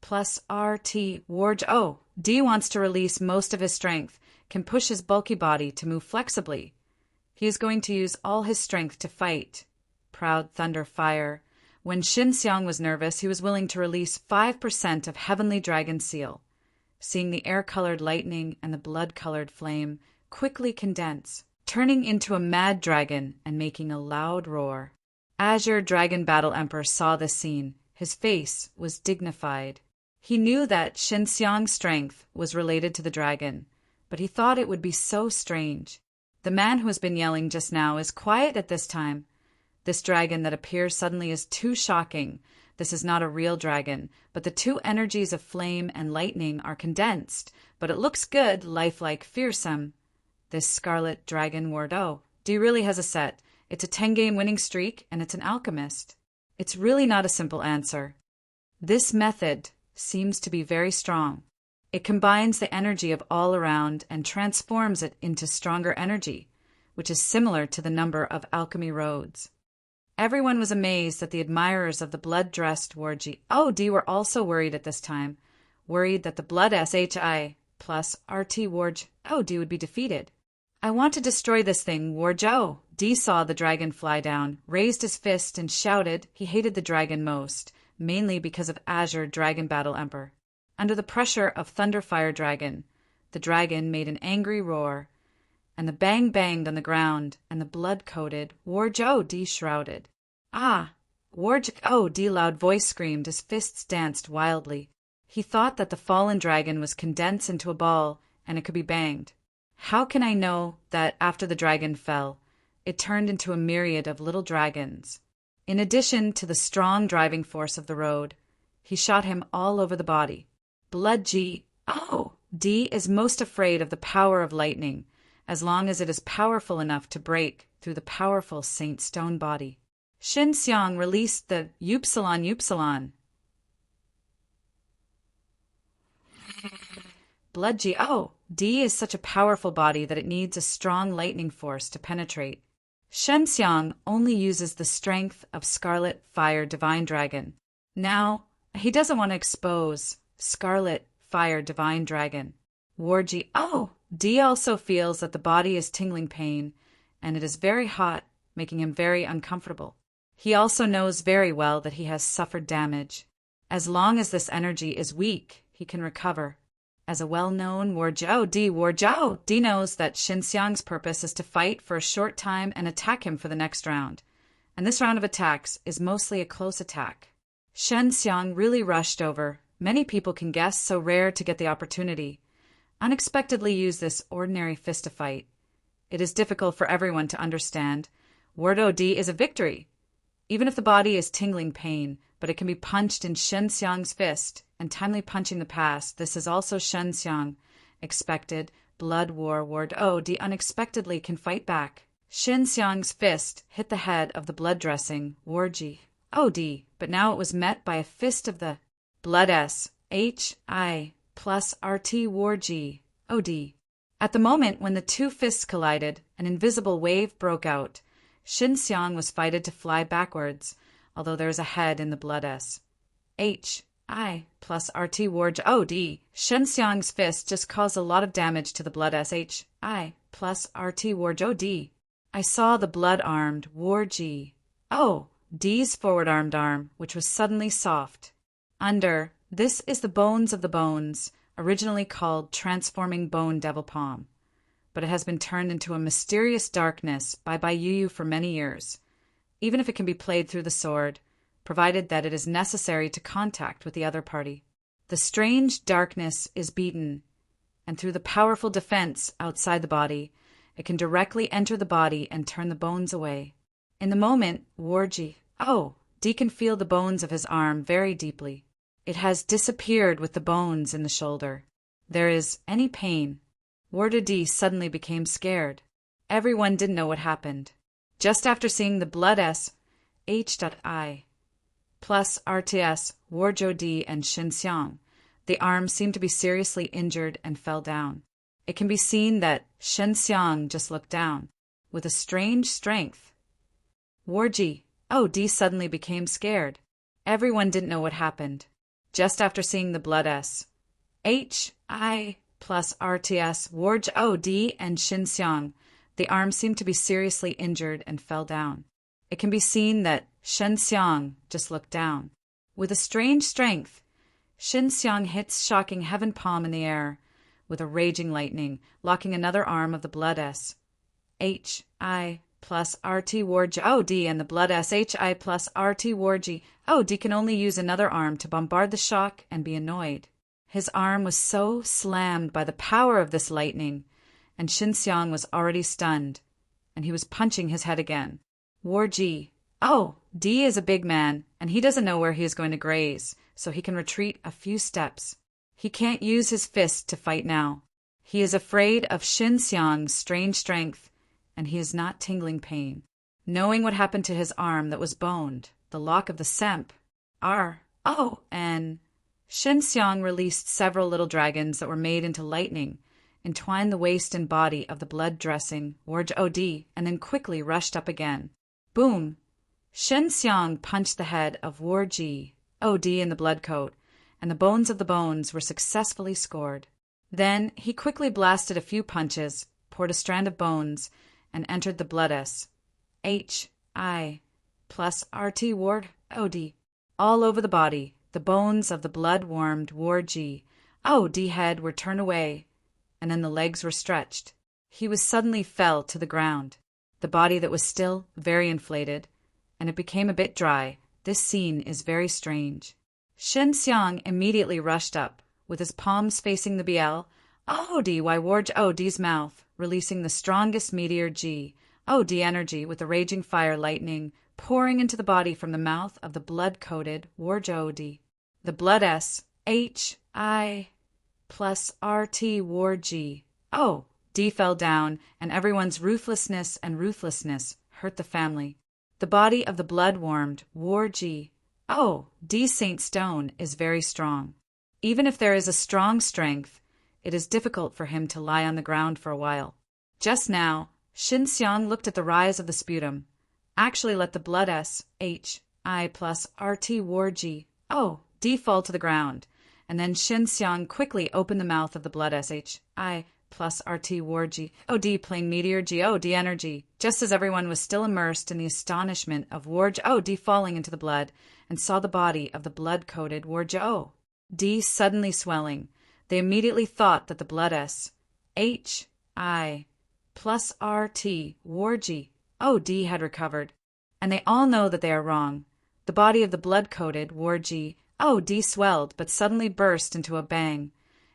plus R.T. Warjo. D wants to release most of his strength, can push his bulky body to move flexibly. He is going to use all his strength to fight. Proud thunder fire. When Shin Xiang was nervous, he was willing to release 5% of Heavenly Dragon Seal. Seeing the air-colored lightning and the blood-colored flame quickly condense, turning into a mad dragon and making a loud roar. Azure Dragon Battle Emperor saw this scene. His face was dignified. He knew that Shin Xiang's strength was related to the dragon, but he thought it would be so strange. The man who has been yelling just now is quiet at this time. This dragon that appears suddenly is too shocking. This is not a real dragon, but the two energies of flame and lightning are condensed, but it looks good, lifelike, fearsome. This scarlet dragon Wardo. D really has a set. It's a 10-game winning streak, and it's an alchemist. It's really not a simple answer. This method seems to be very strong. It combines the energy of all around and transforms it into stronger energy, which is similar to the number of alchemy roads. Everyone was amazed that the admirers of the blood-dressed Warji OD were also worried at this time, worried that the blood SHI plus RT Warj OD would be defeated. I want to destroy this thing, Warjo. D saw the dragon fly down, raised his fist, and shouted he hated the dragon most, mainly because of Azure Dragon Battle Emperor. Under the pressure of Thunderfire Dragon, the dragon made an angry roar, and the bang banged on the ground, and the blood-coated Warjo D shrouded. Ah! Warjo D loud voice screamed, his fists danced wildly. He thought that the fallen dragon was condensed into a ball, and it could be banged. How can I know that after the dragon fell, it turned into a myriad of little dragons? In addition to the strong driving force of the road, he shot him all over the body. Blood G. Oh! D is most afraid of the power of lightning, as long as it is powerful enough to break through the powerful Saint Stone body. Shin Xiang released the Upsilon. Blood G. Oh! D is such a powerful body that it needs a strong lightning force to penetrate. Shen Xiang only uses the strength of Scarlet Fire Divine Dragon. Now, he doesn't want to expose Scarlet Fire Divine Dragon. Warji Oh! D also feels that the body is tingling pain, and it is very hot, making him very uncomfortable. He also knows very well that he has suffered damage. As long as this energy is weak, he can recover. As a well-known Warjo D knows that Shin Xiang's purpose is to fight for a short time and attack him for the next round. And this round of attacks is mostly a close attack. Shen Xiang really rushed over. Many people can guess, so rare to get the opportunity. Unexpectedly use this ordinary fist to fight. It is difficult for everyone to understand. Warjo D is a victory. Even if the body is tingling pain, but it can be punched in Shen Xiang's fist, and timely punching the past, this is also Shen Xiang. Expected, blood war, Warjo D unexpectedly can fight back. Shen Xiang's fist hit the head of the blood-dressing Warji OD, but now it was met by a fist of the Blood S HI plus RT Warji OD. At the moment when the two fists collided, an invisible wave broke out. Shin Xiang was fated to fly backwards, although there is a head in the Blood S HI plus RT Warj OD. Shin Xiang's fist just caused a lot of damage to the Blood S HI plus RT Warj OD. I saw the blood-armed Warji D's forward-armed arm, which was suddenly soft. Under, this is the bones of the bones, originally called Transforming Bone Devil Palm, but it has been turned into a mysterious darkness by Yu for many years, even if it can be played through the sword, provided that it is necessary to contact with the other party. The strange darkness is beaten, and through the powerful defense outside the body, it can directly enter the body and turn the bones away. In the moment, Warji D can feel the bones of his arm very deeply. It has disappeared with the bones in the shoulder. There is any pain. Warjo D suddenly became scared. Everyone didn't know what happened. Just after seeing the Blood S H.I plus RTS, Warjo D and Shin Xiang, the arm seemed to be seriously injured and fell down. It can be seen that Shin Xiang just looked down, with a strange strength. Warji D suddenly became scared. Everyone didn't know what happened. Just after seeing the Blood S HI plus RTS, Warjo D and Shin Xiang, the arm seemed to be seriously injured and fell down. It can be seen that Shin Xiang just looked down. With a strange strength, Shin Xiang hits shocking heaven palm in the air with a raging lightning, locking another arm of the Blood S HI plus RT Warjo D and the Blood S HI plus RT Warji D can only use another arm to bombard the shock and be annoyed. His arm was so slammed by the power of this lightning, and Shin Xiang was already stunned, and he was punching his head again. Warji D is a big man, and he doesn't know where he is going to graze, so he can retreat a few steps. He can't use his fist to fight now. He is afraid of Shin Xiang's strange strength, and he is not tingling pain. Knowing what happened to his arm that was boned, the lock of the Semp, R, O, and Shen Xiang released several little dragons that were made into lightning, entwined the waist and body of the blood-dressing Warj Od, and then quickly rushed up again. Boom! Shen Xiang punched the head of Warji Od in the blood coat, and the bones of the bones were successfully scored. Then he quickly blasted a few punches, poured a strand of bones, and entered the blood S, H, I, plus RT Ward Od. All over the body, the bones of the blood-warmed Warji Od head were turned away, and then the legs were stretched. He was suddenly fell to the ground, the body that was still very inflated, and it became a bit dry. This scene is very strange. Shen Xiang immediately rushed up, with his palms facing the BL, Od y Warj Od's mouth, releasing the strongest meteor G, Od energy with the raging fire lightning pouring into the body from the mouth of the blood-coated Warj Od. The blood S, H, I, plus RT Warji O, D fell down, and everyone's ruthlessness hurt the family. The body of the blood-warmed Warji O, D Saint Stone is very strong. Even if there is a strong strength, it is difficult for him to lie on the ground for a while. Just now, Shen Xiang looked at the rise of the sputum, actually let the blood S, H, I plus RT Warji O, D fall to the ground, and then Shen Xiang quickly opened the mouth of the blood S, H, I plus RT Warji O, D playing meteor G, O, D energy, just as everyone was still immersed in the astonishment of Warj O, D falling into the blood, and saw the body of the blood-coated Warj O, D suddenly swelling. They immediately thought that the blood S, H, I, plus RT, Warji, OD had recovered, and they all know that they are wrong. The body of the blood-coated Warji, OD swelled, but suddenly burst into a bang,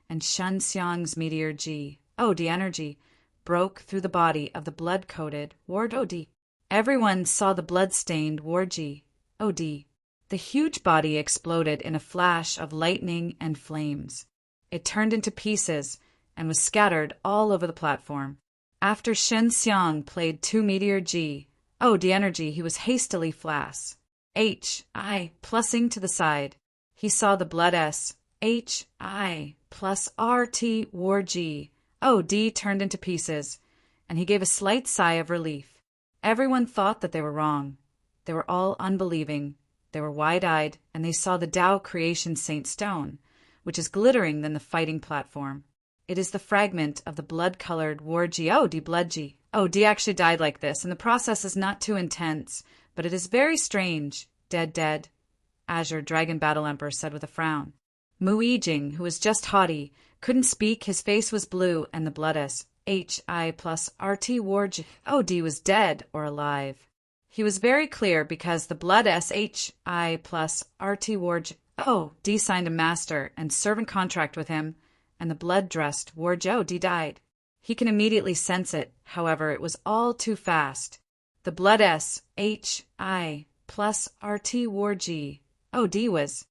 and Shen Xiang's meteor G, OD energy, broke through the body of the blood-coated Warj OD. Everyone saw the blood-stained Warji, OD. The huge body exploded in a flash of lightning and flames. It turned into pieces and was scattered all over the platform. After Shen Xiang played 2 meteor G, OD energy, he was hastily flas, H, I, plussing to the side. He saw the blood S, H, I, plus RT Warji, OD turned into pieces, and he gave a slight sigh of relief. Everyone thought that they were wrong. They were all unbelieving. They were wide-eyed, and they saw the Tao Creation Saint Stone, which is glittering than the fighting platform. It is the fragment of the blood-colored Warji OD Bloodji. OD actually died like this, and the process is not too intense, but it is very strange. Dead. Azure Dragon Battle Emperor said with a frown. Mu Yijing, who was just haughty, couldn't speak, his face was blue, and the blood S, H, I plus RT Warji OD was dead or alive. He was very clear because the blood S, H, I plus RT Warj O, D signed a master and servant contract with him, and the blood-dressed Warj O, D died. He can immediately sense it, however, it was all too fast. The blood S, H, I plus RT Warji O, D was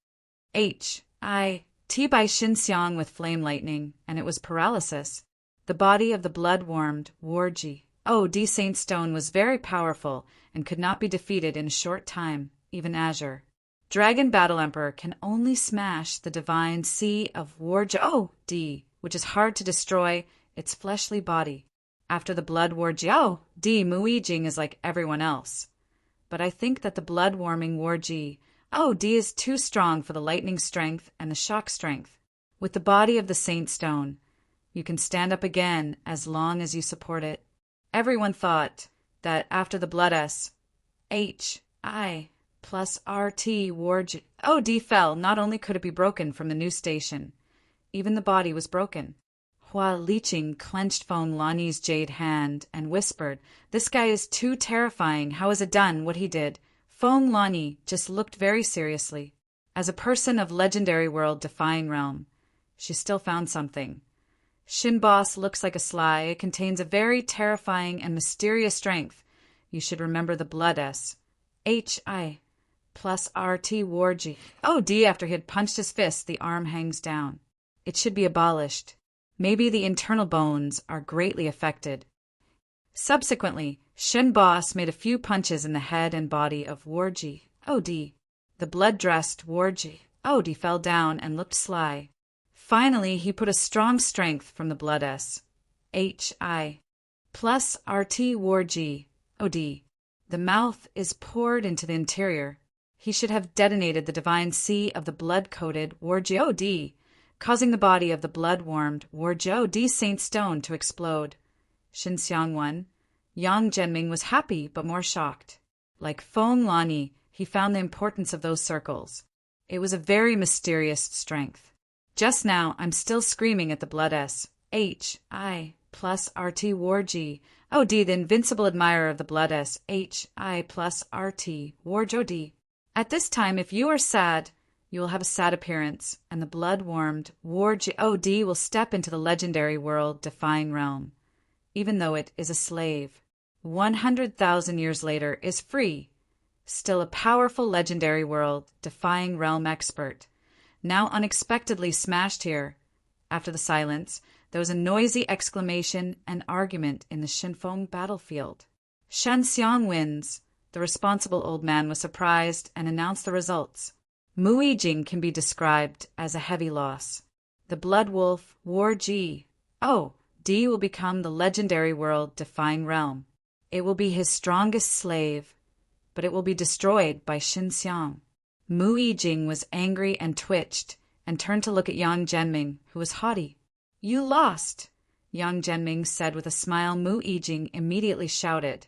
H, I, T by Shen Xiang with flame lightning, and it was paralysis. The body of the blood-warmed Warji O, D Saint Stone was very powerful and could not be defeated in a short time, even Azure. Dragon Battle Emperor can only smash the divine sea of Warj O, D, which is hard to destroy its fleshly body. After the blood Warj O, D, Mu Yijing is like everyone else. But I think that the blood-warming Warji O, D is too strong for the lightning strength and the shock strength. With the body of the Saint Stone, you can stand up again as long as you support it. Everyone thought that after the blood S, H, I, plus RT Warj O, D fell, not only could it be broken from the new station, even the body was broken. Hua Liqing clenched Feng Lani's jade hand and whispered, "This guy is too terrifying. How is it done, what he did?" Feng Lani just looked very seriously. As a person of legendary world defying realm, she still found something. Shin Boss looks like a sly. It contains a very terrifying and mysterious strength. You should remember the blood S, H, I, plus RT Warji O, D. After he had punched his fist, the arm hangs down. It should be abolished. Maybe the internal bones are greatly affected. Subsequently, Shin Boss made a few punches in the head and body of Warji OD. The blood-dressed Warji. OD fell down and looked sly. Finally, he put a strong strength from the blood S. HI. Plus RT Warji. OD. The mouth is poured into the interior. He should have detonated the divine sea of the blood-coated Warji OD, causing the body of the blood-warmed Warji OD Saint Stone to explode. Xinxiang won. Yang Zhenming was happy but more shocked. Like Feng Lani, he found the importance of those circles. It was a very mysterious strength. Just now, I'm still screaming at the blood S. HI plus RT Warji. OD, the invincible admirer of the blood S. HI plus RT Warji OD. At this time, if you are sad, you will have a sad appearance, and the blood-warmed Warji OD will step into the legendary world-defying realm, even though it is a slave. 100,000 years later is free, still a powerful legendary world-defying realm expert, now unexpectedly smashed here. After the silence, there was a noisy exclamation and argument in the Xinfeng battlefield. Shen Xiang wins. The responsible old man was surprised and announced the results. Mu Yijing can be described as a heavy loss. The blood wolf Warji D will become the legendary world-defying realm. It will be his strongest slave, but it will be destroyed by Xinxiang. Mu Yijing was angry and twitched, and turned to look at Yang Zhenming, who was haughty. You lost, Yang Zhenming said with a smile. Mu Yijing immediately shouted.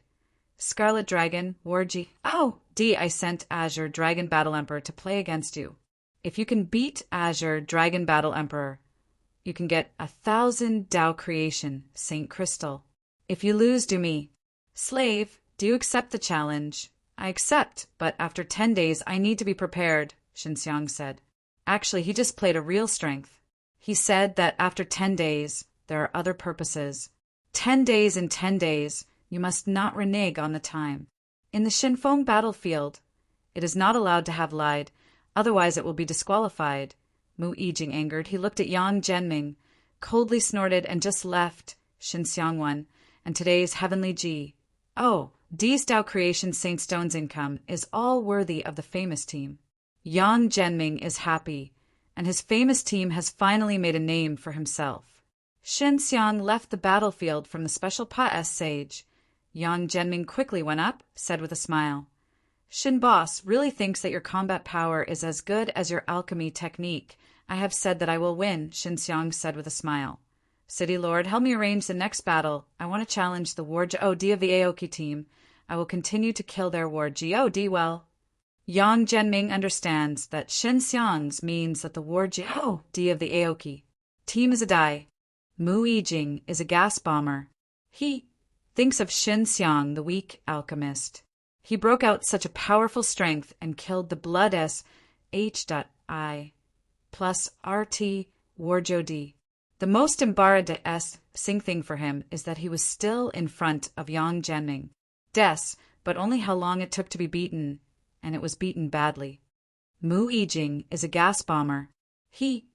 Scarlet Dragon, Warji. I sent Azure Dragon Battle Emperor to play against you. If you can beat Azure Dragon Battle Emperor, you can get 1,000 Dao Creation, Saint Crystal. If you lose, do me. Slave, do you accept the challenge? I accept, but after 10 days I need to be prepared, Xinxiang said. Actually, he just played a real strength. He said that after 10 days, there are other purposes. 10 days and 10 days, you must not renege on the time. In the Xinfeng battlefield, it is not allowed to have lied, otherwise it will be disqualified. Mu Yijing angered. He looked at Yang Zhenming, coldly snorted, and just left. Xinxiang won, and today's heavenly G. D's Dao Creation Saint Stone's income is all worthy of the famous team. Yang Zhenming is happy, and his famous team has finally made a name for himself. Xinxiang left the battlefield from the special Pa sage. Yang Zhenming quickly went up, said with a smile, Xin boss really thinks that your combat power is as good as your alchemy technique. I have said that I will win, Xinxiang said with a smile. City Lord, help me arrange the next battle. I want to challenge the Warji OD of the Aoki team. I will continue to kill their Warji OD well. Yang Zhenming understands that Xinxiang's means that the Warji OD of the Aoki team is a die. Mu Yijing is a gas bomber. He thinks of Xinxiang, the weak alchemist. He broke out such a powerful strength and killed the blood S H.I plus RT Warji OD. The most embarrassing thing for him is that he was still in front of Yang Zhenming. But only how long it took to be beaten, and it was beaten badly. Mu Yijing is a gas bomber. He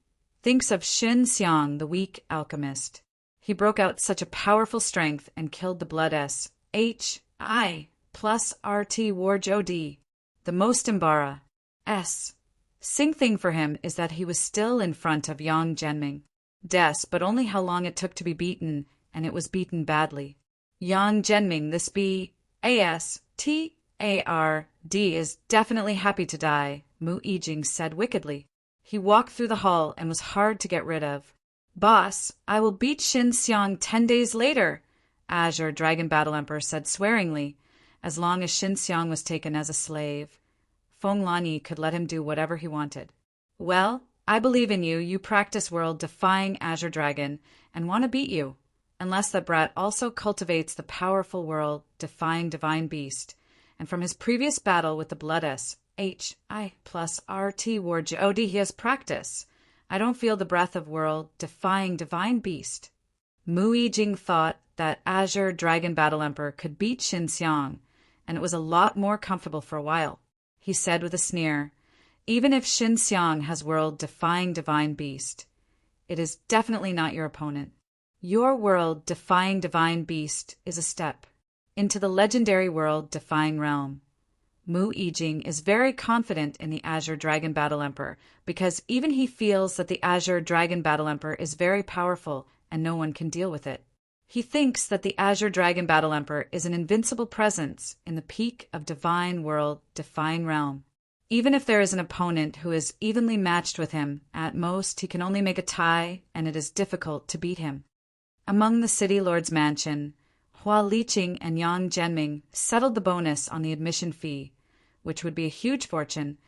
thinks of Xinxiang, the weak alchemist. He broke out such a powerful strength and killed the blood S H.I plus RT Warji OD. The most embarrassing thing for him is that he was still in front of Yang Zhenming. But only how long it took to be beaten, and it was beaten badly. Yang Zhenming, this B-A-S-T-A-R-D, is definitely happy to die, Mu Yijing said wickedly. He walked through the hall and was hard to get rid of. Boss, I will beat Xinxiang 10 days later, Azure Dragon Battle Emperor said swearingly. As long as Xinxiang was taken as a slave, Feng Lani could let him do whatever he wanted. Well, I believe in you. You practice world-defying Azure Dragon and want to beat you. Unless that brat also cultivates the powerful world-defying divine beast. And from his previous battle with the blood S H.I plus RT Warji OD, he has practice. I don't feel the breath of world-defying divine beast. Mu Yijing thought that Azure Dragon Battle Emperor could beat Xinxiang, and it was a lot more comfortable for a while. He said with a sneer, even if Xinxiang has world-defying divine beast, it is definitely not your opponent. Your world-defying divine beast is a step into the legendary world-defying realm. Mu Yijing is very confident in the Azure Dragon Battle Emperor because even he feels that the Azure Dragon Battle Emperor is very powerful and no one can deal with it. He thinks that the Azure Dragon Battle Emperor is an invincible presence in the peak of divine world, divine realm. Even if there is an opponent who is evenly matched with him, at most he can only make a tie and it is difficult to beat him. Among the city lord's mansion, Hua Liqing and Yang Zhenming settled the bonus on the admission fee, which would be a huge fortune,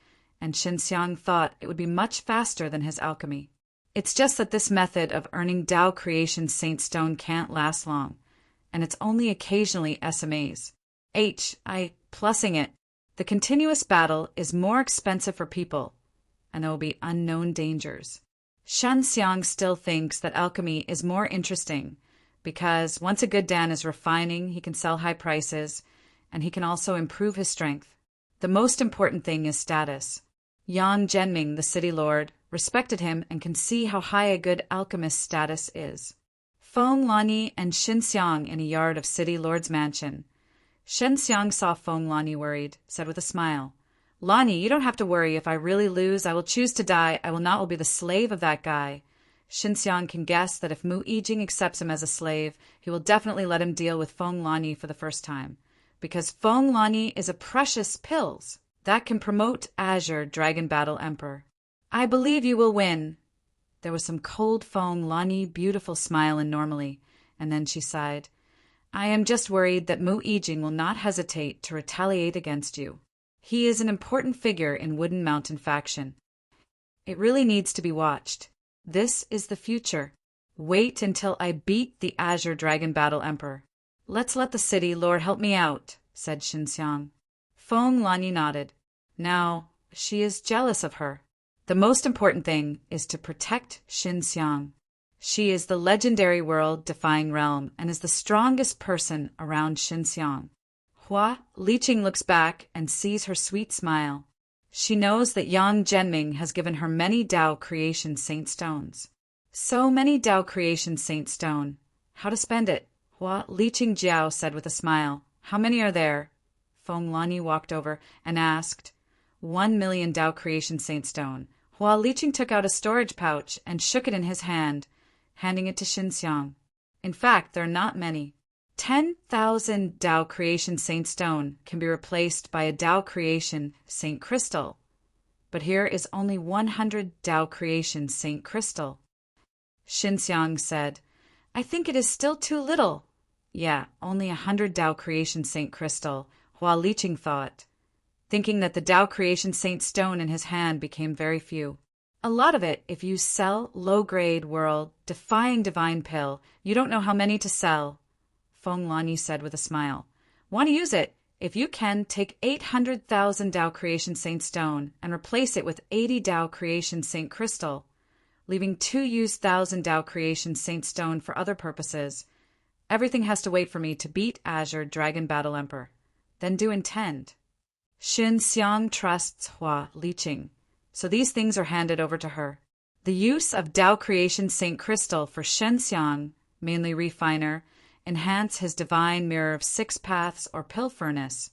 and Xinxiang thought it would be much faster than his alchemy. It's just that this method of earning Tao Creation Saint Stone can't last long, and it's only occasionally SMAs. Plussing it. The continuous battle is more expensive for people, and there will be unknown dangers. Xinxiang still thinks that alchemy is more interesting, because once a good Dan is refining, he can sell high prices, and he can also improve his strength. The most important thing is status. Yang Zhenming, the city lord, respected him and can see how high a good alchemist's status is. Feng Lani and Xinxiang in a yard of city lord's mansion. Xinxiang saw Feng Lani worried, said with a smile, "Lani, you don't have to worry. If I really lose, I will choose to die. I will not be the slave of that guy." Xinxiang can guess that if Mu Yijing accepts him as a slave, he will definitely let him deal with Feng Lani for the first time, because Feng Lani is a precious pills that can promote Azure Dragon Battle Emperor. "I believe you will win." There was some cold Feng Lani beautiful smile in normally, and then she sighed. "I am just worried that Mu Yijing will not hesitate to retaliate against you. He is an important figure in Wooden Mountain faction. It really needs to be watched. This is the future. Wait until I beat the Azure Dragon Battle Emperor. Let's let the city lord help me out," said Xinxiang. Feng Lani nodded. Now, she is jealous of her. The most important thing is to protect Xinxiang. She is the legendary world-defying realm and is the strongest person around Xinxiang. Hua Liqing looks back and sees her sweet smile. She knows that Yang Zhenming has given her many Tao Creation Saint Stones. So many Tao Creation Saint Stone. How to spend it? Hua Liqing Jiao said with a smile. "How many are there?" Feng Lani walked over and asked. 1,000,000 Tao Creation Saint Stone. Hua Liqing took out a storage pouch and shook it in his hand, handing it to Xinxiang. In fact, there are not many. 10,000 Tao Creation Saint Stone can be replaced by a Tao Creation Saint Crystal. But here is only 100 Tao Creation Saint Crystal. Xinxiang said, "I think it is still too little." Yeah, only 100 Tao Creation Saint Crystal, Hua Liqing thought, thinking that the Tao Creation Saint Stone in his hand became very few. A lot of it if you sell low-grade world, defying divine pill. You don't know how many to sell. Feng Lani said with a smile. Want to use it? If you can, take 800,000 Tao Creation Saint Stone and replace it with 80 Tao Creation Saint Crystal, leaving 2 used 1,000 Tao Creation Saint Stone for other purposes. Everything has to wait for me to beat Azure Dragon Battle Emperor. Then do intend. Xinxiang trusts Hua Liqing, so these things are handed over to her. The use of Tao Creation Saint Crystal for Xinxiang, mainly refiner, enhance his divine mirror of 6 paths or pill furnace,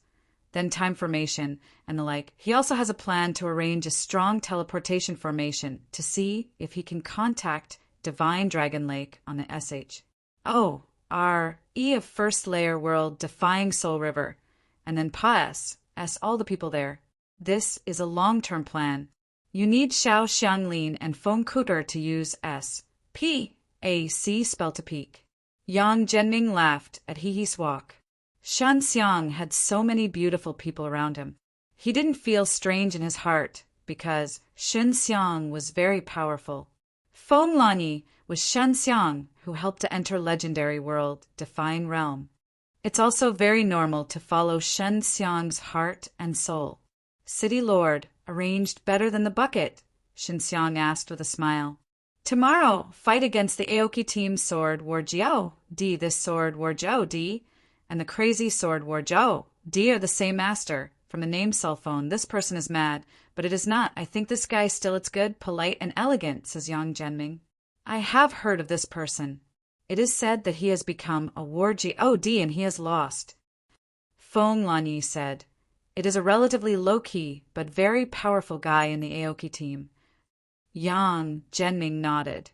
then time formation, and the like. He also has a plan to arrange a strong teleportation formation to see if he can contact Divine Dragon Lake on the SH. Oh, our E of First Layer World Defying Soul River, and then Paes, all the people there. This is a long-term plan. You need Xiao Xianglin and Feng Kuter to use P-A-C spell to peak. Yang Zhenming laughed at Hehe's walk. Xinxiang had so many beautiful people around him. He didn't feel strange in his heart because Xinxiang was very powerful. Feng Lani was Xinxiang who helped to enter legendary world, define realm. It's also very normal to follow Xinxiang's heart and soul. City Lord, arranged better than the bucket? Xinxiang asked with a smile. Tomorrow, fight against the Aoki team's sword War Jiao. D. This sword War Jiao D. And the crazy sword War Jiao D are the same master. From the name cell phone, this person is mad, but it is not. I think this guy still it's good, polite, and elegant, says Yang Zhenming. I have heard of this person. It is said that he has become a War Jiao D and he has lost. Feng Lani said, It is a relatively low-key but very powerful guy in the Aoki team. Yang Zhenming nodded.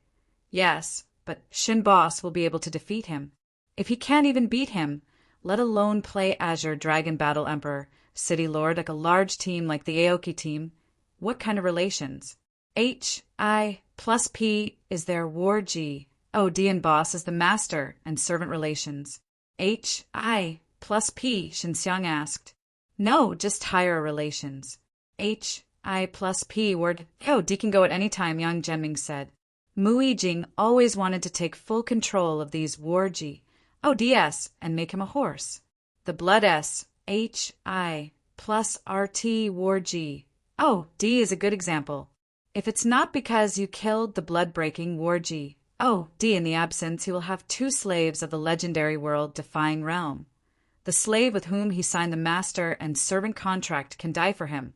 Yes, but Shin Boss will be able to defeat him. If he can't even beat him, let alone play Azure Dragon Battle Emperor, City Lord like a large team like the Aoki team, what kind of relations? H-I plus P is their war G. Oh, D and Boss is the master and servant relations. H-I plus P, Xinxiang asked. No, just higher relations. H-I plus P word. Oh, D can go at any time, Yang Zhenming said. Mu Yijing always wanted to take full control of these war G. Oh, DS, and make him a horse. The blood S, H-I plus RT war G. Oh, D is a good example. If it's not because you killed the blood-breaking war G, oh, D in the absence, he will have two slaves of the legendary world defying realm. The slave with whom he signed the master and servant contract can die for him,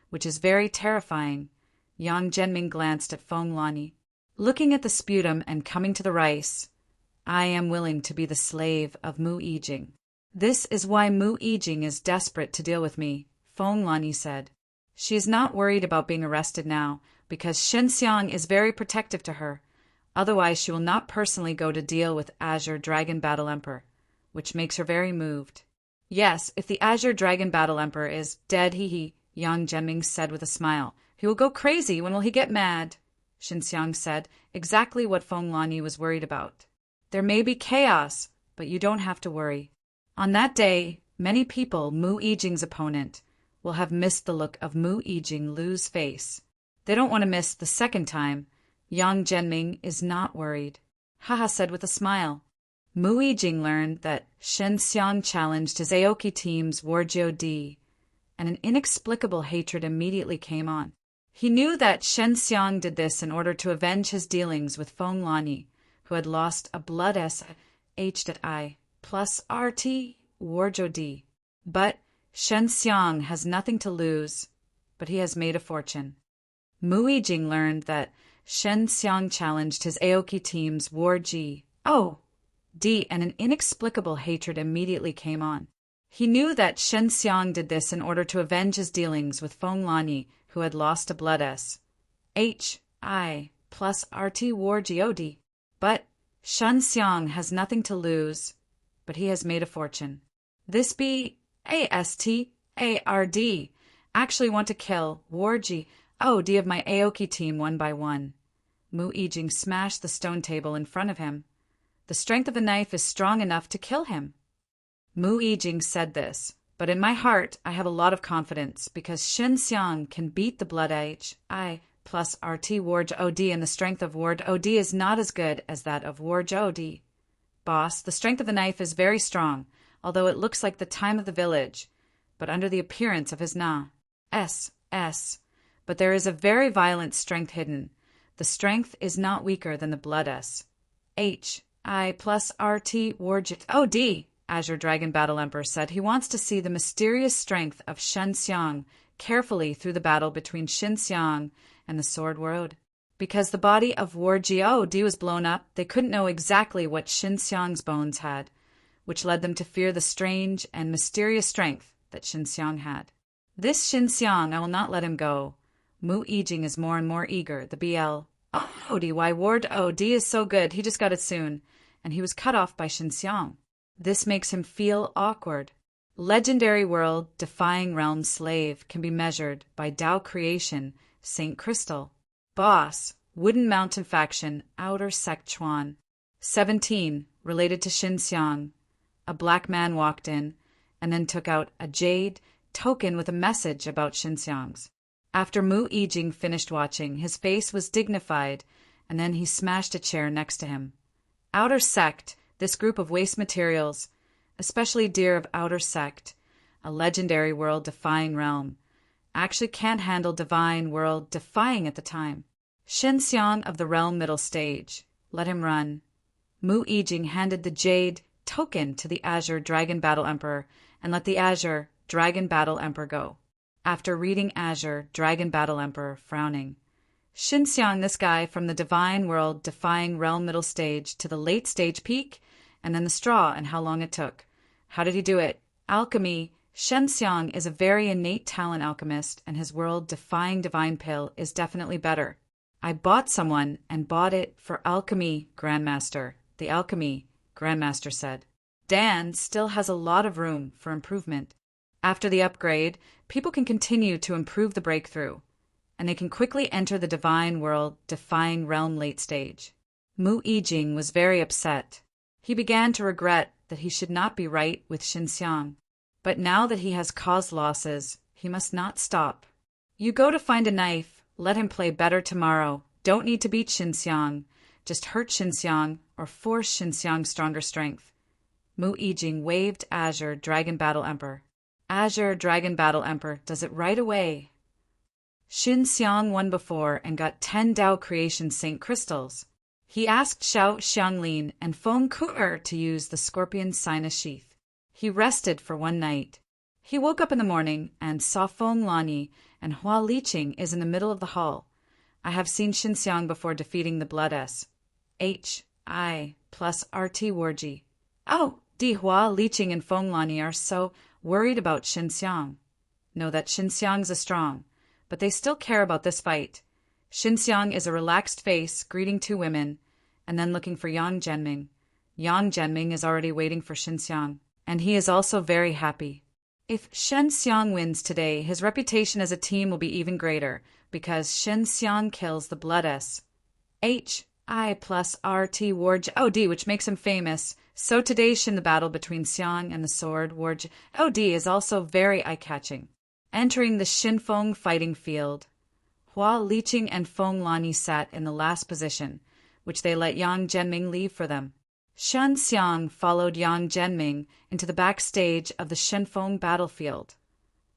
which is very terrifying. Yang Zhenming glanced at Feng Lani. Looking at the sputum and coming to the rice, I am willing to be the slave of Mu Yijing. This is why Mu Yijing is desperate to deal with me, Feng Lani said. She is not worried about being arrested now, because Xinxiang is very protective to her. Otherwise she will not personally go to deal with Azure Dragon Battle Emperor, which makes her very moved. Yes, if the Azure Dragon Battle Emperor is dead, Yang Zhenming said with a smile. He will go crazy. When will he get mad? Xinxiang said, exactly what Feng Lani was worried about. There may be chaos, but you don't have to worry. On that day, many people, Mu Yijing's opponent, will have missed the look of Mu Yijing Lu's face. They don't want to miss the second time. Yang Zhenming is not worried. Haha said with a smile. Mu Yijing learned that Xinxiang challenged his Aoki team's Warjiu D, and an inexplicable hatred immediately came on. He knew that Xinxiang did this in order to avenge his dealings with Feng Lani, who had lost a blood S-H-I plus RT Warjiu D. But Xinxiang has nothing to lose, but he has made a fortune. Mu Yijing learned that Xinxiang challenged his Aoki team's War G. Oh, D, and an inexplicable hatred immediately came on. He knew that Xinxiang did this in order to avenge his dealings with Feng Lani, who had lost a blood S-H-I plus RT War G-O-D. But Xinxiang has nothing to lose, but he has made a fortune. This B-A-S-T-A-R-D actually want to kill War G-O-D of my Aoki team one by one. Mu Yijing smashed the stone table in front of him. The strength of the knife is strong enough to kill him. Mu Yijing said this, but in my heart I have a lot of confidence because Xinxiang can beat the blood H-I plus RT Ward OD, and the strength of Ward OD is not as good as that of Ward OD. Boss, the strength of the knife is very strong, although it looks like the time of the village, but under the appearance of his S. But there is a very violent strength hidden. The strength is not weaker than the blood S-H-I plus RT Ward OD. Azure Dragon Battle Emperor said he wants to see the mysterious strength of Xinxiang carefully through the battle between Xinxiang and the Sword World. Because the body of War G-O-D was blown up, they couldn't know exactly what Xinxiang's bones had, which led them to fear the strange and mysterious strength that Xinxiang had. This Xinxiang, I will not let him go. Mu Yijing is more and more eager. The BL-O-D, why Ward O-D is so good, he just got it soon, and he was cut off by Xinxiang. This makes him feel awkward. Legendary world, defying realm slave can be measured by Tao creation, Saint Crystal. Boss, Wooden Mountain faction, Outer Sect Chuan. 17, related to Xinxiang. A black man walked in, and then took out a jade token with a message about Xinxiang's. After Mu Yijing finished watching, his face was dignified, and then he smashed a chair next to him. Outer Sect, this group of waste materials, especially deer of Outer Sect, a legendary world-defying realm, actually can't handle divine world-defying at the time. Xinxiang of the realm middle stage. Let him run. Mu Yijing handed the jade token to the Azure Dragon Battle Emperor and let the Azure Dragon Battle Emperor go. After reading Azure Dragon Battle Emperor, frowning. Xinxiang, this guy from the divine world defying realm middle stage to the late stage peak, and then the straw and how long it took. How did he do it? Alchemy. Shen Xiang is a very innate talent alchemist, and his world-defying divine pill is definitely better. I bought someone and bought it for Alchemy, Grandmaster. The Alchemy, Grandmaster said. Dan still has a lot of room for improvement. After the upgrade, people can continue to improve the breakthrough, and they can quickly enter the divine world-defying realm late stage. Mu Yijing was very upset. He began to regret that he should not be right with Xinxiang. But now that he has caused losses, he must not stop. You go to find a knife, let him play better tomorrow. Don't need to beat Xinxiang. Just hurt Xinxiang or force Xinxiang's stronger strength. Mu Yijing waved Azure Dragon Battle Emperor. Azure Dragon Battle Emperor does it right away. Xinxiang won before and got 10 Dao Creation Saint Crystals. He asked Xiao Xianglin and Feng Ku'er to use the Scorpion Sinus Sheath. He rested for one night. He woke up in the morning and saw Feng Lani and Hua Liqing is in the middle of the hall. I have seen Xinxiang before defeating the Blood S. H.I. plus RT Warji. Oh, Di Hua Liqing and Feng Lani are so worried about Xinxiang. Know that Xinxiang's a strong, but they still care about this fight. Xinxiang is a relaxed face, greeting two women, and then looking for Yang Zhenming. Yang Zhenming is already waiting for Xinxiang, and he is also very happy. If Xinxiang wins today, his reputation as a team will be even greater, because Xinxiang kills the Blood S. H.I. plus RT Warj OD, which makes him famous. So today's the battle between Xiang and the sword Warj OD is also very eye-catching. Entering the Xinfeng fighting field, Hua Liqing and Feng Lani sat in the last position, which they let Yang Zhenming leave for them. Shen Xiang followed Yang Zhenming into the backstage of the Xinfeng battlefield,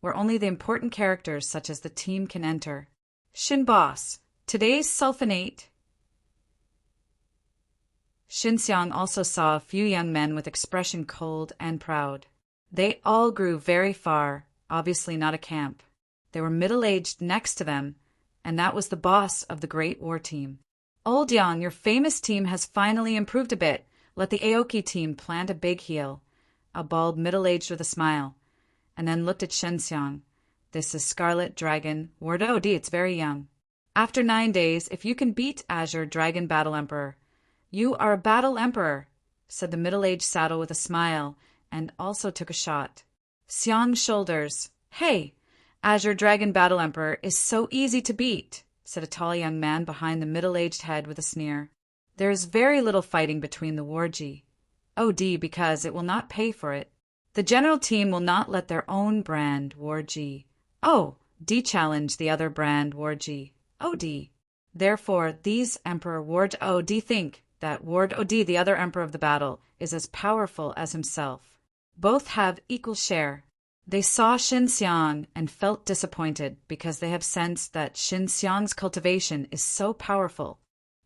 where only the important characters such as the team can enter. Xin Boss, today's sulfonate. Xinxiang also saw a few young men with expression cold and proud. They all grew very far, obviously not a camp. They were middle-aged next to them, and that was the boss of the Great War Team. Old Yang, your famous team has finally improved a bit. Let the Aoki team plant a big heel. A bald middle-aged with a smile, and then looked at Xinxiang. This is Scarlet Dragon Ward OD, it's very young. After 9 days, if you can beat Azure Dragon Battle Emperor, you are a Battle Emperor, said the middle-aged saddle with a smile, and also took a shot. Xiang's shoulders. Hey, Azure Dragon Battle Emperor is so easy to beat, said a tall young man behind the middle-aged head with a sneer. There is very little fighting between the Warji OD because it will not pay for it. The general team will not let their own brand Warji OD challenge the other brand Warji OD. Therefore, these Emperor Ward OD think that Ward OD, the other emperor of the battle, is as powerful as himself. Both have equal share. They saw Xinxiang and felt disappointed because they have sensed that Xinxiang's cultivation is so powerful.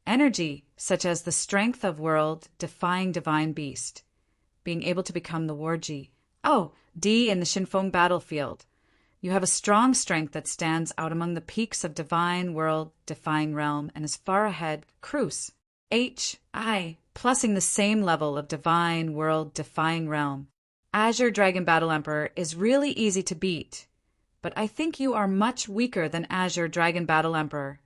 Energy, such as the strength of world-defying divine beast, being able to become the Warji OD in the Xinfeng battlefield. You have a strong strength that stands out among the peaks of divine world-defying realm and is far ahead. Cruz, H.I. plusing the same level of divine world-defying realm. Azure Dragon Battle Emperor is really easy to beat, but I think you are much weaker than Azure Dragon Battle Emperor.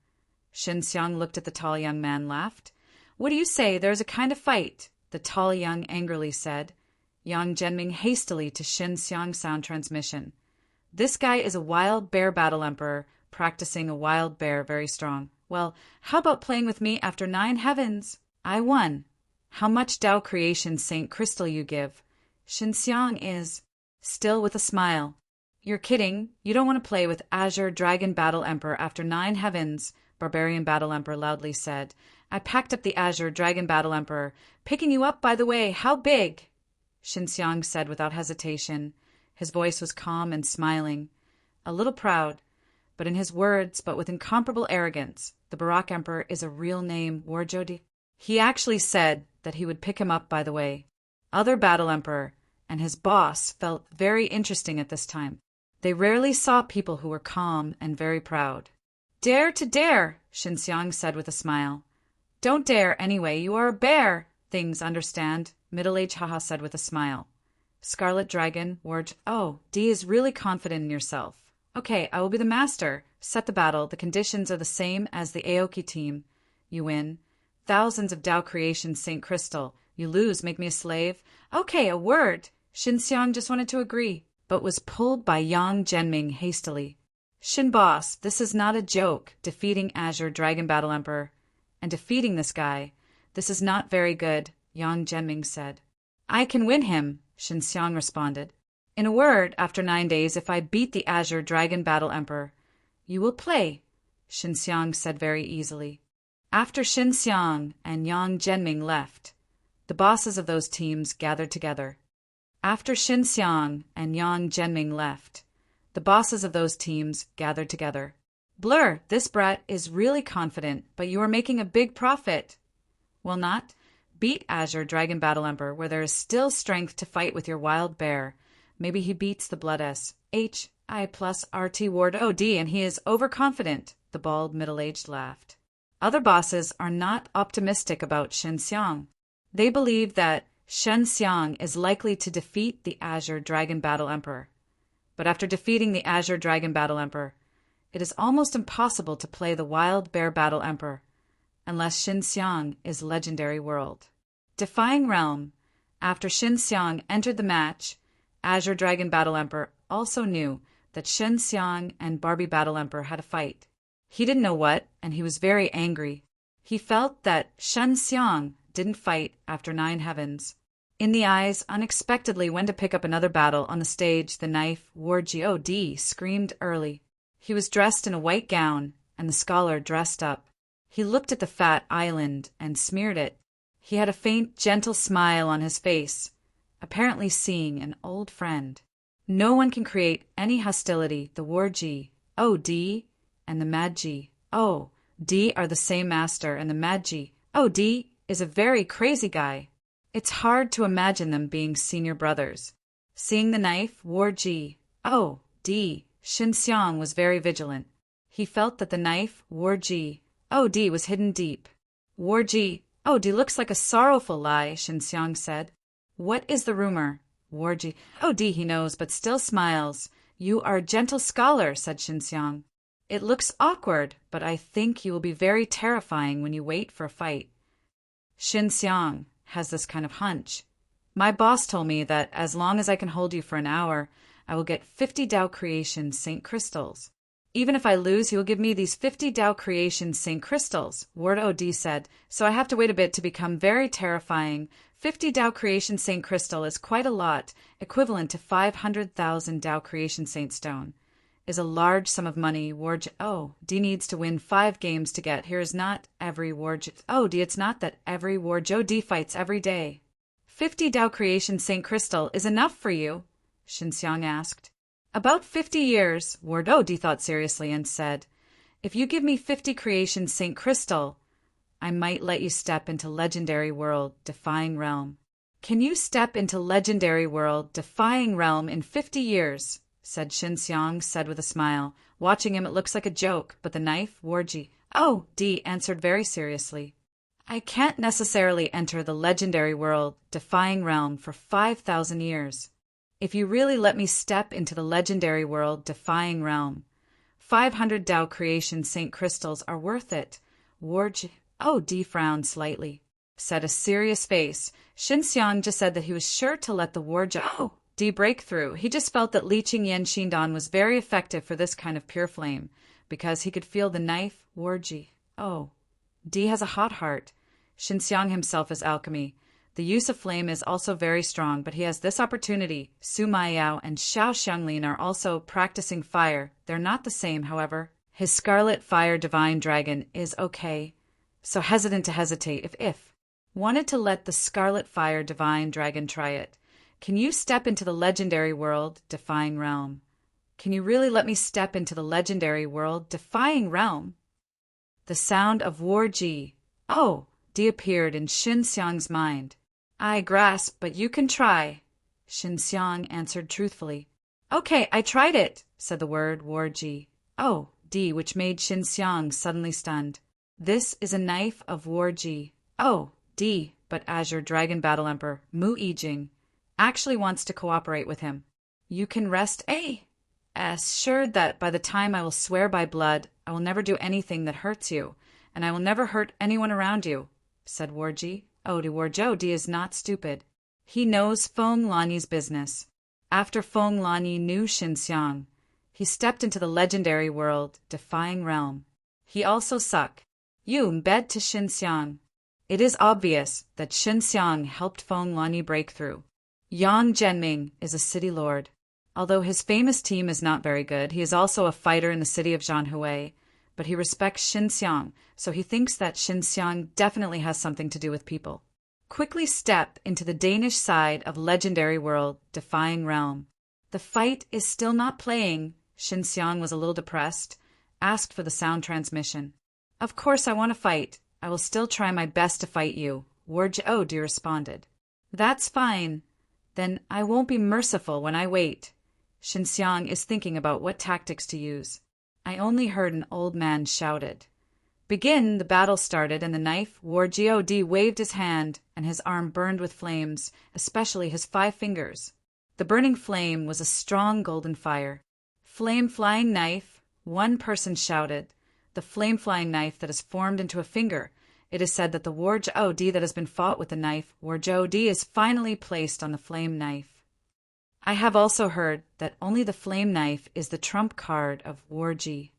Xinxiang looked at the tall young man, laughed. What do you say, there's a kind of fight, the tall young angrily said. Yang Zhenming hastily to Xinxiang's sound transmission. This guy is a wild bear battle emperor, practicing a wild bear very strong. Well, how about playing with me after 9 heavens? I won. How much Dao Creation Saint Crystal you give? Xinxiang is still with a smile. You're kidding. You don't want to play with Azure Dragon Battle Emperor after 9 heavens, Barbarian Battle Emperor loudly said. I packed up the Azure Dragon Battle Emperor. Picking you up, by the way, how big? Xinxiang said without hesitation. His voice was calm and smiling, a little proud, but in his words, but with incomparable arrogance. The Barak Emperor is a real name, Warjodi. He actually said that he would pick him up, by the way. Other Battle Emperor and his boss felt very interesting at this time. They rarely saw people who were calm and very proud. Dare to dare, Xinxiang said with a smile. Don't dare anyway, you are a bear. Things understand, middle-aged Haha said with a smile. Scarlet Dragon, Oh, D is really confident in yourself. Okay, I will be the master. Set the battle. The conditions are the same as the Aoki team. You win. Thousands of Tao creation St. Crystal. You lose, make me a slave. Okay, a word. Xinxiang just wanted to agree, but was pulled by Yang Zhenming hastily. Shin boss, this is not a joke, defeating Azure Dragon Battle Emperor. And defeating this guy. This is not very good, Yang Zhenming said. I can win him, Xinxiang responded. In a word, after 9 days, if I beat the Azure Dragon Battle Emperor, you will play, Xinxiang said very easily. After Xinxiang and Yang Zhenming left, the bosses of those teams gathered together. After Xinxiang and Yang Zhenming left, the bosses of those teams gathered together. Blur, this brat is really confident, but you are making a big profit. Will not? Beat Azure Dragon Battle Emperor where there is still strength to fight with your wild bear. Maybe he beats the Blood S.H.I plus RT Ward OD and he is overconfident, the bald middle-aged laughed. Other bosses are not optimistic about Xinxiang. They believe that Xinxiang is likely to defeat the Azure Dragon Battle Emperor. But after defeating the Azure Dragon Battle Emperor, it is almost impossible to play the Wild Bear Battle Emperor unless Xinxiang is Legendary World. Defying Realm. After Xinxiang entered the match, Azure Dragon Battle Emperor also knew that Xinxiang and Barbie Battle Emperor had a fight. He didn't know what, and he was very angry. He felt that Xinxiang didn't fight after 9 heavens. In the eyes, unexpectedly went to pick up another battle on the stage. The knife, War God, screamed early. He was dressed in a white gown, and the scholar dressed up. He looked at the fat island and smeared it. He had a faint, gentle smile on his face, apparently seeing an old friend. No one can create any hostility. The War God and the Mad God are the same master, and the Mad God is a very crazy guy. It's hard to imagine them being senior brothers. Seeing the knife, War God, Xinxiang was very vigilant. He felt that the knife, War God, was hidden deep. War God looks like a sorrowful lie, Xinxiang said. What is the rumor? War God, he knows, but still smiles. You are a gentle scholar, said Xinxiang. It looks awkward, but I think you will be very terrifying when you wait for a fight. Xinxiang has this kind of hunch. My boss told me that as long as I can hold you for an hour, I will get 50 Tao Creation St. Crystals. Even if I lose, he will give me these 50 Tao Creation St. Crystals, Ward OD said, so I have to wait a bit to become very terrifying. 50 Tao Creation St. Crystal is quite a lot, equivalent to 500,000 Tao Creation Saint Stone. Is a large sum of money. D needs to win 5 games to get. Here is not every D. It's not that every D fights every day. 50 Tao Creation St. Crystal is enough for you? Xinxiang asked. About 50 years, D thought seriously and said, if you give me 50 Creation St. Crystal, I might let you step into Legendary World, Defying Realm. Can you step into Legendary World, Defying Realm in 50 years? Said Xinxiang, said with a smile. Watching him, it looks like a joke, but the knife, War D answered very seriously. I can't necessarily enter the Legendary World, Defying Realm for 5,000 years. If you really let me step into the Legendary World, Defying Realm, 500 Tao Creation St. Crystals are worth it. War D frowned slightly. Set a serious face. Xinxiang just said that he was sure to let the War D break through. He just felt that leeching Yen Xindan was very effective for this kind of pure flame, because he could feel the knife, War D has a hot heart. Xinxiang himself is alchemy. The use of flame is also very strong, but he has this opportunity. Su Maiyao and Xiao Xianglin are also practicing fire. They're not the same, however. His Scarlet Fire Divine Dragon is okay, so hesitant to hesitate if wanted to let the Scarlet Fire Divine Dragon try it. Can you step into the Legendary World, Defying Realm? Can you really let me step into the Legendary World, Defying Realm? The sound of War D appeared in Xinxiang's mind. I grasp, but you can try, Xinxiang answered truthfully. Okay, I tried it, said the word War D, which made Xinxiang suddenly stunned. This is a knife of War D, but Azure Dragon Battle Emperor, Mu Yijing, actually wants to cooperate with him. You can rest assured that by the time I will swear by blood, I will never do anything that hurts you, and I will never hurt anyone around you, said Warji. Warji is not stupid. He knows Feng Lani's business. After Feng Lani knew Xinxiang, he stepped into the legendary world, defying realm. He also suck. You bed to Xinxiang. It is obvious that Xinxiang helped Feng Lani break through. Yang Zhenming is a city lord. Although his famous team is not very good, he is also a fighter in the city of Zhanhui, but he respects Xinxiang, so he thinks that Xinxiang definitely has something to do with people. Quickly step into the Danish side of legendary world, defying realm. The fight is still not playing. Xinxiang was a little depressed, asked for the sound transmission. Of course I want to fight. I will still try my best to fight you, Warji responded. That's fine. Then I won't be merciful when I wait. Xinxiang is thinking about what tactics to use. I only heard an old man shouted. Begin! The battle started, and the knife, Warji waved his hand, and his arm burned with flames, especially his 5 fingers. The burning flame was a strong golden fire. Flame-flying knife, one person shouted. The flame-flying knife that has formed into a finger. It is said that the Warji that has been fought with the knife, Warji is finally placed on the flame knife. I have also heard that only the flame knife is the trump card of Warji.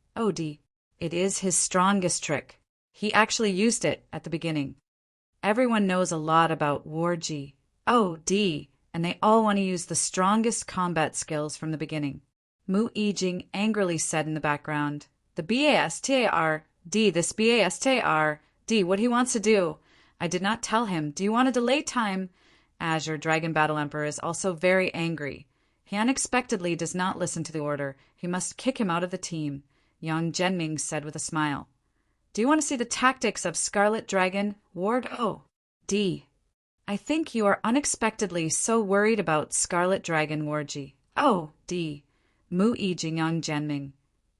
It is his strongest trick. He actually used it at the beginning. Everyone knows a lot about Warji, and they all want to use the strongest combat skills from the beginning. Mu Yijing angrily said in the background, this BASTARD, what he wants to do. I did not tell him. Do you want to delay time? Azure, Dragon Battle Emperor, is also very angry. He unexpectedly does not listen to the order. He must kick him out of the team, Yang Zhenming said with a smile. Do you want to see the tactics of Scarlet Dragon, Ward O.D.? I think you are unexpectedly so worried about Scarlet Dragon, Warji. O.D. Mu Yijing Yang Zhenming,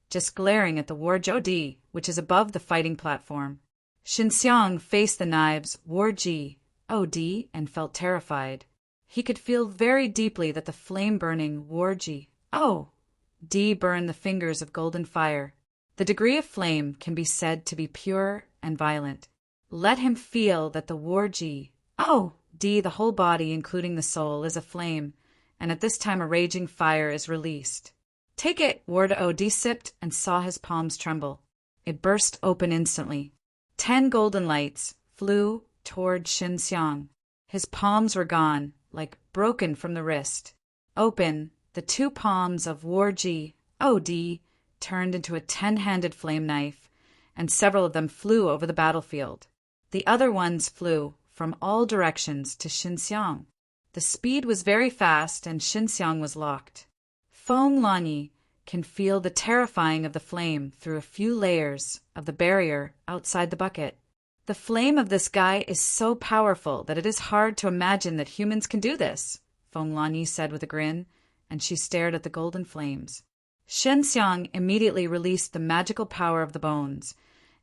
just glaring at the Warji O.D., which is above the fighting platform. Xinxiang faced the knives, Warji O.D., and felt terrified. He could feel very deeply that the flame-burning Warji O.D. burned the fingers of golden fire. The degree of flame can be said to be pure and violent. Let him feel that the Warji O.D., the whole body, including the soul, is aflame, and at this time a raging fire is released. Take it! Warji O.D. sipped and saw his palms tremble. It burst open instantly. 10 golden lights flew toward Xinxiang. His palms were gone, like broken from the wrist. Open, the 2 palms of Warji O.D. turned into a 10-handed flame knife, and several of them flew over the battlefield. The other ones flew from all directions to Xinxiang. The speed was very fast, and Xinxiang was locked. Feng Lani can feel the terrifying of the flame through a few layers of the barrier outside the bucket. The flame of this guy is so powerful that it is hard to imagine that humans can do this, Feng Lani said with a grin, and she stared at the golden flames. Xinxiang immediately released the magical power of the bones,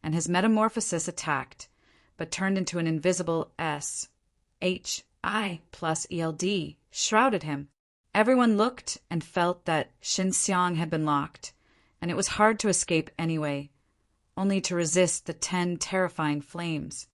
and his metamorphosis attacked, but turned into an invisible SHI plus ELD, shrouded him. Everyone looked and felt that Xinxiang had been locked, and it was hard to escape anyway, only to resist the 10 terrifying flames.